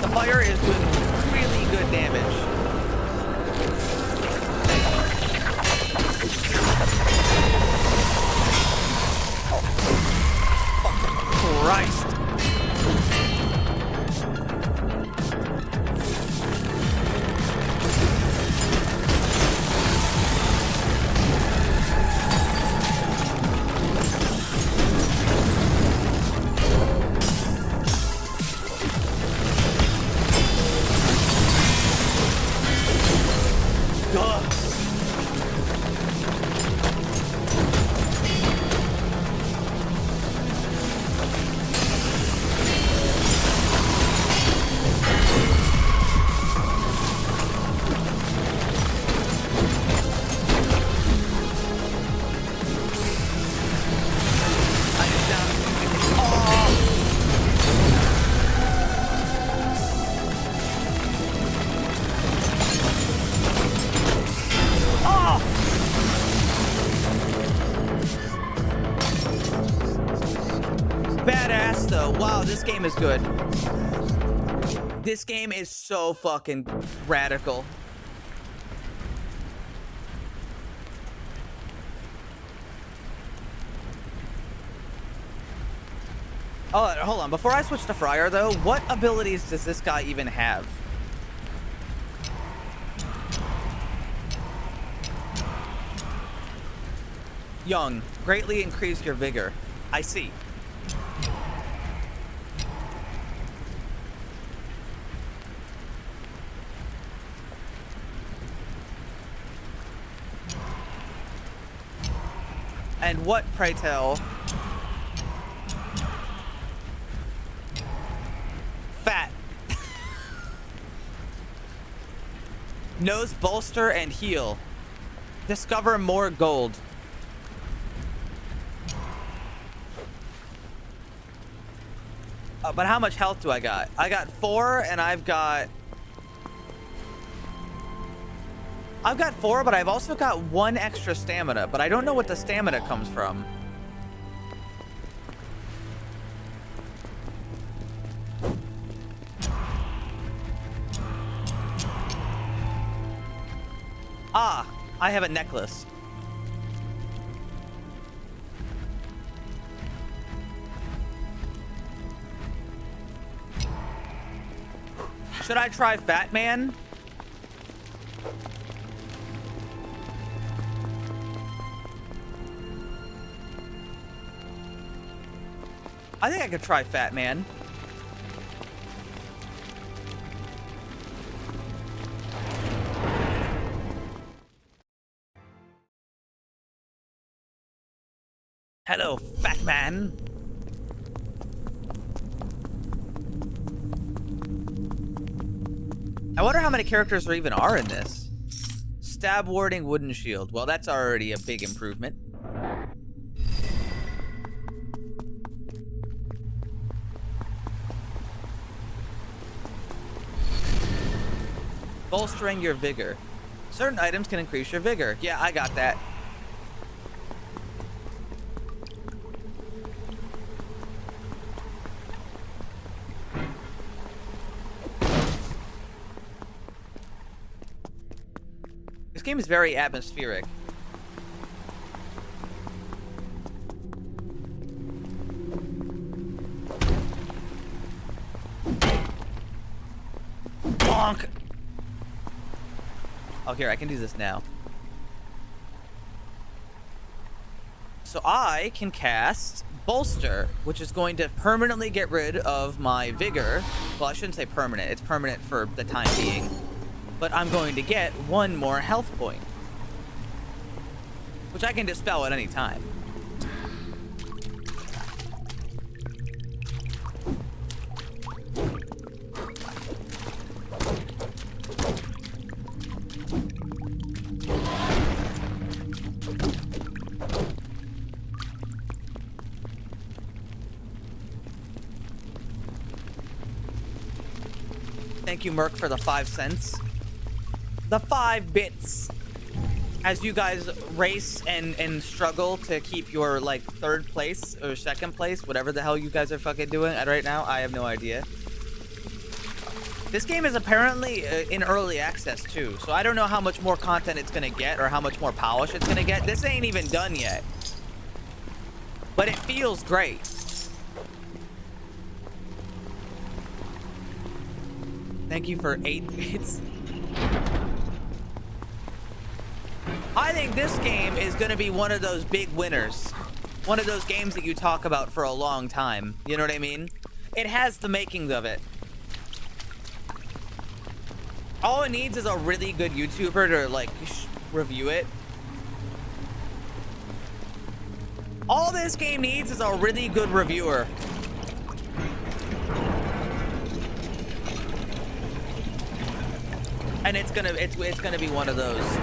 The fire is doing really good damage. Fucking Christ. Ugh. I just down. Oh! Badass though. Wow, this game is good. This game is so fucking radical. Oh, hold on. Before I switch to Friar though, what abilities does this guy even have? Young, greatly increase your vigor. I see. And what, pray tell? Fat. Nose bolster and heal. Discover more gold. But how much health do I got? I got 4 and I've got 4, but I've also got 1 extra stamina, but I don't know what the stamina comes from. Ah, I have a necklace. Should I try Fat Man? I think I could try Fat Man. Hello, Fat Man. I wonder how many characters there even are in this. Stab warding wooden shield. Well, that's already a big improvement. Bolstering your vigor. Certain items can increase your vigor. Yeah, I got that. This game is very atmospheric. Bonk! Oh, here, I can do this now. So I can cast Bolster, which is going to permanently get rid of my vigor. Well, I shouldn't say permanent. It's permanent for the time being. But I'm going to get 1 more health point, which I can dispel at any time. Thank you, Merc, for the 5 cents. The 5 bits. As you guys race and struggle to keep your, like, 3rd place or 2nd place, whatever the hell you guys are fucking doing right now, I have no idea. This game is apparently in early access, too, so I don't know how much more content it's gonna get or how much more polish it's gonna get. This ain't even done yet. But it feels great. Thank you for 8 bits. I think this game is going to be one of those big winners. One of those games that you talk about for a long time. You know what I mean? It has the makings of it. All it needs is a really good YouTuber to, like, review it. All this game needs is a really good reviewer. And it's gonna be one of those.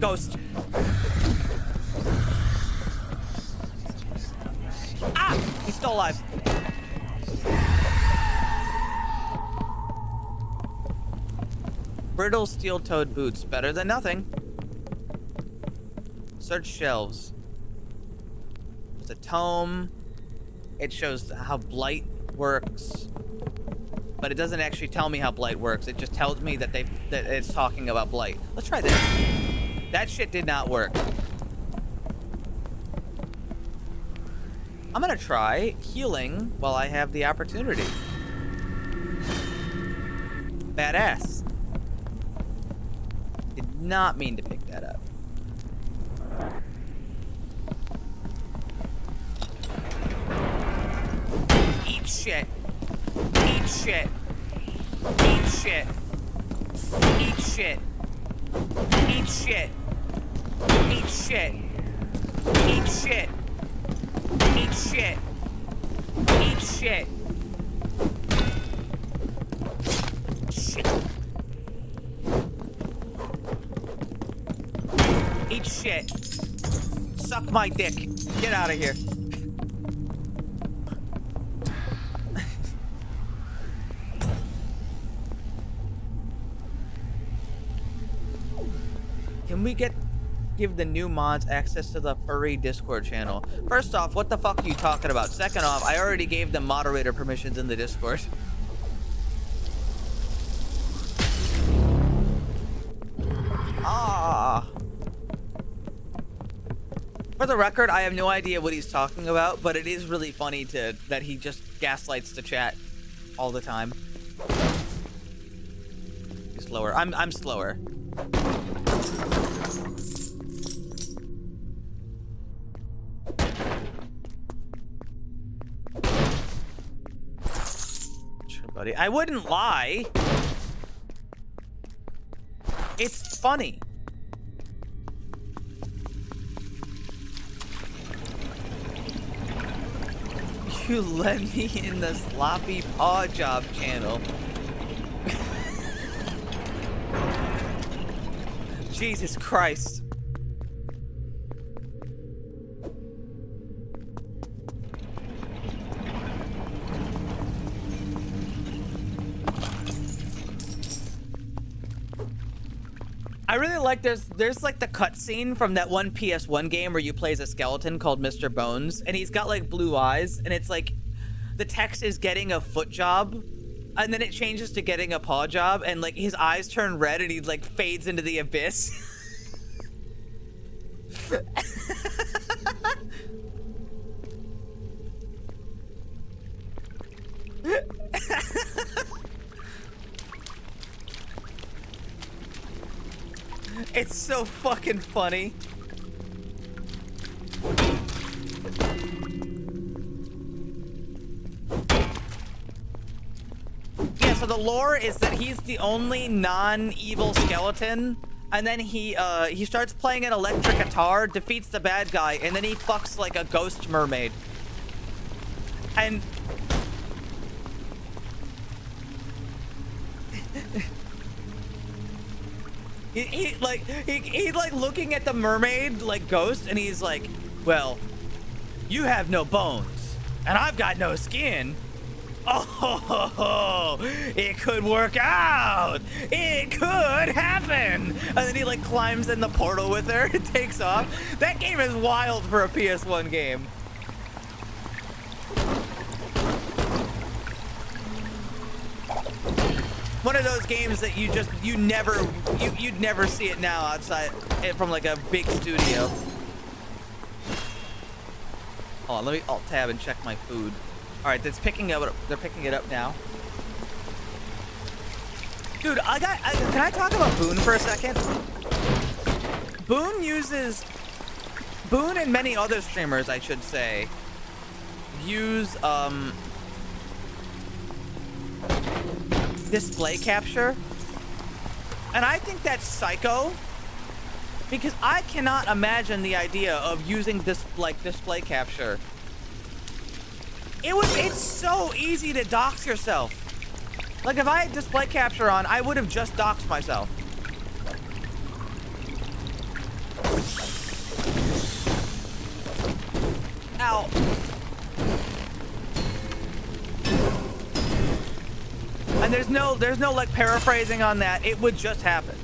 Ghost. Ah! He's still alive. Brittle steel-toed boots. Better than nothing. Search shelves. There's a tome. It shows how blight works. But it doesn't actually tell me how blight works. It just tells me that it's talking about blight. Let's try this. That shit did not work. I'm gonna try healing while I have the opportunity. Badass. Did not mean to pick that up. Eat shit. Eat shit. Eat shit. Eat shit. Eat shit. Eat shit. Eat shit. Eat shit. Eat shit. Shit. Eat shit. Suck my dick. Get out of here. Can we give the new mods access to the furry Discord channel? First off, what the fuck are you talking about? Second off, I already gave them moderator permissions in the Discord. Ah. For the record, I have no idea what he's talking about, but it is really funny that he just gaslights the chat all the time. You're slower. I'm slower. Sure, buddy. I wouldn't lie. It's funny. You let me in the sloppy paw job channel. Jesus Christ. I really like there's like the cutscene from that one PS1 game where you play as a skeleton called Mr. Bones, and he's got like blue eyes, and it's like the text is getting a foot job, and then it changes to getting a paw job, and like his eyes turn red and he like fades into the abyss. It's so fucking funny. Yeah, so the lore is that he's the only non-evil skeleton, and then he starts playing an electric guitar, defeats the bad guy, and then he fucks like a ghost mermaid. And he's like looking at the mermaid like ghost, and he's like, well, you have no bones and I've got no skin. Oh, it could work out. It could happen. And then he like climbs in the portal with her and takes off. That game is wild for a PS1 game. One of those games that you'd never see it now outside from like a big studio. Hold on, let me alt tab and check my food. All right, they're picking it up now. Dude, can I talk about Boone for a second? Boone and many other streamers, I should say, use display capture, and I think that's psycho, because I cannot imagine the idea of using this like display capture. It's so easy to dox yourself. Like if I had display capture on, I would have just doxed myself. Ow. And there's no like paraphrasing on that. It would just happen.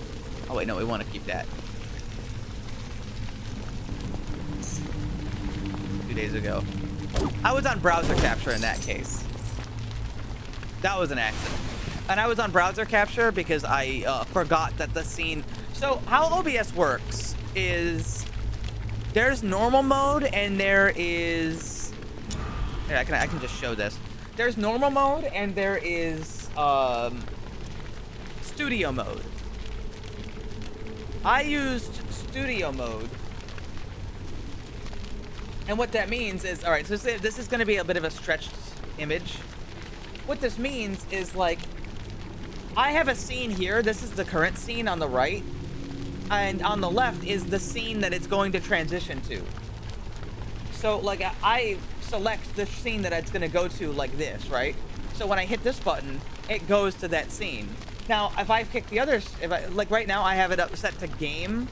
Oh wait, no, we want to keep that. 2 days ago. I was on browser capture in that case. That was an accident. And I was on browser capture because I forgot that the scene. So how OBS works is there's normal mode and there is. Here, I can just show this. There's normal mode and there is studio mode. I used studio mode. And what that means is, all right, so this is going to be a bit of a stretched image. What this means is, like, I have a scene here. This is the current scene on the right. And on the left is the scene that it's going to transition to. So, like, I select the scene that it's going to go to like this, right? So when I hit this button, it goes to that scene. Now, if I pick the others, like right now, I have it up set to game.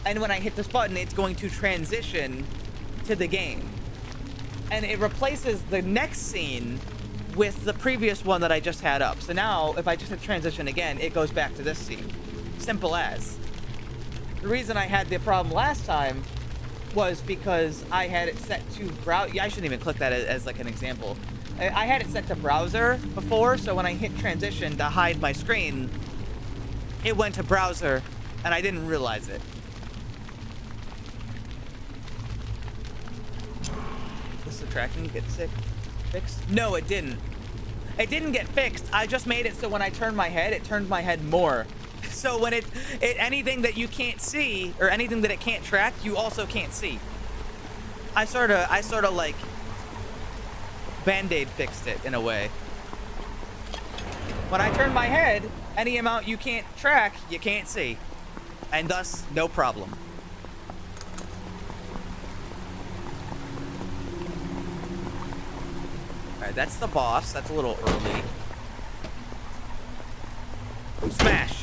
And when I hit this button, it's going to transition to the game. And it replaces the next scene with the previous one that I just had up. So now, if I just hit transition again, it goes back to this scene. Simple as. The reason I had the problem last time was because I had it set to browse. Yeah, I shouldn't even click that as like an example. I had it set to browser before, so when I hit transition to hide my screen, it went to browser, and I didn't realize it. Does the tracking get fixed? No, it didn't. It didn't get fixed. I just made it so when I turned my head, it turned my head more. So when it anything that you can't see or anything that it can't track, you also can't see. I sort of like Band-Aid fixed it in a way. When I turn my head, any amount you can't track, you can't see. And thus, no problem. Alright, that's the boss. That's a little early. Smash!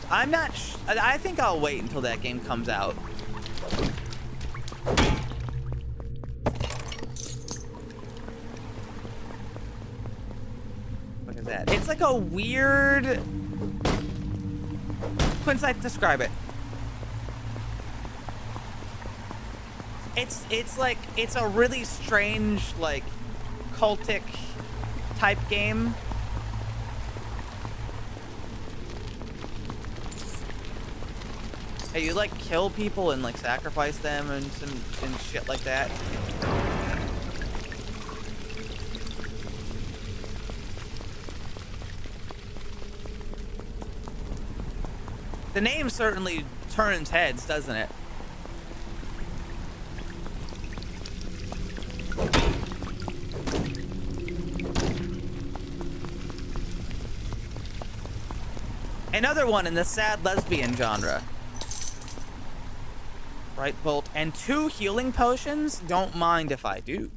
I'm not I think I'll wait until that game comes out. Look at that. It's like a weird... Quinsight, describe it. It's like, it's a really strange, like, cultic type game. Hey, you like kill people and like sacrifice them and shit like that. The name certainly turns heads, doesn't it? Another one in the sad lesbian genre. Right bolt and 2 healing potions. Don't mind if I do.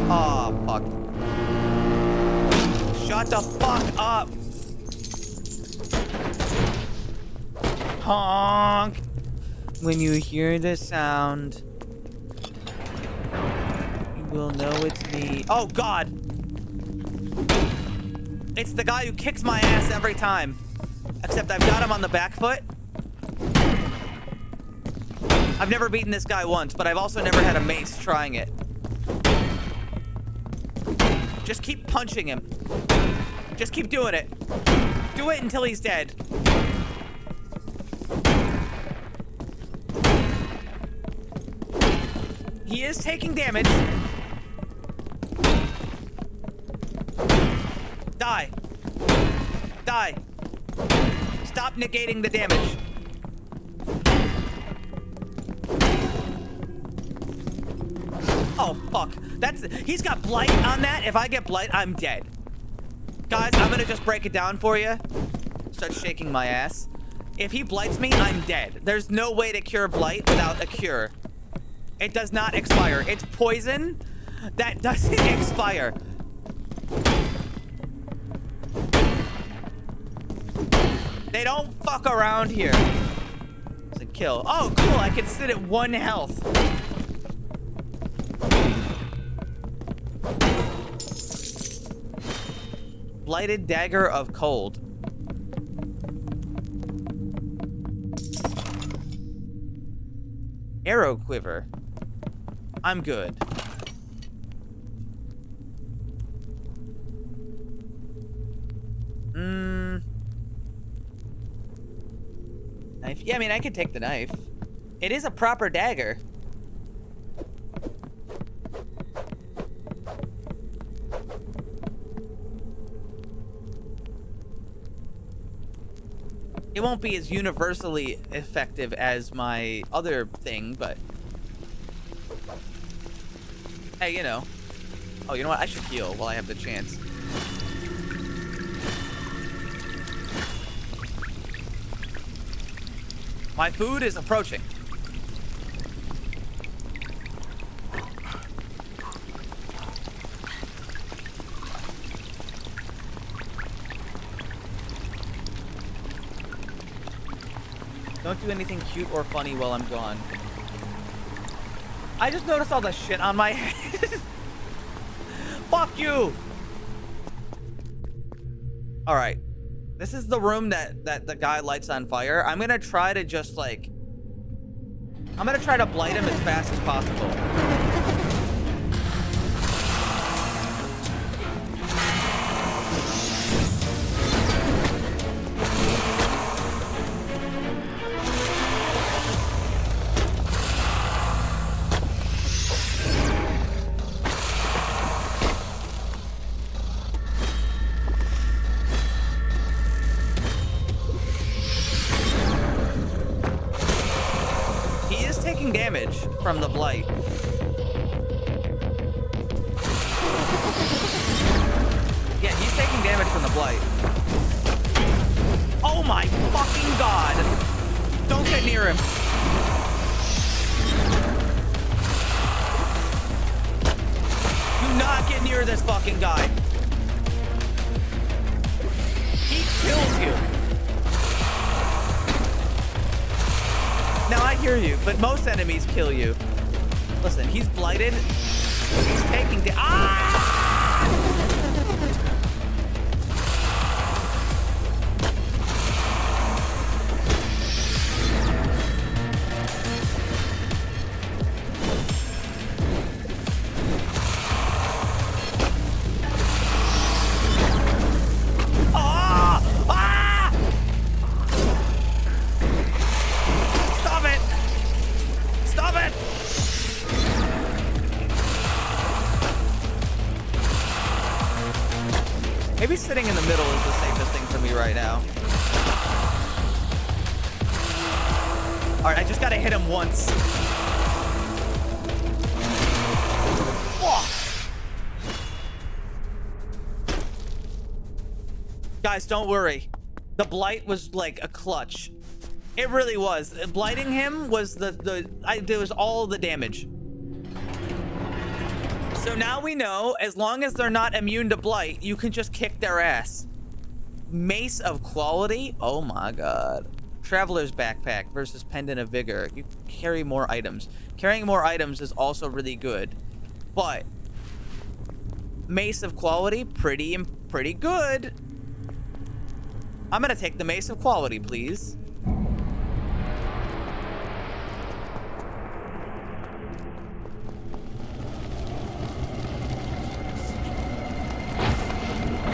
Oh, fuck. Shut the fuck up. Honk. When you hear the sound, you will know it's me. Oh, God. It's the guy who kicks my ass every time. Except I've got him on the back foot. I've never beaten this guy once, but I've also never had a mace trying it. Just keep punching him. Just keep doing it. Do it until he's dead. He is taking damage. Die. Die. Stop negating the damage. Oh, fuck. He's got blight on that. If I get blight, I'm dead. Guys, I'm gonna just break it down for you. Start shaking my ass. If he blights me, I'm dead. There's no way to cure blight without a cure. It does not expire. It's poison that doesn't expire. They don't fuck around here. It's a kill. Oh, cool. I can sit at 1 health. Blighted Dagger of Cold. Arrow quiver. I'm good. Knife. Yeah, I mean, I could take the knife. It is a proper dagger. It won't be as universally effective as my other thing, but... Hey, you know. Oh, you know what? I should heal while I have the chance. My food is approaching. Don't do anything cute or funny while I'm gone. I just noticed all the shit on my head. Fuck you! Alright. This is the room that the guy lights on fire. I'm gonna try to just, like... I'm gonna try to blight him as fast as possible. Damage from the blight. Yeah, he's taking damage from the blight. Oh my fucking god! Don't get near him. Do not get near this fucking guy. He kills you. Now, I hear you, but most enemies kill you. Listen, he's blighted. He's taking Maybe sitting in the middle is the safest thing for me right now. Alright, I just gotta hit him once. Oh. Guys, don't worry. The blight was like a clutch. It really was. Blighting him was there was all the damage. So now we know, as long as they're not immune to blight, you can just kick their ass. Mace of quality? Oh my god. Traveler's backpack versus pendant of vigor. You carry more items. Carrying more items is also really good. But mace of quality, pretty good. I'm gonna take the mace of quality, please.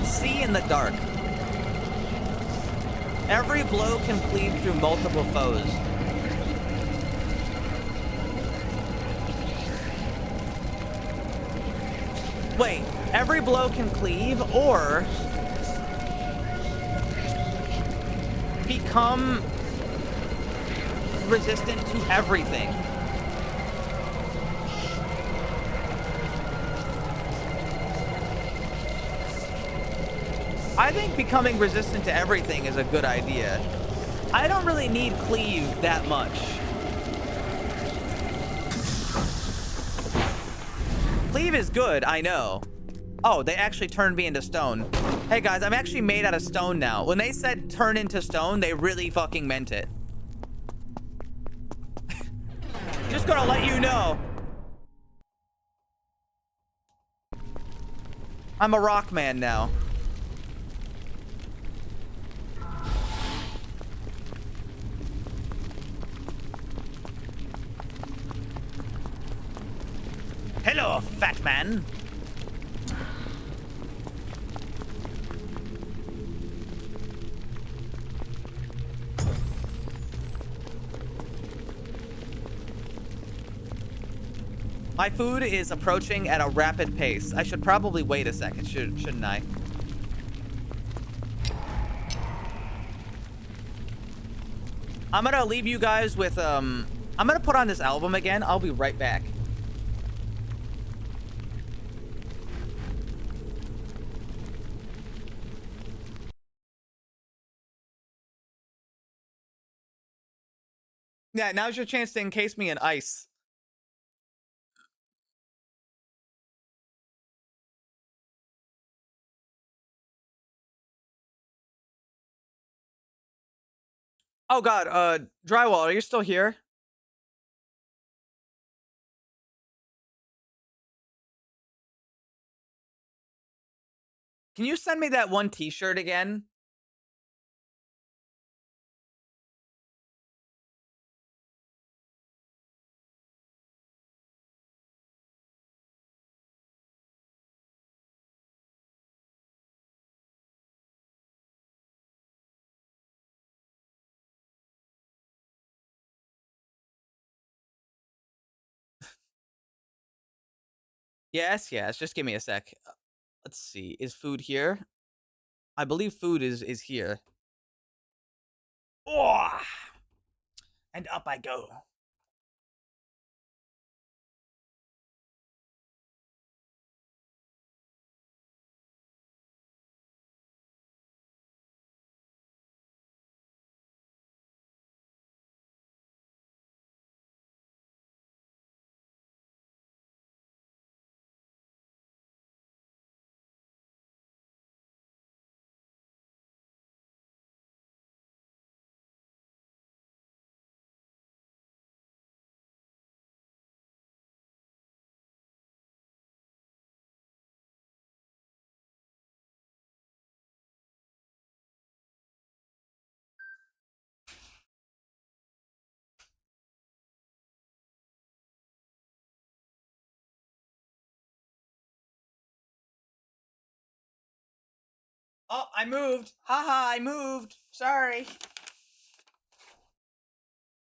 See in the dark. Every blow can cleave through multiple foes. Wait, every blow can cleave or become resistant to everything. I think becoming resistant to everything is a good idea. I don't really need cleave that much. Cleave is good, I know. Oh, they actually turned me into stone. Hey guys, I'm actually made out of stone now. When they said turn into stone, they really fucking meant it. Just gonna let you know. I'm a rock man now. fat man. My food is approaching at a rapid pace. I should probably wait a second, shouldn't I? I'm gonna leave you guys with, I'm gonna put on this album again. I'll be right back. Yeah, now's your chance to encase me in ice. Oh god, Drywall, are you still here? Can you send me that one t-shirt again? Yes, yes, just give me a sec. Let's see, is food here? I believe food is here. Oh! And up I go. Oh, I moved. Haha, I moved. Sorry.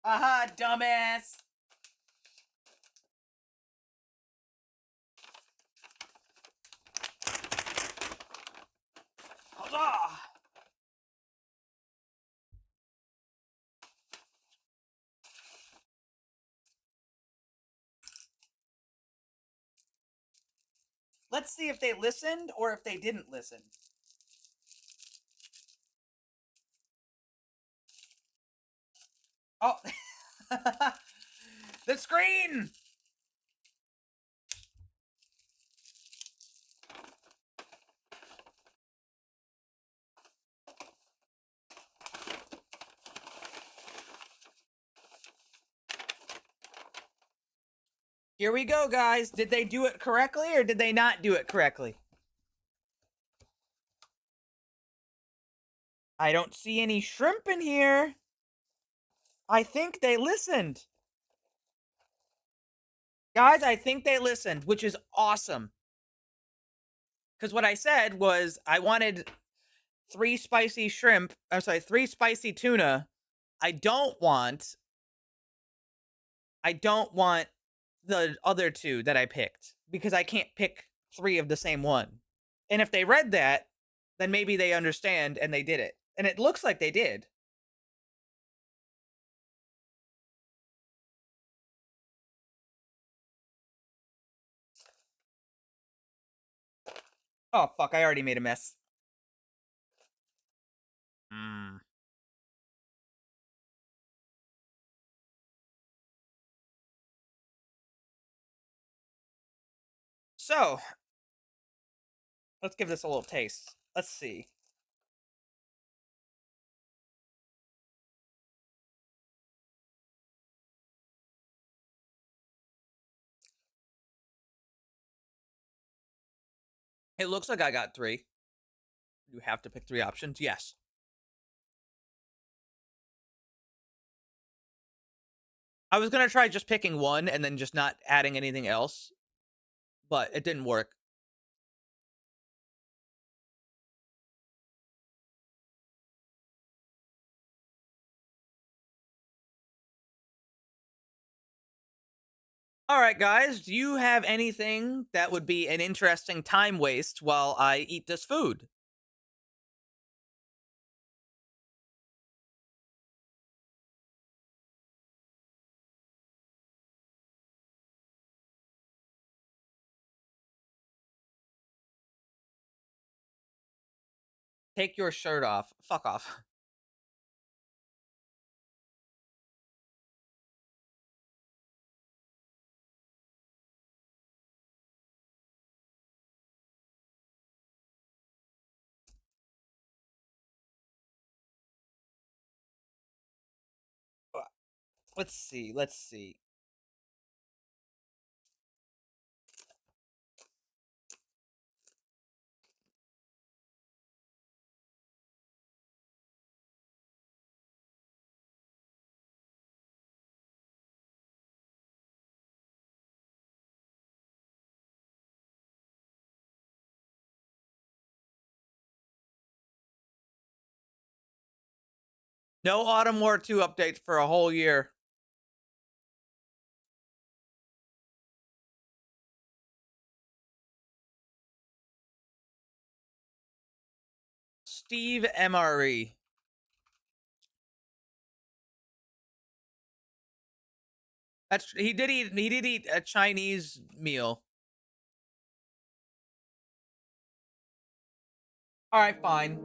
Haha, dumbass. Huzzah! Let's see if they listened or if they didn't listen. Oh. The screen! Here we go, guys. Did they do it correctly or did they not do it correctly? I don't see any shrimp in here. I think they listened. Guys, I think they listened, which is awesome. Because what I said was I wanted 3 spicy shrimp. I'm sorry, 3 spicy tuna. I don't want the other 2 that I picked because I can't pick 3 of the same one. And if they read that, then maybe they understand and they did it. And it looks like they did. Oh, fuck, I already made a mess. Hmm. So, let's give this a little taste. Let's see. It looks like I got 3. You have to pick 3 options. Yes. I was gonna try just picking 1 and then just not adding anything else. but it didn't work. All right, guys, do you have anything that would be an interesting time waste while I eat this food? Take your shirt off. Fuck off. Let's see. Let's see. No Autumn War 2 updates for a whole year. Steve MRE. He did eat a Chinese meal. All right, fine.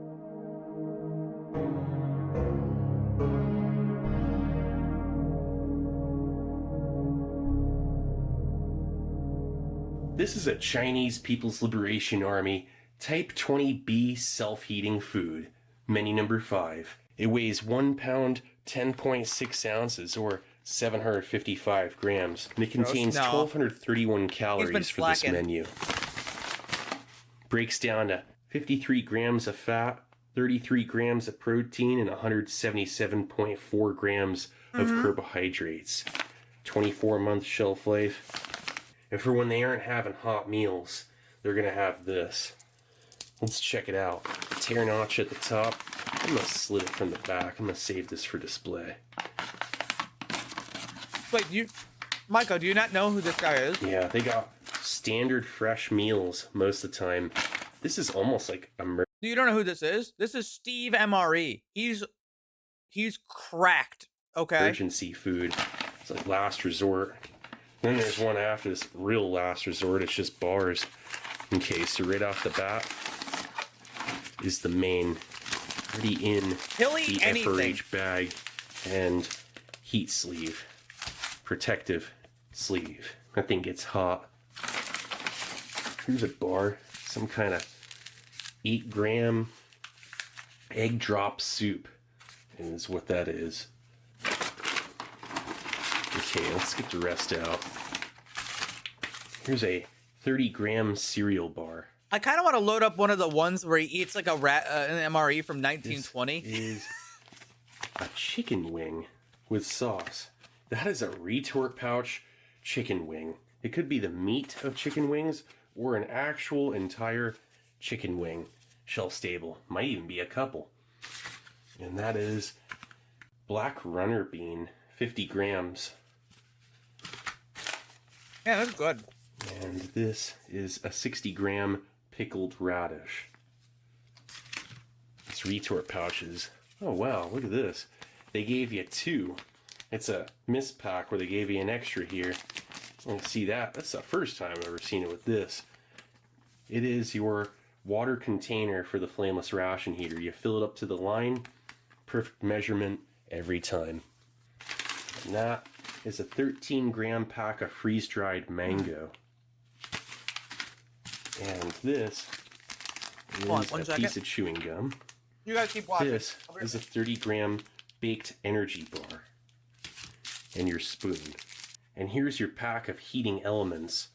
This is a Chinese People's Liberation Army Type 20B self-heating food, menu number 5. It weighs 1 pound, 10.6 ounces, or 755 grams, and it contains No. 1,231 calories for this slacking. menu. Breaks down to 53 grams of fat, 33 grams of protein, and 177.4 grams of carbohydrates. 24-month shelf life. And for when they aren't having hot meals, they're going to have this. Let's check it out. Tear notch at the top. I'm going to slit it from the back. I'm going to save this for display. Wait, Michael, do you not know who this guy is? Yeah, they got standard fresh meals most of the time. This is almost like a You don't know who this is? This is Steve MRE. He's cracked, okay? emergency food. It's like last resort. Then there's one after this real last resort. It's just bars. Okay, so right off the bat is the main, already in He'll the eat anything. FRH bag and heat sleeve, protective sleeve. That thing gets hot. Here's a bar, some kind of 8-gram egg drop soup is what that is. Okay, let's get the rest out. Here's a 30-gram cereal bar. I kind of want to load up one of the ones where he eats like an MRE from 1920. This is a chicken wing with sauce. That is a retort pouch chicken wing. It could be the meat of chicken wings or an actual entire chicken wing. Shelf stable. Might even be a couple. And that is black runner bean, 50 grams. Yeah, that's good. And this is a 60-gram pickled radish. It's retort pouches. Oh wow, look at this. They gave you 2. It's a mist pack where they gave you an extra here. And see that? That's the first time I've ever seen it with this. It is your water container for the flameless ration heater. You fill it up to the line. Perfect measurement every time. And that is a 13-gram pack of freeze-dried mango. And this is Hold on, a 1 second. piece of chewing gum. You guys keep watching. This is a 30-gram baked energy bar. And your spoon. And here's your pack of heating elements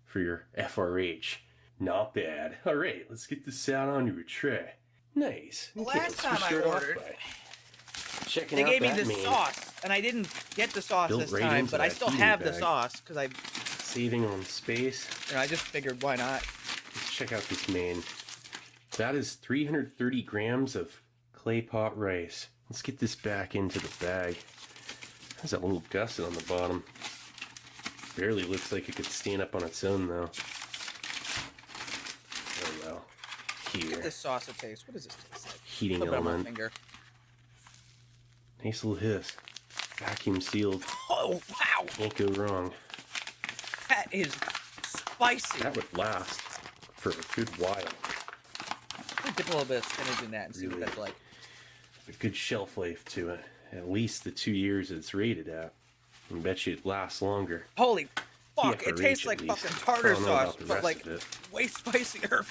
for your FRH. Not bad. Alright, let's get this out onto a tray. Nice. Okay, Last time I start off ordered, by checking They out gave me that the main sauce, and I didn't get the sauce Built this right time, into but I that still heating have the bag. sauce because I saving on space. And I just figured, why not? Let's check out this main. That is 330 grams of clay pot rice. Let's get this back into the bag. Has a little gusset on the bottom. Barely looks like it could stand up on its own, though. Oh well. Look Here. at this saucer taste. What does this taste like? Heating Put it on my element. finger. Nice little hiss. Vacuum sealed. Oh, wow! Can't go wrong. That is spicy. That would last for a good while. I'm gonna dip a little bit of spinach in that and see what Really? that's like. A good shelf life to it. At least the 2 years it's rated at. I bet you it lasts longer. Holy fuck! Yeah, It for tastes each like at least. fucking tartar I don't know sauce, about the but rest like of it. way spicier.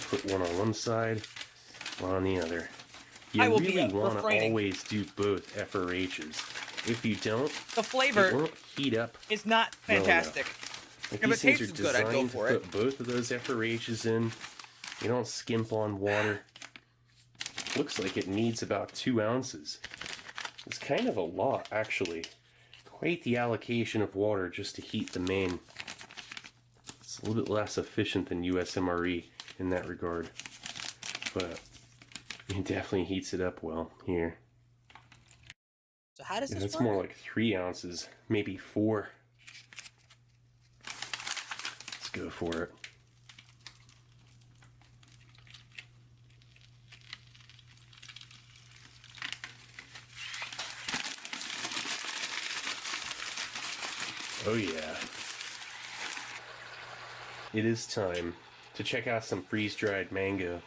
Put one on one side, one on the other. You I will be, really want to refraining. always do both FRHs. If you don't, The it flavor won't heat up. is not well enough. fantastic. Like If these it things tastes are good, I'd go designed for to it. put both of those FRHs in. You don't skimp on water. Looks like it needs about 2 ounces. It's kind of a lot, actually. Quite the allocation of water just to heat the main. It's a little bit less efficient than USMRE in that regard. But it definitely heats it up well here. So how does Yeah, this that's work? more like 3 ounces, maybe 4. Let's go for it. Oh yeah. It is time to check out some freeze-dried mango.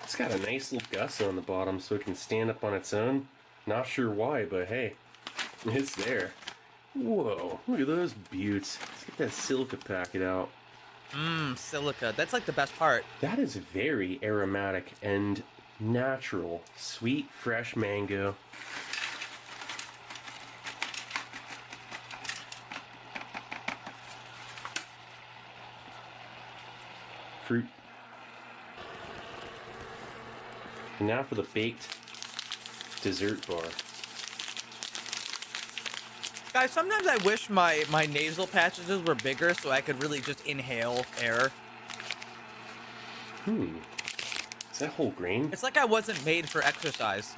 It's got a nice little gusset on the bottom so it can stand up on its own. Not sure why, but hey, it's there. Whoa, look at those buttes. Let's get that silica packet out. Silica. That's like the best part. That is very aromatic and natural. Sweet, fresh mango. Fruit. And now for the baked dessert bar. Guys, sometimes I wish my nasal passages were bigger so I could really just inhale air. Is that whole grain? It's like I wasn't made for exercise.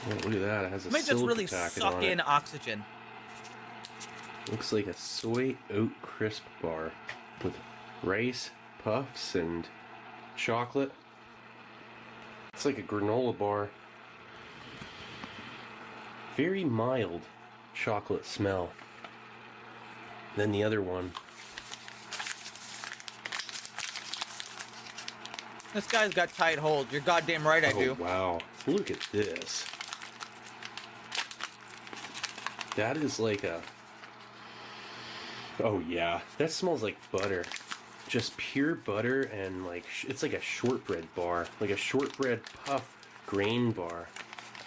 Oh, look at that. It has a Let me just silica really packet suck on in it. oxygen. Looks like a soy oat crisp bar with rice, puffs, and chocolate. It's like a granola bar. Very mild chocolate smell. Then the other one. This guy's got tight hold. You're goddamn right I Oh, do. wow. Look at this. That is like a... Oh, yeah. That smells like butter. Just pure butter and like... It's like a shortbread bar. Like a shortbread puff grain bar.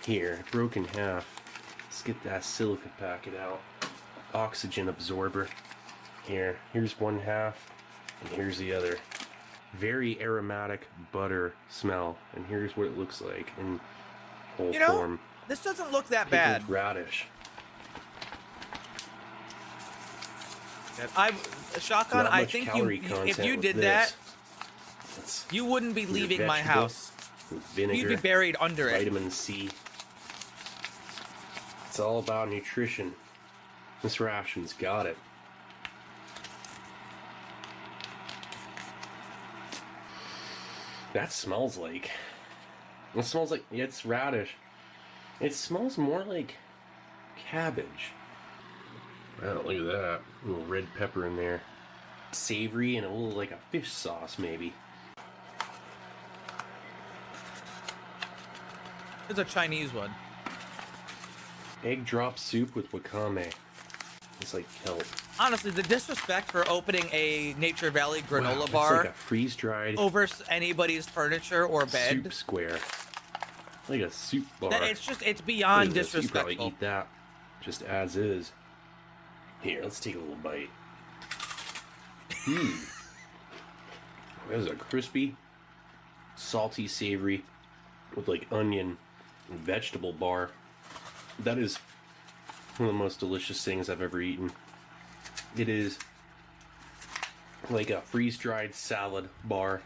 Here, broken half. Let's get that silica packet out. Oxygen absorber. Here's one half. And here's the other. Very aromatic butter smell. And here's what it looks like in whole You know, form. this doesn't look that Pickled bad. radish. Shotgun, Not I much think calorie if content you with did this. that, That's you wouldn't be your leaving my vegetables house. with vinegar, You'd be buried under it. vitamin C. It's all about nutrition. This ration's got it. That smells like... It smells like... It's radish. It smells more like cabbage. Wow, look at that. A little red pepper in there. Savory and a little like a fish sauce, maybe. It's a Chinese one. Egg drop soup with wakame. It's like kelp. Honestly, the disrespect for opening a Nature Valley granola Wow, bar It's like a freeze-dried over anybody's furniture or bed. soup square. Like a soup bar. It's beyond Look at this, you disrespectful. probably eat that just as is. Here, let's take a little bite. That is a crispy, salty, savory with like onion vegetable bar. That is one of the most delicious things I've ever eaten. It is like a freeze-dried salad bar.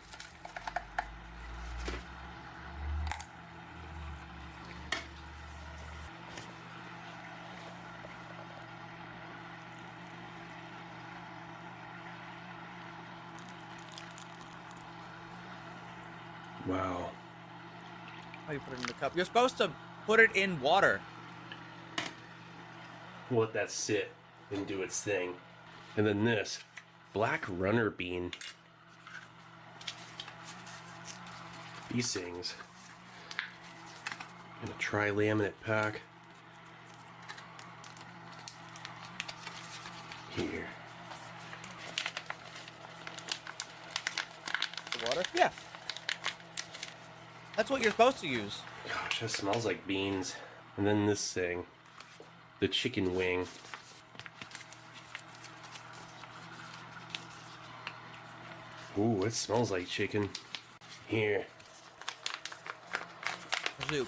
Wow. How do you put it in the cup? You're supposed to put it in water. Let that sit and do its thing. And then this black runner bean. These things in a tri-laminate pack. Here. The water? Yeah. That's what you're supposed to use. Gosh, that smells like beans. And then this thing, the chicken wing. Ooh, it smells like chicken. Here. Soup.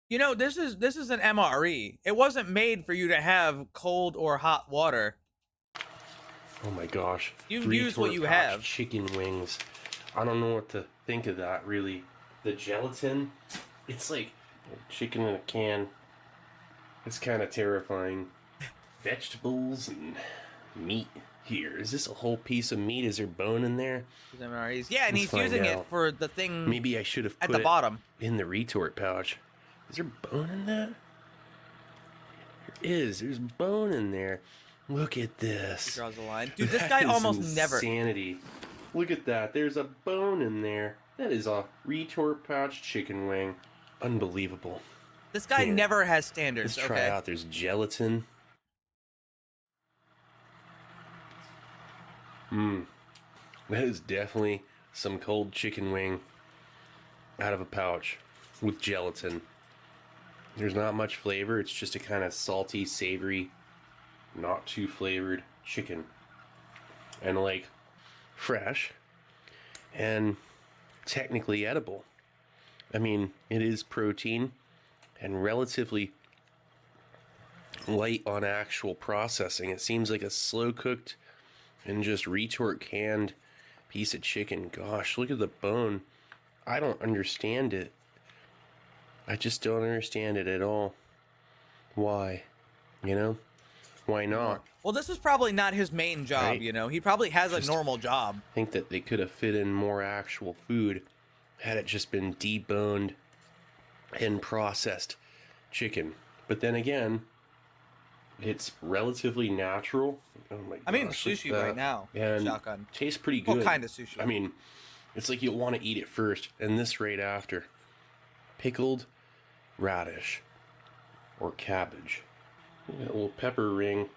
You know, this is an MRE. It wasn't made for you to have cold or hot water. Oh my gosh. You use what you have. Chicken wings. I don't know what to think of that, really. The gelatin, it's like chicken in a can. It's kind of terrifying. Vegetables and meat. Here, is this a whole piece of meat? Is there bone in there? MREs. Yeah, and Let's he's find using it out. for the thing. Maybe I should have at put the it bottom. in the retort pouch. Is there bone in that? There is. There's bone in there. Look at He this. draws the line. Dude, this That guy is almost never. insanity. Look at that. There's a bone in there. That is a retort pouch chicken wing. Unbelievable. This guy Here. never has standards. Let's try Okay. out. There's gelatin. That is definitely some cold chicken wing out of a pouch with gelatin. There's not much flavor. It's just a kind of salty, savory, not too flavored chicken. And like fresh and technically edible. I mean, it is protein and relatively light on actual processing. It seems like a slow cooked and just retort canned piece of chicken. Gosh, look at the bone. I don't understand it. I just don't understand it at all. Why? You know? Why not? Well, this is probably not his main job, Right. you know? He probably has Just- a normal job. I think that they could have fit in more actual food had it just been deboned and processed chicken. But then again, it's relatively natural. Oh my gosh, I'm eating look at sushi that. right now. And Shotgun. tastes pretty good. What kind of sushi? I mean, it's like you'll want to eat it first and this right after. Pickled radish or cabbage. Got a little pepper ring.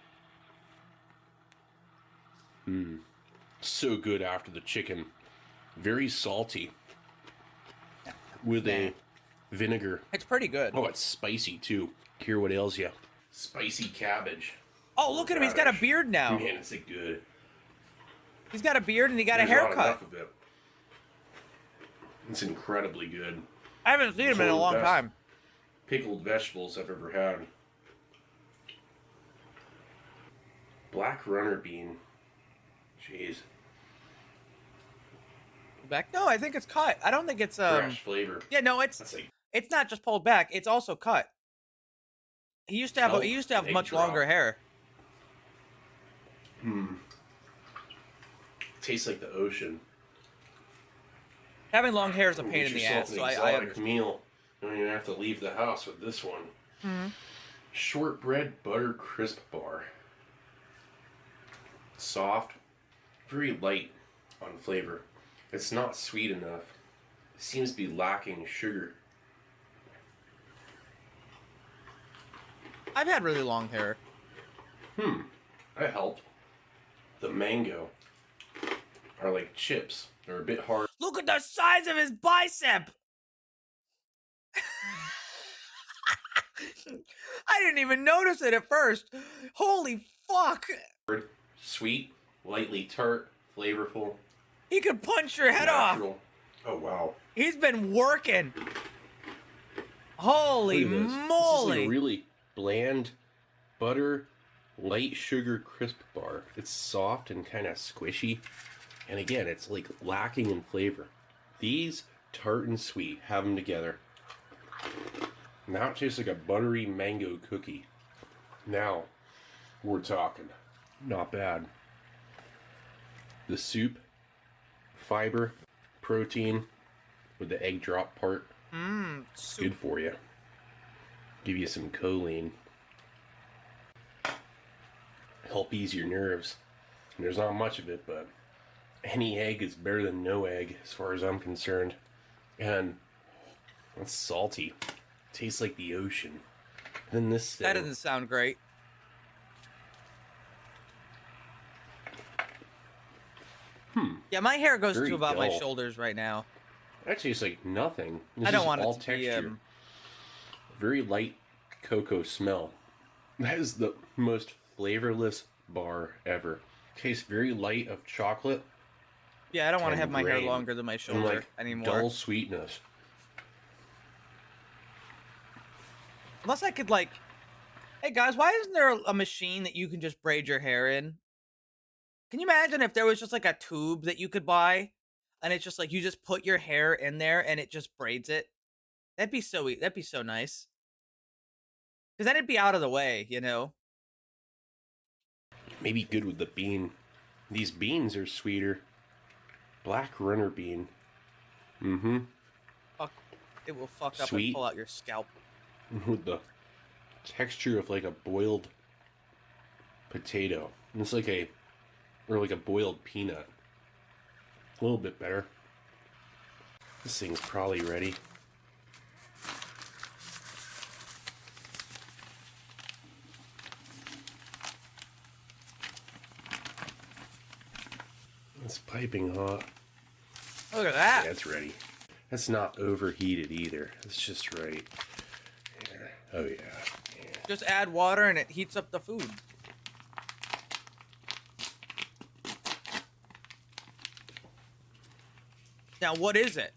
So good after the chicken. Very salty. With a vinegar. It's pretty good. Oh, it's spicy too. Here, what ails you? Spicy cabbage. Oh, look at him. He's got a Radish. beard now. Man, it's good. He's got a beard and he got a There's not haircut. enough of it. It's incredibly good. I haven't seen him in a One of the long best time. Pickled vegetables I've ever had. Black runner bean. Jeez. Back? No, I think it's cut. I don't think it's Fresh flavor. Yeah, no, That's it's like not just pulled back. It's also cut. He used to have Egg much drop. longer hair. tastes like the ocean. Having long hair is a You pain get in the yourself ass. an So I exotic understand. meal. You don't even have to leave the house with this one. Shortbread butter crisp bar. Soft, very light on flavor. It's not sweet enough. It seems to be lacking sugar. I've had really long hair. That helped. The mango are like chips. They're a bit hard. Look at the size of his bicep. I didn't even notice it at first. Holy fuck. Sweet, lightly tart, flavorful, He could punch your head off. natural. Oh wow. He's been working. Holy Look at this. This is like moly! a really bland butter, light sugar crisp bar. It's soft and kind of squishy. And again, it's like lacking in flavor. These, tart and sweet, have them together. Now it tastes like a buttery mango cookie. Now, we're talking. Not bad. The soup, fiber, protein, with the egg drop part. Soup. Good for you. Give you some choline. Help ease your nerves. And there's not much of it, but any egg is better than no egg as far as I'm concerned. And it's salty. Tastes like the ocean. Then this thing. That doesn't sound great. Yeah, my hair goes Very to about my dull. shoulders right now. That tastes like nothing. It's I don't just want it all to texture. be. Very light cocoa smell. That is the most flavorless bar ever. Tastes very light of chocolate. Yeah, I don't want to and have my hair grain. longer than my And shoulder like anymore. dull sweetness. Unless I could like, hey guys, why isn't there a machine that you can just braid your hair in? Can you imagine if there was just like a tube that you could buy, and it's just like you just put your hair in there and it just braids it? That'd be so that'd be so nice. Because then it'd be out of the way, you know. Maybe good with the bean. These beans are sweeter. Black runner bean. Mm-hmm. Fuck, it will fuck up Sweet. and pull out your scalp. With the texture of like a boiled potato. And it's like a boiled peanut. A little bit better. This thing's probably ready. It's piping hot. Look at that. Yeah, it's ready. That's not overheated either. It's just right. Yeah. Oh yeah. Just add water and it heats up the food. Now, what is it?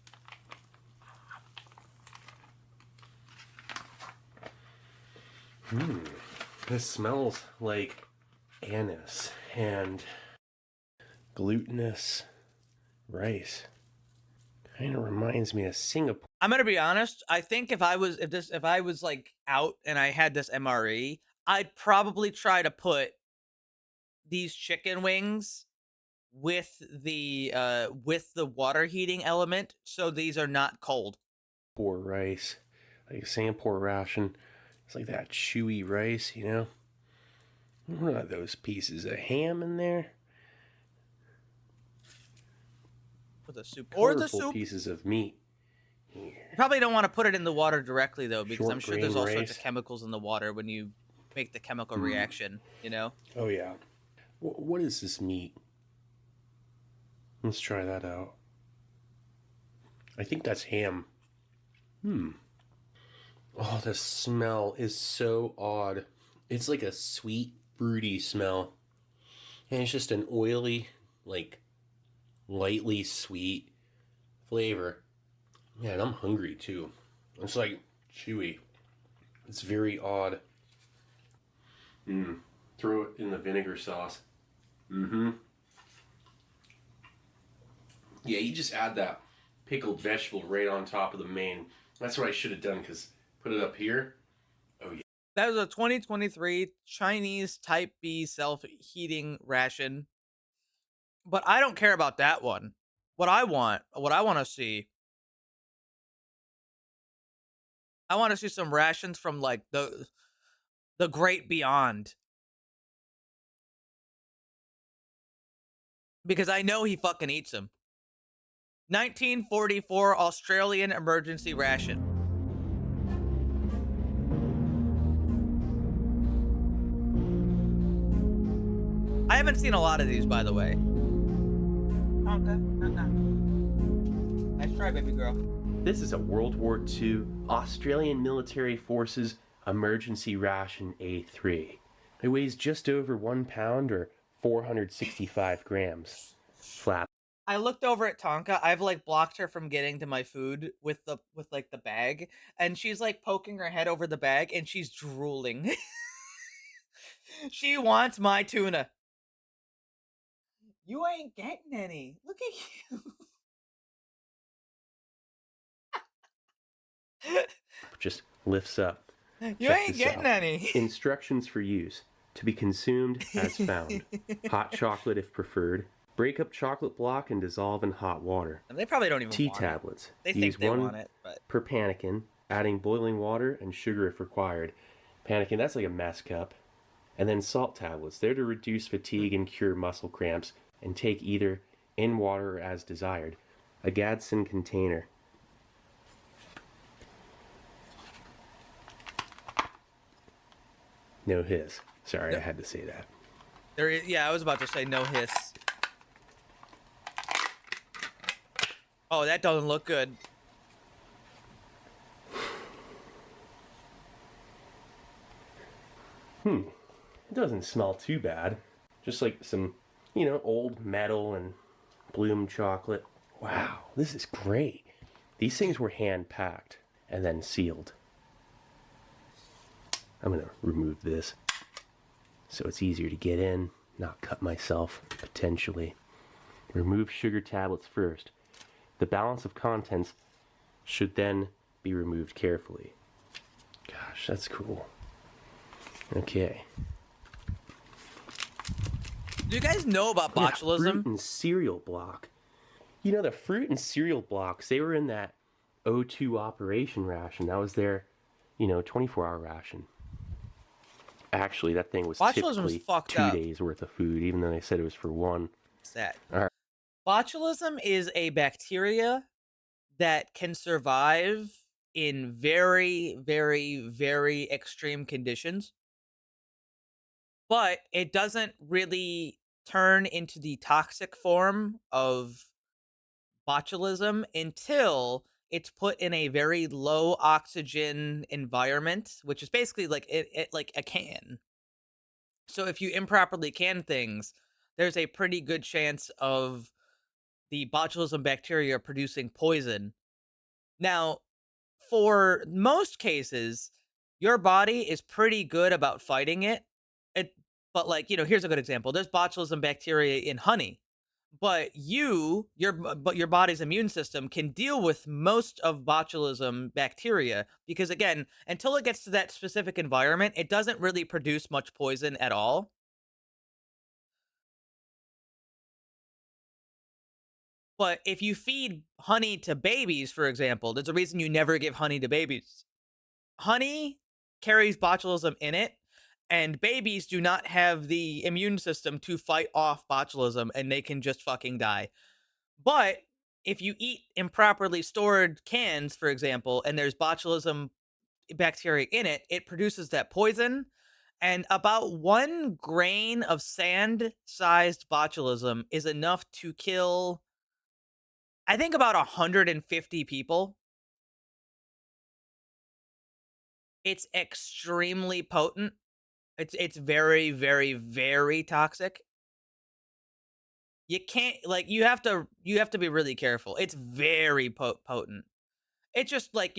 This smells like anise and glutinous rice. Kind of reminds me of Singapore. I'm gonna be honest. I think if I was like out and I had this MRE, I'd probably try to put these chicken wings with the water heating element, so these are not cold. Rice, like a Singapore ration. It's like that chewy rice, you know. What are those pieces of ham in there? For the soup or the Colorful soup. pieces of meat. You probably don't want to put it in the water directly though, because Short I'm sure there's grain all sorts rice. of chemicals in the water when you make the chemical reaction. You know. Oh yeah. What is this meat? Let's try that out. I think that's ham. Oh, the smell is so odd. It's like a sweet, fruity smell. And it's just an oily, like, lightly sweet flavor. Man, I'm hungry too. It's like chewy. It's very odd. Throw it in the vinegar sauce. Yeah, you just add that pickled vegetable right on top of the main. That's what I should have done, because put it up here. Oh yeah. That was a 2023 Chinese Type B self-heating ration. But I don't care about that one. What I want to see, I want to see some rations from like the great beyond. Because I know he fucking eats them. 1944 Australian emergency ration. I haven't seen a lot of these, by the way. Okay. Nice try, baby girl. This is a World War II Australian Military Forces Emergency Ration A3. It weighs just over 1 pound or 465 grams. Flat. I looked over at Tonka. I've like blocked her from getting to my food with like the bag, and she's like poking her head over the bag and she's drooling. She wants my tuna. You ain't getting any. Look at you. Just lifts up. You Check ain't this getting out. any. Instructions for use. To be consumed as found. Hot chocolate if preferred. Break up chocolate block and dissolve in hot water. They probably don't even Tea want tablets. it. They Use think they one want it, but per pannikin, adding boiling water and sugar if required. Pannikin, that's like a mess cup. And then salt tablets. They're to reduce fatigue and cure muscle cramps, and take either in water or as desired. A Gadsden container. No hiss. Sorry, I had to say that. there is, yeah, I was about to say no hiss. Oh, that doesn't look good. It doesn't smell too bad. Just like some, you know, old metal and bloom chocolate. Wow, this is great. These things were hand packed and then sealed. I'm gonna remove this so it's easier to get in, not cut myself, potentially. Remove sugar tablets first. The balance of contents should then be removed carefully. Gosh, that's cool. Okay. Do you guys know about Yeah, botulism? fruit and cereal block. You know, the fruit and cereal blocks, they were in that O2 operation ration. That was their, 24-hour ration. Actually, that thing was Botulism's typically fucked 2 up. days worth of food, even though they said it was for one. What's that? All right. Botulism is a bacteria that can survive in very, very, very extreme conditions, but it doesn't really turn into the toxic form of botulism until it's put in a very low oxygen environment, which is basically like it like a can. So if you improperly can things, there's a pretty good chance of the botulism bacteria producing poison. Now, for most cases, your body is pretty good about fighting it. But like, here's a good example. There's botulism bacteria in honey. But your body's immune system can deal with most of botulism bacteria because again, until it gets to that specific environment, it doesn't really produce much poison at all. But if you feed honey to babies, for example, there's a reason you never give honey to babies. Honey carries botulism in it, and babies do not have the immune system to fight off botulism, and they can just fucking die. But if you eat improperly stored cans, for example, and there's botulism bacteria in it, it produces that poison. And about 1 grain of sand-sized botulism is enough to kill, I think, about 150 people. It's extremely potent. It's very, very, very toxic. You can't, like, you have to be really careful. It's very potent. It's just like,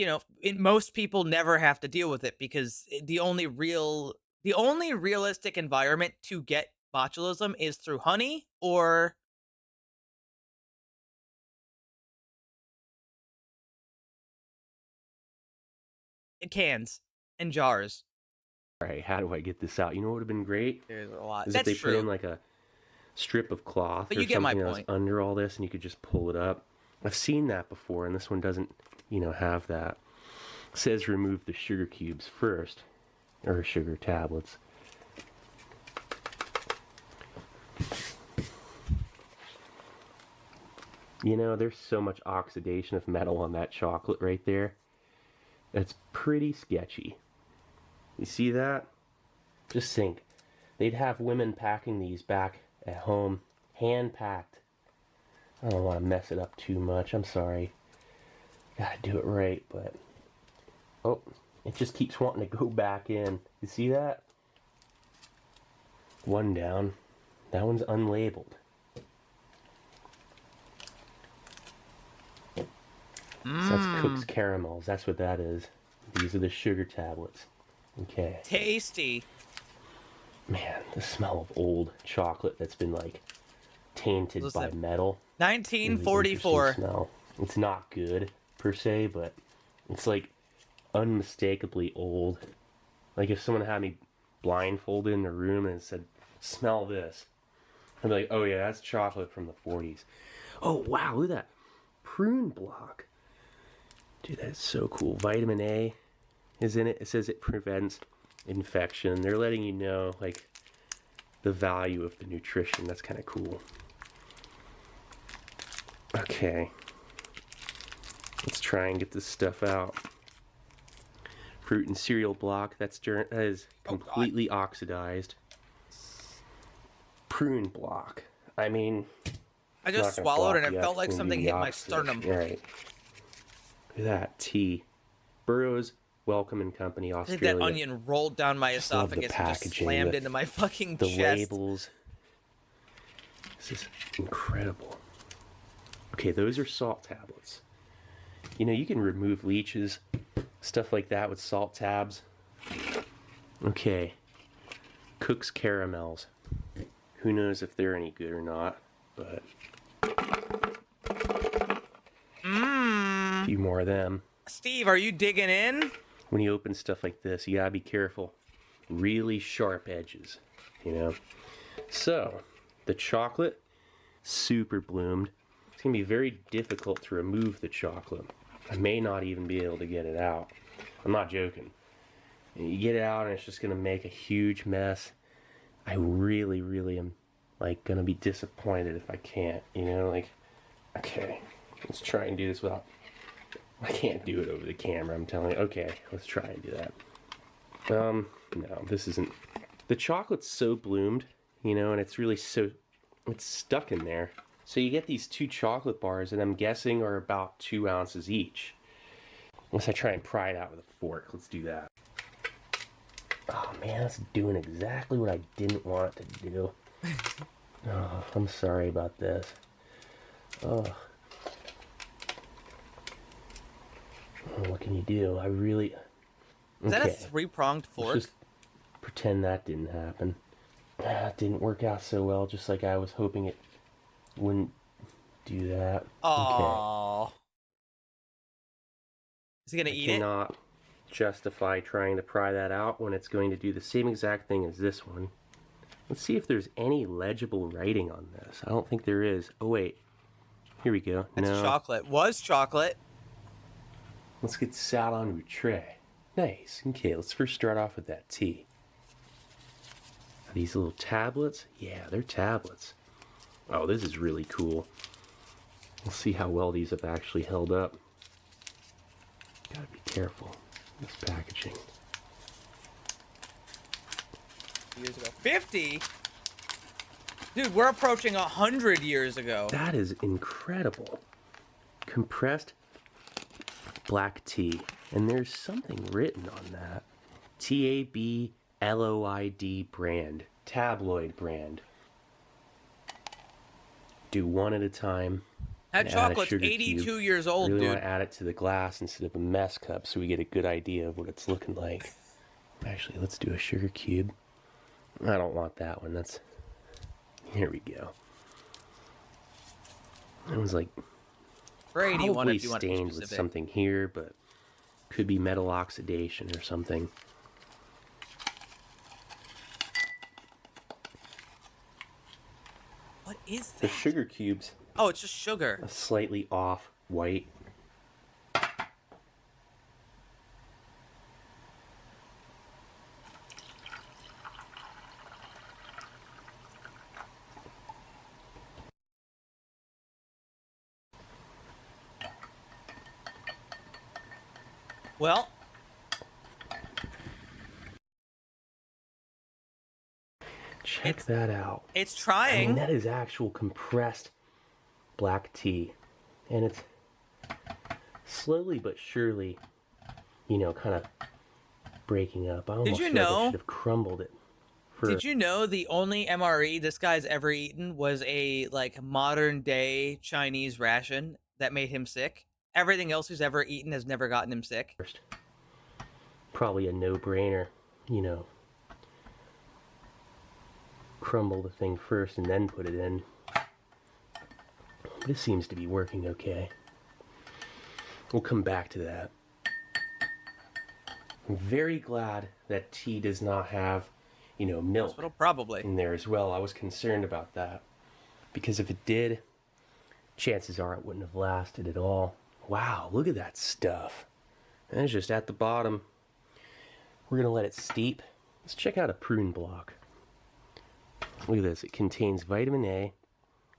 most people never have to deal with it because the only realistic environment to get botulism is through honey or cans and jars. All right, how do I get this out? You know what would have been great? There's a lot. Is That's if they true. put in like a strip of cloth But or you get my something else point. under all this and you could just pull it up. I've seen that before, and this one doesn't, have that. It says remove the sugar cubes first, or sugar tablets. There's so much oxidation of metal on that chocolate right there. It's pretty sketchy. You see that? Just think. They'd have women packing these back at home, hand-packed. I don't want to mess it up too much. I'm sorry. Gotta do it right, but... Oh, it just keeps wanting to go back in. You see that? One down. That one's unlabeled. So that's Cook's Caramels. That's what that is. These are the sugar tablets. Okay. Tasty. Man, the smell of old chocolate that's been like tainted Listen, by metal. 1944. Really smell. It's not good per se, but it's like unmistakably old. Like if someone had me blindfolded in a room and said, "Smell this," I'd be like, "Oh yeah, that's chocolate from the 40s." Oh wow, look at that prune block. Dude, that's so cool. Vitamin A is in it. It says it prevents infection. They're letting you know like the value of the nutrition. That's kind of cool. Okay, let's try and get this stuff out. Fruit and cereal block. That is completely oxidized. Prune block. I mean, I just swallowed and it felt like something hit my sternum. Right. Look at that. Tea. Burroughs Wellcome and Company, I Australia. think that onion rolled down my Just love the esophagus and just packaging, slammed into my fucking the chest. labels. This is incredible. Okay, those are salt tablets. You know, you can remove leeches, stuff like that with salt tabs. Okay. Cook's Caramels. Who knows if they're any good or not, but a few more of them. Steve, are you digging in? When you open stuff like this, you gotta be careful. Really sharp edges, you know? So, the chocolate, super bloomed. It's gonna be very difficult to remove the chocolate. I may not even be able to get it out. I'm not joking. You get it out and it's just gonna make a huge mess. I really, really am like gonna be disappointed if I can't, you know, like, okay, let's try and do this without, I can't do it over the camera, I'm telling you. Okay, let's try and do that. No, this isn't, the chocolate's so bloomed, you know, and it's really so, it's stuck in there. So you get these 2 chocolate bars and I'm guessing are about 2 ounces each. Unless I try and pry it out with a fork. Let's do that. Oh man, that's doing exactly what I didn't want it to do. Oh, I'm sorry about this. Oh. What can you do? I really... Is that a 3-pronged fork? Let's just pretend that didn't happen. It didn't work out so well, just like I was hoping it wouldn't do that. Aww. Okay. Is he gonna eat it? I cannot justify trying to pry that out when it's going to do the same exact thing as this one. Let's see if there's any legible writing on this. I don't think there is. Oh wait, here we go. That's no. chocolate. Was chocolate. Let's get sat onto a tray. Nice. Okay, let's first start off with that tea. Are these little tablets? Yeah, they're tablets. Oh, this is really cool. We'll see how well these have actually held up. Gotta be careful. This packaging. Years ago. 50? Dude, we're approaching 100 years ago. That is incredible. Compressed black tea. And there's something written on that. TABLOID brand. Tabloid brand. Do one at a time. That chocolate's 82 years old, really dude. want to add it to the glass instead of a mess cup so we get a good idea of what it's looking like. Actually, let's do a sugar cube. I don't want that one. That's... Here we go. It was like... For 81 probably if you want to be stained with specific. something here, but could be metal oxidation or something. What is The that? sugar cubes, Oh, it's just sugar. a slightly off white. Well, Check that out. it's I trying. mean, that is actual compressed black tea. And it's slowly but surely, you know, kind of breaking up. I almost you feel like I know- should have crumbled it. Did you know the only MRE this guy's ever eaten was a like modern day Chinese ration that made him sick? everything else he's ever eaten has never gotten him sick. Probably a no-brainer, you know. Crumble the thing first and then put it in. This seems to be working okay. We'll come back to that. I'm very glad that tea does not have, you know, milk Hospital, probably. in there as well. I was concerned about that. Because if it did, chances are it wouldn't have lasted at all. Wow, look at that stuff. And it's just at the bottom. We're going to let it steep. Let's check out a prune block. Look at this. It contains vitamin A,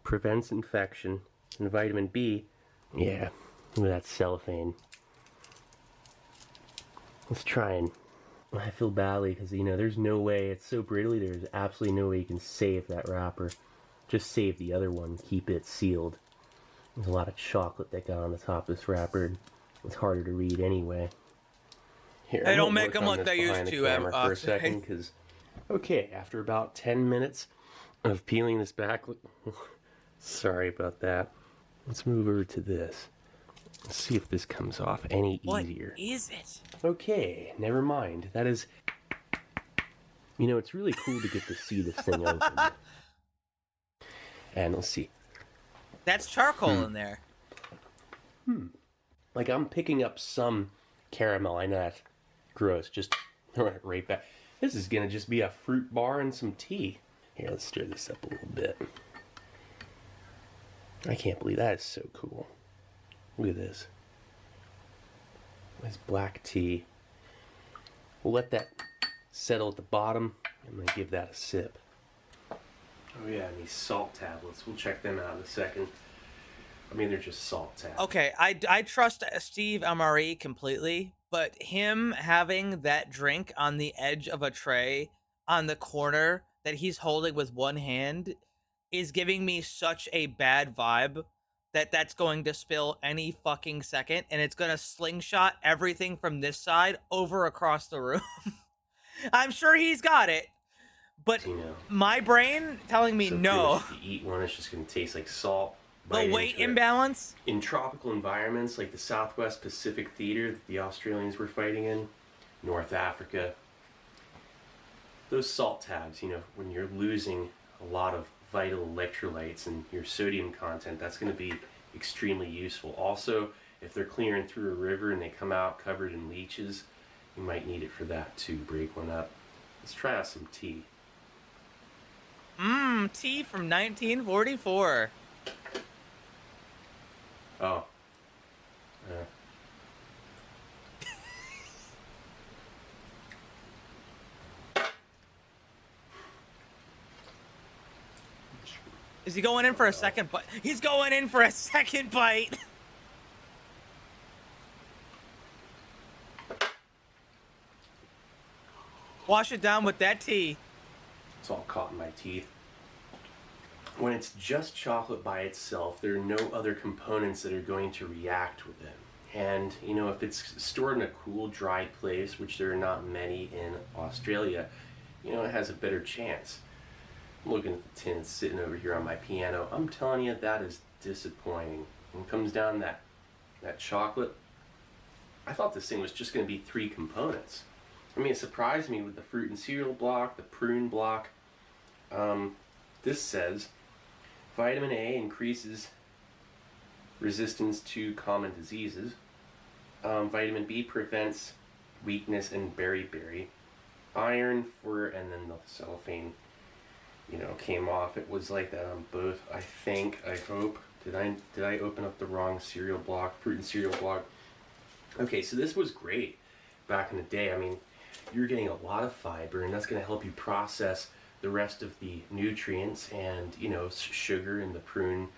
prevents infection, and vitamin B. Yeah, look at that cellophane. Let's try and... I feel badly because, you know, there's no way. It's so brittly. There's absolutely no way you can save that wrapper. Just save the other one. Keep it sealed. There's a lot of chocolate that got on the top of this wrapper. It's harder to read anyway. Here, They I'm don't gonna make work them on like this they used behind the to, camera for a Austin. second, because okay, after about 10 minutes of peeling this back, sorry about that. Let's move over to this. Let's see if this comes off any easier. What is it? Okay, never mind. That is, you know, it's really cool to get to see this thing open. And let's see. That's charcoal in there. Like, I'm picking up some caramel. I know that's gross. Just right back. This is gonna just be a fruit bar and some tea. Here, let's stir this up a little bit. I can't believe that is so cool. Look at this. This black tea. We'll let that settle at the bottom. I'm gonna give that a sip. Oh yeah, and these salt tablets. We'll check them out in a second. I mean, they're just salt tablets. Okay, I trust Steve MRE completely, but him having that drink on the edge of a tray on the corner that he's holding with one hand is giving me such a bad vibe that that's going to spill any fucking second, and it's going to slingshot everything from this side over across the room. I'm sure he's got it, but You know, my brain telling me so pretty no. much if you eat one, it's just gonna taste like salt. The Bite weight into it. imbalance? In tropical environments like the Southwest Pacific Theater that the Australians were fighting in, North Africa, those salt tabs, you know, when you're losing a lot of vital electrolytes and your sodium content, that's going to be extremely useful. Also, if they're clearing through a river and they come out covered in leeches, you might need it for that to break one up. Let's try out some tea. Tea from 1944. Oh. Is he going in for a second bite? He's going in for a second bite. Wash it down with that tea. It's all caught in my teeth. When it's just chocolate by itself, there are no other components that are going to react with it. And, you know, if it's stored in a cool, dry place, which there are not many in Australia, you know, it has a better chance. I'm looking at the tin that's sitting over here on my piano. I'm telling you, that is disappointing. When it comes down that chocolate, I thought this thing was just going to be 3 components. I mean, it surprised me with the fruit and cereal block, the prune block. This says vitamin A increases resistance to common diseases. Vitamin B prevents weakness and beriberi. Iron and then the cellophane, you know, came off. It was like that on both. I think, I hope. Did I open up the wrong cereal block, fruit and cereal block? Okay, so this was great back in the day. I mean, you're getting a lot of fiber, and that's going to help you process the rest of the nutrients and, you know, sugar in the prune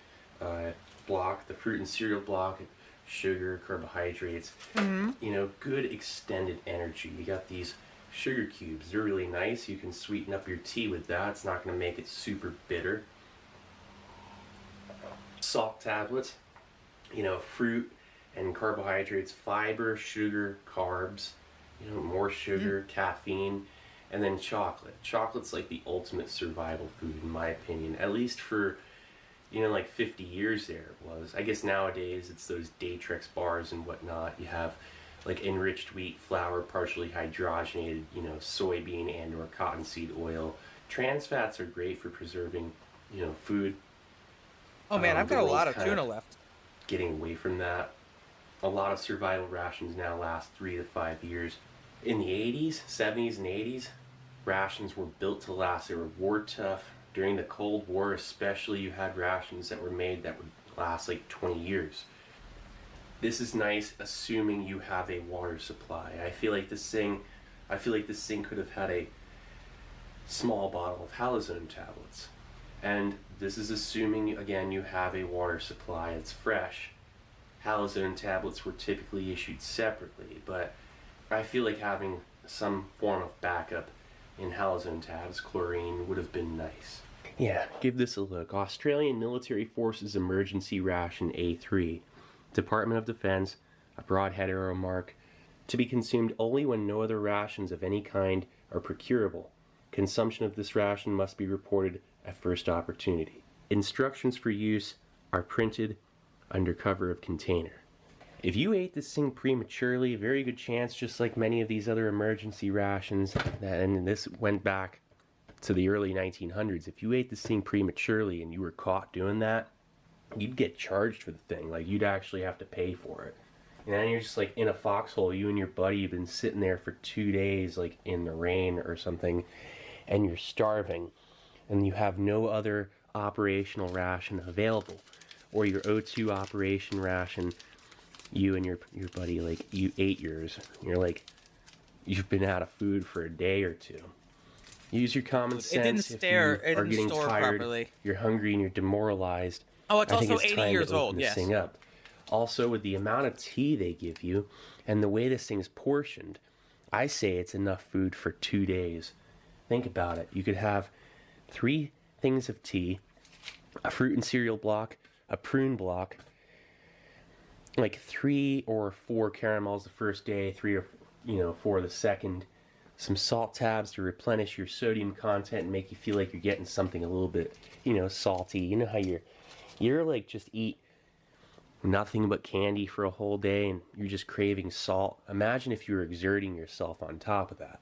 block, the fruit and cereal block, sugar, carbohydrates, you know, good extended energy. You got these sugar cubes. They're really nice. You can sweeten up your tea with that. It's not going to make it super bitter. Salt tablets, you know, fruit and carbohydrates, fiber, sugar, carbs, you know, more sugar, caffeine, and then chocolate. Chocolate's like the ultimate survival food, in my opinion, at least for, like 50 years there it was. I guess nowadays it's those Datrix bars and whatnot. You have like enriched wheat flour, partially hydrogenated, soybean and or cottonseed oil. Trans fats are great for preserving, food. Oh man, I've The got a world's lot of kind tuna left. Getting away from that. A lot of survival rations now last 3 to 5 years. In the 80s, 70s, and 80s, rations were built to last. They were war tough. During the Cold War especially, you had rations that were made that would last like 20 years. This is nice, assuming you have a water supply. I feel like this thing could have had a small bottle of halazone tablets. And this is assuming, again, you have a water supply. It's fresh. Halazone tablets were typically issued separately, but I feel like having some form of backup in halazone tabs, chlorine, would have been nice. Yeah, give this a look. Australian Military Forces Emergency Ration A3. Department of Defense, a broadhead arrow mark. To be consumed only when no other rations of any kind are procurable. Consumption of this ration must be reported at first opportunity. Instructions for use are printed under cover of container. If you ate this thing prematurely, very good chance, just like many of these other emergency rations, and this went back to the early 1900s, if you ate this thing prematurely and you were caught doing that, you'd get charged for the thing. Like, you'd actually have to pay for it. And then you're just like in a foxhole, you and your buddy have been sitting there for 2 days, like in the rain or something, and you're starving, and you have no other operational ration available. Or your O2 operation ration, you and your buddy, like, you ate yours. You're like, you've been out of food for a day or two. Use your common sense. It didn't stare. If you are getting store tired, properly. you're hungry, and you're demoralized. Oh, it's I think also it's 80 time years to open old. this Yes. thing up. Also, with the amount of tea they give you and the way this thing's portioned, I say it's enough food for 2 days. Think about it. You could have 3 things of tea, a fruit and cereal block, a prune block, like 3 or 4 caramels the first day, 3 or 4 the second, some salt tabs to replenish your sodium content and make you feel like you're getting something a little bit, salty. You know how you're like just eat nothing but candy for a whole day and you're just craving salt. Imagine if you were exerting yourself on top of that.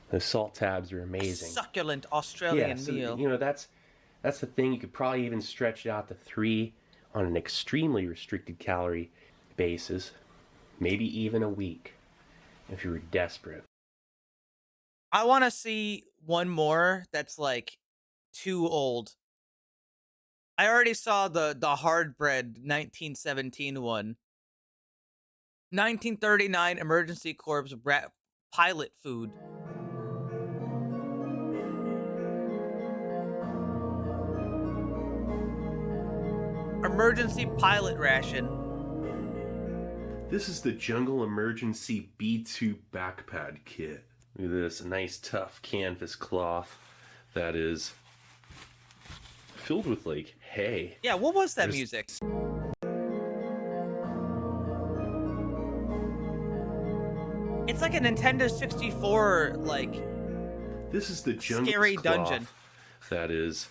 Those salt tabs are amazing. Succulent Australian so, meal. That's the thing. You could probably even stretch it out to 3 on an extremely restricted calorie basis, maybe even a week if you were desperate. I want to see one more that's like too old. I already saw the hard bread 1917 one. 1939 Emergency Corps pilot food. Emergency pilot ration. This is the Jungle Emergency B2 backpad kit. Look at this, a nice tough canvas cloth that is filled with like hay. Yeah, what was that music? It's like a Nintendo 64 like This is the jungle scary cloth dungeon. that is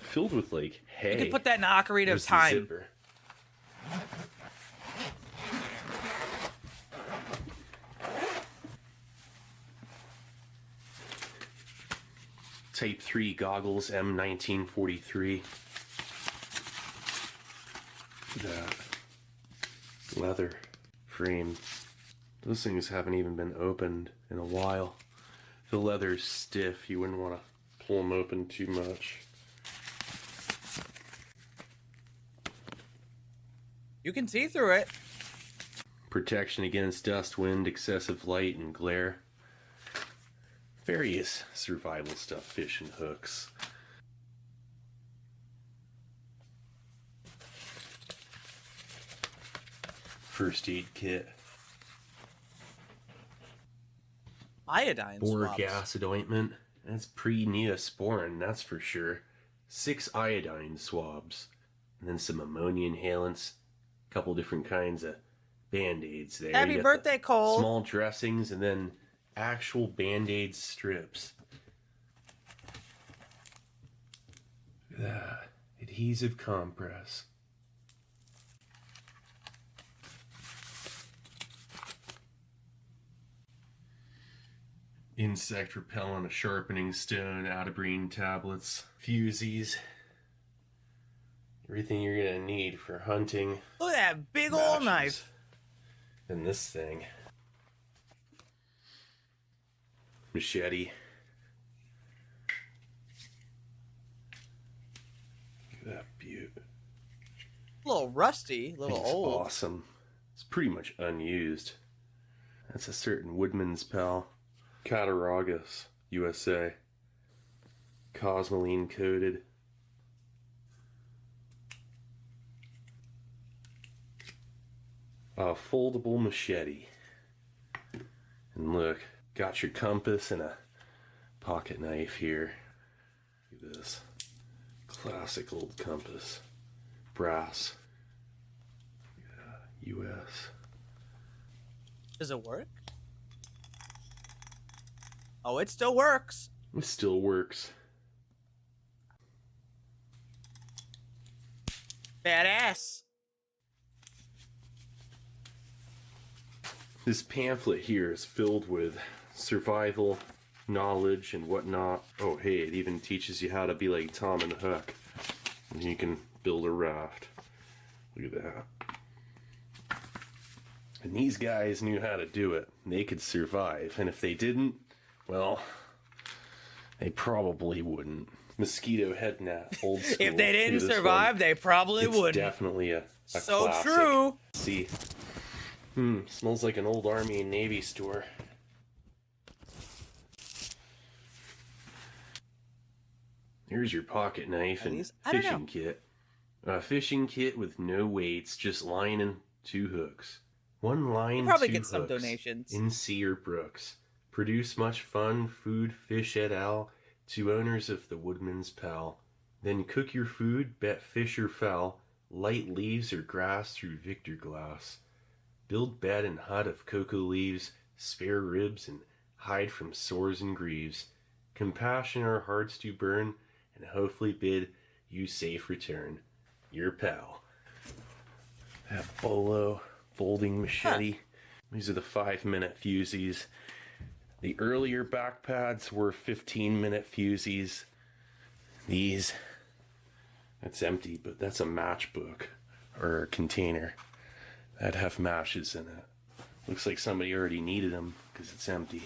filled with like hay. You could put that in Ocarina of There's the Time. zipper. Type 3 goggles, M1943. That leather frame. Those things haven't even been opened in a while. The leather's stiff. You wouldn't want to pull them open too much. You can see through it. Protection against dust, wind, excessive light, and glare. Various survival stuff, fishing hooks. First aid kit. Iodine Boric swabs. acid ointment. That's pre-neosporin, that's for sure. 6 iodine swabs. And then some ammonia inhalants. A couple different kinds of band-aids there. Happy You got birthday, the Cole. Small dressings and then actual band-aid strips. Look at that. Adhesive compress. Insect repellent, a sharpening stone, atabrine tablets, fusies. Everything you're gonna need for hunting. Look at that big old matches. knife. And this thing. Machete. Look at that beaut. A little rusty, a little Thing's old. awesome. It's pretty much unused. That's a certain woodman's pal. Cattaraugus, USA. Cosmoline coated. A foldable machete. And look, got your compass and a pocket knife here. Look at this. Classic old compass. Brass. Yeah, US. Does it work? Oh, it still works. It still works. Badass. This pamphlet here is filled with survival knowledge and whatnot. Oh, hey, it even teaches you how to be like Tom and Hook. And you can build a raft. Look at that. And these guys knew how to do it. They could survive. And if they didn't, well, they probably wouldn't. Mosquito head net, old school. If they Look at didn't this survive, one. they probably It's wouldn't. definitely a So classic. true. See, smells like an old Army and Navy store. Here's your pocket knife and I don't fishing know. kit. A fishing kit with no weights, just line and 2 hooks. One line, Probably 2 get some hooks. donations. In sea or brooks. Produce much fun, food, fish et al. To owners of the Woodman's Pal. Then cook your food, bet fish or fowl. Light leaves or grass through Victor glass. Build bed and hut of cocoa leaves. Spare ribs and hide from sores and grieves. Compassion our hearts do burn, and hopefully bid you safe return. Your pal. That bolo folding machete. These are the 5-minute fusies. The earlier back pads were 15-minute fusies. These, that's empty, but that's a matchbook or a container that have matches in it. Looks like somebody already needed them because it's empty.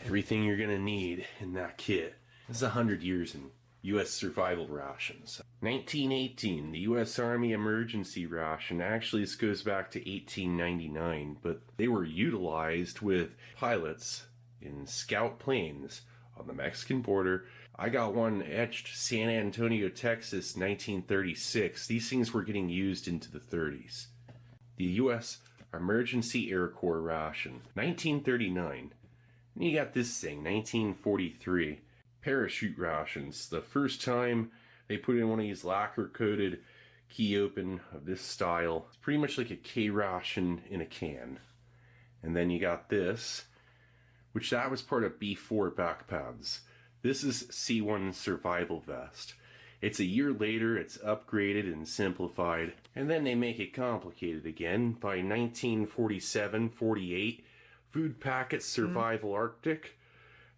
Everything you're gonna need in that kit. This is 100 years in U.S. survival rations. 1918, the U.S. Army emergency ration. Actually, this goes back to 1899, but they were utilized with pilots in scout planes on the Mexican border. I got one etched San Antonio, Texas, 1936. These things were getting used into the 30s. The U.S. Emergency Air Corps ration, 1939. And you got this thing, 1943. Parachute rations. The first time they put in one of these lacquer-coated key open of this style. It's pretty much like a K ration in a can. And then you got this, which that was part of B4 back pads. This is C1 survival vest. It's a year later, it's upgraded and simplified, and then they make it complicated again. By 1947-48, Food Packet Survival Arctic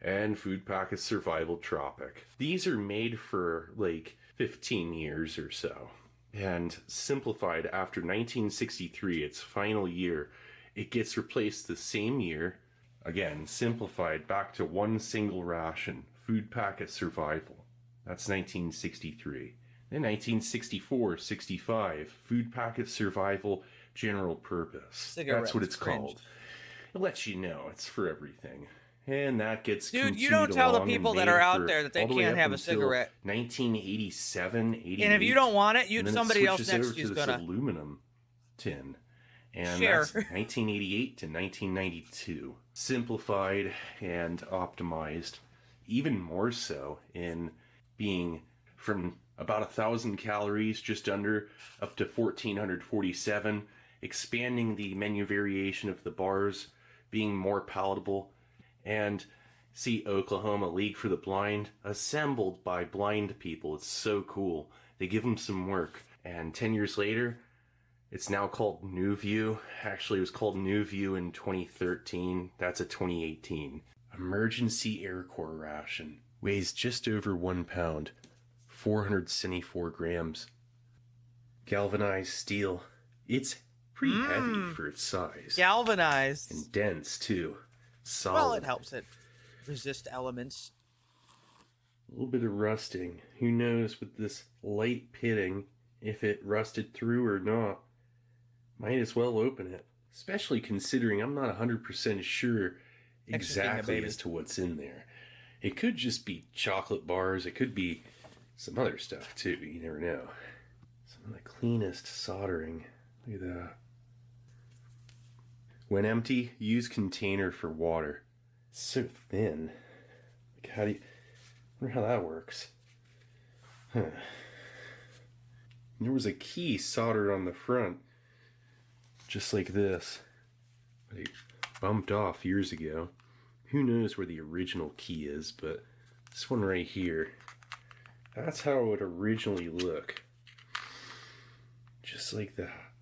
and Food Packet Survival Tropic. These are made for like 15 years or so, and simplified after 1963, its final year. It gets replaced the same year, again simplified back to one single ration, Food Packet Survival. That's 1963. Then 1964-65, Food Packet Survival General Purpose. That's what it's called. It lets you know it's for everything. And that gets Dude, you don't tell the people that are out there that they can't have a cigarette. 1987, 88. And if you don't want it, And then somebody it else switches next over to you's to this gonna aluminum tin. And share. that's 1988 to 1992. Simplified and optimized, even more so in being from about 1,000 calories, just under, up to 1,447, expanding the menu variation of the bars, being more palatable, and See Oklahoma League for the Blind, assembled by blind people. It's so cool. They give them some work. And 10 years later, it's now called New View. Actually, it was called New View in 2013. That's a 2018. Emergency Air Corps ration. Weighs just over 1 pound. 474 grams. Galvanized steel. It's pretty heavy for its size. Galvanized. And dense, too. Solid. Well, it helps it resist elements. A little bit of rusting. Who knows with this light pitting if it rusted through or not. Might as well open it. Especially considering I'm not 100% sure exactly as to what's in there. It could just be chocolate bars. It could be some other stuff too. You never know. Some of the cleanest soldering. Look at that. When empty, use container for water. It's so thin. Like how do you... I wonder how that works. Huh. There was a key soldered on the front. Just like this. But it bumped off years ago. Who knows where the original key is, but this one right here. That's how it would originally look. Just like that.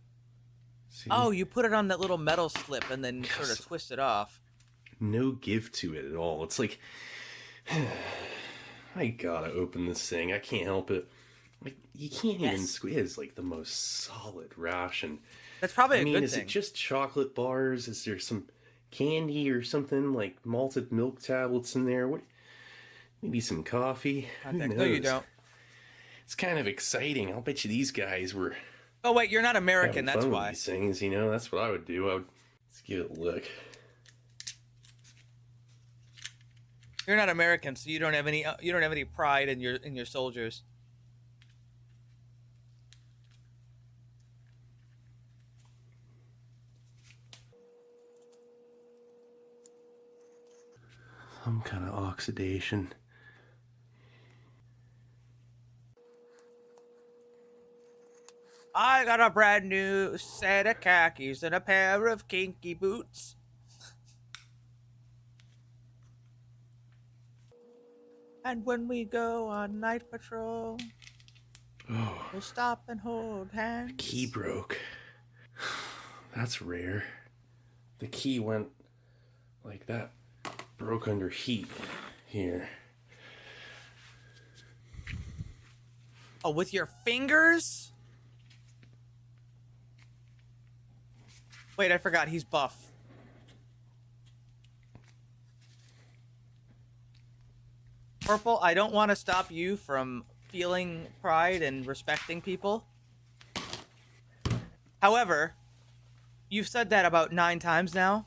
See? Oh, you put it on that little metal slip and then sort of twist it off. No give to it at all. It's like... I gotta open this thing. I can't help it. Like, you can't even squeeze like the most solid ration. That's probably a good thing. Is it just chocolate bars? Is there some candy or something like malted milk tablets in there? What? Maybe some coffee? Who knows? No, you don't. It's kind of exciting. I'll bet you these guys were... Oh, wait, you're not American, having that's fun with why. These things, you know, that's what I would do. Let's give it a look. You're not American, so you don't have any pride in your soldiers. Some kind of oxidation. I got a brand new set of khakis and a pair of kinky boots. And when we go on night patrol, we'll stop and hold hands. The key broke. That's rare. The key went like that. Broke under heat here. Oh, with your fingers? Wait, I forgot he's buff. Purple, I don't want to stop you from feeling pride and respecting people. However, you've said that about 9 times now.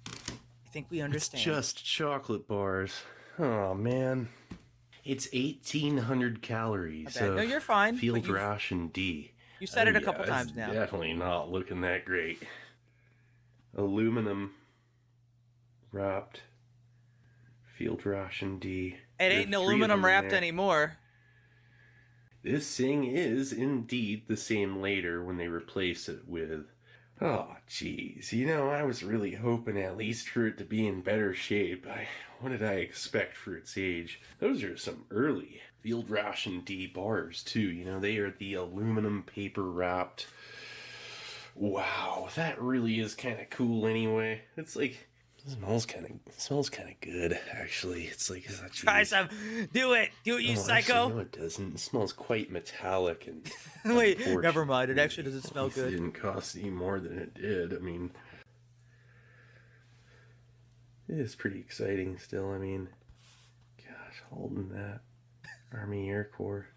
I think we understand. It's just chocolate bars. Oh, man. It's 1,800 calories. No, you're fine. Field ration D. You said it a couple times now. Definitely not looking that great. Aluminum wrapped. Field ration D. It ain't aluminum wrapped anymore. This thing is indeed the same later when they replace it with... Oh, jeez. You know, I was really hoping at least for it to be in better shape. What did I expect for its age? Those are some early Field Ration D bars, too. You know, they are the aluminum paper wrapped. Wow, that really is kind of cool anyway. It's like... It smells kind of good, actually. It's like... Try some. Do it, you psycho. Actually, no, it doesn't. It smells quite metallic and... Wait, never mind. It actually doesn't smell good. It didn't cost any more than it did. I mean... It is pretty exciting still. I mean... Gosh, holding that. Army Air Corps.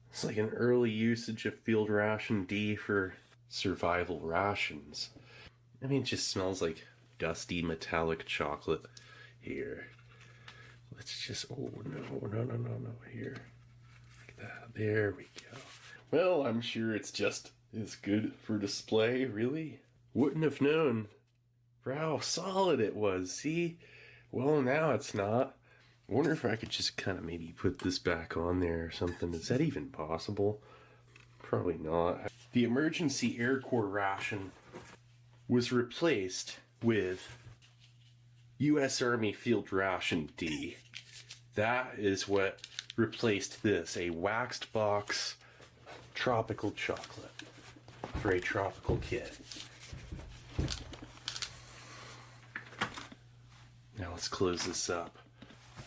It's like an early usage of Field Ration D for survival rations. I mean, it just smells like... dusty metallic chocolate. Here, let's just... Oh, no, here, like that. There we go. Well, I'm sure it's just as good for display. Really, wouldn't have known for how solid it was. See, well, now it's not. I wonder if I could just kind of maybe put this back on there or something. Is that even possible? Probably not. The emergency Air Corps ration was replaced with U.S. Army Field Ration D. That is what replaced this, a waxed box tropical chocolate for a tropical kit. Now let's close this up.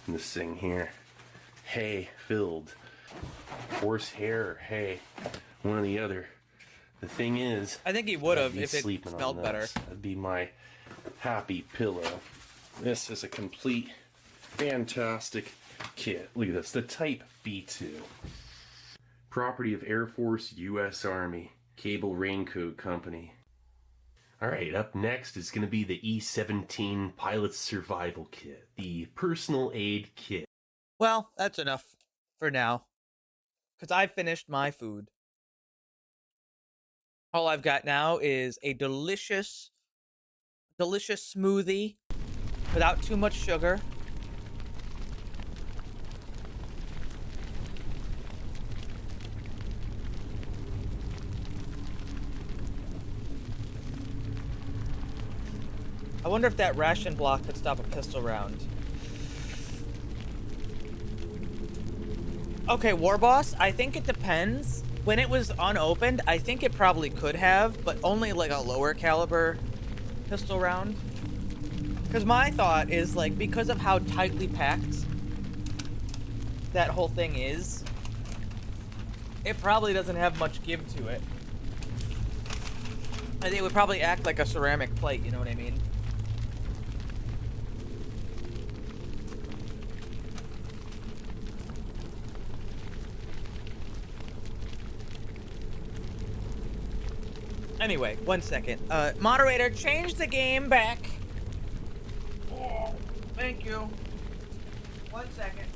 And this thing here, hay filled, horse hair, hay, one or the other. The thing is, I think he would have I'd be if it sleeping on smelled better. this. That'd be my happy pillow. This is a complete, fantastic kit. Look at this, the Type B2. Property of Air Force, U.S. Army, Cable Raincoat Company. Alright, up next is going to be the E-17 Pilot's Survival Kit, the Personal Aid Kit. Well, that's enough for now. Because I've finished my food. All I've got now is a delicious smoothie without too much sugar. I wonder if that ration block could stop a pistol round. Okay, War Boss, I think it depends. When it was unopened, I think it probably could have, but only like a lower caliber pistol round. Because my thought is, like, because of how tightly packed that whole thing is, it probably doesn't have much give to it. I think it would probably act like a ceramic plate, you know what I mean? Anyway, 1 second. Moderator, change the game back. Oh, thank you. 1 second.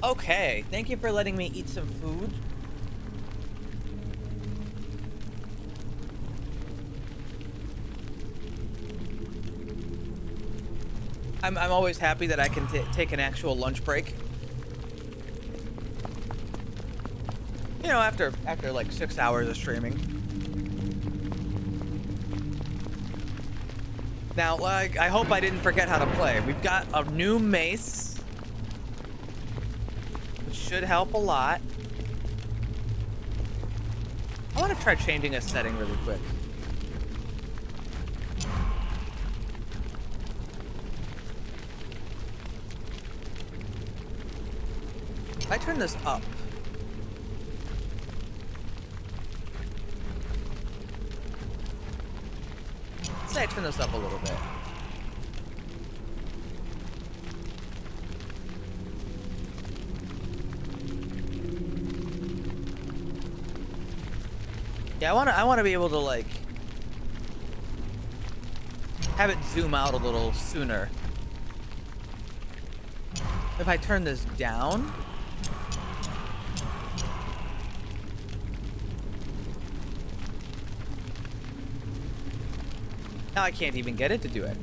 Okay, thank you for letting me eat some food. I'm always happy that I can take an actual lunch break. You know, after like 6 hours of streaming. Now, like, I hope I didn't forget how to play. We've got a new mace, which should help a lot. I want to try changing a setting really quick. If I turn this up. Let's say I turn this up a little bit. Yeah, I wanna be able to like have it zoom out a little sooner. If I turn this down. Now I can't even get it to do it.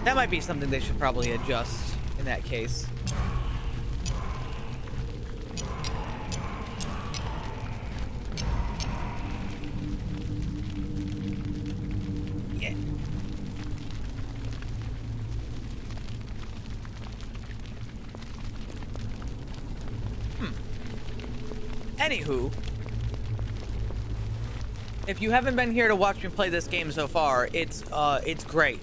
That might be something they should probably adjust in that case. Yeah. Anywho, if you haven't been here to watch me play this game so far, it's great.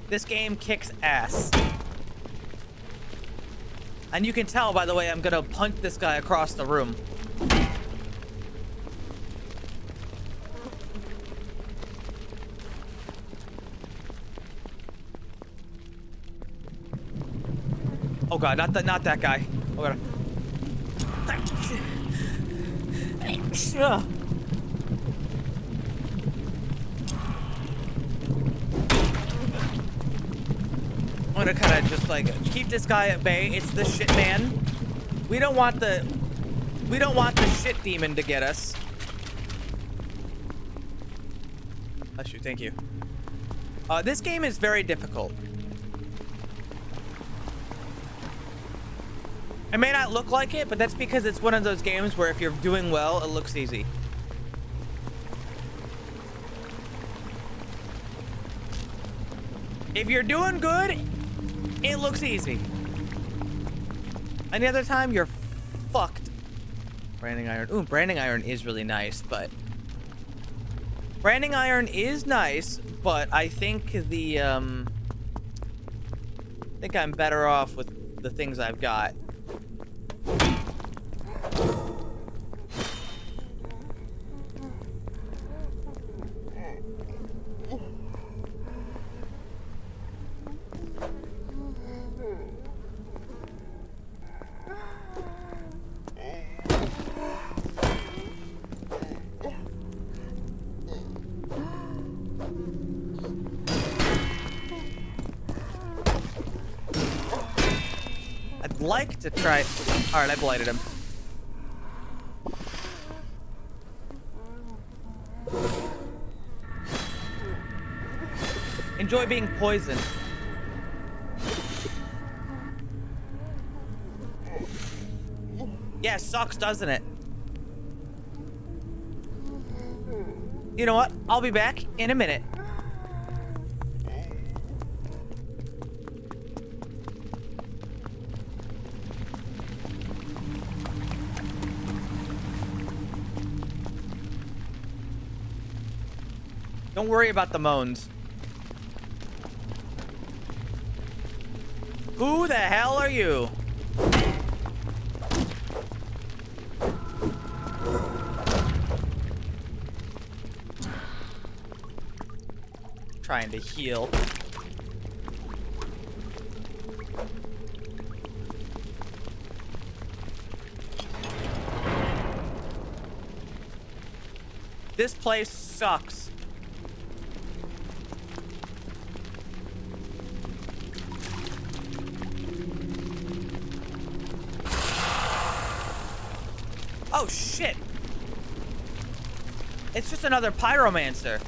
This game kicks ass. And you can tell by the way I'm gonna punch this guy across the room. Oh god, not that guy. Oh god. Ugh. I'm gonna kind of just like keep this guy at bay. It's the shit man. We don't want the shit demon to get us. Bless you, thank you. This game is very difficult. It may not look like it, but that's because it's one of those games where if you're doing well, it looks easy. If you're doing good, it looks easy. Any other time, you're fucked. Branding iron. Ooh, branding iron is really nice, but... Branding iron is nice, but I think the, I think I'm better off with the things I've got. I'd like to try... Alright, I blighted him. Enjoy being poisoned. Yeah, sucks, doesn't it? You know what? I'll be back in a minute. Don't worry about the moans. Who the hell are you? Trying to heal. This place sucks. Oh shit! It's just another pyromancer.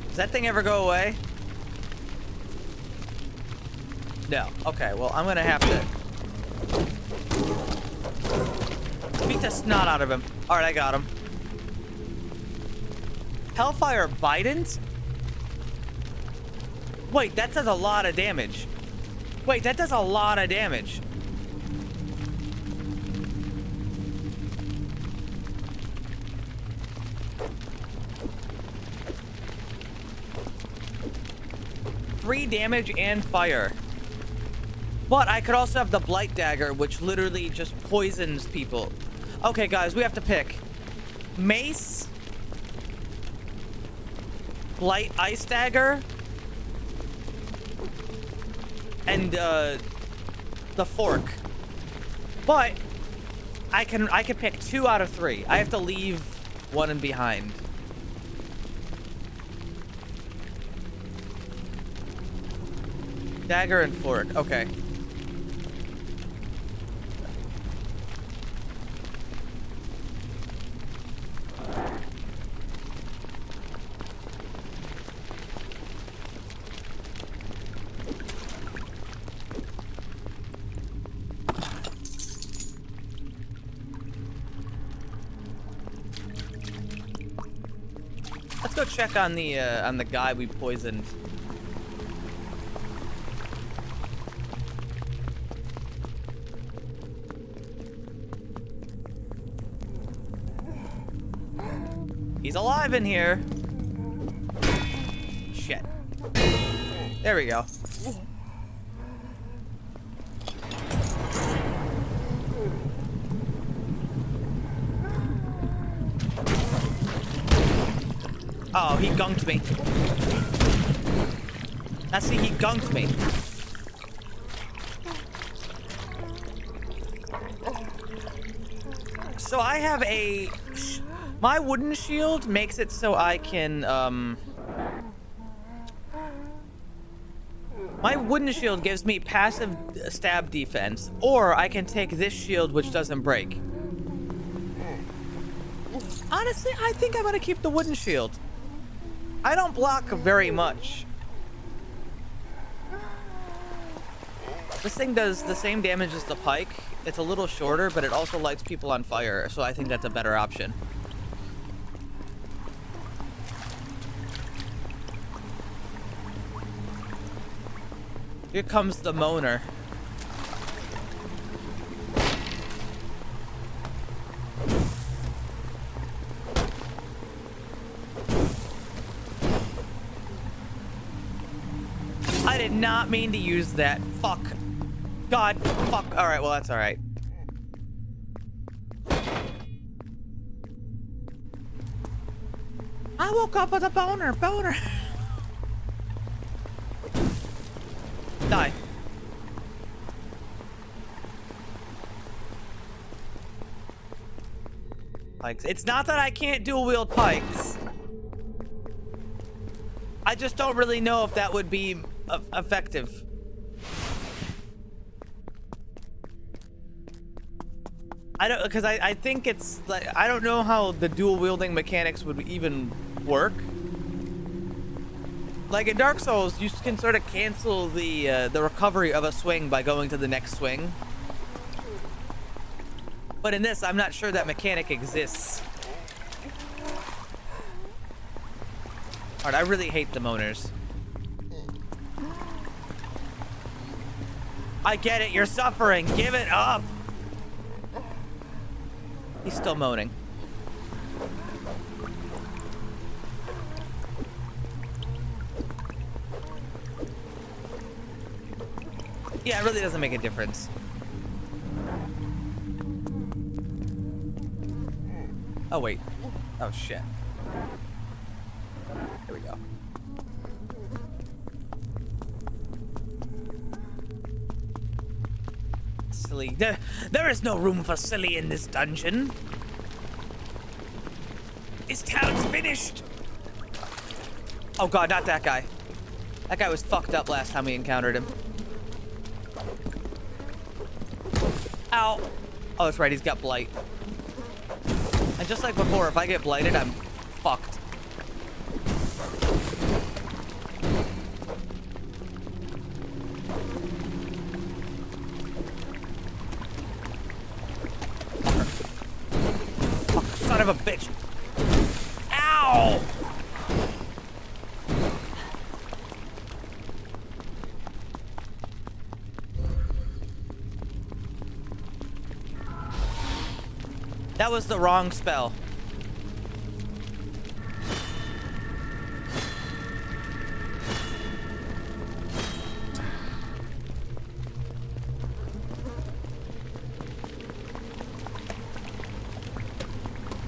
Does that thing ever go away? No. Okay, well, I'm gonna have to beat the snot out of him. Alright, I got him. Hellfire Bidens? Wait, that does a lot of damage. Wait, that does a lot of damage. Three damage and fire. But I could also have the Blight Dagger, which literally just poisons people. Okay, guys, we have to pick. Mace. Blight Ice Dagger. And, the fork. But I can pick 2 out of 3. I have to leave 1 in behind. Dagger and fork. Okay. Let's go check on the guy we poisoned. He's alive in here. Shit. There we go. Oh, he gunked me. That's he gunked me. So I have a... My wooden shield makes it so I can, my wooden shield gives me passive stab defense, or I can take this shield which doesn't break. Honestly, I think I'm gonna keep the wooden shield. I don't block very much. This thing does the same damage as the pike. It's a little shorter, but it also lights people on fire, so I think that's a better option. Here comes the moaner. I did not mean to use that. Fuck. God, fuck. Alright, well, that's alright. I woke up with a boner. Boner. Die. Pikes. It's not that I can't dual wield pikes. I just don't really know if that would be effective. I don't, because I think it's like, I don't know how the dual wielding mechanics would even work. Like in Dark Souls, you can sort of cancel the recovery of a swing by going to the next swing. But in this, I'm not sure that mechanic exists. Alright, I really hate the moaners. I get it, you're suffering. Give it up. He's still moaning. Yeah, it really doesn't make a difference. Oh, wait. Oh, shit. Here we go. Silly. There is no room for silly in this dungeon. This town's finished. Oh, God, not that guy. That guy was fucked up last time we encountered him. Ow. Oh, that's right, he's got blight. And just like before, if I get blighted, I'm fucked. Fuck, son of a bitch. Ow! That was the wrong spell.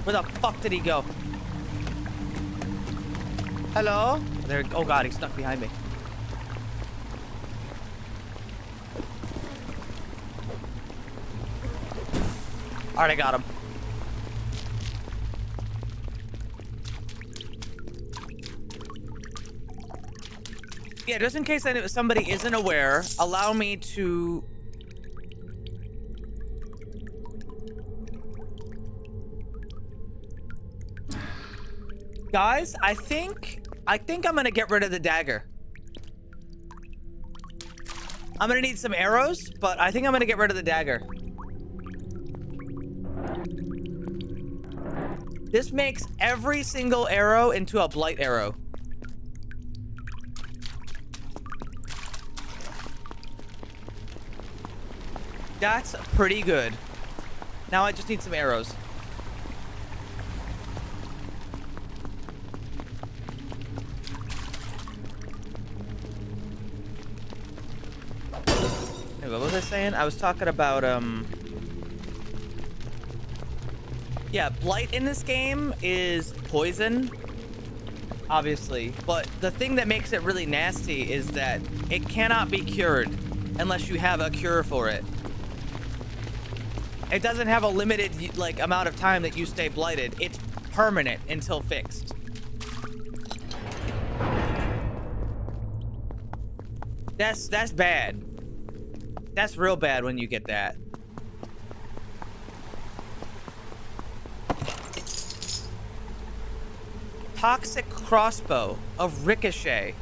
Where the fuck did he go? Hello? There. Oh God, he stuck behind me. Alright, I got him. Yeah, just in case somebody isn't aware, allow me to... Guys, I think I'm gonna get rid of the dagger. I'm gonna need some arrows, but I think I'm gonna get rid of the dagger. This makes every single arrow into a blight arrow. That's pretty good. Now I just need some arrows. Anyway, what was I saying? I was talking about, yeah, blight in this game is poison, obviously. But the thing that makes it really nasty is that it cannot be cured unless you have a cure for it. It doesn't have a limited, like, amount of time that you stay blighted. It's permanent until fixed. That's bad. That's real bad when you get that. Toxic crossbow of ricochet.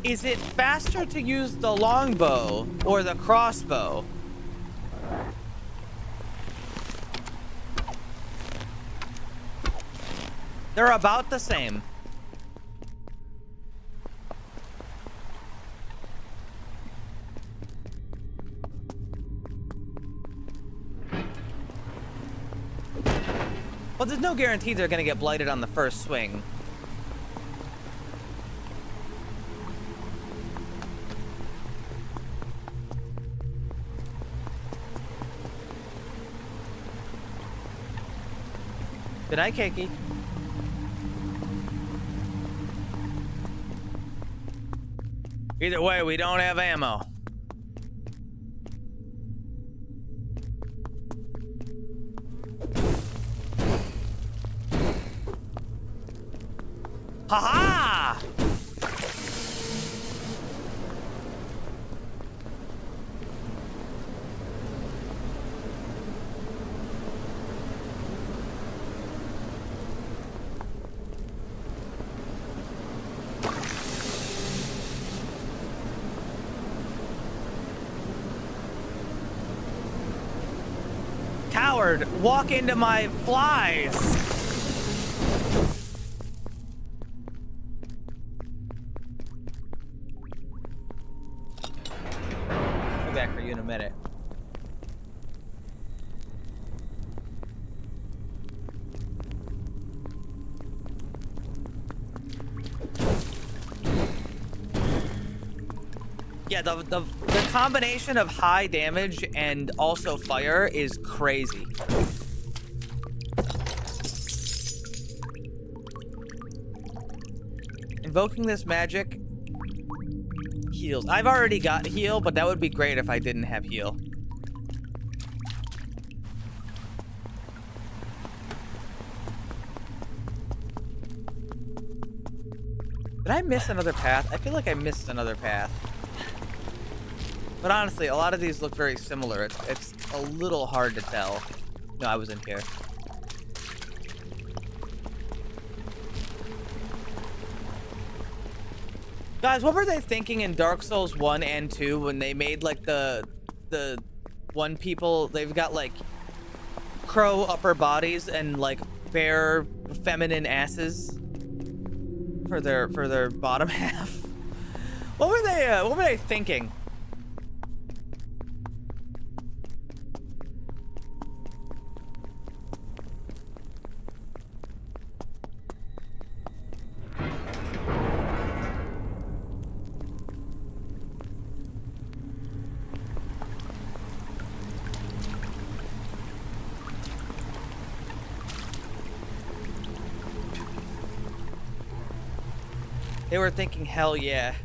Is it faster to use the longbow or the crossbow? They're about the same. Well, there's no guarantee they're gonna get blighted on the first swing. Good night, Keiki. Either way, we don't have ammo. Ha-ha! Coward, walk into my flies. I'll be back for you in a minute. Yeah, the combination of high damage and also fire is crazy. Invoking this magic heals. I've already got heal, but that would be great if I didn't have heal. Did I miss another path? I feel like I missed another path. But honestly, a lot of these look very similar. It's a little hard to tell. No, I was in here. Guys, what were they thinking in Dark Souls 1 and 2 when they made like the one people, they've got like crow upper bodies and like bear feminine asses for their bottom half? What were they thinking? They were thinking, hell yeah.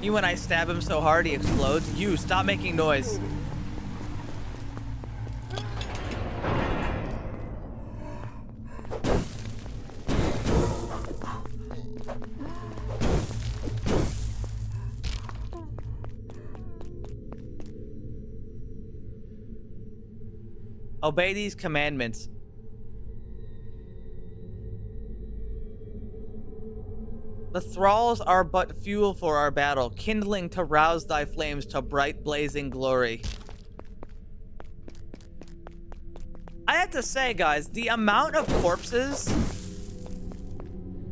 You, when I stab him so hard he explodes. You, stop making noise. Obey these commandments. The thralls are but fuel for our battle, kindling to rouse thy flames to bright blazing glory. I have to say, guys, the amount of corpses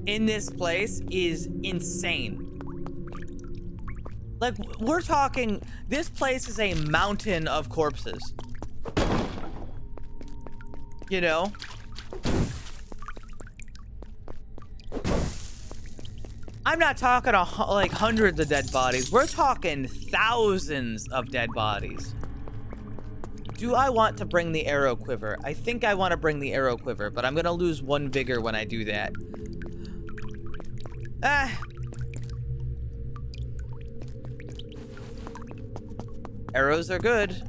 in this place is insane. Like, we're talking, this place is a mountain of corpses. You know? I'm not talking like hundreds of dead bodies. We're talking thousands of dead bodies. Do I want to bring the arrow quiver? I think I want to bring the arrow quiver, but I'm gonna lose 1 vigor when I do that. Arrows are good.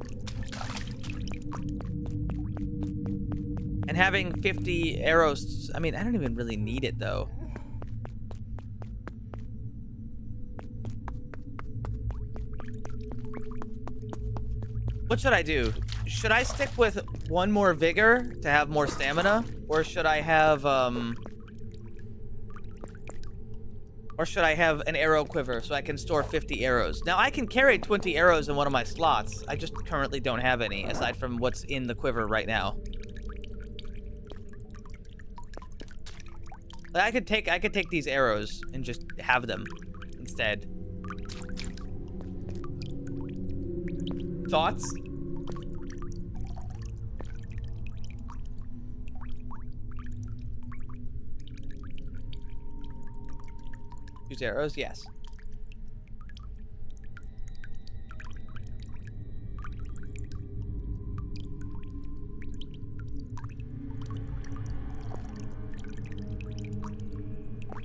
And having 50 arrows, I mean, I don't even really need it though. What should I do? Should I stick with 1 more vigor to have more stamina? Or should I have, an arrow quiver so I can store 50 arrows? Now, I can carry 20 arrows in one of my slots. I just currently don't have any, aside from what's in the quiver right now. But I could take these arrows and just have them instead. Thoughts? Use arrows? Yes.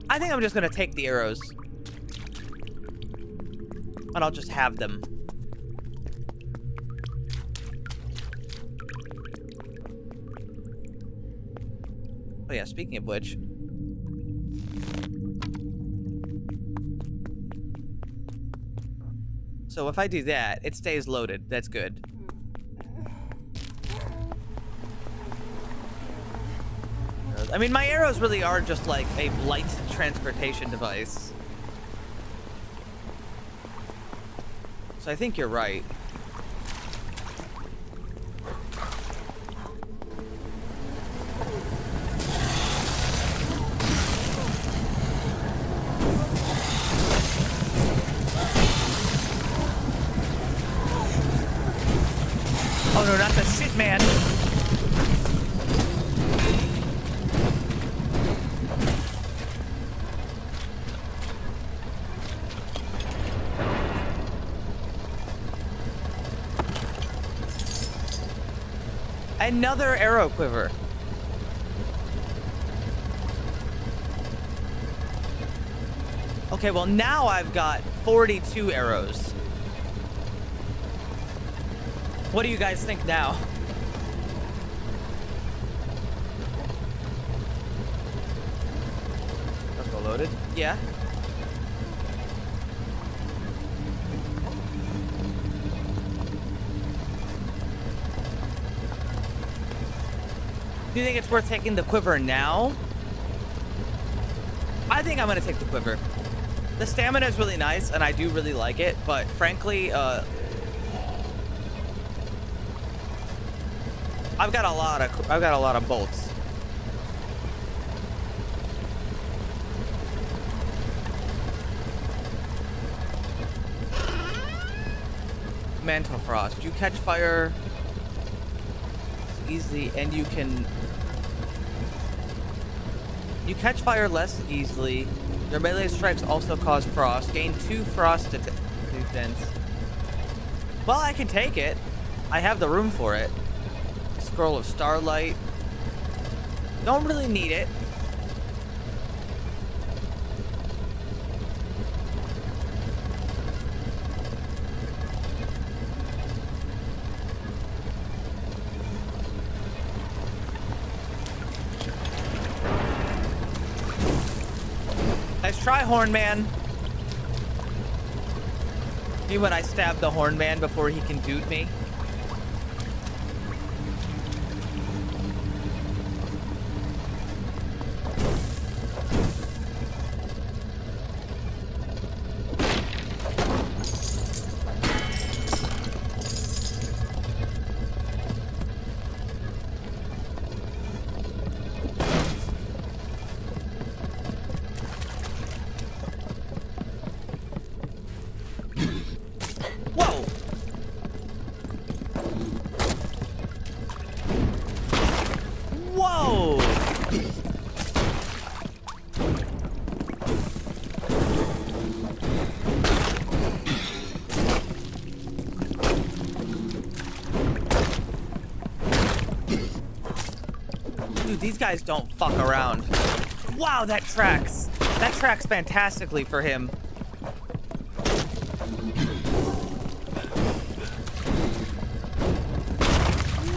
I think I'm just gonna take the arrows. And I'll just have them. Oh yeah, speaking of which. So if I do that, it stays loaded. That's good. I mean, my arrows really are just like a light transportation device. So I think you're right. Oh no, not the shit, man. Another arrow quiver. Okay, well now I've got 42 arrows. What do you guys think now? Let's go loaded. Yeah. Do you think it's worth taking the quiver now? I think I'm gonna take the quiver. The stamina is really nice, and I do really like it, but frankly, I've got a lot of bolts. Mantle Frost. You catch fire easily, and you catch fire less easily. Your melee strikes also cause frost. Gain 2 frost defense. Well, I can take it. I have the room for it. Scroll of Starlight. Don't really need it. Let's try Horn Man. Me when I stab the Horn Man before he can doot me. Whoa! Whoa! Dude, these guys don't fuck around. Wow, that tracks. That tracks fantastically for him.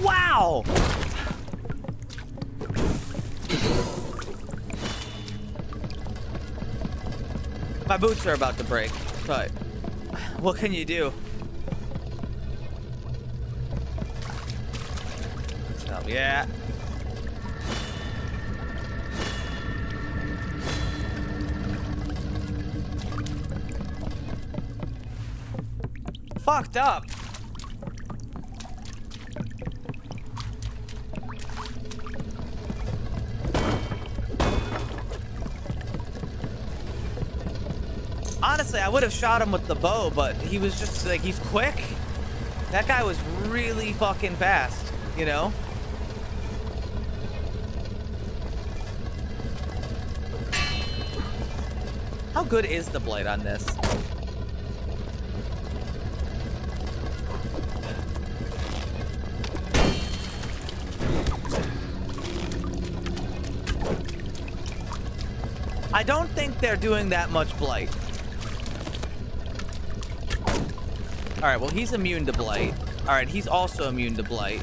Wow! My boots are about to break, but what can you do? So, yeah. Fucked up. Honestly, I would have shot him with the bow, but he was just like, he's quick. That guy was really fucking fast, you know? How good is the blade on this? I don't think they're doing that much blight. Alright, well, he's immune to blight. Alright, he's also immune to blight.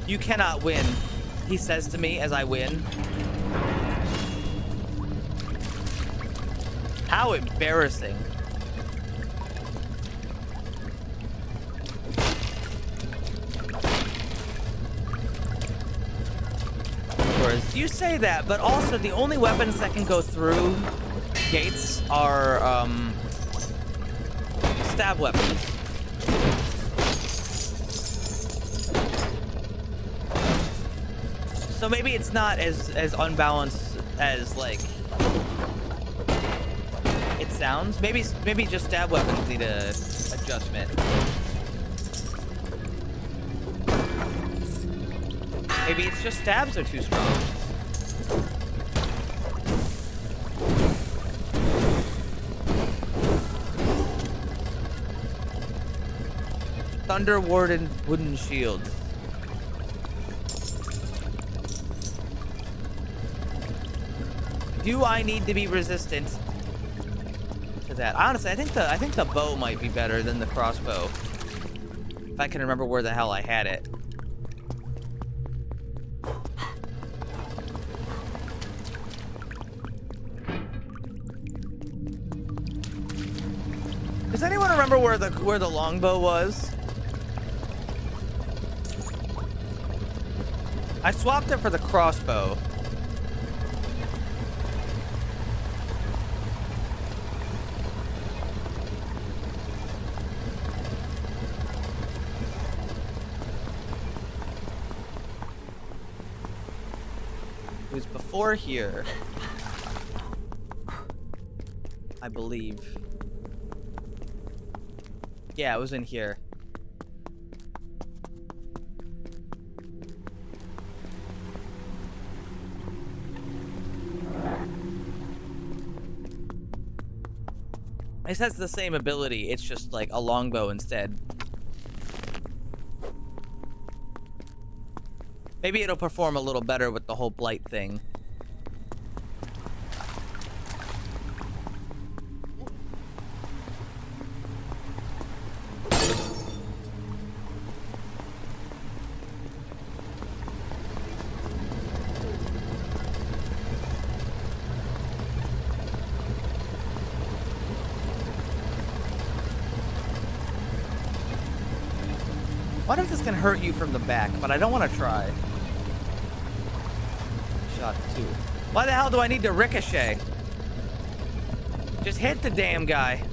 You cannot win, he says to me as I win. How embarrassing. Whereas you say that, but also the only weapons that can go through gates are stab weapons. So maybe it's not as unbalanced as like it sounds. Maybe just stab weapons need a adjustment. Maybe it's just stabs are too strong. Thunder Warden wooden shield. Do I need to be resistant to that? Honestly, I think the bow might be better than the crossbow. If I can remember where the hell I had it. Does anyone remember where the longbow was? I swapped it for the crossbow. It was before here, I believe. Yeah, it was in here. It has the same ability, it's just like a longbow instead. Maybe it'll perform a little better with the whole blight thing. What if this can hurt you from the back? But I don't want to try. Shot 2. Why the hell do I need to ricochet? Just hit the damn guy.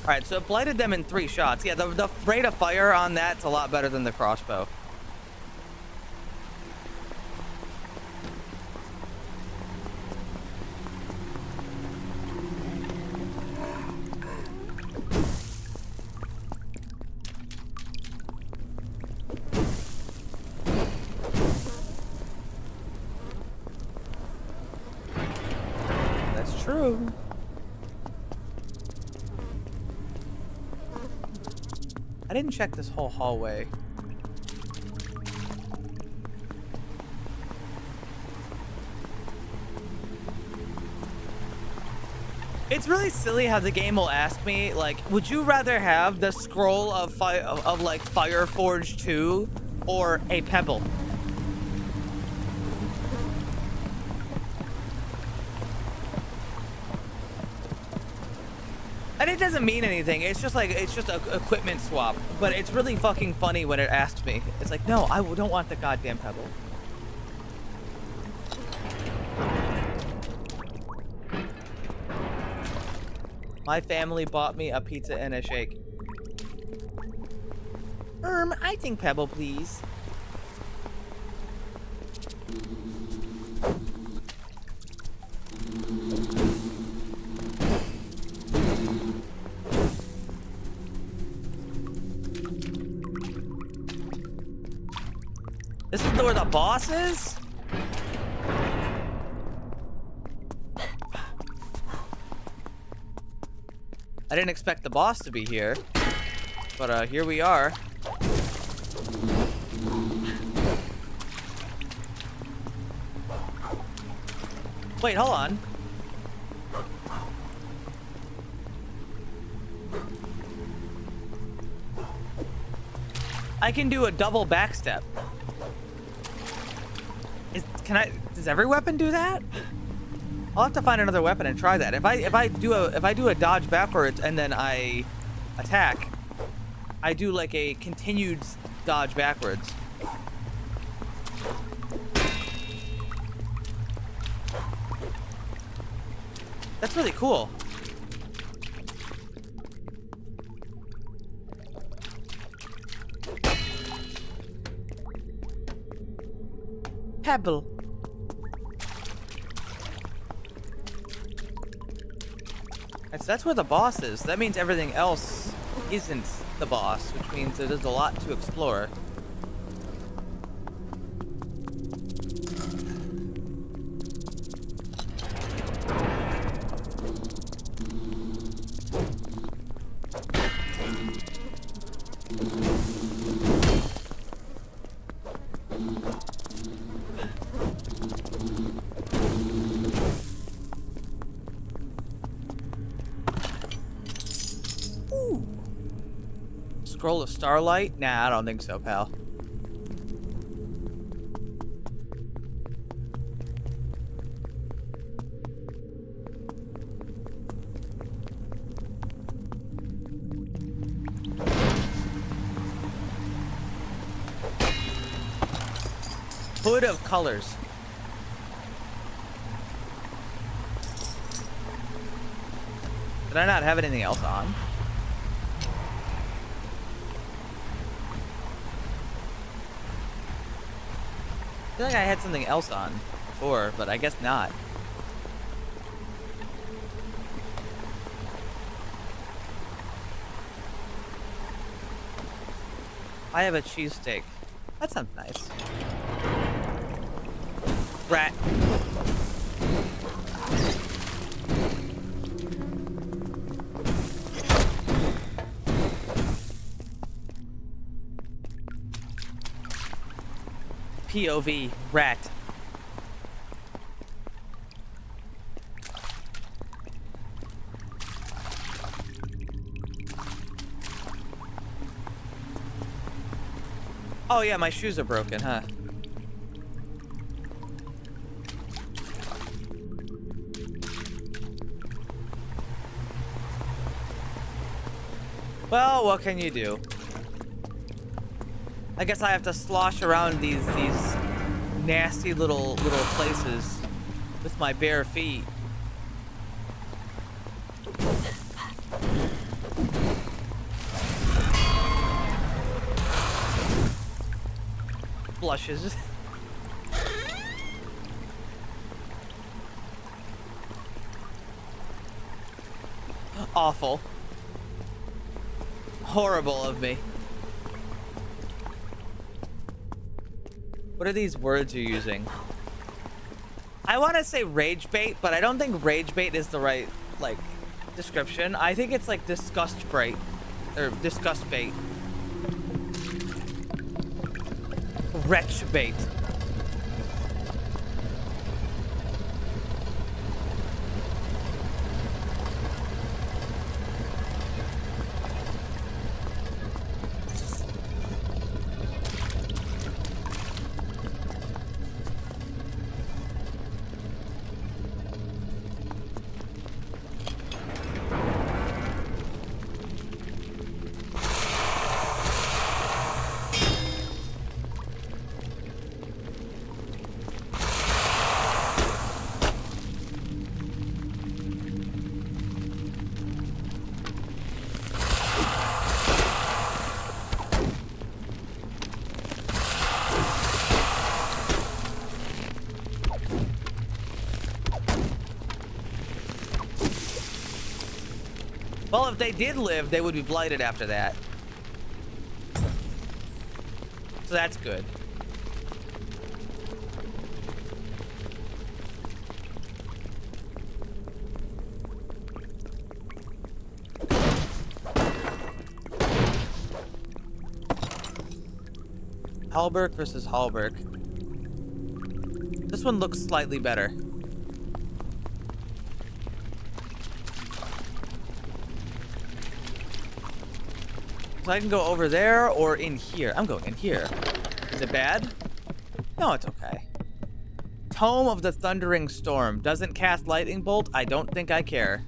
Alright, so it blighted them in 3 shots. Yeah, the rate of fire on that's a lot better than the crossbow. That's true. I didn't check this whole hallway. It's really silly how the game will ask me, like, would you rather have the scroll of like Fireforge 2 or a pebble? And it doesn't mean anything. It's just like, it's just a equipment swap. But it's really fucking funny when it asks me. It's like, no, I don't want the goddamn pebble. My family bought me a pizza and a shake. I think pebble, please. This is where the boss is? I didn't expect the boss to be here, but here we are. Wait, hold on. I can do a double backstep. Does every weapon do that? I'll have to find another weapon and try that. If I do a dodge backwards and then I attack, I do like a continued dodge backwards. That's really cool. Pebble. That's where the boss is. That means everything else isn't the boss, which means there's a lot to explore. Scroll of Starlight? Nah, I don't think so, pal. Hood of Colors. Did I not have anything else on? I feel like I had something else on before, but I guess not. I have a cheesesteak. That sounds nice. Rat. POV, rat. Oh yeah, my shoes are broken, huh? Well, what can you do? I guess I have to slosh around these nasty little places with my bare feet. Blushes. Awful. Horrible of me. What are these words you're using? I want to say rage bait, but I don't think rage bait is the right, like, description. I think it's like disgust bait. Or disgust bait. Wretch bait. Well, if they did live, they would be blighted after that. So that's good. Hallberg versus Hallberg. This one looks slightly better. So I can go over there or in here. I'm going in here. Is it bad? No, it's okay. Tome of the Thundering Storm. Doesn't cast Lightning Bolt. I don't think I care.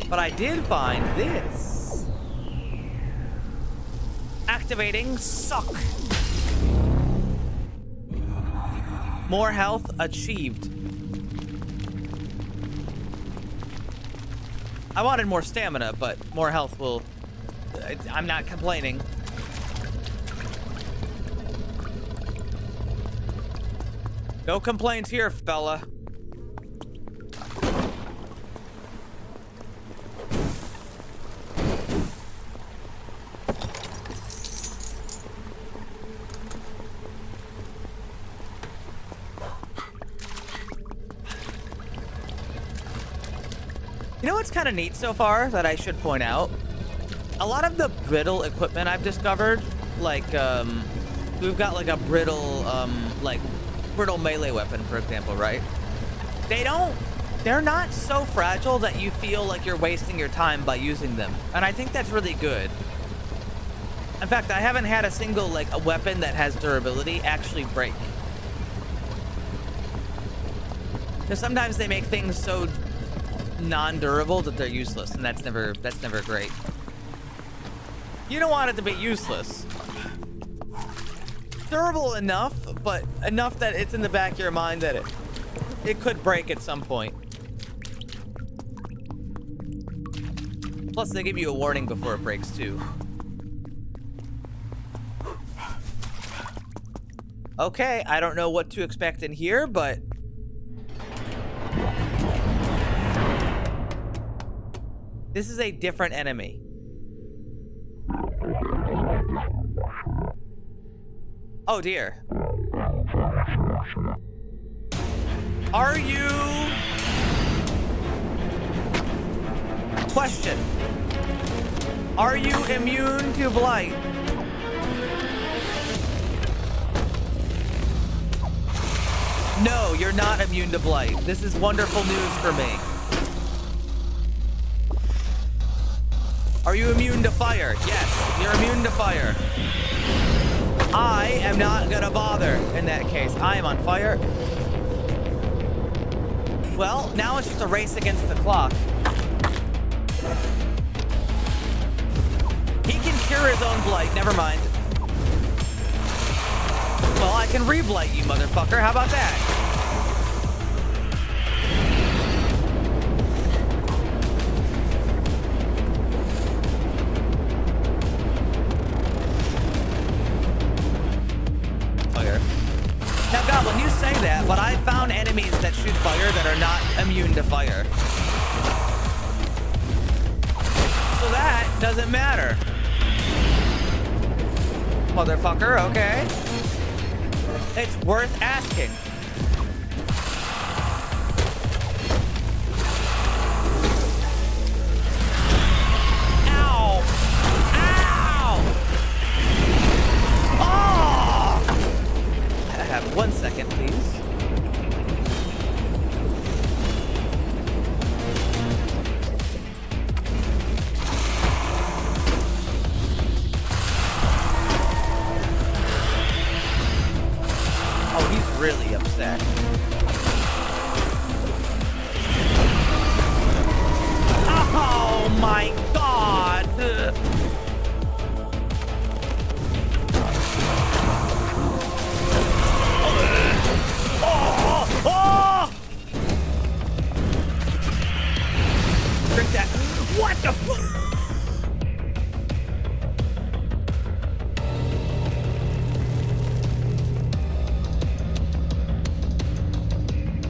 But I did find this. Activating Suck. More health achieved. I wanted more stamina, but more health will... I'm not complaining. No complaints here, fella. You know what's kind of neat so far that I should point out? A lot of the brittle equipment I've discovered, like, we've got like a brittle, brittle melee weapon, for example, right? They're not so fragile that you feel like you're wasting your time by using them. And I think that's really good. In fact, I haven't had a single, like, a weapon that has durability actually break. Because sometimes they make things so non-durable that they're useless, and that's never great. You don't want it to be useless. durable enough, but enough that it's in the back of your mind that it could break at some point. Plus, they give you a warning before it breaks, too. Okay, I don't know what to expect in here, but... this is a different enemy. Oh, dear. Are you... Question. Are you immune to blight? No, you're not immune to blight. This is wonderful news for me. Are you immune to fire? Yes, you're immune to fire. I am not gonna bother in that case. I am on fire. Well, now it's just a race against the clock. He can cure his own blight, never mind. Well, I can re-blight you, motherfucker. How about that? Fire. Now, God, when you say that, but I found enemies that shoot fire that are not immune to fire. So that doesn't matter. Motherfucker, okay. It's worth asking. Ow! Ow! Oh! I have 1 second, please. Really upset. Oh my god! Oh! Drink that. What the fuck?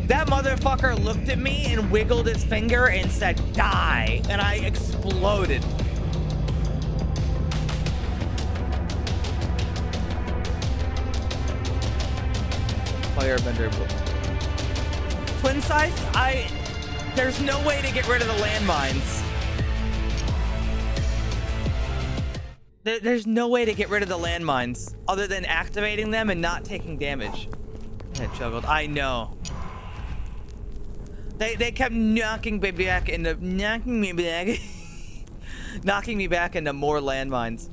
That motherfucker looked at me and wiggled his finger and said, die. And I exploded. Firebender. Twin Scythe, there's no way to get rid of the landmines. There's no way to get rid of the landmines other than activating them and not taking damage. It juggled. I know. They kept knocking me back into knocking me back into more landmines.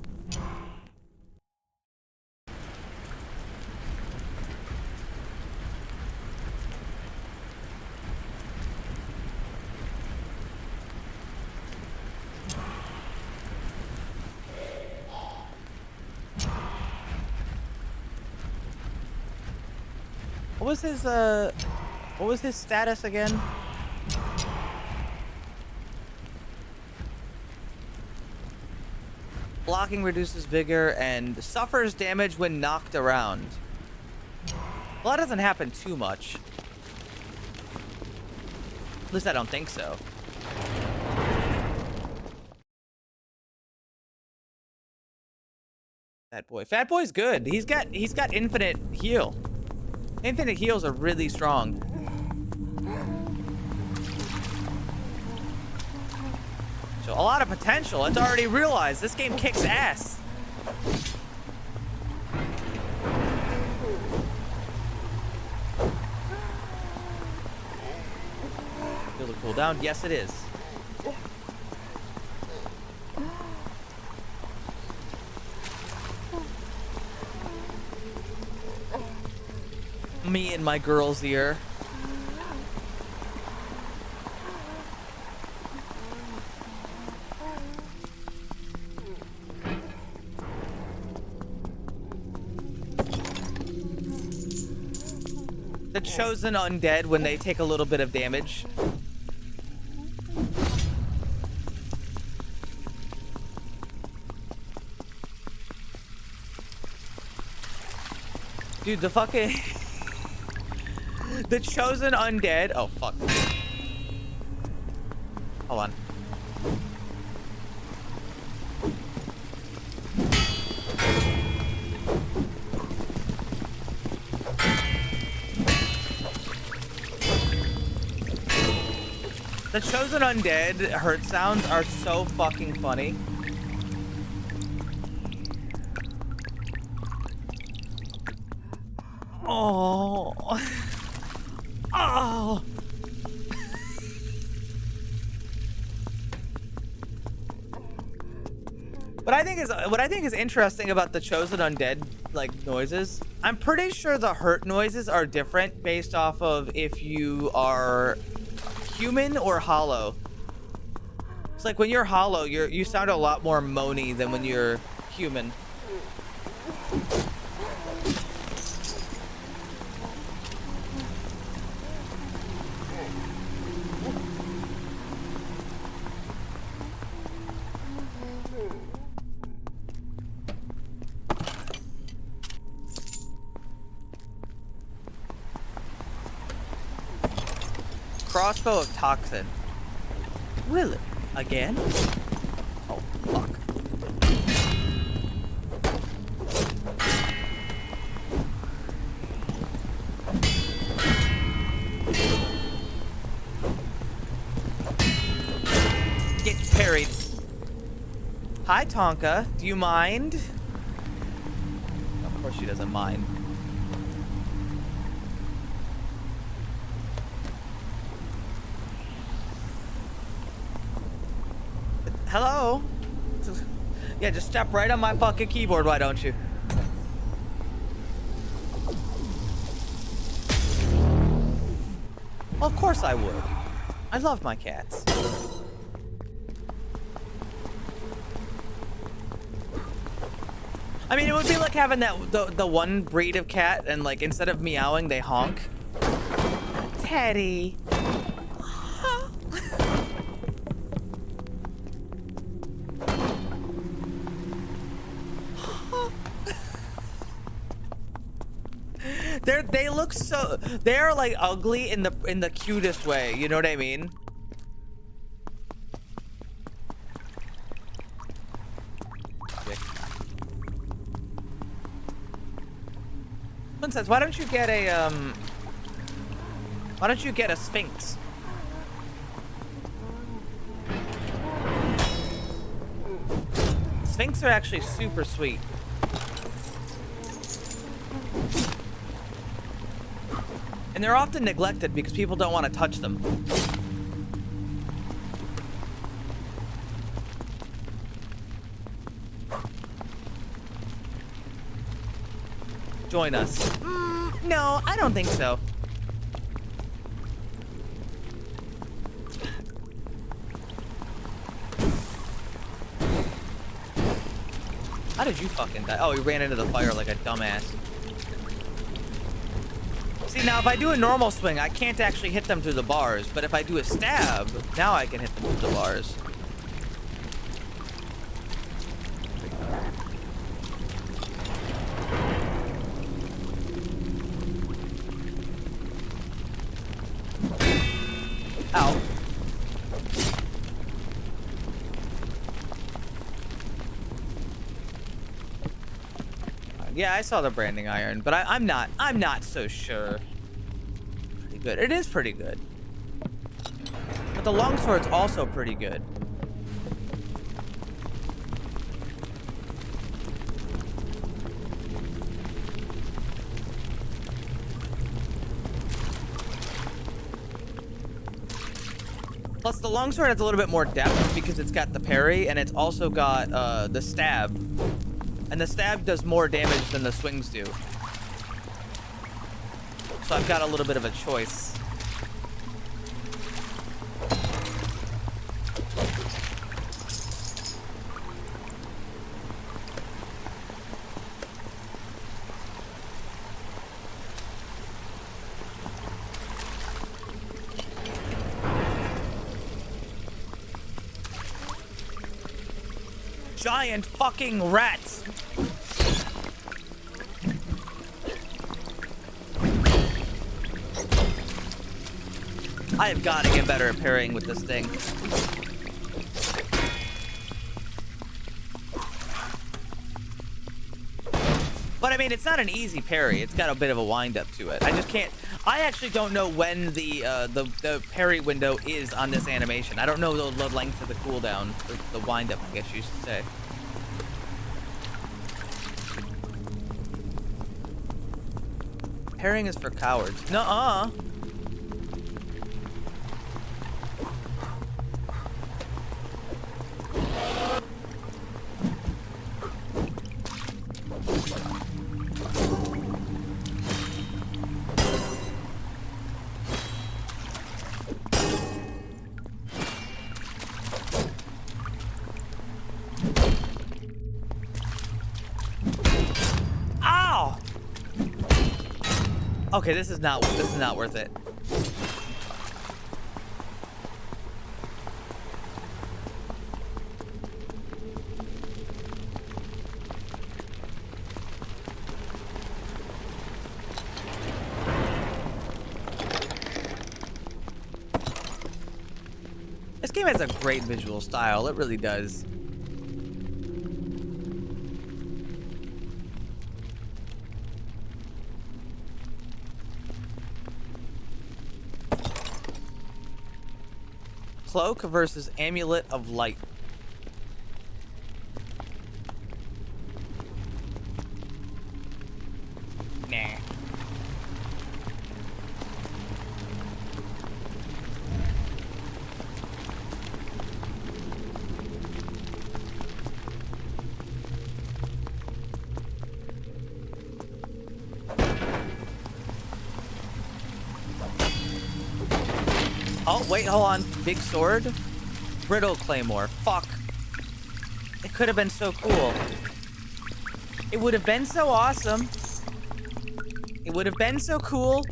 What was his status again? Blocking reduces vigor and suffers damage when knocked around. Well, that doesn't happen too much. At least I don't think so. Fat boy. Fat boy's good. He's got infinite heal. Infinite heals are really strong. So a lot of potential. It's already realized. This game kicks ass. Feel the cooldown? Yes, it is. Me and my girl's ear. The chosen undead when they take a little bit of damage. Dude, the fucking... the chosen undead... Oh, fuck. Hold on. The chosen undead hurt sounds are so fucking funny. Oh. Oh. What I think is interesting about the chosen undead like noises, I'm pretty sure the hurt noises are different based off of if you are human or hollow. It's like when you're hollow, you sound a lot more moany than when you're human. Crossbow of toxin. Really? Again? Oh, fuck. Get parried. Hi, Tonka. Do you mind? Of course she doesn't mind. Hello? Yeah, just step right on my fucking keyboard, why don't you? Well, of course I would. I love my cats. I mean, it would be like having that the one breed of cat and like instead of meowing, they honk. Teddy. They look so, they're like ugly in the cutest way, you know what I mean? Princess, why don't you get a sphinx? Sphinx are actually super sweet. And they're often neglected because people don't want to touch them. Join us. No, I don't think so. How did you fucking die? Oh, he ran into the fire like a dumbass. See, now if I do a normal swing, I can't actually hit them through the bars, but if I do a stab, now I can hit them through the bars. Ow. Yeah, I saw the branding iron, but I'm not so sure. Pretty good. It is pretty good. But the longsword's also pretty good. Plus, the longsword has a little bit more depth because it's got the parry, and it's also got the stab. And the stab does more damage than the swings do. So I've got a little bit of a choice. giant fucking rats. I have got to get better at parrying with this thing. But I mean, it's not an easy parry. It's got a bit of a wind up to it. I just can't. I actually don't know when the parry window is on this animation. I don't know the length of the cooldown, the wind up, I guess you should say. Parrying is for cowards. Nuh-uh. Ow! Okay, this is not worth it. This game has a great visual style. It really does. Cloak versus Amulet of Light. Nah. Oh, wait, hold on. Big sword? Brittle claymore. Fuck. It could have been so cool. It would have been so awesome. It would have been so cool.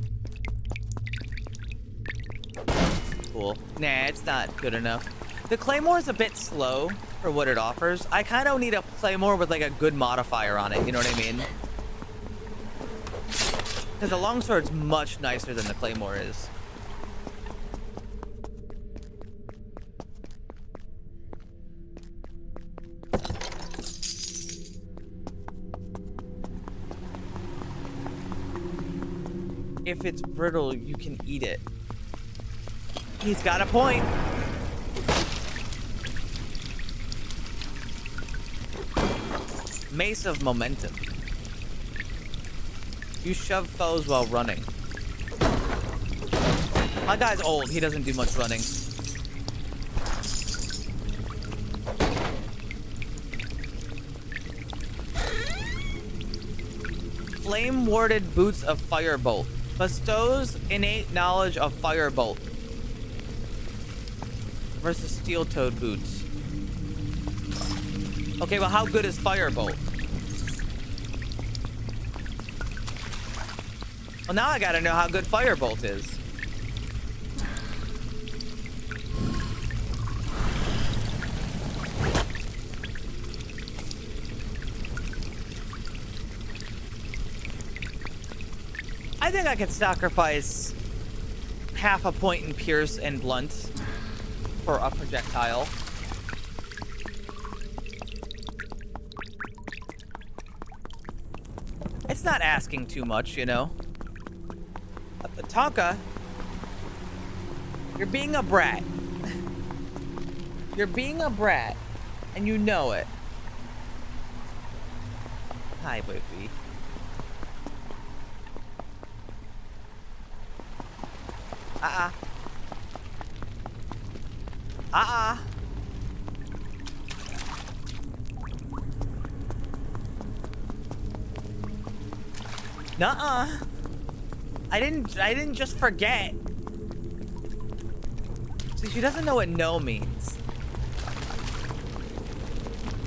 Cool. Nah, it's not good enough. The claymore is a bit slow for what it offers. I kind of need a claymore with like a good modifier on it. You know what I mean? Because the longsword's much nicer than the claymore is. If it's brittle, you can eat it. He's got a point. Mace of Momentum. You shove foes while running. My guy's old. He doesn't do much running. Flame Warded Boots of Firebolt. Bestows innate knowledge of Firebolt. Versus Steel-Toed Boots. Okay, well, how good is Firebolt? Well, now I gotta know how good Firebolt is. I think I could sacrifice half a point in Pierce and Blunt for a projectile. It's not asking too much, you know. But Tonka, you're being a brat. You're being a brat, and you know it. Hi, baby. Nuh-uh. I didn't just forget. See, she doesn't know what no means.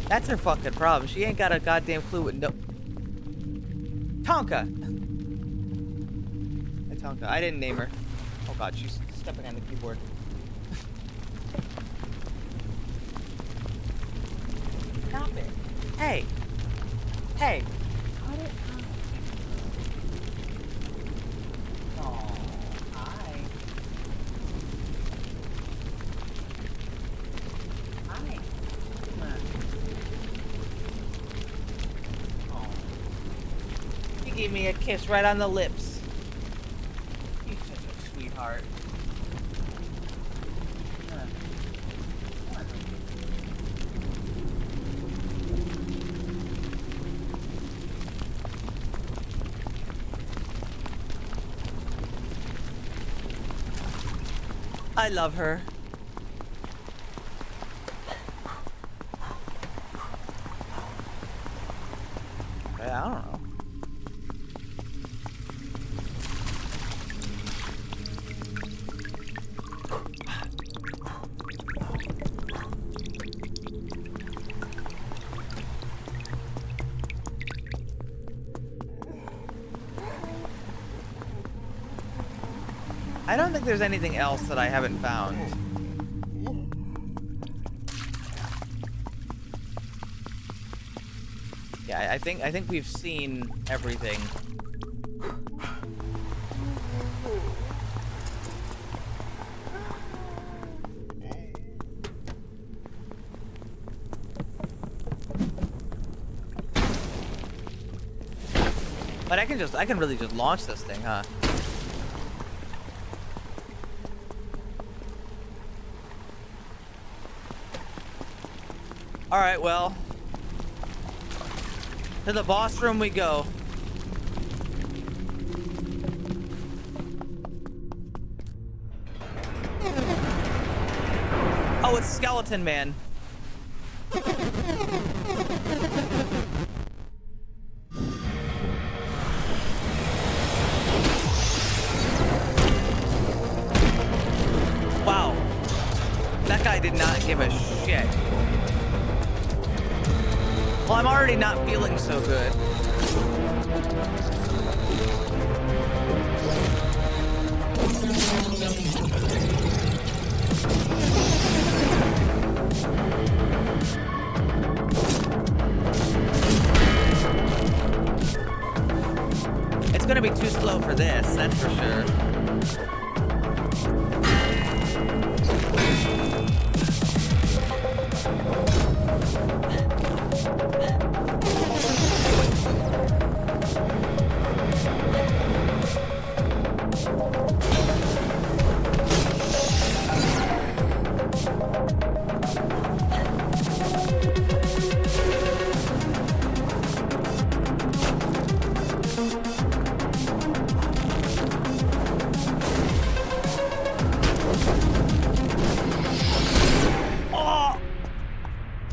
That's her fucking problem. She ain't got a goddamn clue what no... Tonka! Hey, Tonka. I didn't name her. Oh god, she's stepping on the keyboard. Stop it. Hey. Hey. Oh, hi. Hi. Come on. Oh. You gave me a kiss right on the lips. You're such a sweetheart. I love her. I don't know. I don't think there's anything else that I haven't found. Yeah, I think we've seen everything. But I can really just launch this thing, huh? All right, well, to the boss room we go. Oh, it's Skeleton Man. Wow. That guy did not give a shit. Well, I'm already not feeling so good. It's gonna be too slow for this, that's for sure.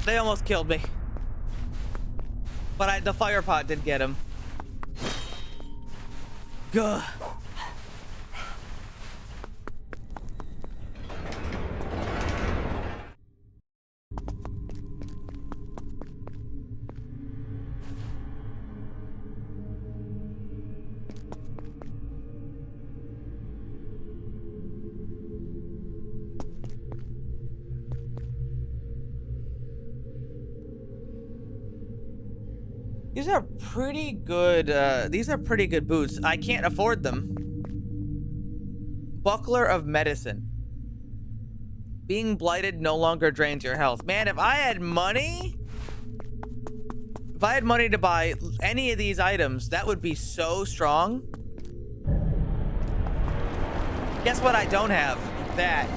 They almost killed me. But the fire pot did get him. Gah. These are pretty good boots. I can't afford them. Buckler of Medicine. Being blighted no longer drains your health. Man, if I had money to buy any of these items, that would be so strong. Guess what I don't have? That.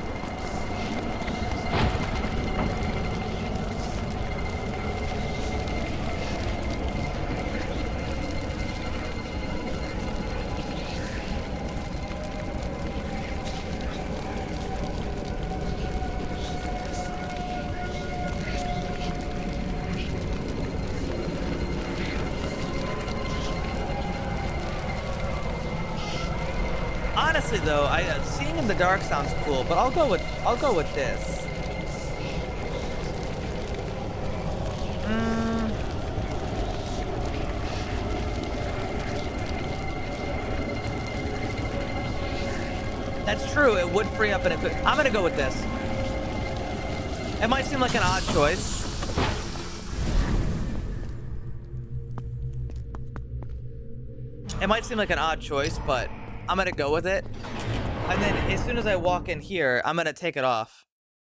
Honestly, though, seeing in the dark sounds cool, but I'll go with this. That's true. It would free up an equip. I'm gonna go with this. It might seem like an odd choice. It might seem like an odd choice, but I'm gonna go with it. And then as soon as I walk in here, I'm gonna take it off.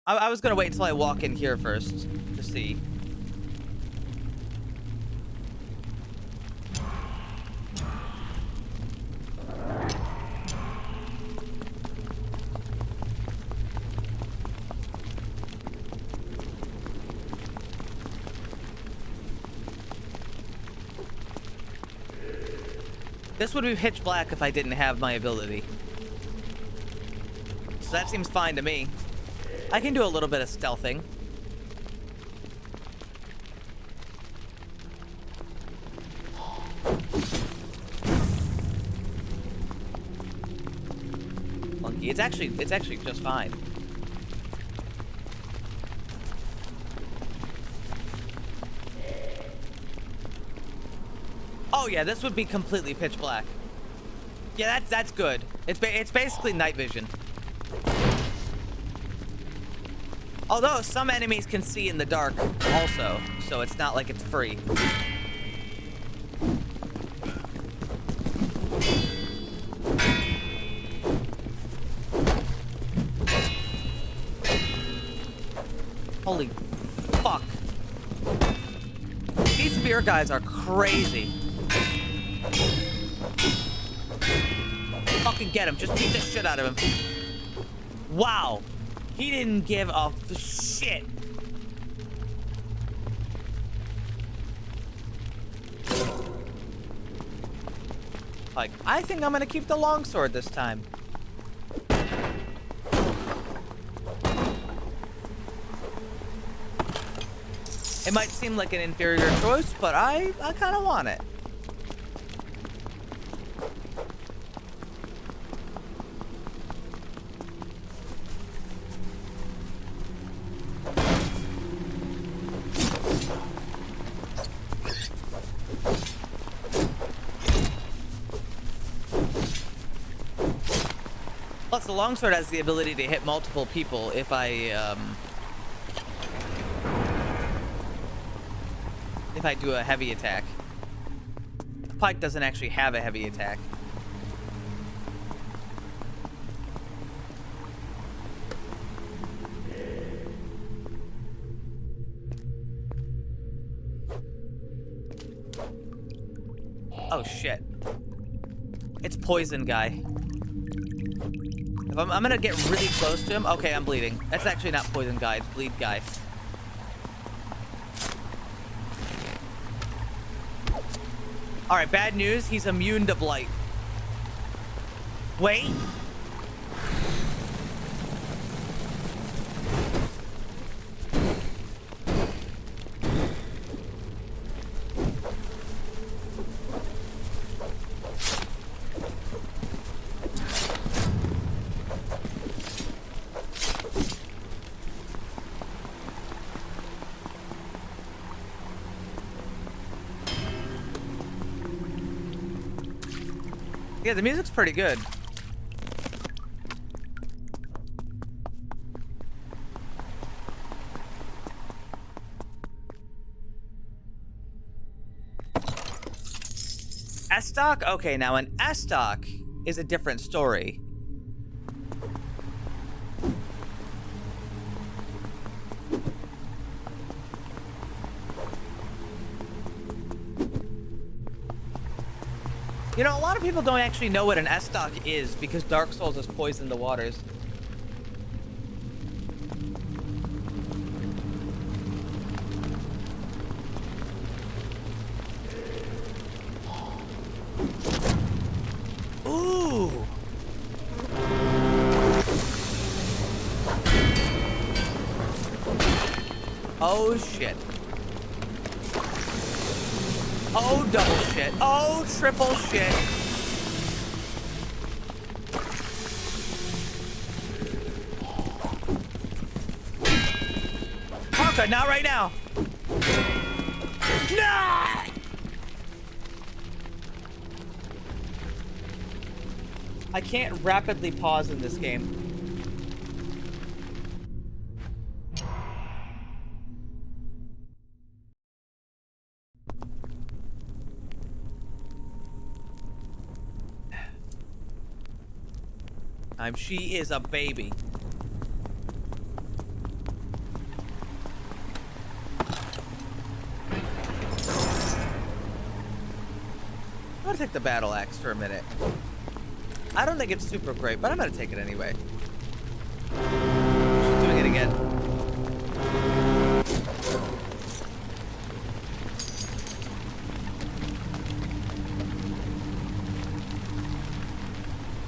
I was gonna wait until I walk in here first to see. This would be pitch black if I didn't have my ability. So that seems fine to me. I can do a little bit of stealthing. Monkey, it's actually just fine. Oh yeah, this would be completely pitch black. Yeah, that's good. It's basically night vision. Although some enemies can see in the dark also, so it's not like it's free. Holy fuck. These spear guys are crazy. Fucking get him. Just beat the shit out of him. Wow. He didn't give a shit. Like, I think I'm gonna keep the longsword this time. It might seem like an inferior choice, but I kind of want it. Plus, the longsword has the ability to hit multiple people if I do a heavy attack. Pike doesn't actually have a heavy attack. Oh shit. It's poison guy. If I'm gonna get really close to him. Okay, I'm bleeding. That's actually not poison guy, it's bleed guy. Alright, bad news. He's immune to blight. Wait. Yeah, the music's pretty good. S-Stock? Okay, now an S-Stock is a different story. You know, a lot of people don't actually know what an S-Stock is because Dark Souls has poisoned the waters. Ooh. Oh shit. Oh, double shit. Oh, triple shit. Honka, not right now. Nah! I can't rapidly pause in this game. She is a baby. I'm gonna take the battle axe for a minute. I don't think it's super great, but I'm gonna take it anyway. She's doing it again.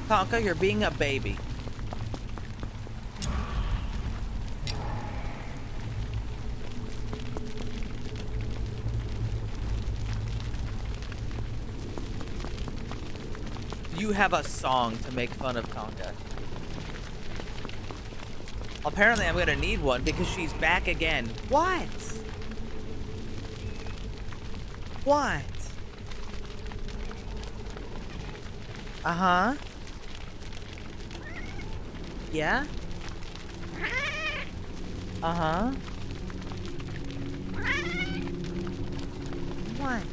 Tonka, you're being a baby. You have a song to make fun of Tonka. Apparently I'm gonna need one because she's back again. What? What? Uh-huh. Yeah? Uh-huh. What?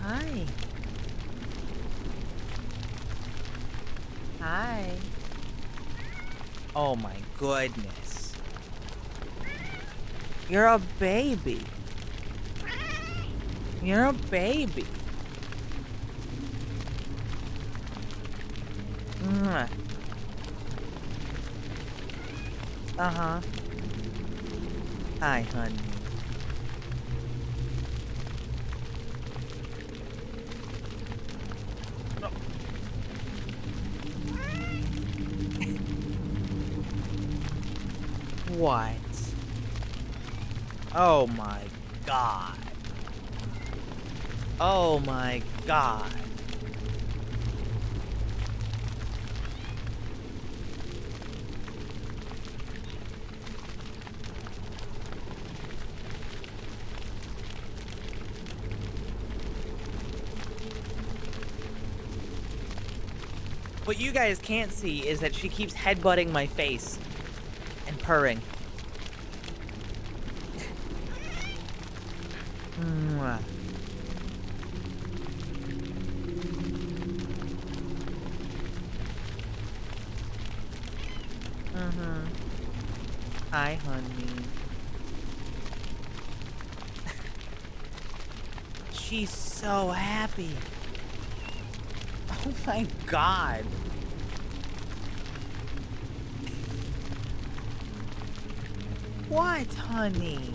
Hi. Hi. Oh my goodness. You're a baby. You're a baby. Uh-huh. Hi, honey. What? Oh my god. Oh my god. What you guys can't see is that she keeps headbutting my face and purring. Mwah. Hi, honey. She's so happy. Oh my god. What, honey?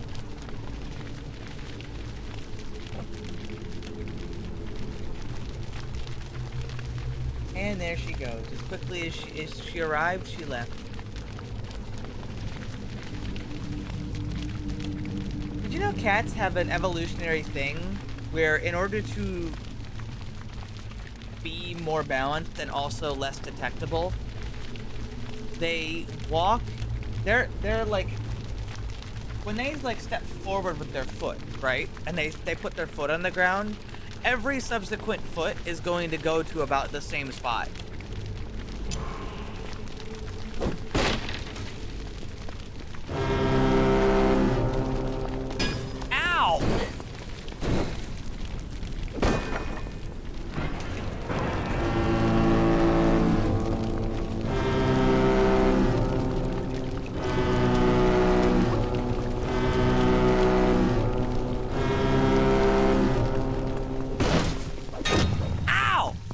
And there she goes. As quickly as she arrived, she left. Did you know cats have an evolutionary thing where in order to be more balanced and also less detectable, they walk, they're like, when they like step forward with their foot, right? And they put their foot on the ground, every subsequent foot is going to go to about the same spot. Ow!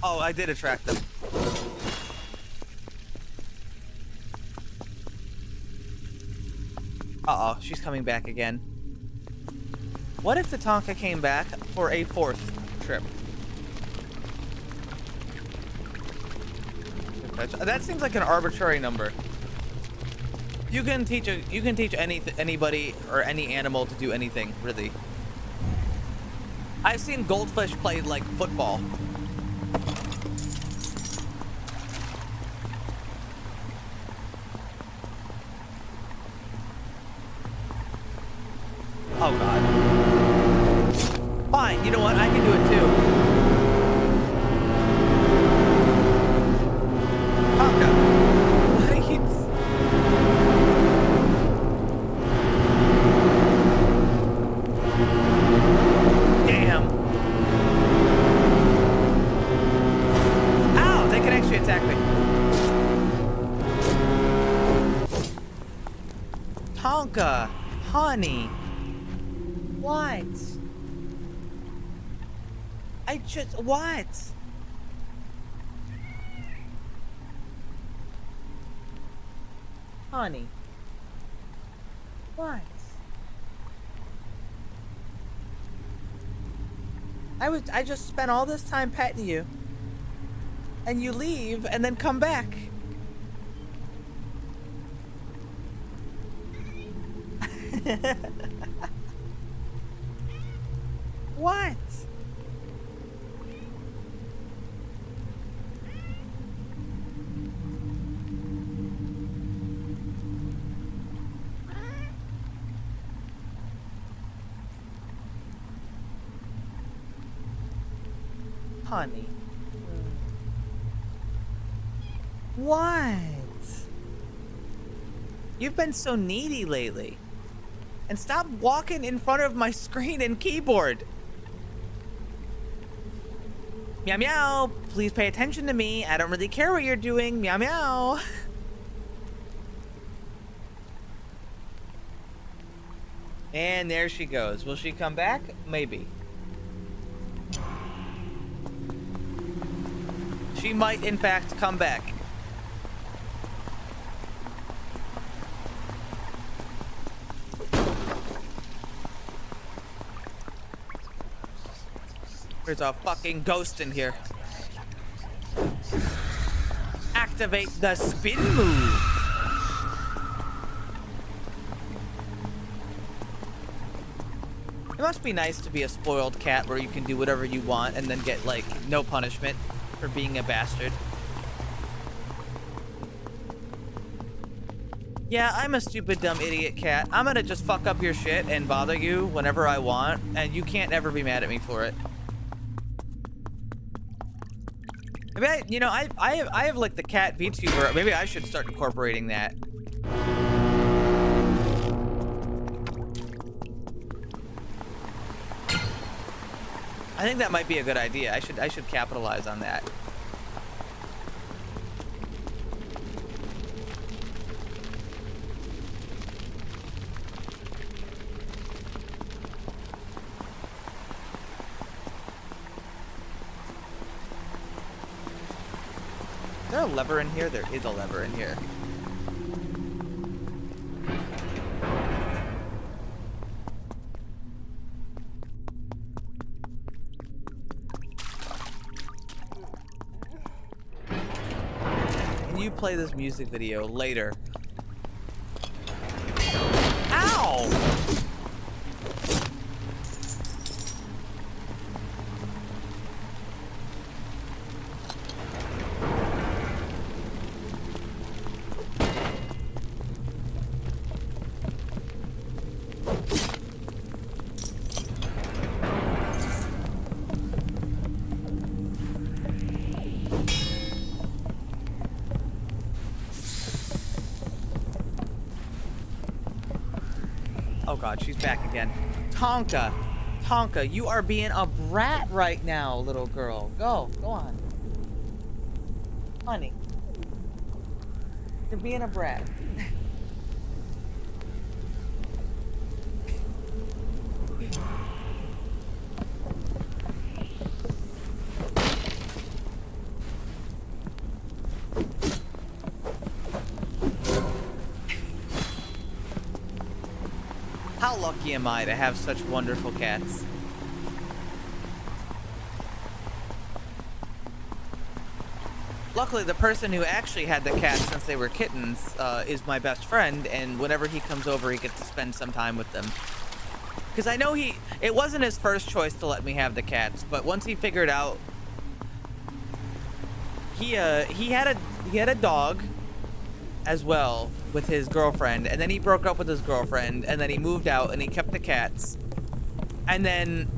Oh, I did attract them. Uh-oh, she's coming back again. What if the Tonka came back for a fourth trip? That seems like an arbitrary number. You can teach anybody or any animal to do anything, really. I've seen goldfish play like football. Oh god. Fine, you know what? I can do it too. Tonka. Wait. Damn. Ow! They can actually attack me. Tonka, honey. What? What? Honey. What? I just spent all this time petting you. And you leave and then come back. What? Honey. What? You've been so needy lately. And stop walking in front of my screen and keyboard. Meow meow, please pay attention to me. I don't really care what you're doing. Meow meow. And there she goes. Will she come back? Maybe. She might, in fact, come back. There's a fucking ghost in here. Activate the spin move. It must be nice to be a spoiled cat where you can do whatever you want and then get, like, no punishment for being a bastard. Yeah, I'm a stupid, dumb idiot cat. I'm gonna just fuck up your shit and bother you whenever I want, and you can't ever be mad at me for it. Maybe I have like the cat VTuber. Maybe I should start incorporating that. I think that might be a good idea. I should capitalize on that. Is there a lever in here? There is a lever in here. Can you play this music video later? Ow! Oh god, she's back again. Tonka! Tonka, you are being a brat right now, little girl. Go on. Honey. You're being a brat. How lucky am I to have such wonderful cats? Luckily, the person who actually had the cats since they were kittens is my best friend, and whenever he comes over, he gets to spend some time with them. Because I know it wasn't his first choice to let me have the cats, but once he figured out, he had a dog as well with his girlfriend, and then he broke up with his girlfriend, and then he moved out and he kept the cats. And then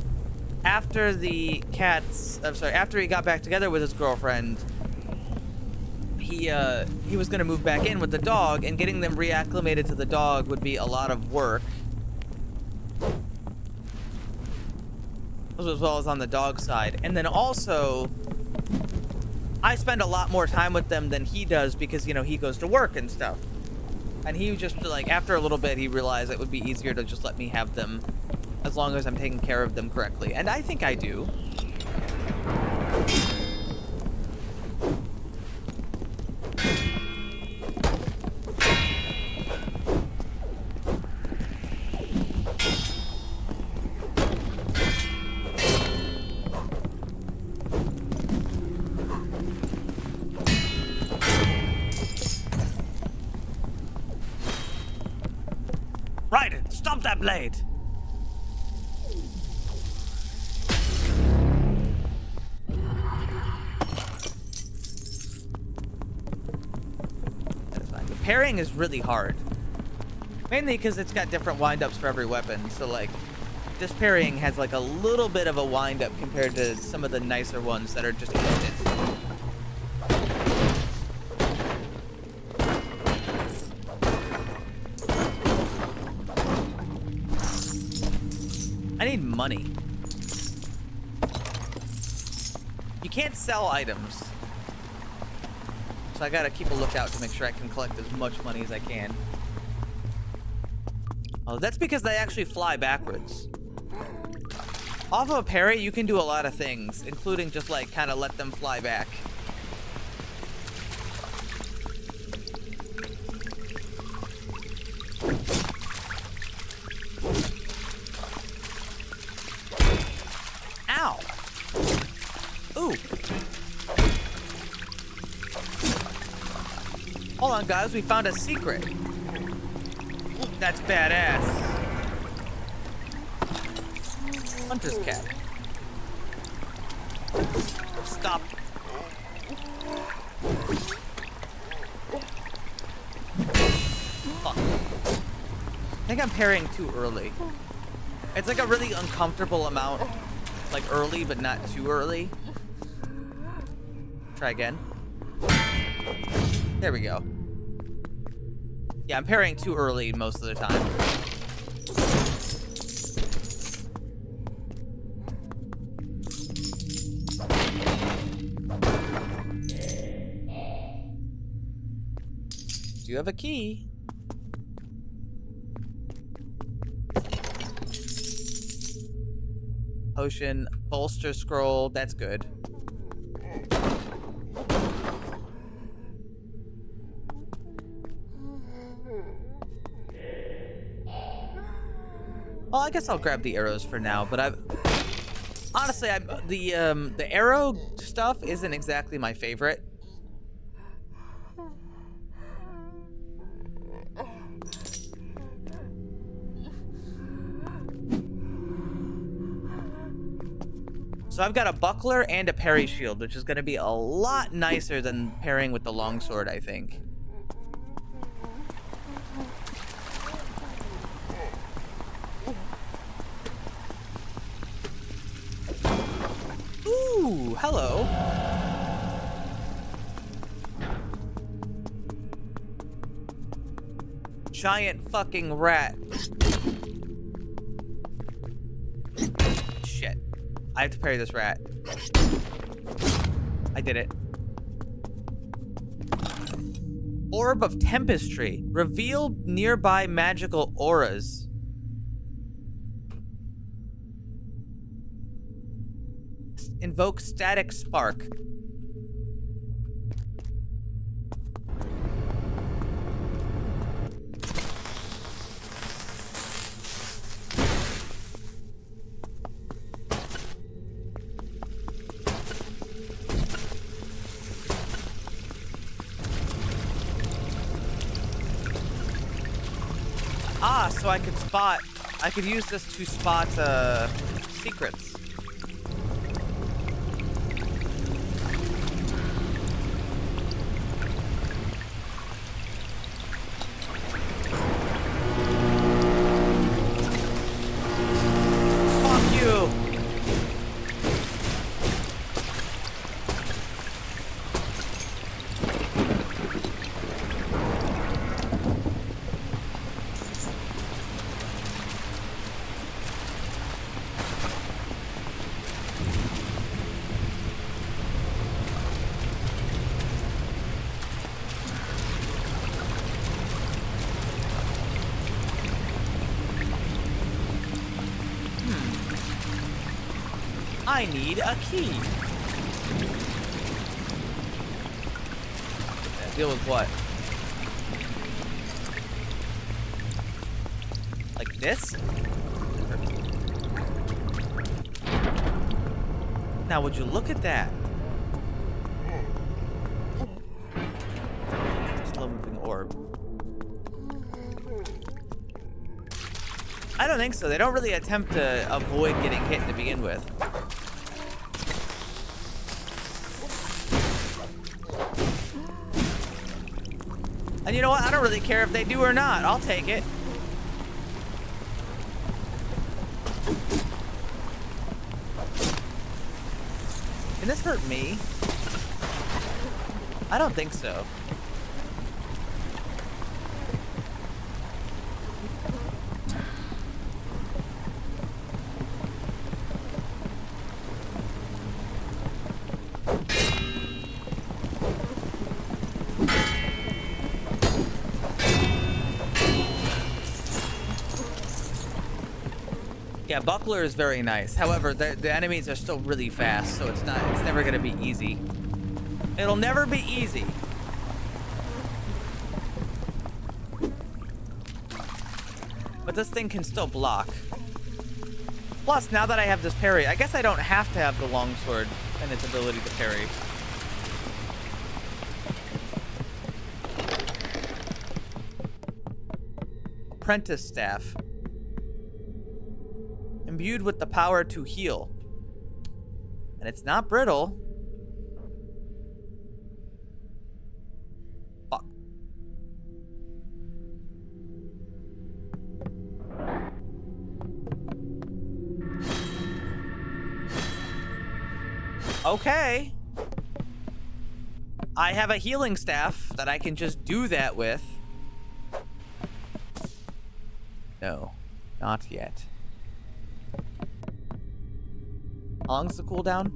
after he got back together with his girlfriend, he was gonna move back in with the dog, and getting them reacclimated to the dog would be a lot of work, as well as on the dog side. And then also, I spend a lot more time with them than he does because, you know, he goes to work and stuff. And he just, like, after a little bit, he realized it would be easier to just let me have them as long as I'm taking care of them correctly. And I think I do. Right, stop that blade. That's fine. The parrying is really hard. Mainly because it's got different windups for every weapon. So, like, this parrying has, like, a little bit of a windup compared to some of the nicer ones that are just instant. I need money. You can't sell items. So I gotta keep a lookout to make sure I can collect as much money as I can. Oh, that's because they actually fly backwards. Off of a parry, you can do a lot of things, including just, like, kind of let them fly back. Ow! Ooh. Hold on, guys. We found a secret. Ooh, that's badass. Hunter's cap. Stop. Fuck. I think I'm parrying too early. It's like a really uncomfortable amount. Like early, but not too early. Try again. There we go. Yeah, I'm parrying too early most of the time. Do you have a key? Potion, bolster scroll, that's good. Well, I guess I'll grab the arrows for now, but honestly, the arrow stuff isn't exactly my favorite. So I've got a buckler and a parry shield, which is going to be a lot nicer than parrying with the longsword, I think. Ooh, hello. Giant fucking rat. Shit. I have to parry this rat. I did it. Orb of Tempestry. Reveal nearby magical auras. Invoke static spark. Ah, so I could use this to spot secrets. Fuck you. I need a key. Deal with what? Like this? Now, would you look at that? Slow moving orb. I don't think so. They don't really attempt to avoid getting hit to begin with. And you know what? I don't really care if they do or not. I'll take it. Can this hurt me? I don't think so. Yeah, Buckler is very nice. However, the enemies are still really fast, so it's never gonna be easy. It'll never be easy. But this thing can still block. Plus, now that I have this parry, I guess I don't have to have the longsword and its ability to parry. Apprentice staff. Imbued with the power to heal. And it's not brittle. Fuck. Okay. I have a healing staff that I can just do that with. No, not yet. How long's the cooldown?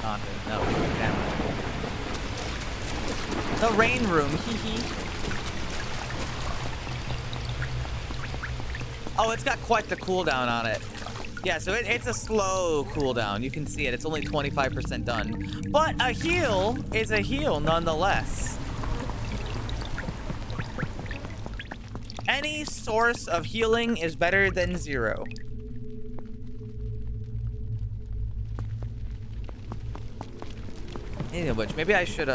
No, damn. The rain room, hee hee. Oh, it's got quite the cooldown on it. Yeah, so it's a slow cooldown. You can see it. It's only 25% done. But a heal is a heal nonetheless. Any source of healing is better than zero. Speaking of which, maybe I should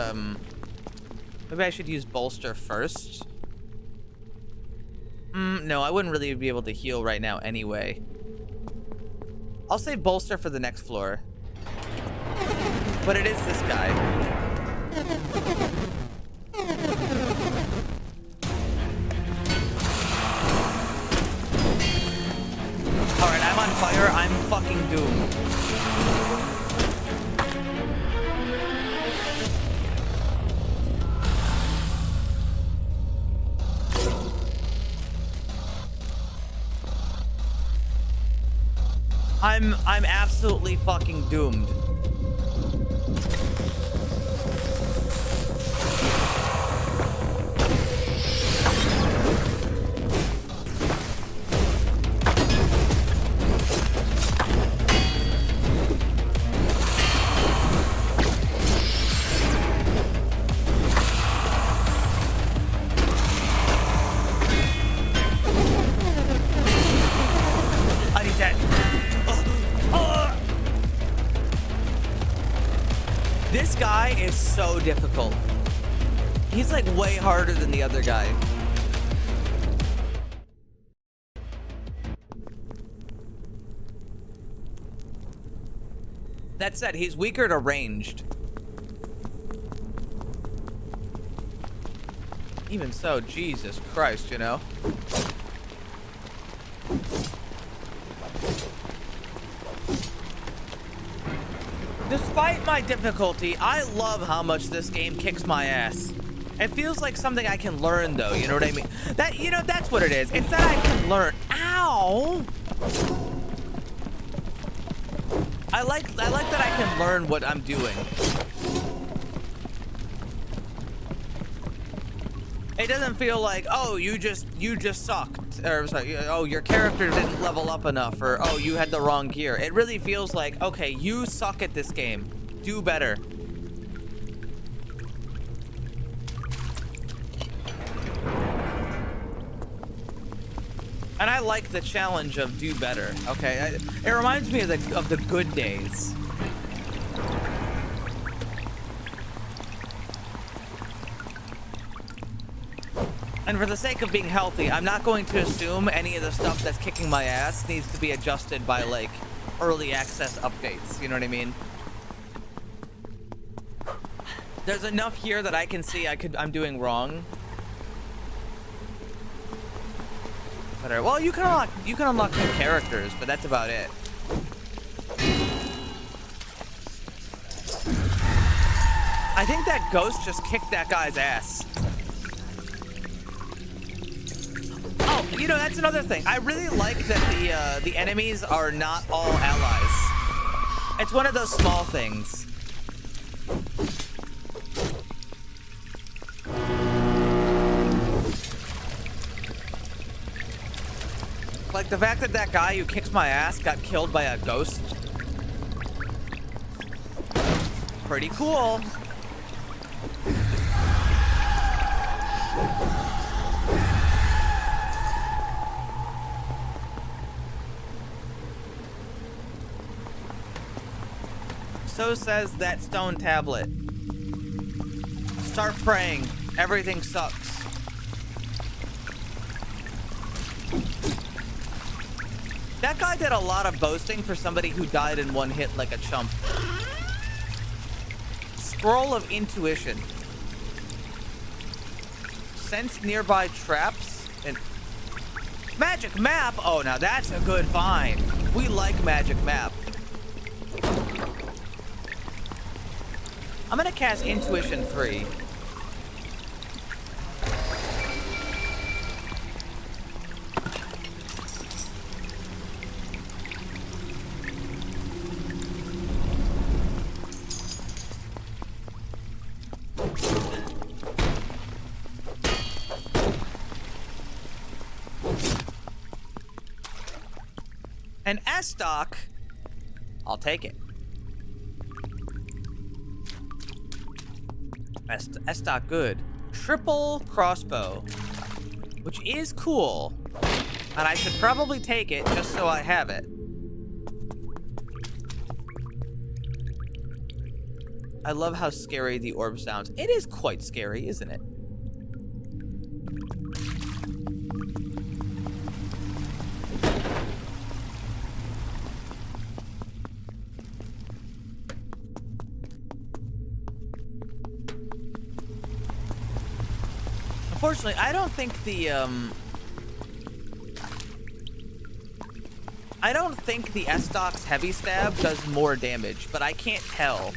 use bolster first. No, I wouldn't really be able to heal right now anyway. I'll save bolster for the next floor. But it is this guy. Alright, I'm on fire. I'm fucking doomed. I'm absolutely fucking doomed. This guy is so difficult. He's like way harder than the other guy. That said, he's weaker to ranged. Even so, Jesus Christ, you know? Despite my difficulty, I love how much this game kicks my ass. It feels like something I can learn, though, you know what I mean? That, you know, that's what it is. It's that I can learn. Ow! I like that I can learn what I'm doing. It doesn't feel like, oh, you just sucked, or sorry, oh, your character didn't level up enough, or oh, you had the wrong gear. It really feels like, okay, you suck at this game. Do better. And I like the challenge of do better. Okay, it reminds me of the good days. And for the sake of being healthy, I'm not going to assume any of the stuff that's kicking my ass needs to be adjusted by, like, early access updates. You know what I mean? There's enough here that I can see I'm doing wrong. But, well, you can unlock new characters, but that's about it. I think that ghost just kicked that guy's ass. Oh, you know, that's another thing. I really like that the enemies are not all allies. It's one of those small things. Like the fact that that guy who kicks my ass got killed by a ghost. Pretty cool. So says that stone tablet. Start praying. Everything sucks. That guy did a lot of boasting for somebody who died in one hit like a chump. Scroll of intuition. Sense nearby traps and magic map. Oh, now that's a good find. We like magic map. I'm gonna cast Intuition 3. An S-Stock, I'll take it. S-Stock good. Triple crossbow, which is cool. And I should probably take it just so I have it. I love how scary the orb sounds. It is quite scary, isn't it? Unfortunately, I don't think the S-Stock's heavy stab does more damage, but I can't tell.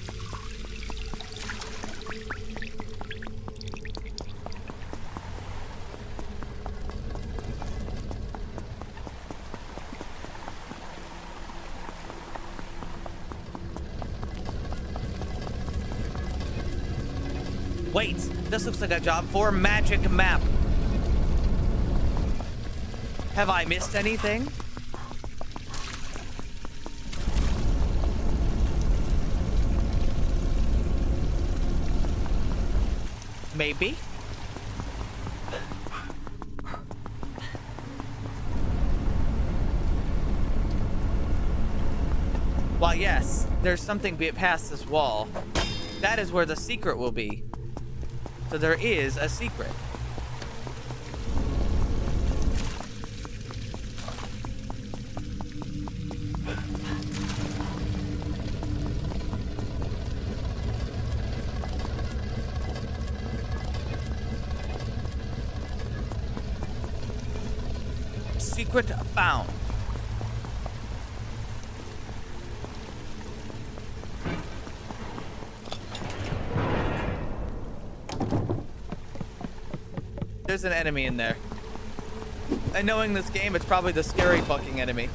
Wait, this looks like a job for magic map. Have I missed anything? Maybe. Why, yes, there's something past this wall. That is where the secret will be. So there is a secret. Secret found. There's an enemy in there. And knowing this game, it's probably the scary fucking enemy.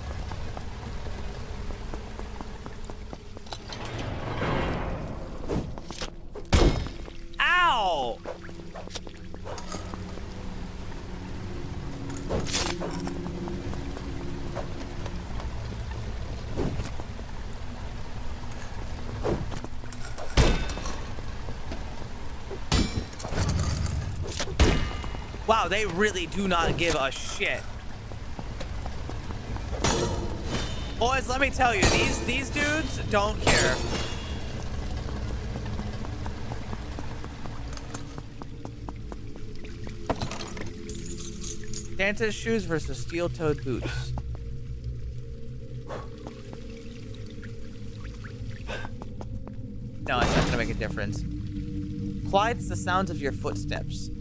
Ow! Wow, they really do not give a shit. Boys, let me tell you, these dudes don't care. Santa's shoes versus steel-toed boots. No, it's not gonna make a difference. Quiets the sounds of your footsteps.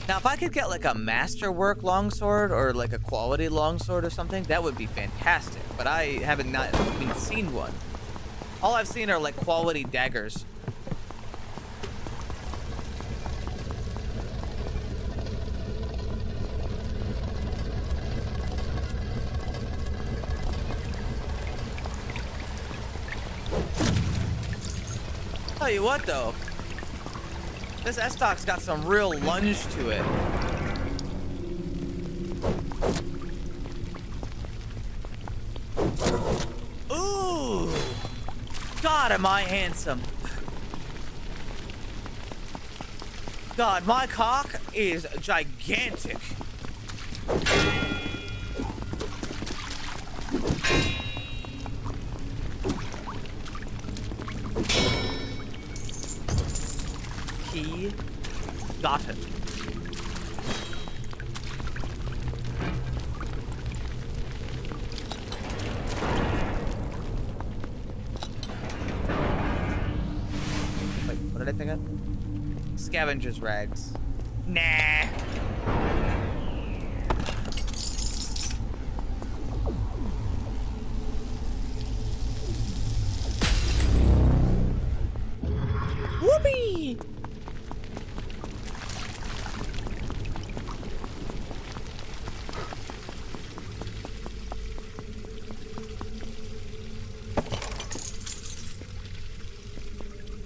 Now, if I could get like a masterwork longsword or like a quality longsword or something, that would be fantastic. But I haven't not even seen one. All I've seen are like quality daggers. Tell you what though, this S-Stock's got some real lunge to it. Ooh! God, am I handsome. God, my cock is gigantic. Key gotten. Wait, what did I think of? Scavenger's rags. Nah. Whoopee!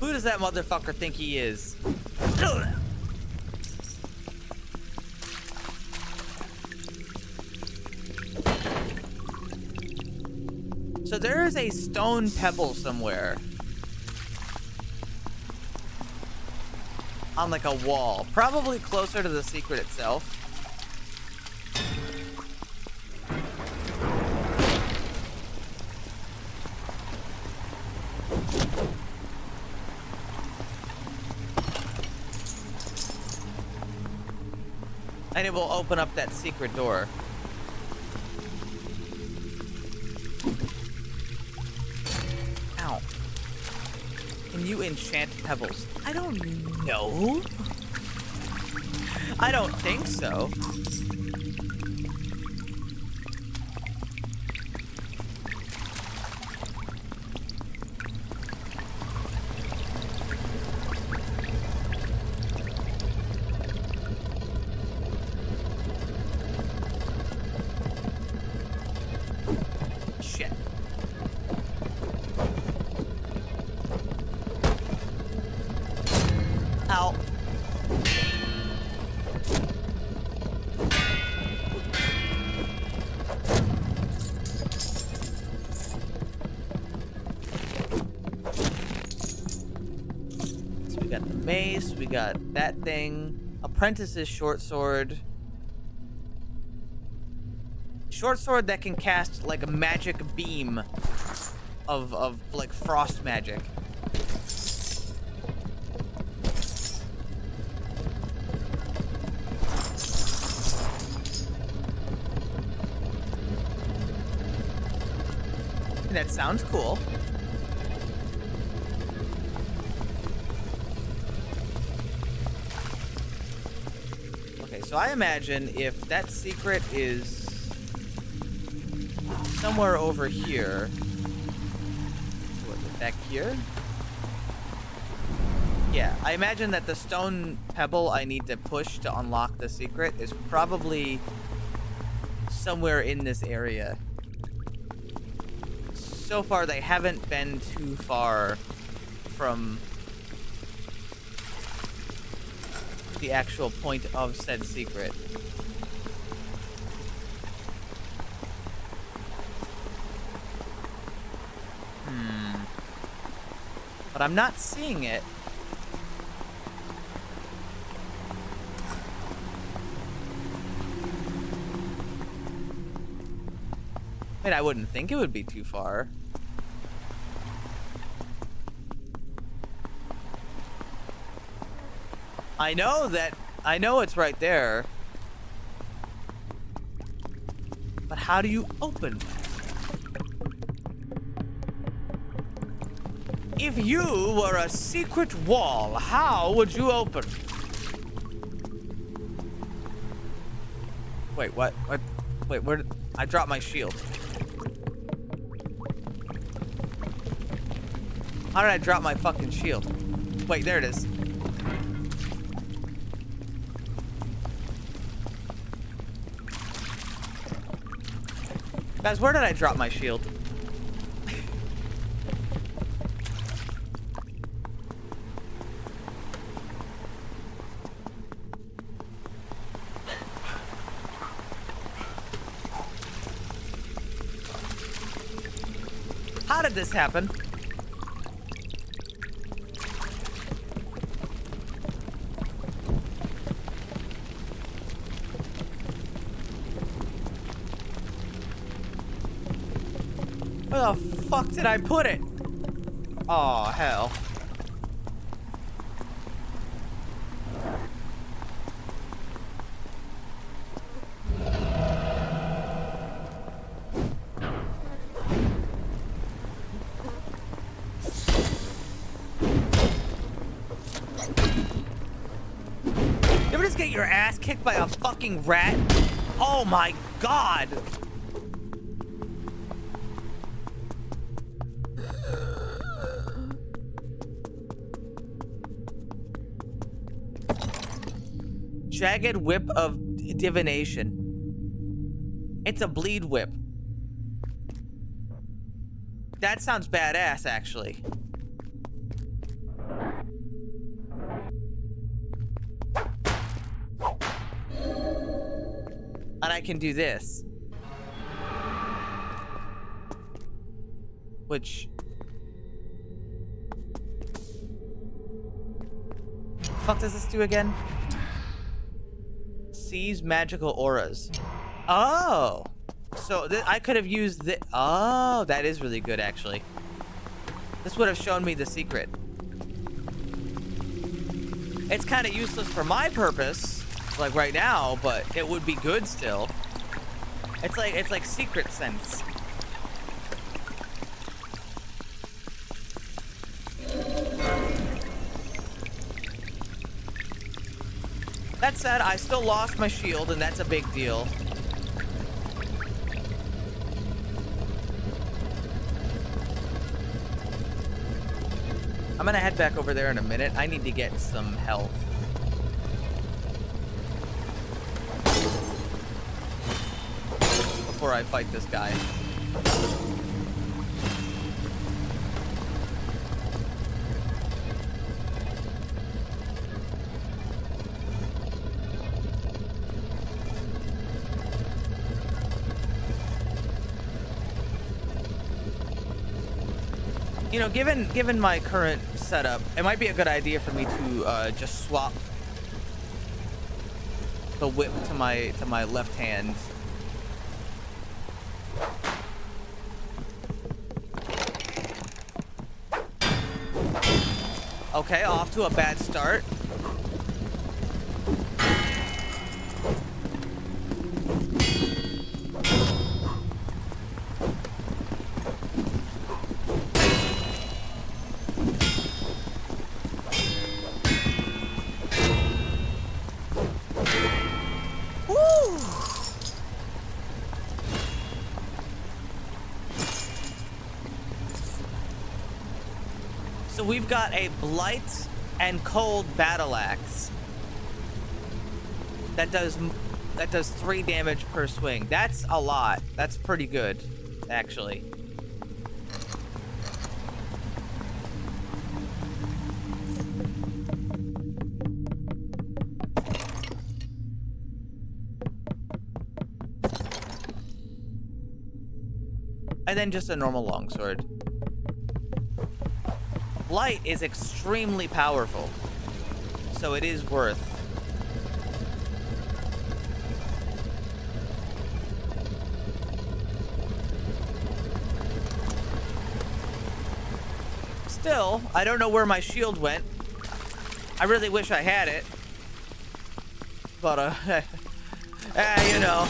Who does that motherfucker think he is? So there is a stone pebble somewhere. On like a wall. Probably closer to the secret itself. And it will open up that secret door. Ow. Can you enchant pebbles? I don't know. I don't think so. Shit. Ow. So we got the mace, we got that thing. Apprentice's short sword. Short sword that can cast like a magic beam of like frost magic. That sounds cool. Okay, so I imagine if that secret is somewhere over here. What, back here? Yeah, I imagine that the stone pebble I need to push to unlock the secret is probably somewhere in this area. So far, they haven't been too far from the actual point of said secret. But I'm not seeing it. I mean, I wouldn't think it would be too far. I know it's right there. But how do you open that? If you were a secret wall, how would you open? Wait, what? Wait, where did I drop my shield? How did I drop my fucking shield? Wait, there it is. Guys, where did I drop my shield? How did this happen? Where the fuck did I put it? Oh, hell. You ever just get your ass kicked by a fucking rat? Oh my god! Jagged whip of divination. It's a bleed whip. That sounds badass, actually. And I can do this. Which... the fuck does this do again? Seize magical auras. Oh! So I could have used the... Oh, that is really good, actually. This would have shown me the secret. It's kind of useless for my purpose, like right now, but it would be good still. It's like secret sense. That said, I still lost my shield, and that's a big deal. I'm gonna head back over there in a minute. I need to get some health. Before I fight this guy. You know, given my current setup, it might be a good idea for me to just swap the whip to my left hand. Okay, off to a bad start. So we've got a blight and cold battle axe that does 3 damage per swing. That's a lot. That's pretty good, actually. And then just a normal longsword. blight is extremely powerful, so it is worth. Still, I don't know where my shield went. I really wish I had it, but you know.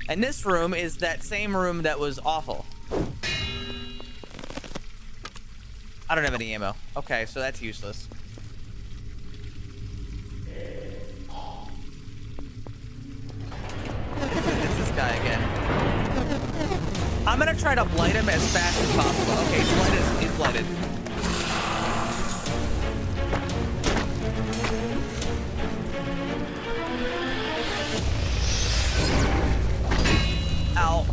And this room is that same room that was awful. I don't have any ammo. Okay, so that's useless. It's this guy again. I'm gonna try to blight him as fast as possible. Okay, he's blighted. He's blighted. Ow.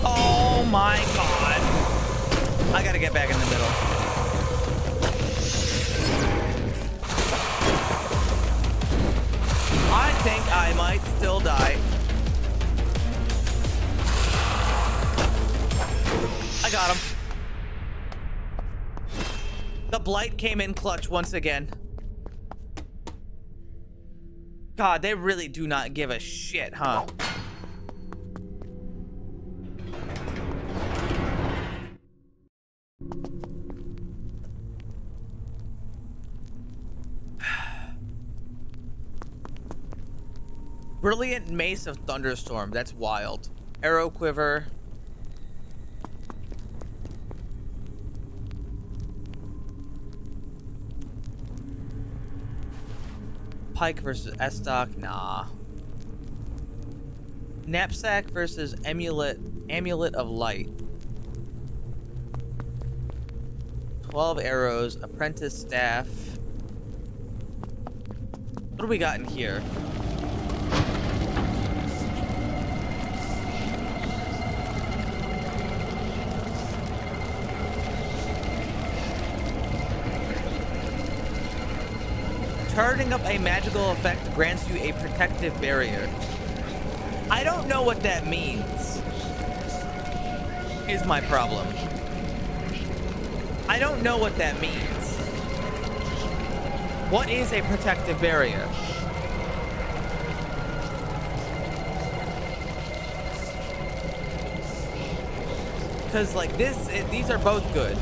Oh my god. I gotta get back in the middle. I think I might still die. I got him. The blight came in clutch once again. God, they really do not give a shit, huh? Brilliant Mace of Thunderstorm. That's wild. Arrow Quiver. Pike versus Estoc. Nah. Knapsack versus Amulet. Amulet of Light. 12 arrows. Apprentice Staff. What do we got in here? Turning up a magical effect grants you a protective barrier. I don't know what that means. Is my problem. I don't know what that means. What is a protective barrier? Because like these are both good.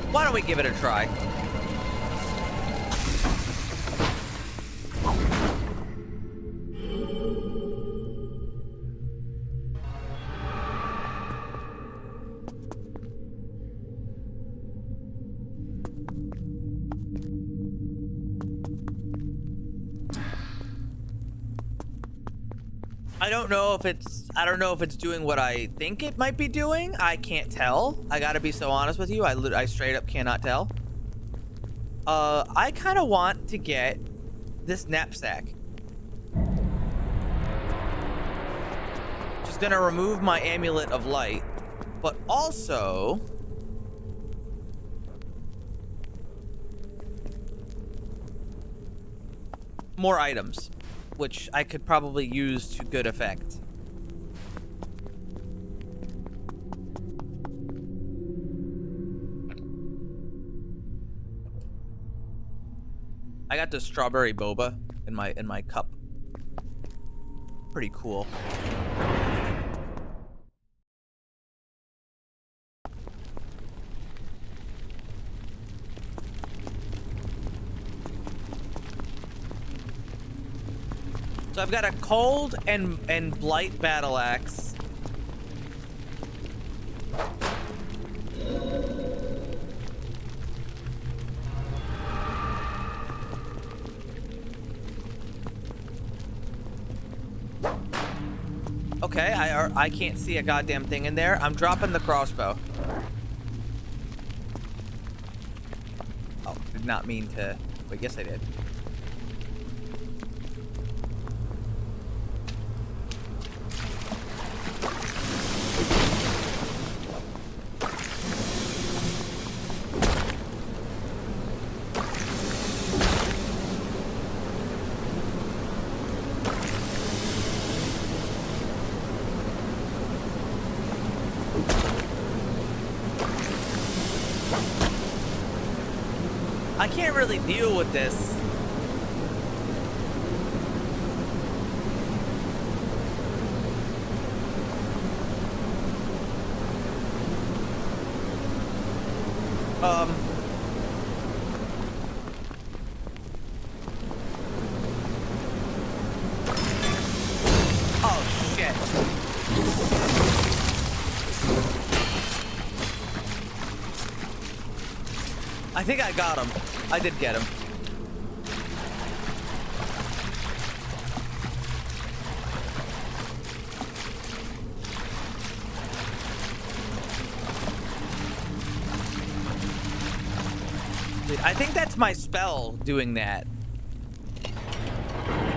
Why don't we give it a try? I don't know if it's doing what I think it might be doing. I can't tell. I gotta be so honest with you. I straight up cannot tell. I kind of want to get this knapsack. Just gonna remove my Amulet of Light, but also more items, which I could probably use to good effect. I got the strawberry boba in my cup. Pretty cool. So I've got a cold and blight battle axe. Okay, I can't see a goddamn thing in there. I'm dropping the crossbow. Oh, did not mean to. But yes, I did. I can't really deal with this. Oh, shit. I think I got him. I did get him. Dude, I think that's my spell doing that.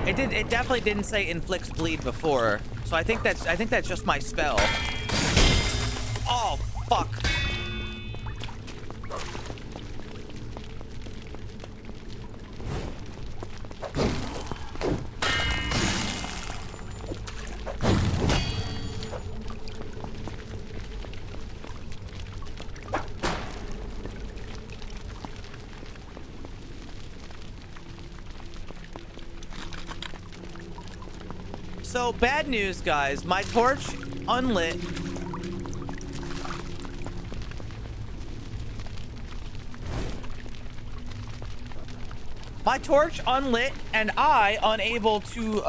It definitely didn't say inflicts bleed before. So I think that's just my spell. Oh, fuck. So, bad news, guys. My torch unlit. My torch unlit, and I unable to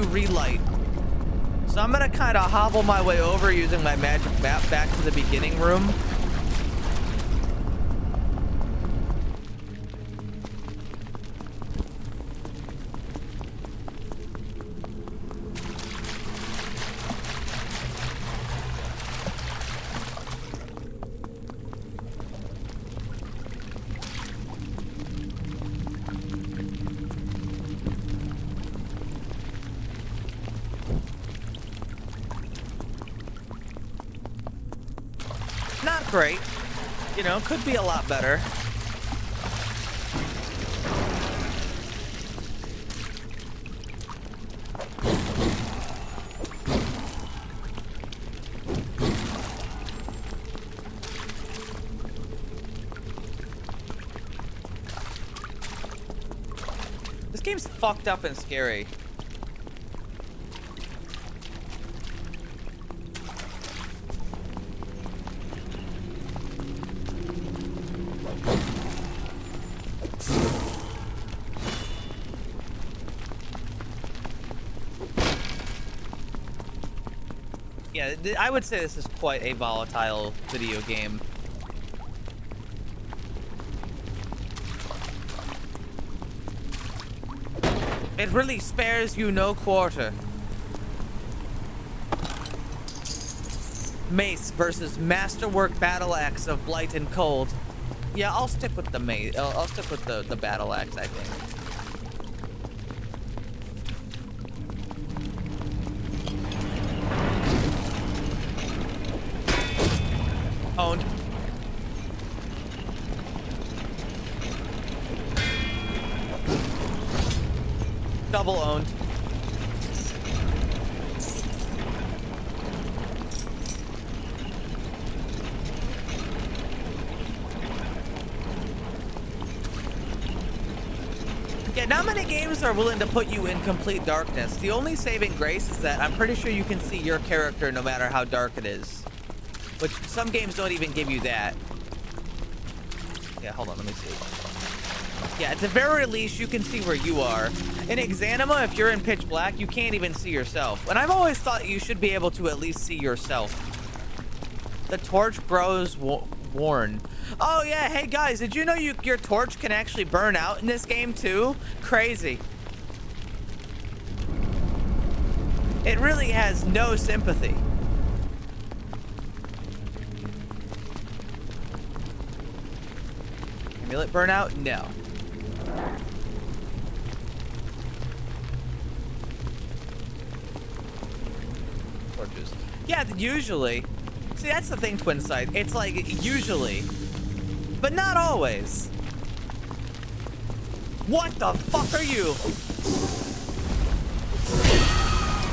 relight. So I'm gonna kind of hobble my way over using my magic map back to the beginning room. Not great. You know, could be a lot better. This game's fucked up and scary. Yeah, I would say this is quite a volatile video game. It really spares you no quarter. Mace versus Masterwork Battle Axe of Blight and Cold. Yeah, I'll stick with the mace. I'll stick with the battle axe, I think. Owned. Double owned. Yeah, not many games are willing to put you in complete darkness. The only saving grace is that I'm pretty sure you can see your character no matter how dark it is. Which some games don't even give you that. Yeah, hold on, let me see. Yeah, at the very least, you can see where you are. In Exanima, if you're in pitch black, you can't even see yourself. And I've always thought you should be able to at least see yourself. The torch grows worn. Oh yeah, hey guys, did you know your torch can actually burn out in this game too? Crazy. It really has no sympathy. Amulet burnout? No. Torches. Yeah, usually. See, that's the thing, Twin Sight. It's like, usually. But not always. What the fuck are you?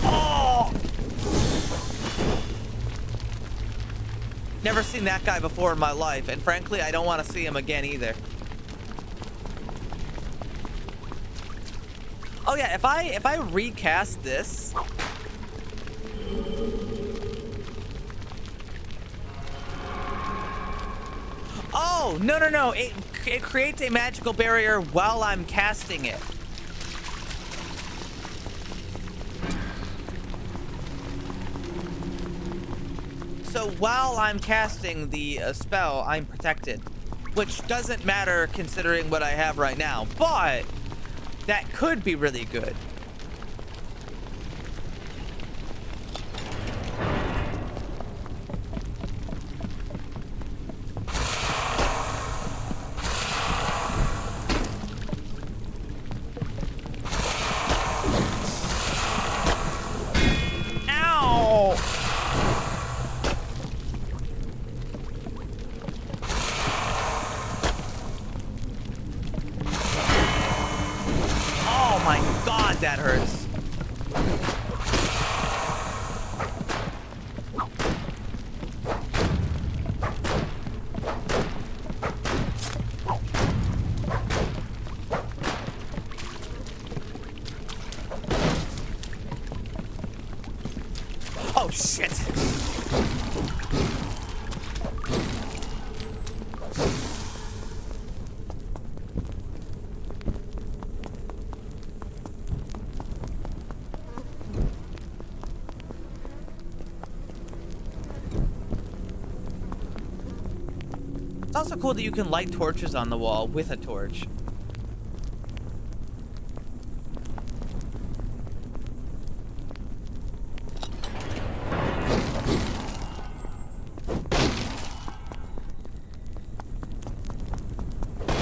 Oh! Never seen that guy before in my life, and frankly, I don't want to see him again either. Oh yeah, if I recast this. Oh, no. It creates a magical barrier while I'm casting it. So while I'm casting the spell, I'm protected. Which doesn't matter considering what I have right now, but that could be really good. That hurts. Oh shit. It's also cool that you can light torches on the wall with a torch.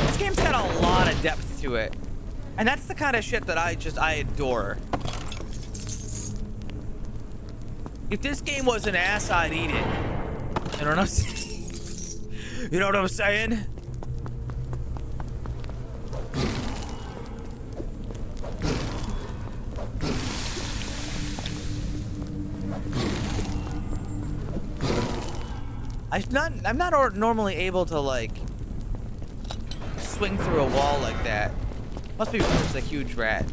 This game's got a lot of depth to it. And that's the kind of shit that I adore. If this game was an ass, I'd eat it. I don't know. You know what I'm saying? I'm not normally able to like swing through a wall like that. Must be because it's a huge rat.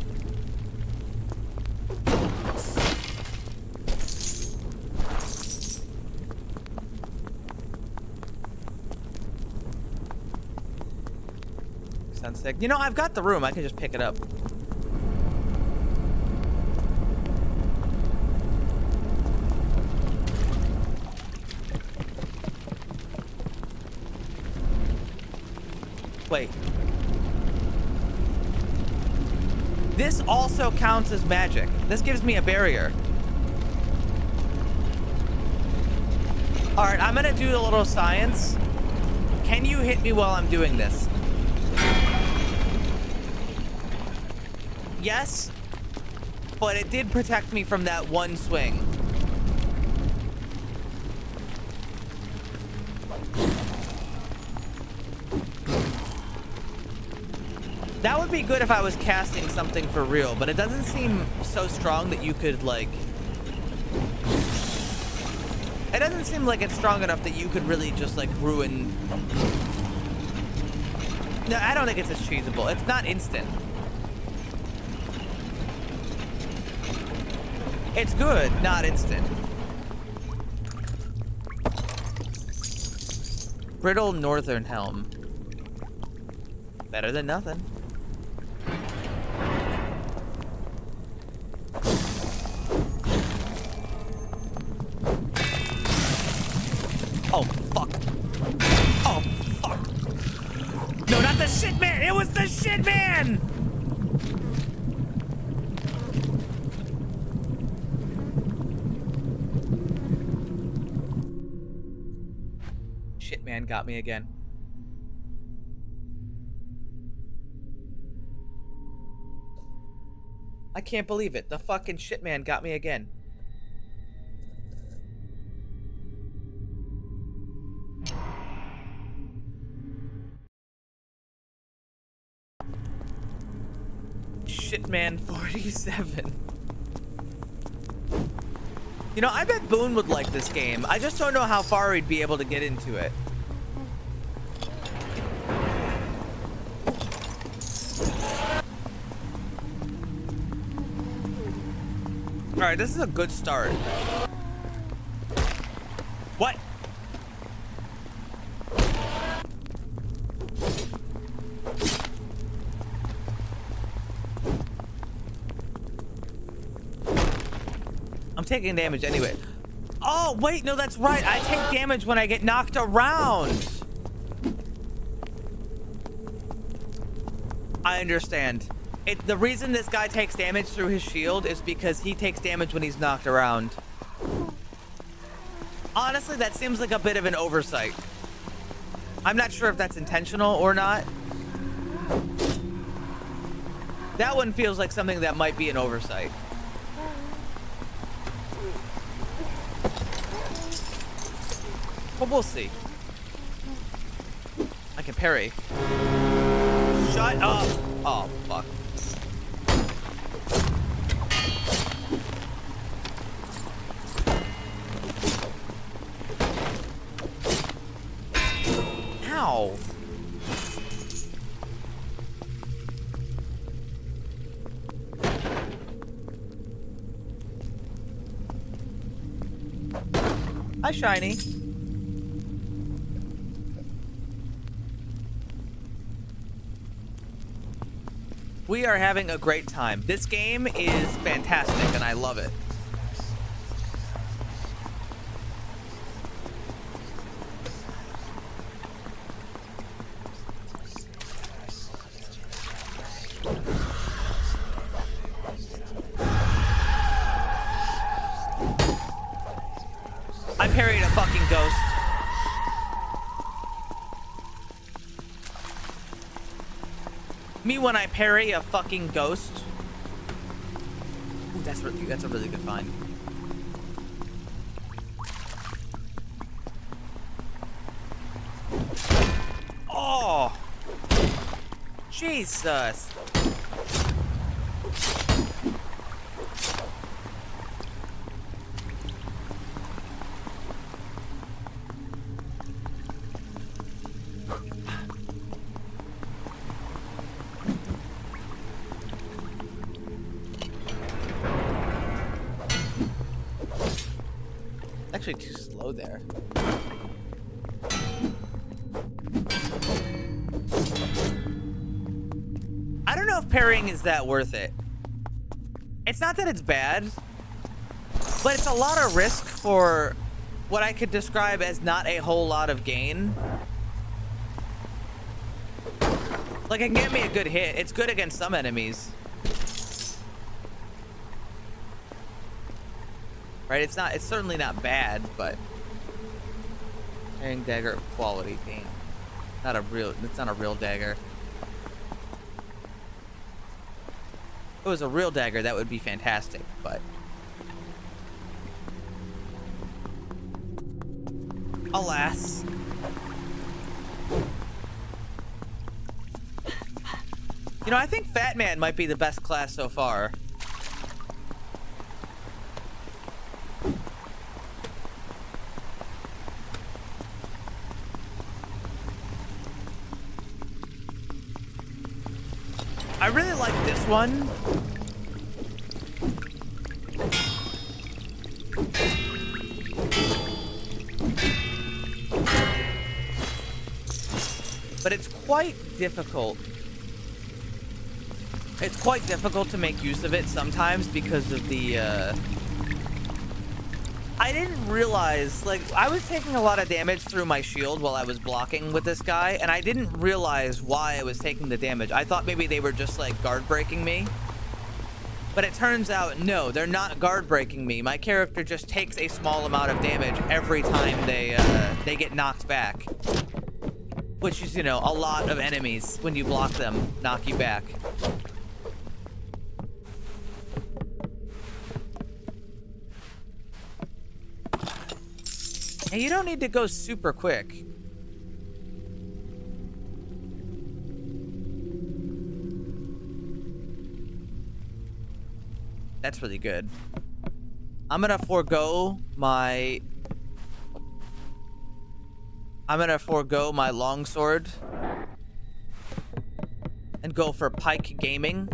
Sounds sick. You know, I've got the room. I can just pick it up. Wait. This also counts as magic. This gives me a barrier. Alright, I'm gonna do a little science. Can you hit me while I'm doing this? Yes, but it did protect me from that one swing. That would be good if I was casting something for real, but it doesn't seem so strong that you could, like... It doesn't seem like it's strong enough that you could really just, like, ruin... No, I don't think it's as cheesable. It's not instant. It's good, not instant. Brittle Northern Helm. Better than nothing. Oh, fuck. Oh, fuck. No, not the shit man! It was the shit man! man got me again. I can't believe it. The fucking shit man got me again. Shitman 47. You know, I bet Boone would like this game. I just don't know how far he'd be able to get into it. Alright, this is a good start. What? I'm taking damage anyway. Oh, wait, no, that's right. I take damage when I get knocked around. I understand. The reason this guy takes damage through his shield is because he takes damage when he's knocked around. Honestly, that seems like a bit of an oversight. I'm not sure if that's intentional or not. That one feels like something that might be an oversight. But we'll see. I can parry. Shut up! Oh, fuck. Ow! Hi, Shiny. We are having a great time. This game is fantastic, and I love it. I parried a fucking ghost. Me when I parry a fucking ghost. Ooh, that's a really good find. Oh, Jesus. Actually too slow there. I don't know if parrying is that worth it. It's not that it's bad, but it's a lot of risk for what I could describe as not a whole lot of gain. Like, it can get me a good hit. It's good against some enemies. Right, it's certainly not bad, but carrying dagger of quality gain. It's not a real dagger. If it was a real dagger, that would be fantastic, but alas. You know, I think Fat Man might be the best class so far. I really like this one. But it's quite difficult. It's quite difficult to make use of it sometimes because of the, I didn't realize, like, I was taking a lot of damage through my shield while I was blocking with this guy, and I didn't realize why I was taking the damage. I thought maybe they were just, like, guard breaking me. But it turns out, no, they're not guard breaking me. My character just takes a small amount of damage every time they get knocked back. Which is, you know, a lot of enemies, when you block them, knock you back. And you don't need to go super quick. That's really good. I'm gonna forego my longsword and go for pike gaming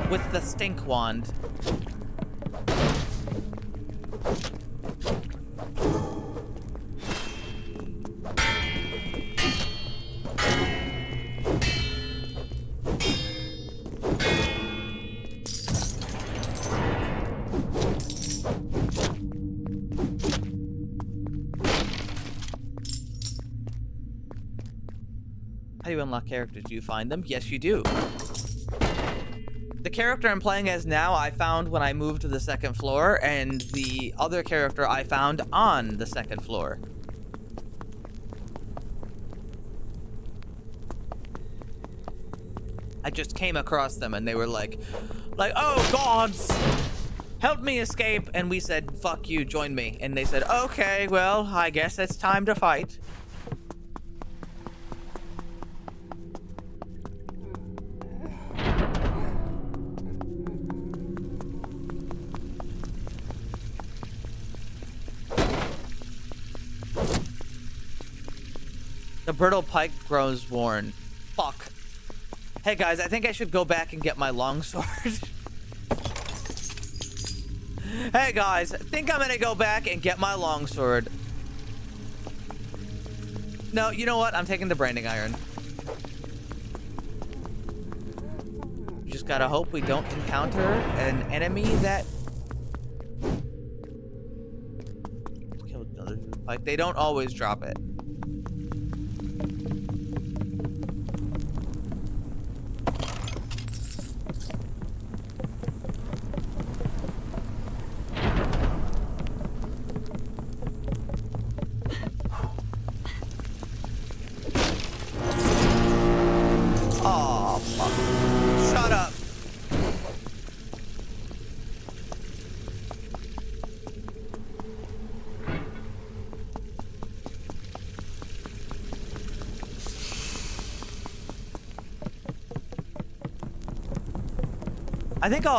with the stink wand. How do you unlock characters? Do you find them? Yes, you do. The character I'm playing as now, I found when I moved to the second floor, and the other character I found on the second floor. I just came across them, and they were like, oh gods, help me escape. And we said, fuck you, join me. And they said, okay, well, I guess it's time to fight. The brittle pike grows worn. Fuck. Hey guys, I think I should go back and get my longsword. Hey guys, I think I'm gonna go back and get my longsword. No, you know what? I'm taking the branding iron. You just gotta hope we don't encounter an enemy that killed another pike. They don't always drop it.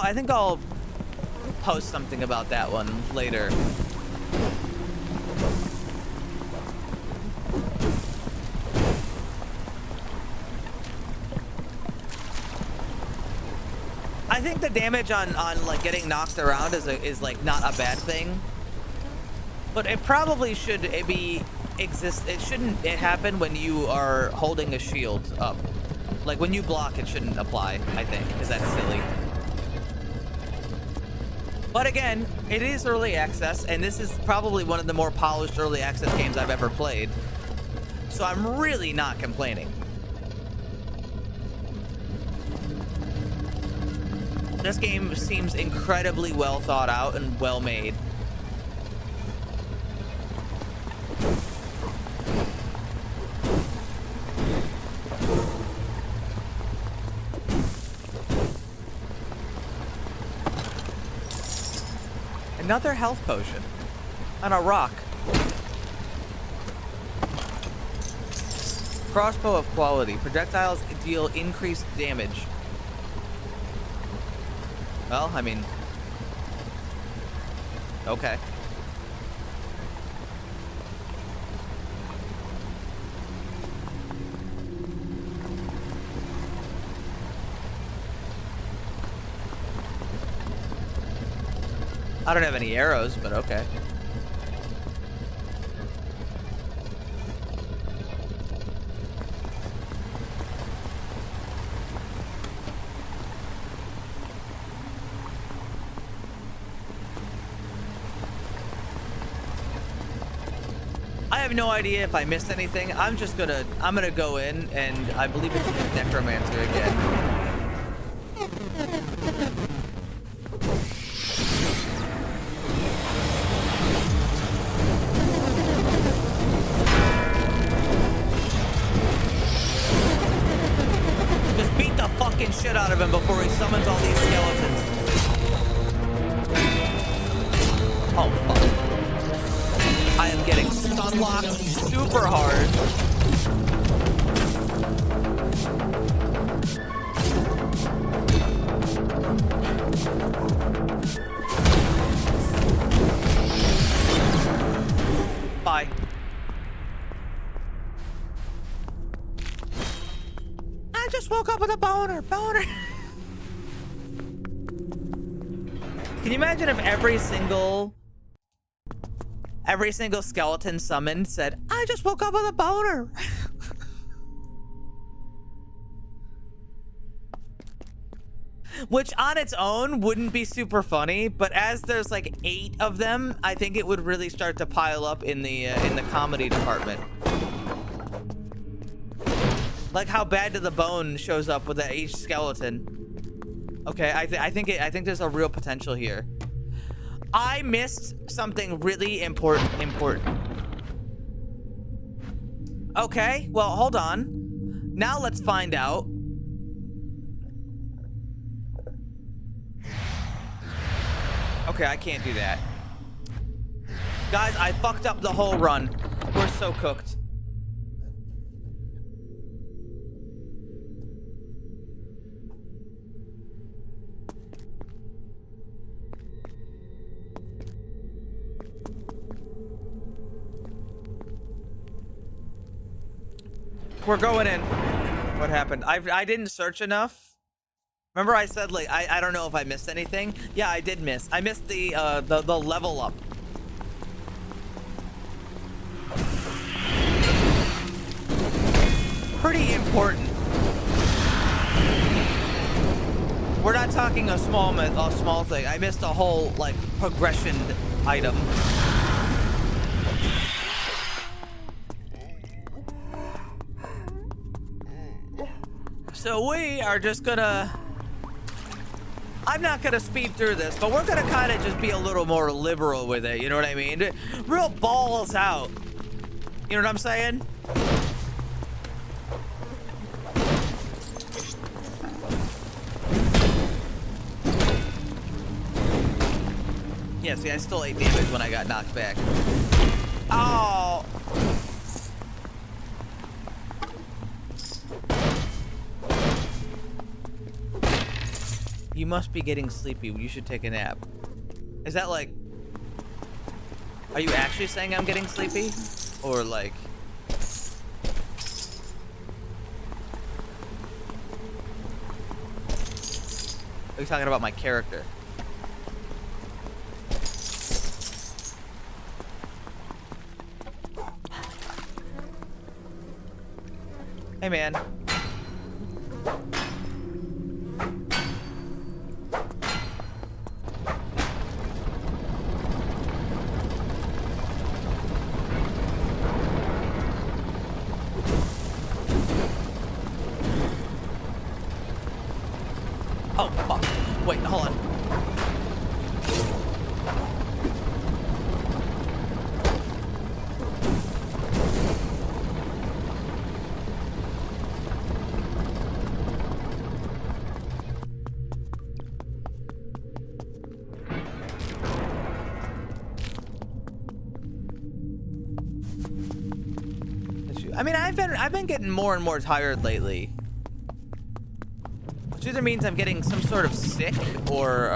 I think I'll post something about that one later. I think the damage on like getting knocked around is like not a bad thing, but it probably should it shouldn't happen when you are holding a shield up. Like when you block, it shouldn't apply, I think, because that's silly. But again, it is early access, and this is probably one of the more polished early access games I've ever played. So I'm really not complaining. This game seems incredibly well thought out and well made. Another health potion on a rock. Crossbow of quality. Projectiles deal increased damage. Well, I mean, okay. I don't have any arrows, but okay. I have no idea if I missed anything. I'm gonna go in, and I believe it's the Necromancer again. Just beat the fucking shit out of him before he summons all these skeletons. Oh, fuck. I am getting stunlocked super hard. Bye. I just woke up with a boner. Boner. Can you imagine if every single skeleton summoned said, I just woke up with a boner? Which on its own wouldn't be super funny, but as there's like 8 of them, I think it would really start to pile up in the comedy department. Like how Bad to the Bone shows up with each skeleton. Okay, I think there's a real potential here. I missed something really important. Okay, well, hold on. Now let's find out. Okay, I can't do that. Guys, I fucked up the whole run. We're so cooked. We're going in. What happened? I didn't search enough. Remember I said, like, I don't know if I missed anything. Yeah, I did miss. I missed the level up. Pretty important. We're not talking a small thing. I missed a whole, like, progression item. So we are just gonna... I'm not gonna speed through this, but we're gonna kind of just be a little more liberal with it, you know what I mean? Real balls out. You know what I'm saying? Yeah, see, I still ate damage when I got knocked back. Oh! You must be getting sleepy. You should take a nap. Is that like... Are you actually saying I'm getting sleepy? Or like... Are you talking about my character? Hey, man. Oh, fuck. Wait, hold on. I mean, I've been getting more and more tired lately. Which either means I'm getting some sort of sick or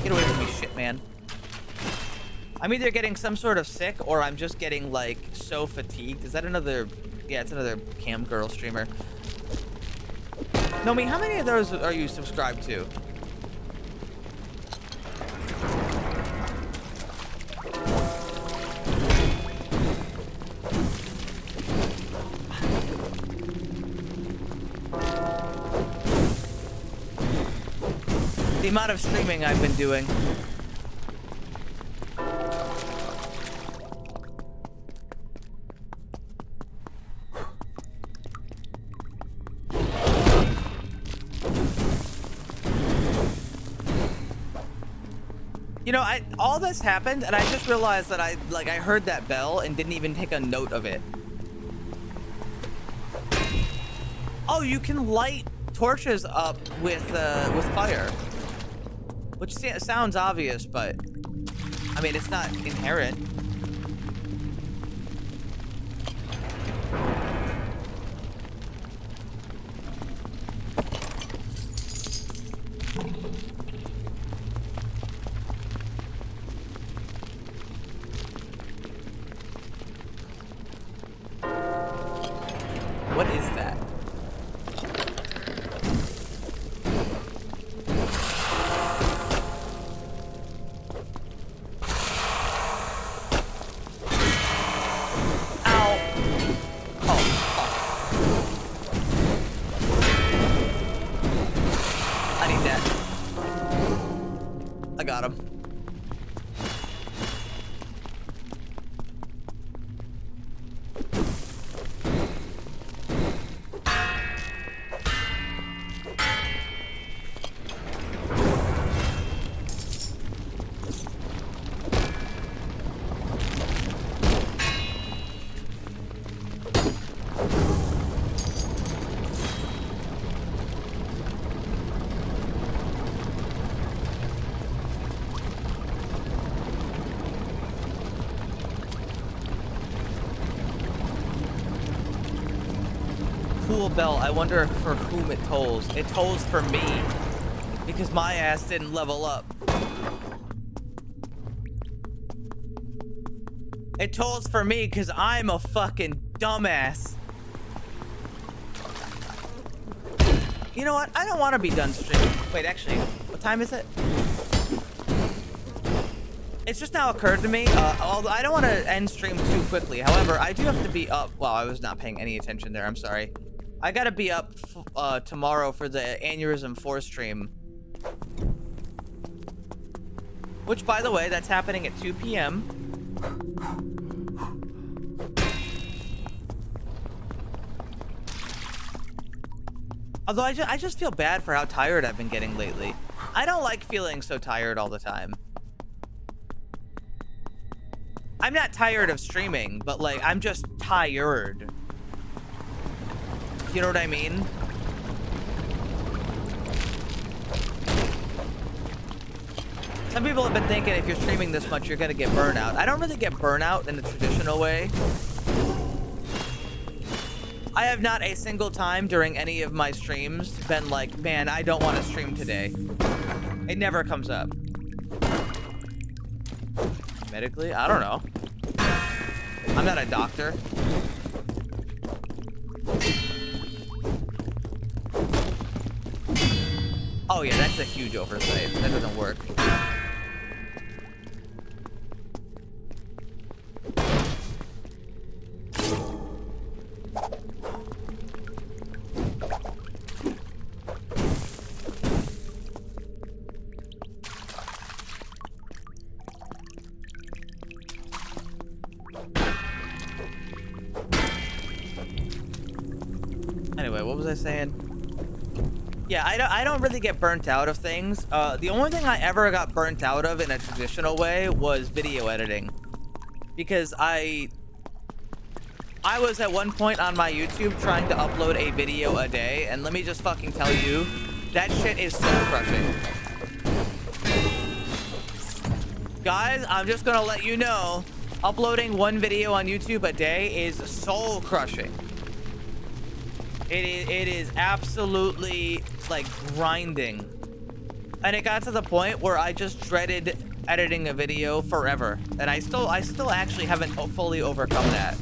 get away from me, shit, man. I'm either getting some sort of sick or I'm just getting like so fatigued. Is that another? Yeah, it's another cam girl streamer. Nomi, how many of those are you subscribed to? The amount of streaming I've been doing. You know, all this happened, and I just realized that I heard that bell and didn't even take a note of it. Oh, you can light torches up with fire, which sounds obvious, but I mean, it's not inherent. What is that? Ow. Oh, fuck. I need that. I got him. Cool bell. I wonder for whom it tolls. It tolls for me because my ass didn't level up. It tolls for me because I'm a fucking dumbass. You know what? I don't want to be done streaming. Wait, actually, what time is it? It's just now occurred to me, although I don't want to end stream too quickly. However, I do have to be up. Wow, I was not paying any attention there. I'm sorry. I gotta be up tomorrow for the Aneurysm 4 stream. Which, by the way, that's happening at 2 p.m. Although I just feel bad for how tired I've been getting lately. I don't like feeling so tired all the time. I'm not tired of streaming, but like, I'm just tired. You know what I mean? Some people have been thinking if you're streaming this much, you're gonna get burnout. I don't really get burnout in the traditional way. I have not a single time during any of my streams been like, man, I don't want to stream today. It never comes up. Medically? I don't know. I'm not a doctor. Oh yeah, that's a huge oversight. That doesn't work. Anyway, what was I saying? Yeah, I don't really get burnt out of things. The only thing I ever got burnt out of in a traditional way was video editing. Because I was at one point on my YouTube trying to upload a video a day, and let me just fucking tell you, that shit is soul crushing. Guys, I'm just gonna let you know, uploading one video on YouTube a day is soul crushing. It is absolutely like grinding. And it got to the point where I just dreaded editing a video forever. And I still actually haven't fully overcome that.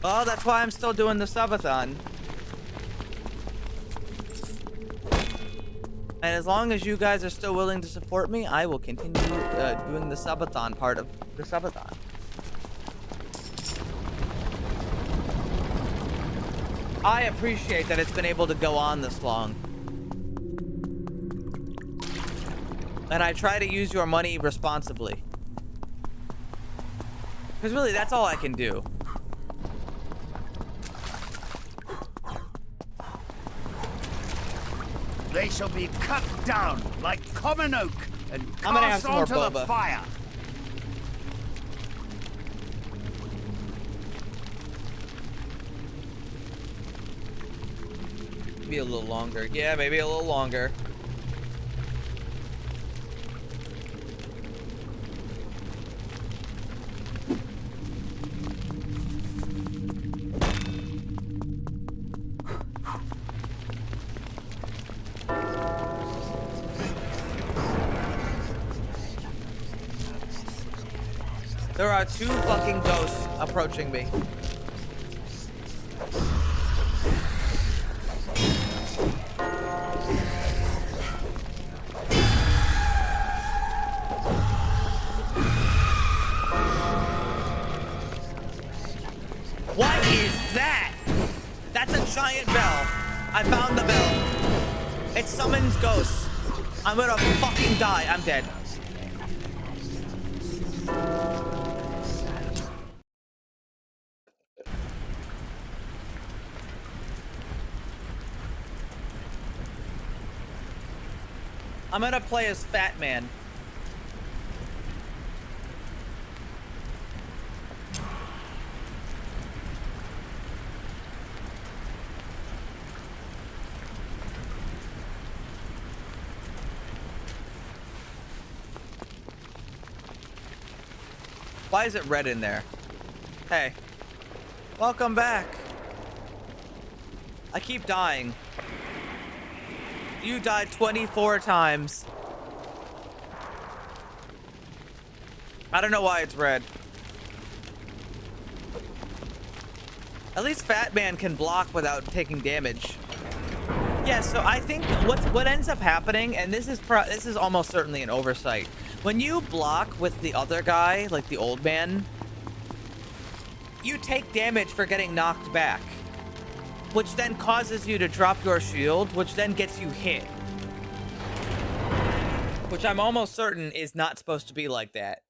Oh, that's why I'm still doing the subathon. And as long as you guys are still willing to support me, I will continue doing the subathon part of the subathon. I appreciate that it's been able to go on this long. And I try to use your money responsibly. Because really, that's all I can do. They shall be cut down like common oak and I'm gonna have cast some more onto the boba. fire. Maybe a little longer. Yeah, maybe a little longer. There are 2 fucking ghosts approaching me. What is that? That's a giant bell. I found the bell. It summons ghosts. I'm gonna fucking die. I'm dead. I'm gonna play as Fat Man. Why is it red in there? Hey. Welcome back. I keep dying. You died 24 times. I don't know why it's red. At least Fat Man can block without taking damage. Yeah, so I think what ends up happening, and this is almost certainly an oversight. When you block with the other guy, like the old man, you take damage for getting knocked back, which then causes you to drop your shield, which then gets you hit. Which I'm almost certain is not supposed to be like that.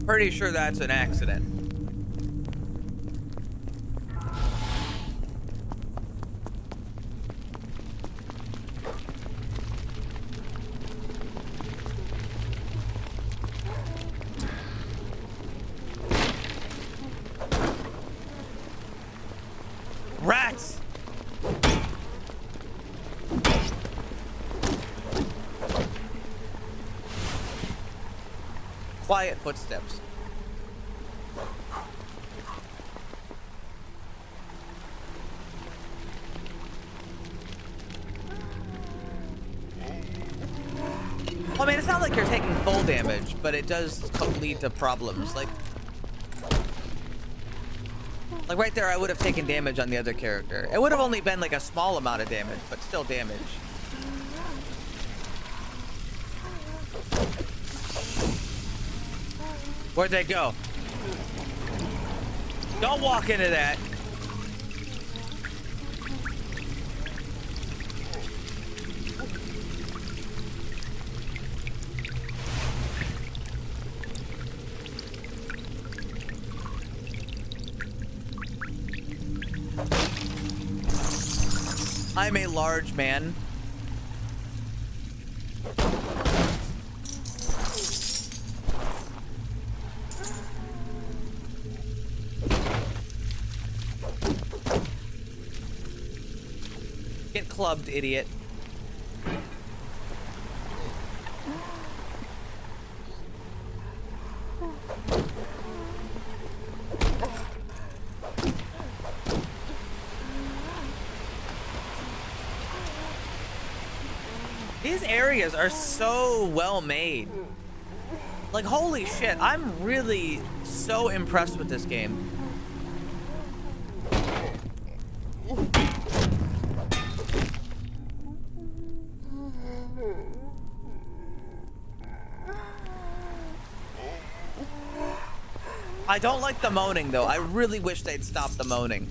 Pretty sure that's an accident. Rats! Quiet footsteps. Well, I mean, it's not like you're taking full damage, but it does lead to problems. Like right there, I would have taken damage on the other character. It would have only been like a small amount of damage, but still damage. Where'd they go? Don't walk into that. I'm a large man. Get clubbed, idiot. These areas are so well made. Like, holy shit, I'm really so impressed with this game. I don't like the moaning, though. I really wish they'd stop the moaning.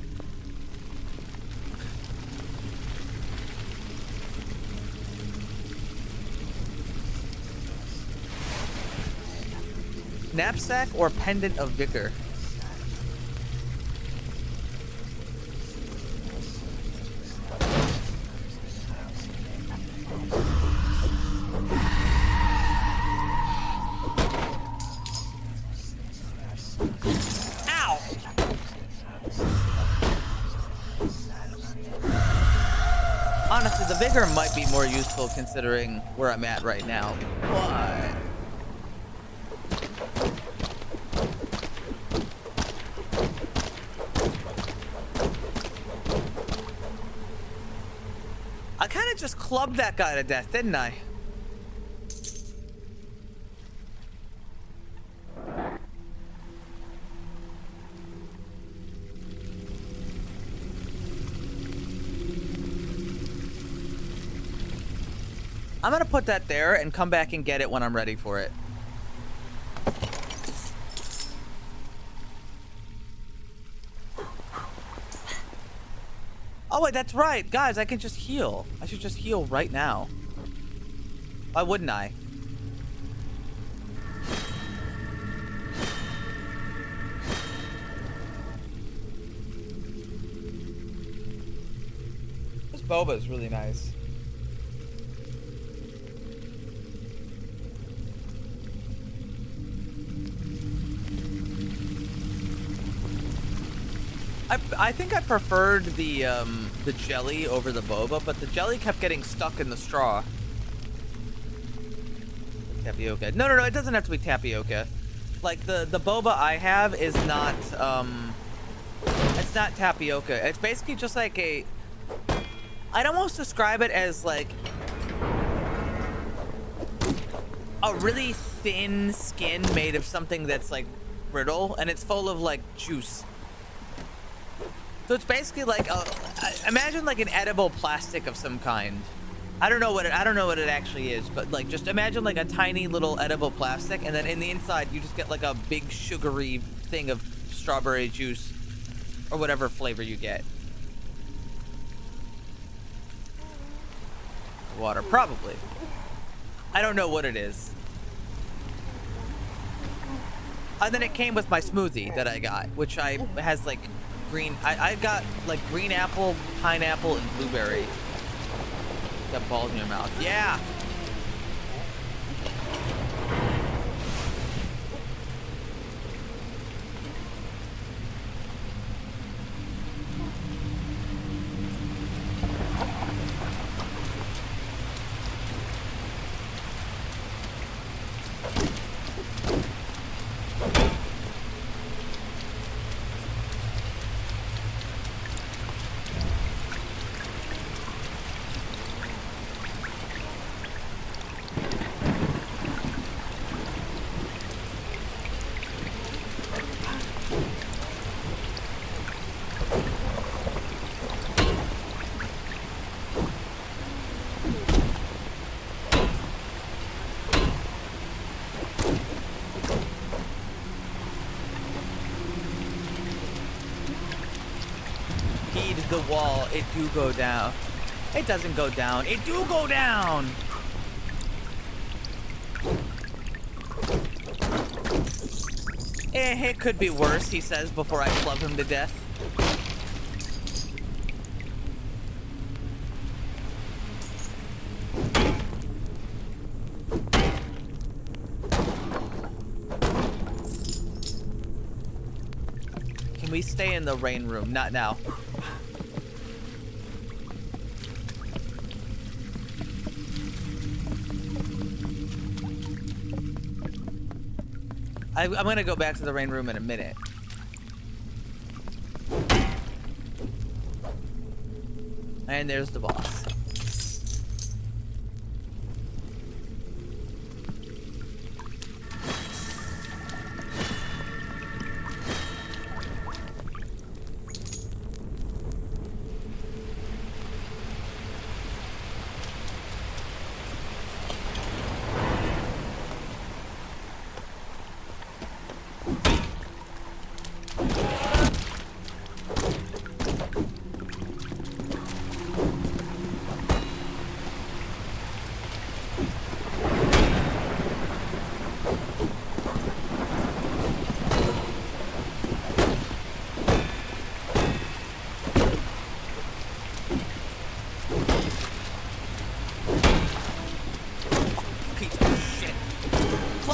Knapsack or Pendant of Vigor? Ow! Honestly, the Vigor might be more useful considering where I'm at right now. What? I kind of just clubbed that guy to death, didn't I? I'm gonna put that there and come back and get it when I'm ready for it. Oh wait, that's right. Guys, I can just heal. I should just heal right now. Why wouldn't I? This boba is really nice. I think I preferred the jelly over the boba, but the jelly kept getting stuck in the straw. Tapioca. No, it doesn't have to be tapioca. Like the boba I have is not it's not tapioca. It's basically just like a, I'd almost describe it as like a really thin skin made of something that's like brittle, and it's full of like juice. So it's basically like imagine like an edible plastic of some kind. I don't know what it actually is, but like just imagine like a tiny little edible plastic, and then in the inside you just get like a big sugary thing of strawberry juice or whatever flavor you get. Water, probably. I don't know what it is. And then it came with my smoothie that I got, which has like green. I got like green apple, pineapple, and blueberry. Got balls in your mouth. Yeah. The wall, it do go down. It doesn't go down. It do go down. It could be worse, he says before I club him to death. Can we stay in the rain room? Not now. I'm gonna go back to the rain room in a minute. And there's the boss.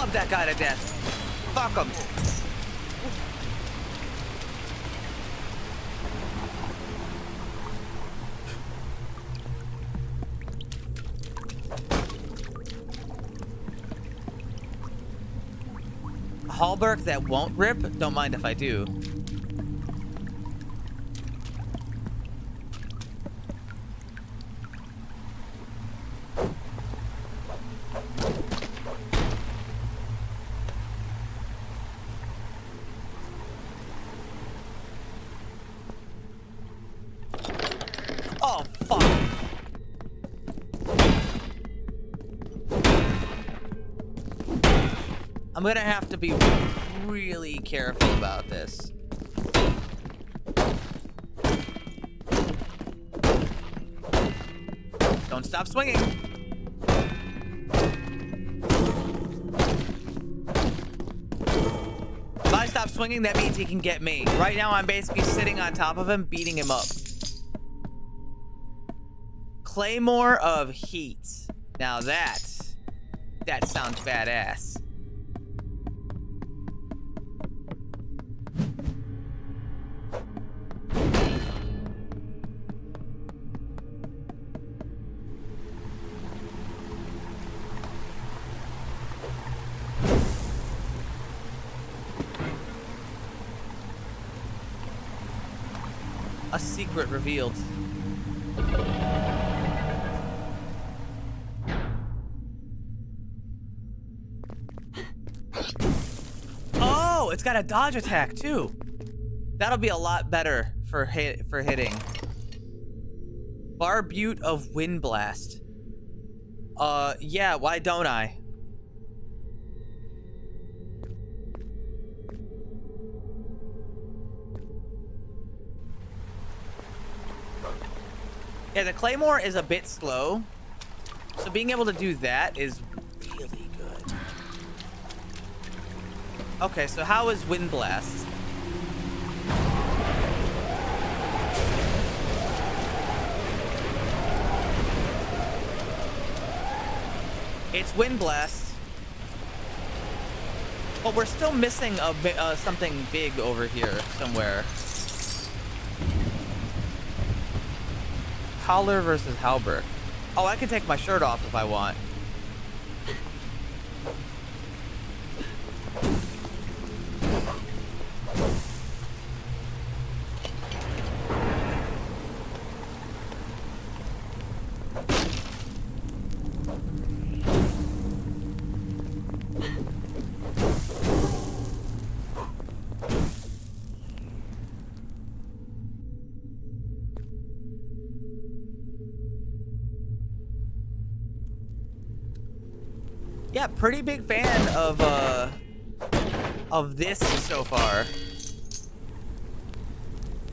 club that guy to death. Fuck him. A halberd that won't rip? Don't mind if I do. Oh, fuck. I'm gonna have to be really careful about this. Don't stop swinging. If I stop swinging, that means he can get me. Right now, I'm basically sitting on top of him, beating him up. Claymore of Heat. Now that sounds badass. A secret revealed. Oh, it's got a dodge attack too. That'll be a lot better for hitting. Barbute of Wind Blast. Yeah, why don't I? Yeah, the Claymore is a bit slow, so being able to do that is really good. Okay, so how is Wind Blast? It's Wind Blast, but we're still missing something big over here somewhere. Collar versus halberd. Oh, I can take my shirt off if I want. Yeah, pretty big fan of this so far.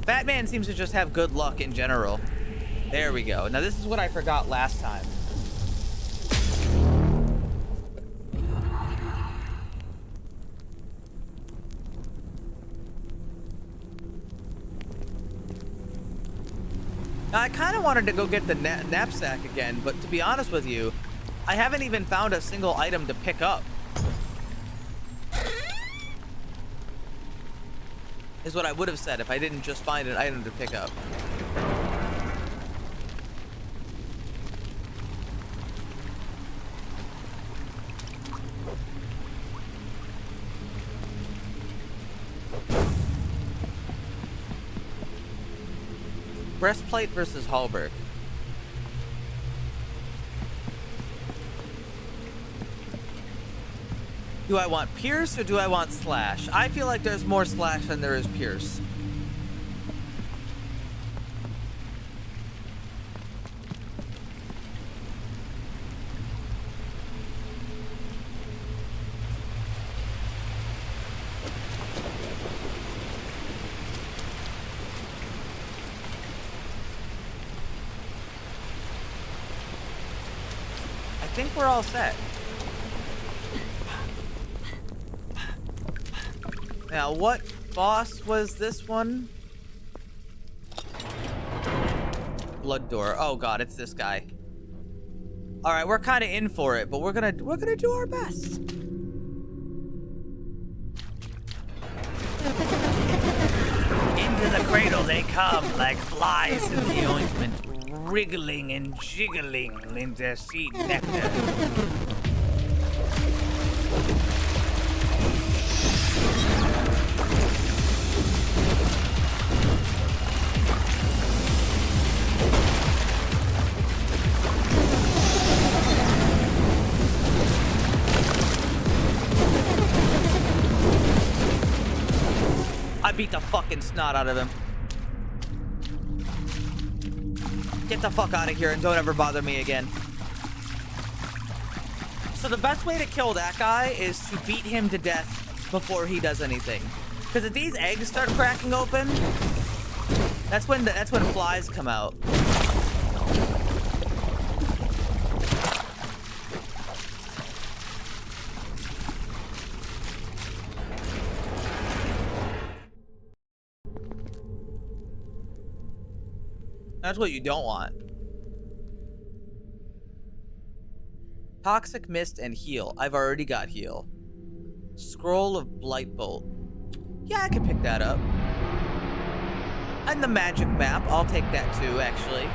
Batman seems to just have good luck in general. There we go. Now this is what I forgot last time. Now, I kind of wanted to go get the knapsack again, but to be honest with you, I haven't even found a single item to pick up. Is what I would have said if I didn't just find an item to pick up. Breastplate versus halberd. Do I want pierce or do I want slash? I feel like there's more slash than there is pierce. I think we're all set. Now, what boss was this one? Blood door. Oh god, it's this guy. All right, we're kind of in for it, but we're gonna do our best. into the cradle they come like flies in the ointment, wriggling and jiggling into seed nectar. I beat the fucking snot out of him. Get the fuck out of here and don't ever bother me again. So the best way to kill that guy is to beat him to death before he does anything. Because if these eggs start cracking open, that's when flies come out. That's what you don't want. Toxic Mist and Heal. I've already got Heal. Scroll of Blight Bolt. Yeah, I could pick that up. And the magic map. I'll take that too, actually.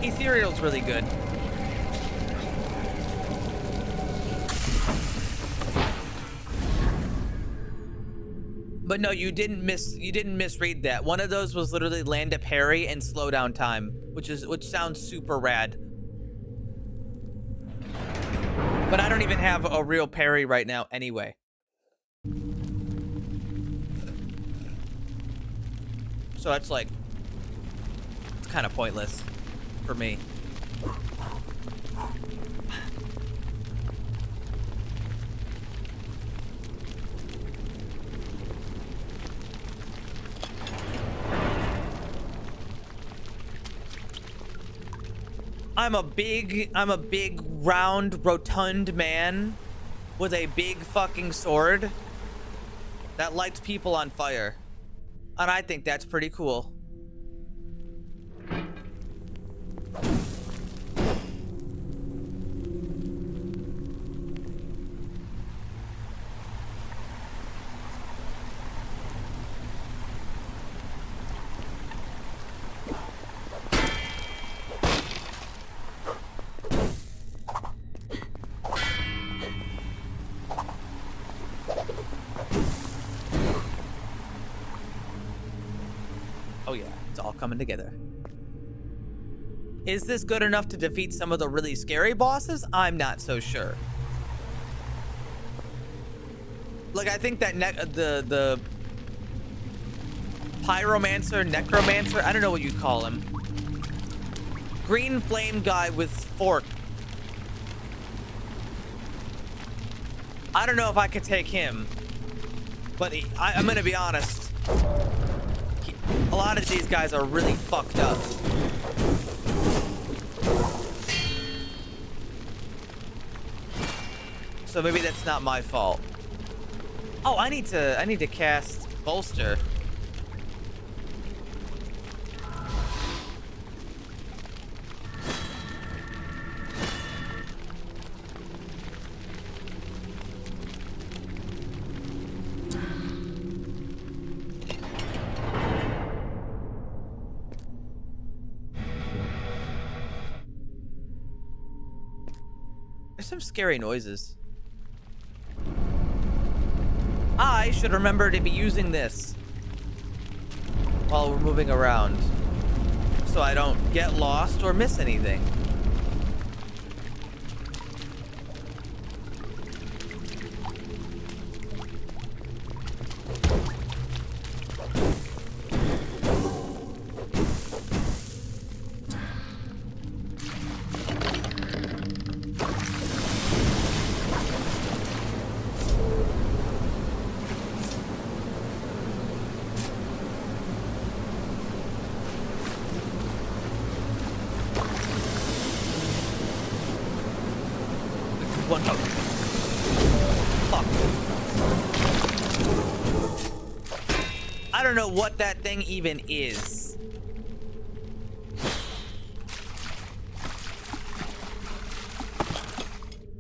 Ethereal's really good. But no, you didn't misread that. One of those was literally land a parry and slow down time, which sounds super rad. But I don't even have a real parry right now anyway. So that's like, it's kind of pointless for me. I'm a big round rotund man with a big fucking sword that lights people on fire. And I think that's pretty cool. Oh yeah, it's all coming together. Is this good enough to defeat some of the really scary bosses? I'm not so sure. Like, I think that the pyromancer, necromancer, I don't know what you'd call him. Green flame guy with fork. I don't know if I could take him, but I'm gonna be honest. A lot of these guys are really fucked up. So maybe that's not my fault. Oh, I need to cast bolster. There's some scary noises. I should remember to be using this while we're moving around so I don't get lost or miss anything. One hook. Fuck. I don't know what that thing even is.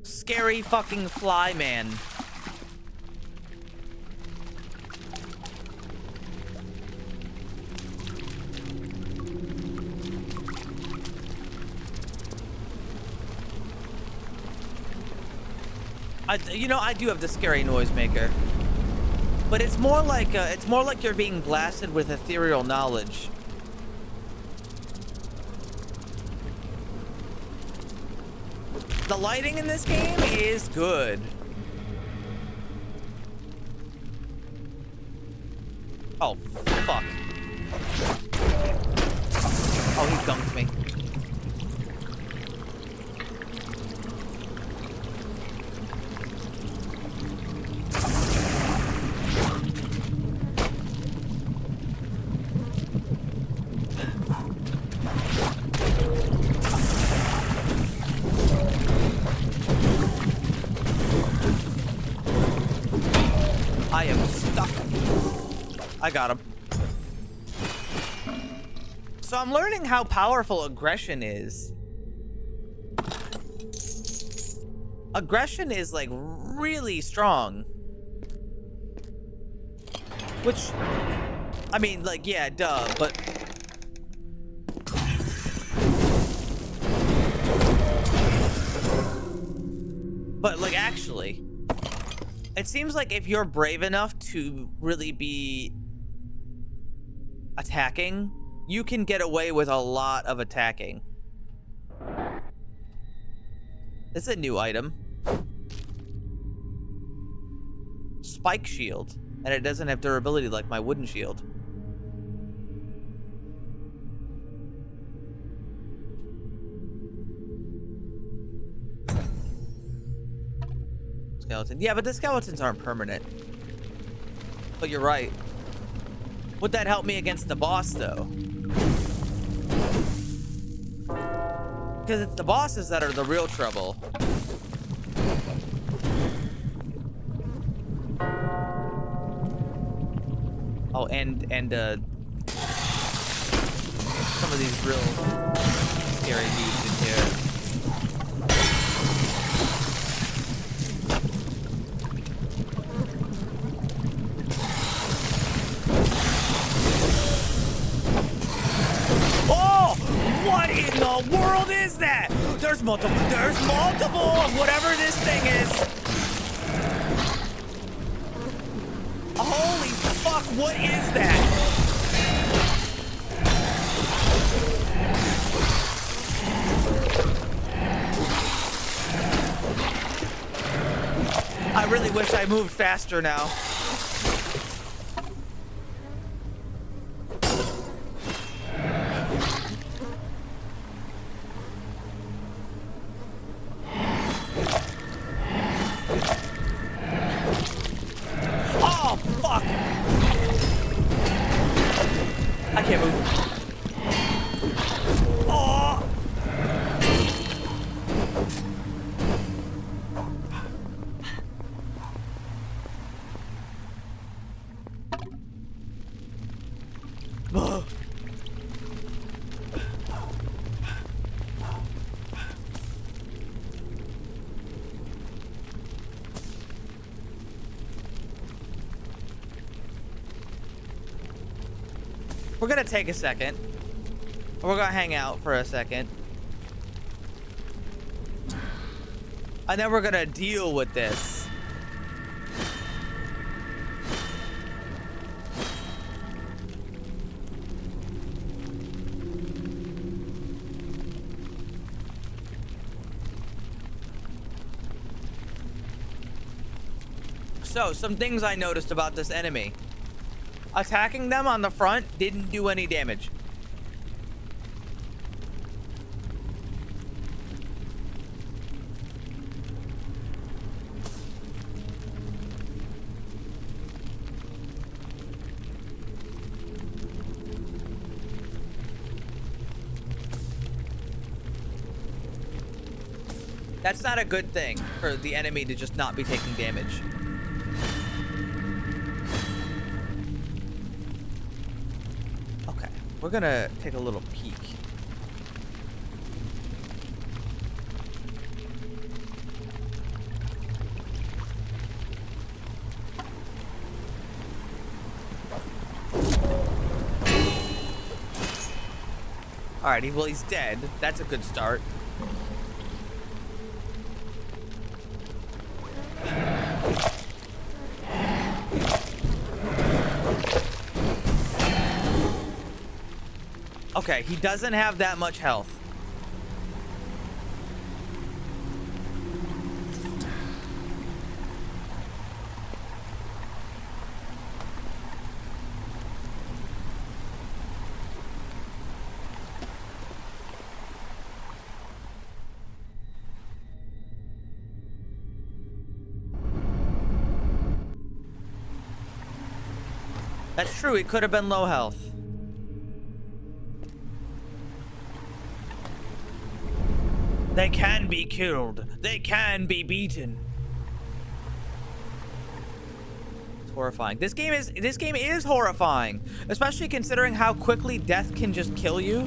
Scary fucking fly man. You know, I do have the scary noisemaker, but it's more like you're being blasted with ethereal knowledge. The lighting in this game is good. Oh, fuck. Oh, he dunked me. I am stuck. I got him. So I'm learning how powerful aggression is. Aggression is like really strong. Which, I mean, like, yeah, duh, but... But, like, actually... It seems like if you're brave enough to really be attacking, you can get away with a lot of attacking. This is a new item. Spike shield. And it doesn't have durability like my wooden shield. Skeleton. Yeah, but the skeletons aren't permanent. But you're right. Would that help me against the boss, though? Because it's the bosses that are the real trouble. Oh, and some of these real scary dudes in here. What in the world is that? There's multiple of whatever this thing is. Holy fuck, what is that? I really wish I moved faster now. We're gonna take a second. We're gonna hang out for a second. And then we're gonna deal with this. So, some things I noticed about this enemy. Attacking them on the front didn't do any damage. That's not a good thing for the enemy to just not be taking damage. we're gonna take a little peek. Alrighty, well, he's dead. That's a good start. Okay, he doesn't have that much health. That's true, he could have been low health. They can be killed. They can be beaten. It's horrifying. This game is horrifying, especially considering how quickly death can just kill you.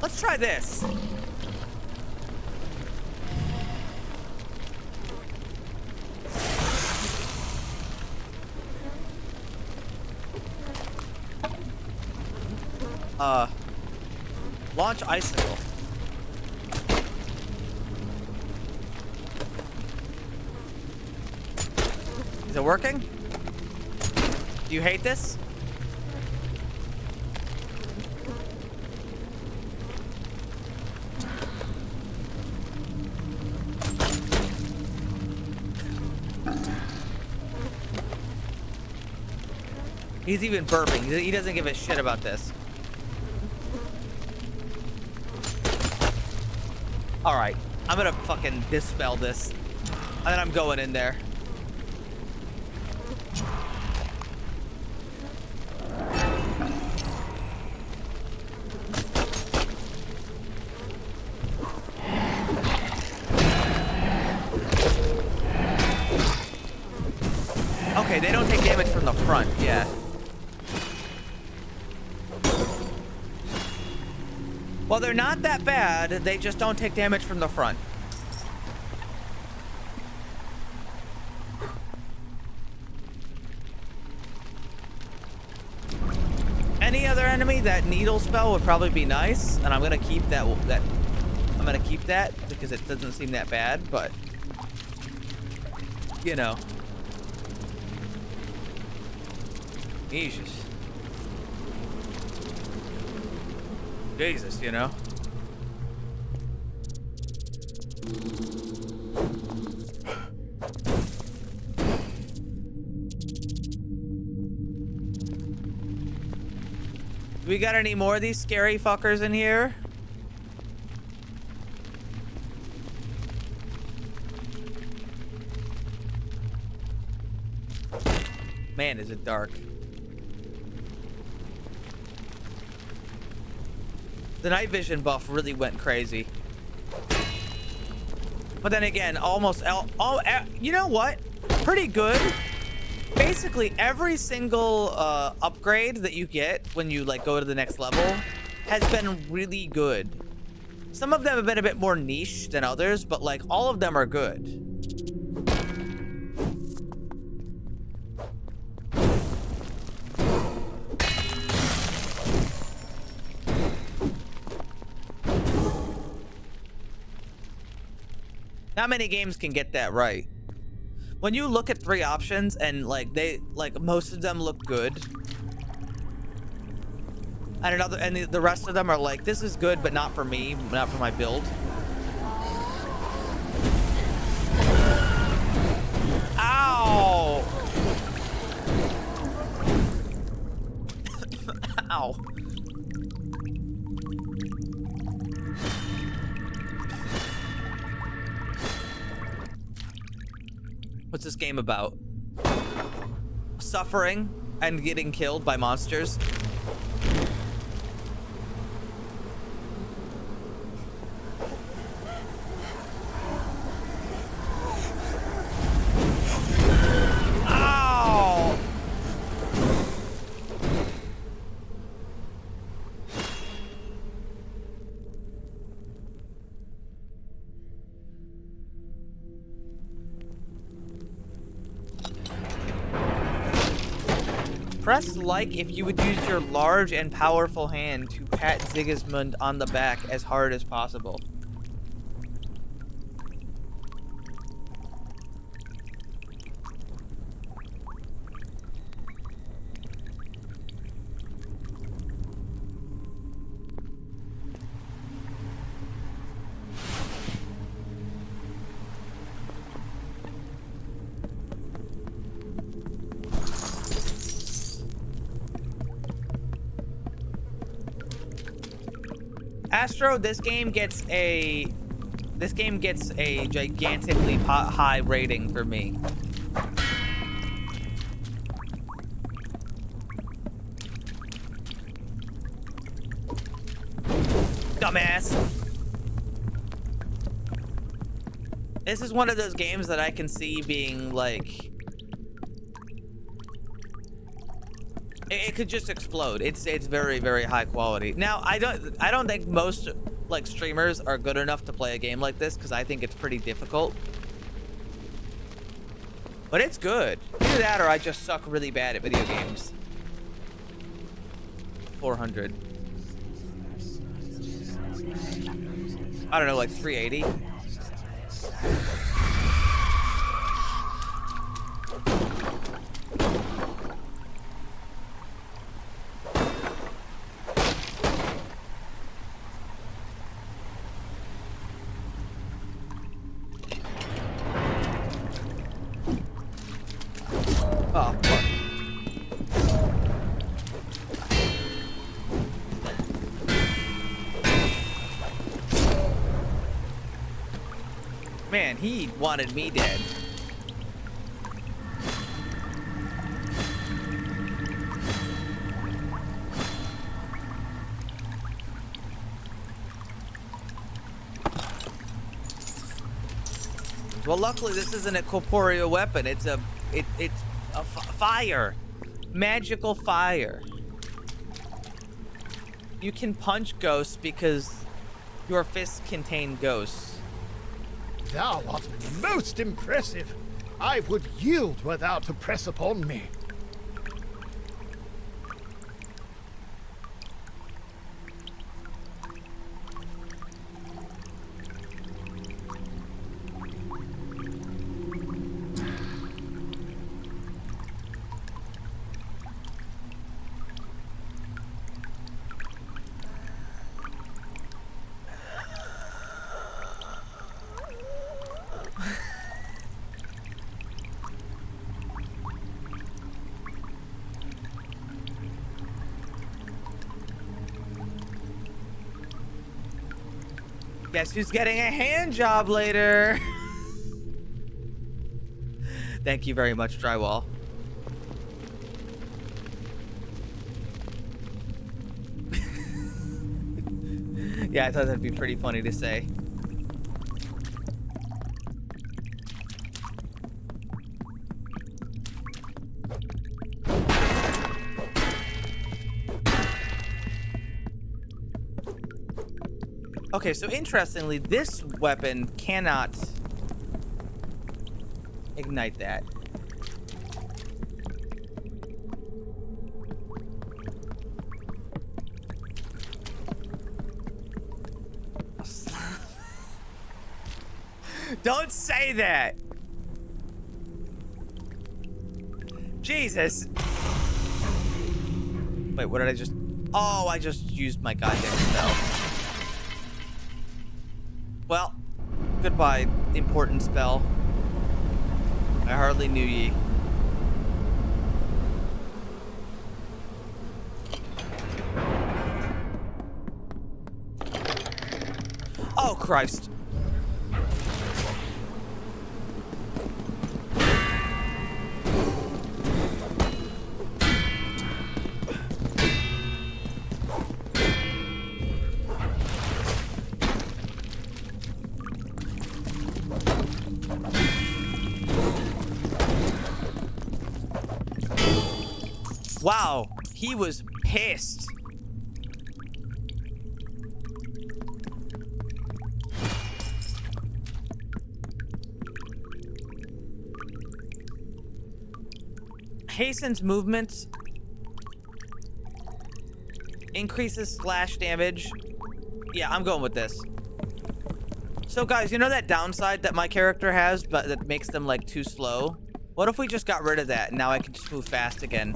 Let's try this. Launch icicle. Is it working? Do you hate this? He's even burping. He doesn't give a shit about this. Alright. I'm gonna fucking dispel this. And then I'm going in there. Okay, they don't take damage from the front, yeah. Well, they're not that bad, they just don't take damage from the front. Any other enemy, that needle spell would probably be nice, and I'm gonna keep that. I'm gonna keep that because it doesn't seem that bad, but you know. Jesus. Jesus, you know. We got any more of these scary fuckers in here? Man, is it dark. The night vision buff really went crazy. But then again, you know what? Pretty good. Basically, every single upgrade that you get when you like go to the next level has been really good. Some of them have been a bit more niche than others, but like all of them are good. Not many games can get that right. When you look at 3 options and like most of them look good. And the rest of them are like, this is good, but not for me, not for my build. Ow! Ow. What's this game about? Suffering and getting killed by monsters. Ow! Press like if you would use your large and powerful hand to pat Sigismund on the back as hard as possible. Astro, this game gets a gigantically high rating for me. Dumbass. This is one of those games that I can see being like, it could just explode. It's very, very high quality. Now, I don't think most like streamers are good enough to play a game like this because I think it's pretty difficult. But it's good. Either that or I just suck really bad at video games. 400. I don't know, like 380. Oh, fuck. Man, he wanted me dead. Well, luckily this isn't a corporeal weapon. It's a fire. Magical fire. You can punch ghosts because your fists contain ghosts. Thou art most impressive. I would yield were thou to press upon me. Guess who's getting a hand job later? Thank you very much, Drywall. Yeah, I thought that'd be pretty funny to say. Okay, so interestingly, this weapon cannot ignite that. Don't say that! Jesus! Wait, what did I just... Oh, I just used my goddamn spell. Well, goodbye, important spell. I hardly knew ye. Oh, Christ. Wow, he was pissed. Hastens movement. Increases slash damage. Yeah, I'm going with this. So guys, you know that downside that my character has, but that makes them like too slow? What if we just got rid of that and now I can just move fast again?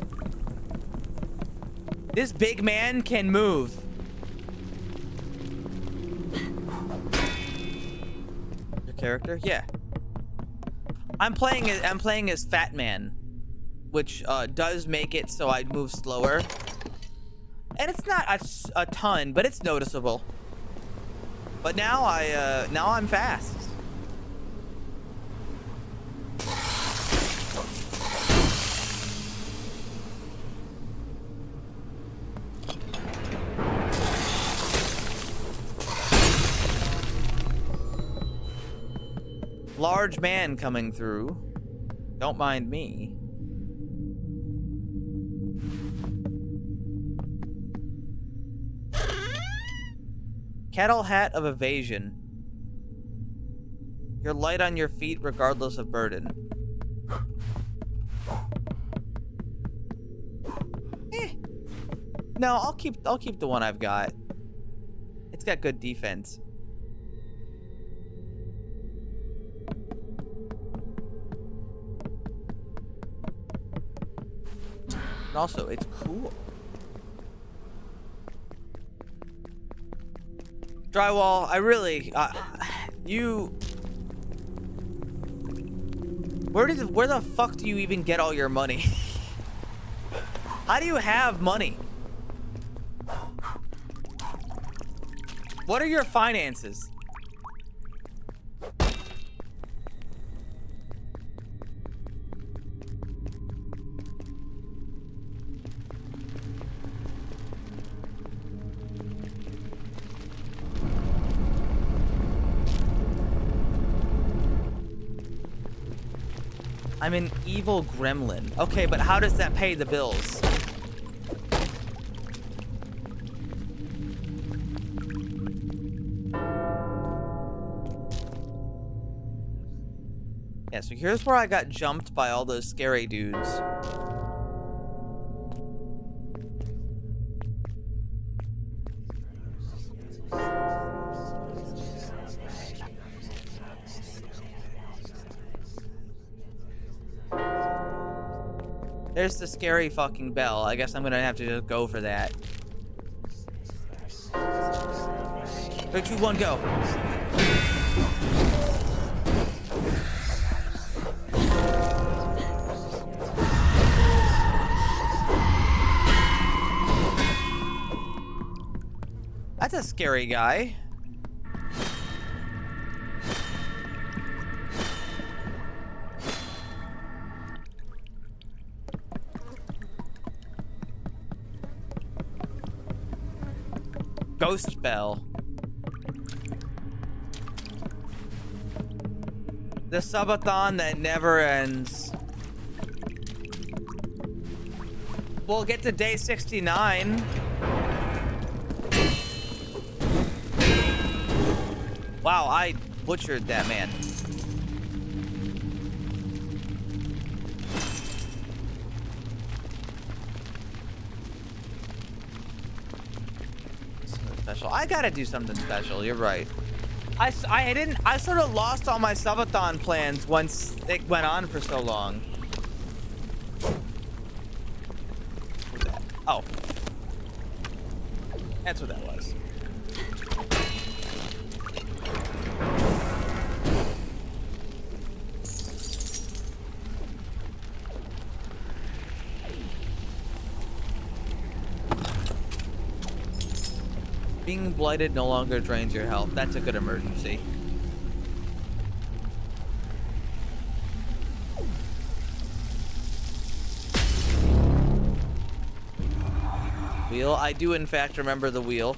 This big man can move. Your character? Yeah. I'm playing as Fat Man, which does make it so I move slower. And it's not a ton, but it's noticeable. But now I'm fast. Large man coming through. Don't mind me. Cattle hat of evasion. You're light on your feet regardless of burden. No, I'll keep the one I've got. It's got good defense. And also, it's cool. Drywall, I really, where the fuck do you even get all your money? How do you have money? What are your finances? I'm an evil gremlin. Okay, but how does that pay the bills? Yeah, so here's where I got jumped by all those scary dudes. There's the scary fucking bell. I guess I'm gonna have to just go for that. 3, 2, 1, go. That's a scary guy. Ghost bell. The subathon that never ends. We'll get to day 69. Wow, I butchered that man. Special. I gotta do something special. You're right. I sort of lost all my subathon plans once it went on for so long. What's that? Oh. That's what that was. Being blighted no longer drains your health. That's a good emergency. Wheel. I do, in fact, remember the wheel.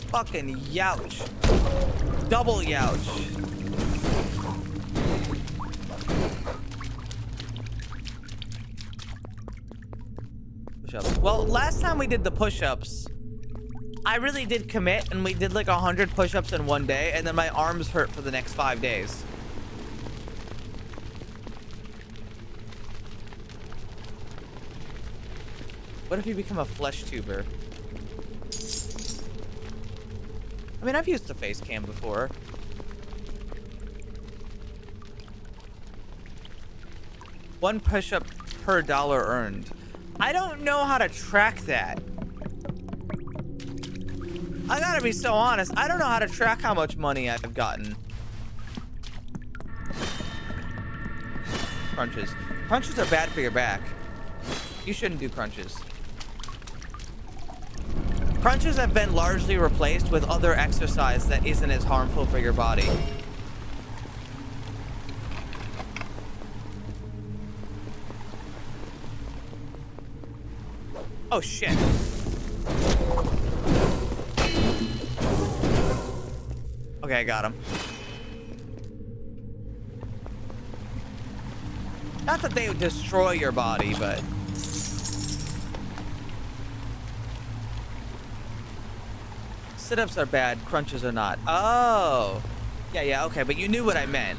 Fucking youch. Double youch. Push-ups. Well, last time we did the push-ups, I really did commit, and we did like 100 push-ups in one day, and then my arms hurt for the next 5 days. What if you become a flesh tuber? I mean, I've used the face cam before. One push-up per dollar earned. I don't know how to track that. I gotta be so honest. I don't know how to track how much money I've gotten. Crunches. Crunches are bad for your back. You shouldn't do crunches. Crunches have been largely replaced with other exercise that isn't as harmful for your body. Oh shit. Okay, I got him. Not that they would destroy your body, but... Sit-ups are bad, crunches are not. Oh! Yeah, okay, but you knew what I meant.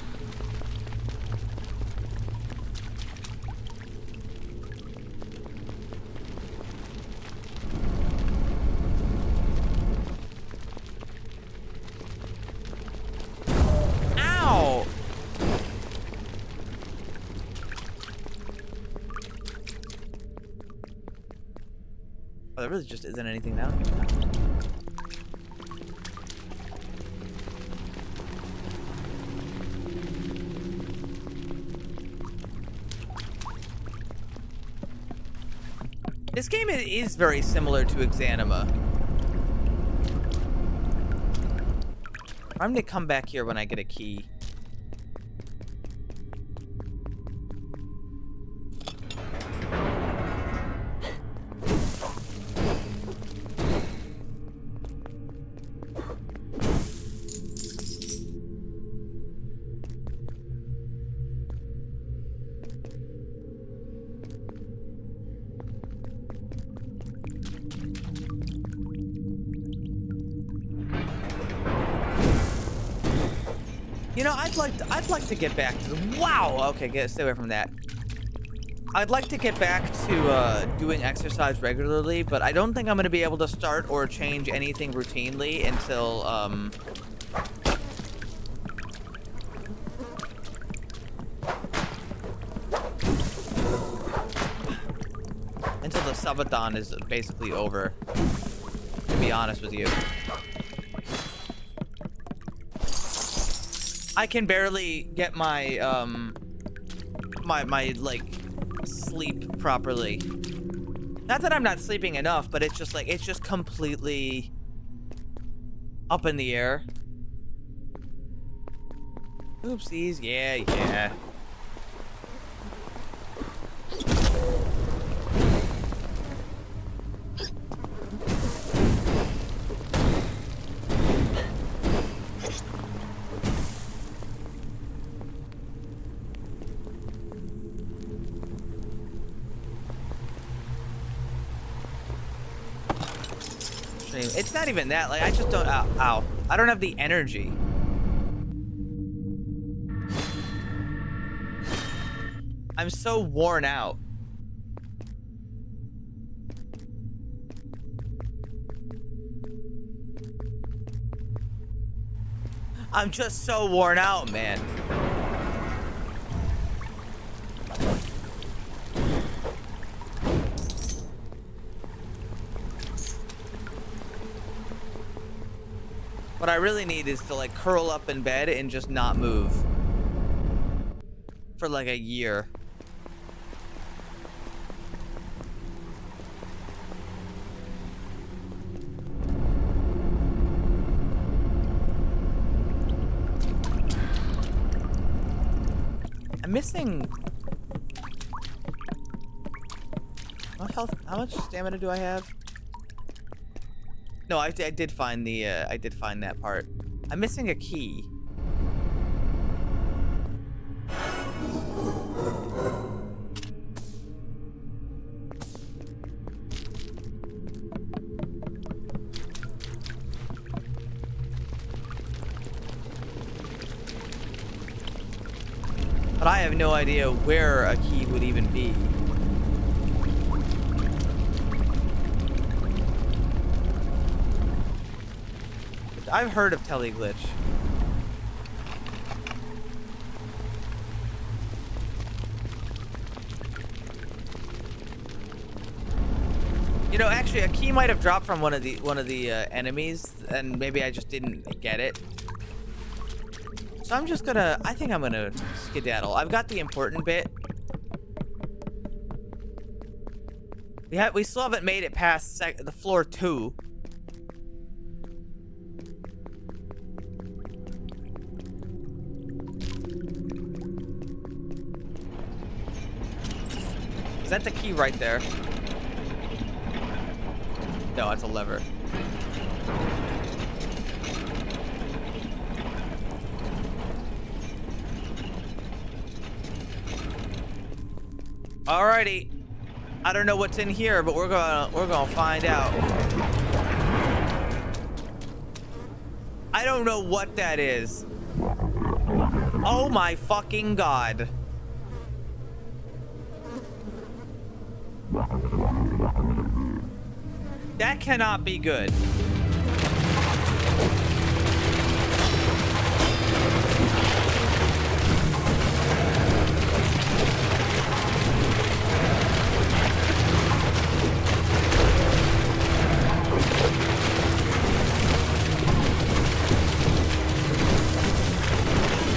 Ow! Oh, there really just isn't anything down here. This game is very similar to Exanima. I'm gonna come back here when I get a key. You know, I'd like to get back to the, wow. Okay, stay away from that. I'd like to get back to doing exercise regularly, but I don't think I'm gonna be able to start or change anything routinely until the subathon is basically over. To be honest with you. I can barely get my my like sleep properly. Not that I'm not sleeping enough, but it's just like it's just completely up in the air. Oopsies, yeah. It's not even that, like, I just don't, ow. I don't have the energy. I'm so worn out. I'm just so worn out, man. What I really need is to like curl up in bed and just not move for like a year. I'm missing. What health? How much stamina do I have? No, I did find the. I did find that part. I'm missing a key. But I have no idea where a key would even be. I've heard of teleglitch. You know, actually, a key might have dropped from one of the enemies, and maybe I just didn't get it. So I'm just gonna. I think I'm gonna skedaddle. I've got the important bit. We still haven't made it past the floor 2. Is that the key right there? No, it's a lever. Alrighty. I don't know what's in here, but we're gonna find out. I don't know what that is. Oh my fucking god. That cannot be good.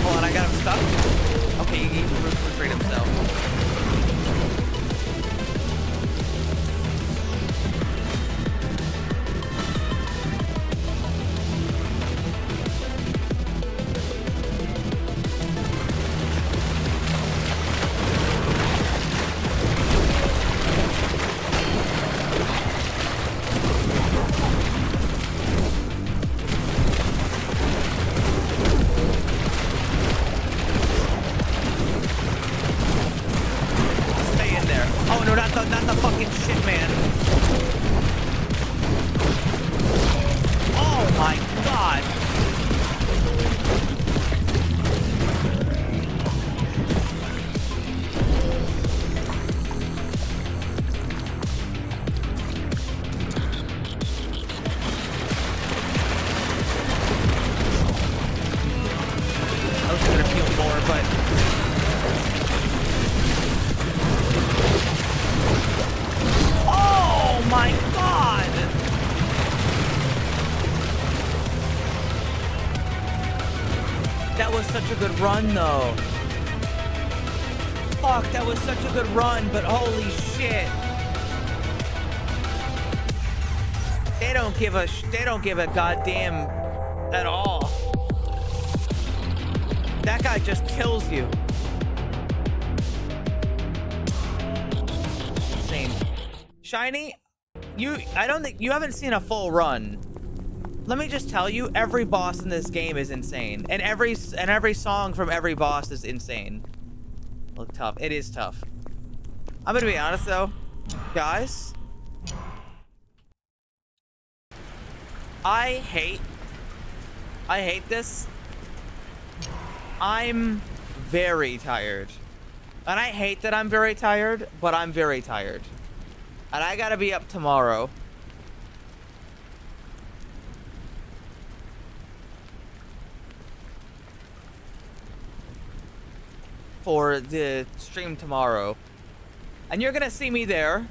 Hold on, I got him stuck. Okay, he freed himself. Run though. Fuck, that was such a good run, but holy shit. They don't give a goddamn at all. That guy just kills you. Insane. Shiny, I don't think you haven't seen a full run. Let me just tell you, every boss in this game is insane, and every song from every boss is insane. Look, tough. It is tough. I'm gonna be honest though, guys. I hate this. I'm very tired. And I hate that I'm very tired, but I'm very tired. And I gotta be up tomorrow. For the stream tomorrow. And you're gonna see me there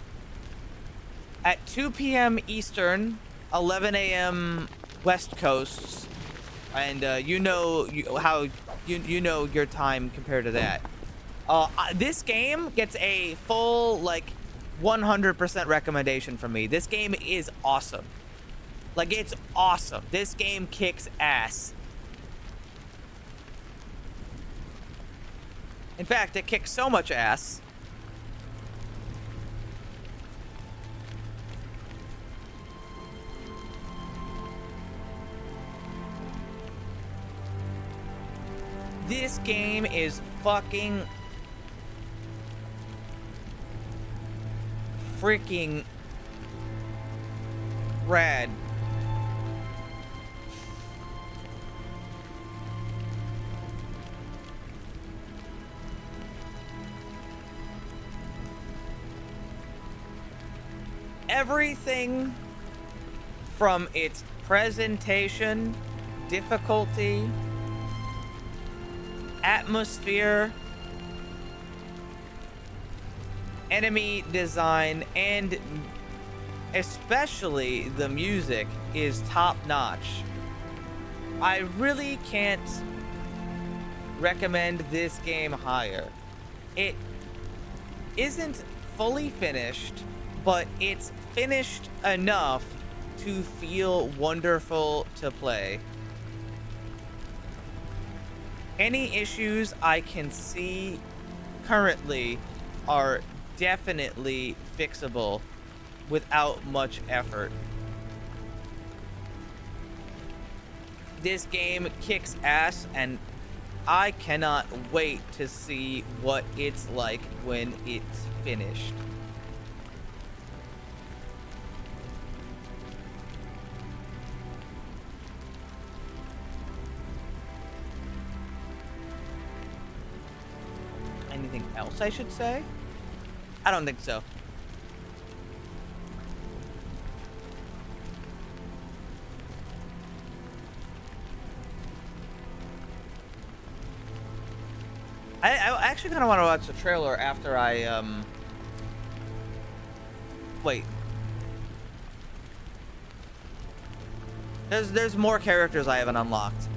at 2 p.m. Eastern, 11 a.m. West Coast. And you know how you know your time compared to that. This game gets a full, like, 100% recommendation from me. This game is awesome. Like, it's awesome. This game kicks ass. In fact, it kicks so much ass. This game is fucking freaking rad. Everything from its presentation, difficulty, atmosphere, enemy design, and especially the music is top notch. I really can't recommend this game higher. It isn't fully finished, but it's finished enough to feel wonderful to play. Any issues I can see currently are definitely fixable without much effort. This game kicks ass, and I cannot wait to see what it's like when it's finished. Anything else I should say? I don't think so. I actually kind of want to watch the trailer after I, wait. There's more characters I haven't unlocked.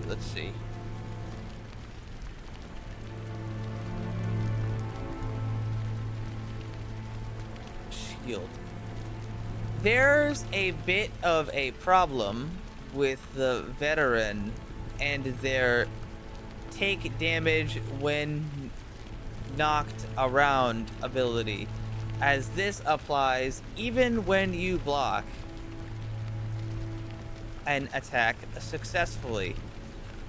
Let's see. Shield. There's a bit of a problem with the veteran and their take damage when knocked around ability, as this applies even when you block an attack successfully,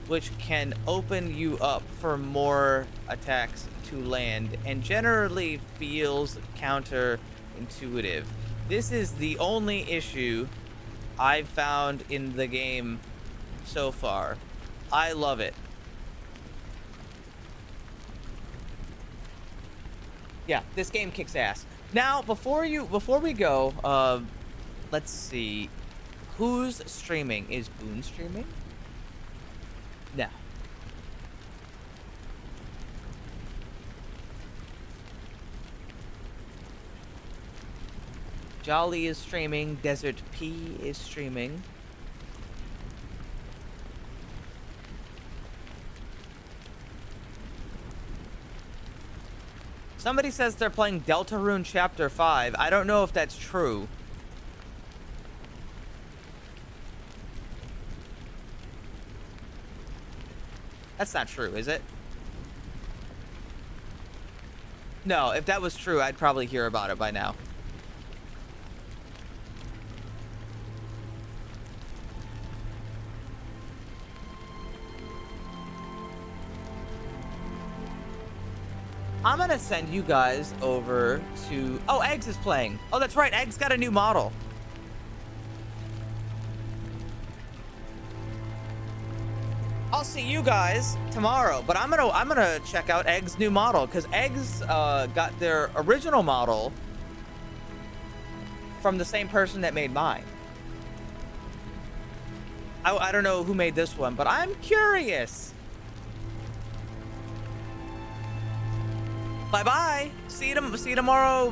which can open you up for more attacks to land and generally feels counterintuitive. This is the only issue I've found in the game so far. I love it. Yeah, this game kicks ass. Now, before we go, let's see. Who's streaming? Is Boone streaming? No. Jolly is streaming. Desert P is streaming. Somebody says they're playing Deltarune Chapter 5. I don't know if that's true. That's not true, is it? No, if that was true, I'd probably hear about it by now. I'm gonna send you guys over to... Oh, Eggs is playing. Oh, that's right. Eggs got a new model. I'll see you guys tomorrow, but I'm gonna check out Egg's new model because Egg's got their original model from the same person that made mine. I don't know who made this one, but I'm curious. Bye bye. See you tomorrow.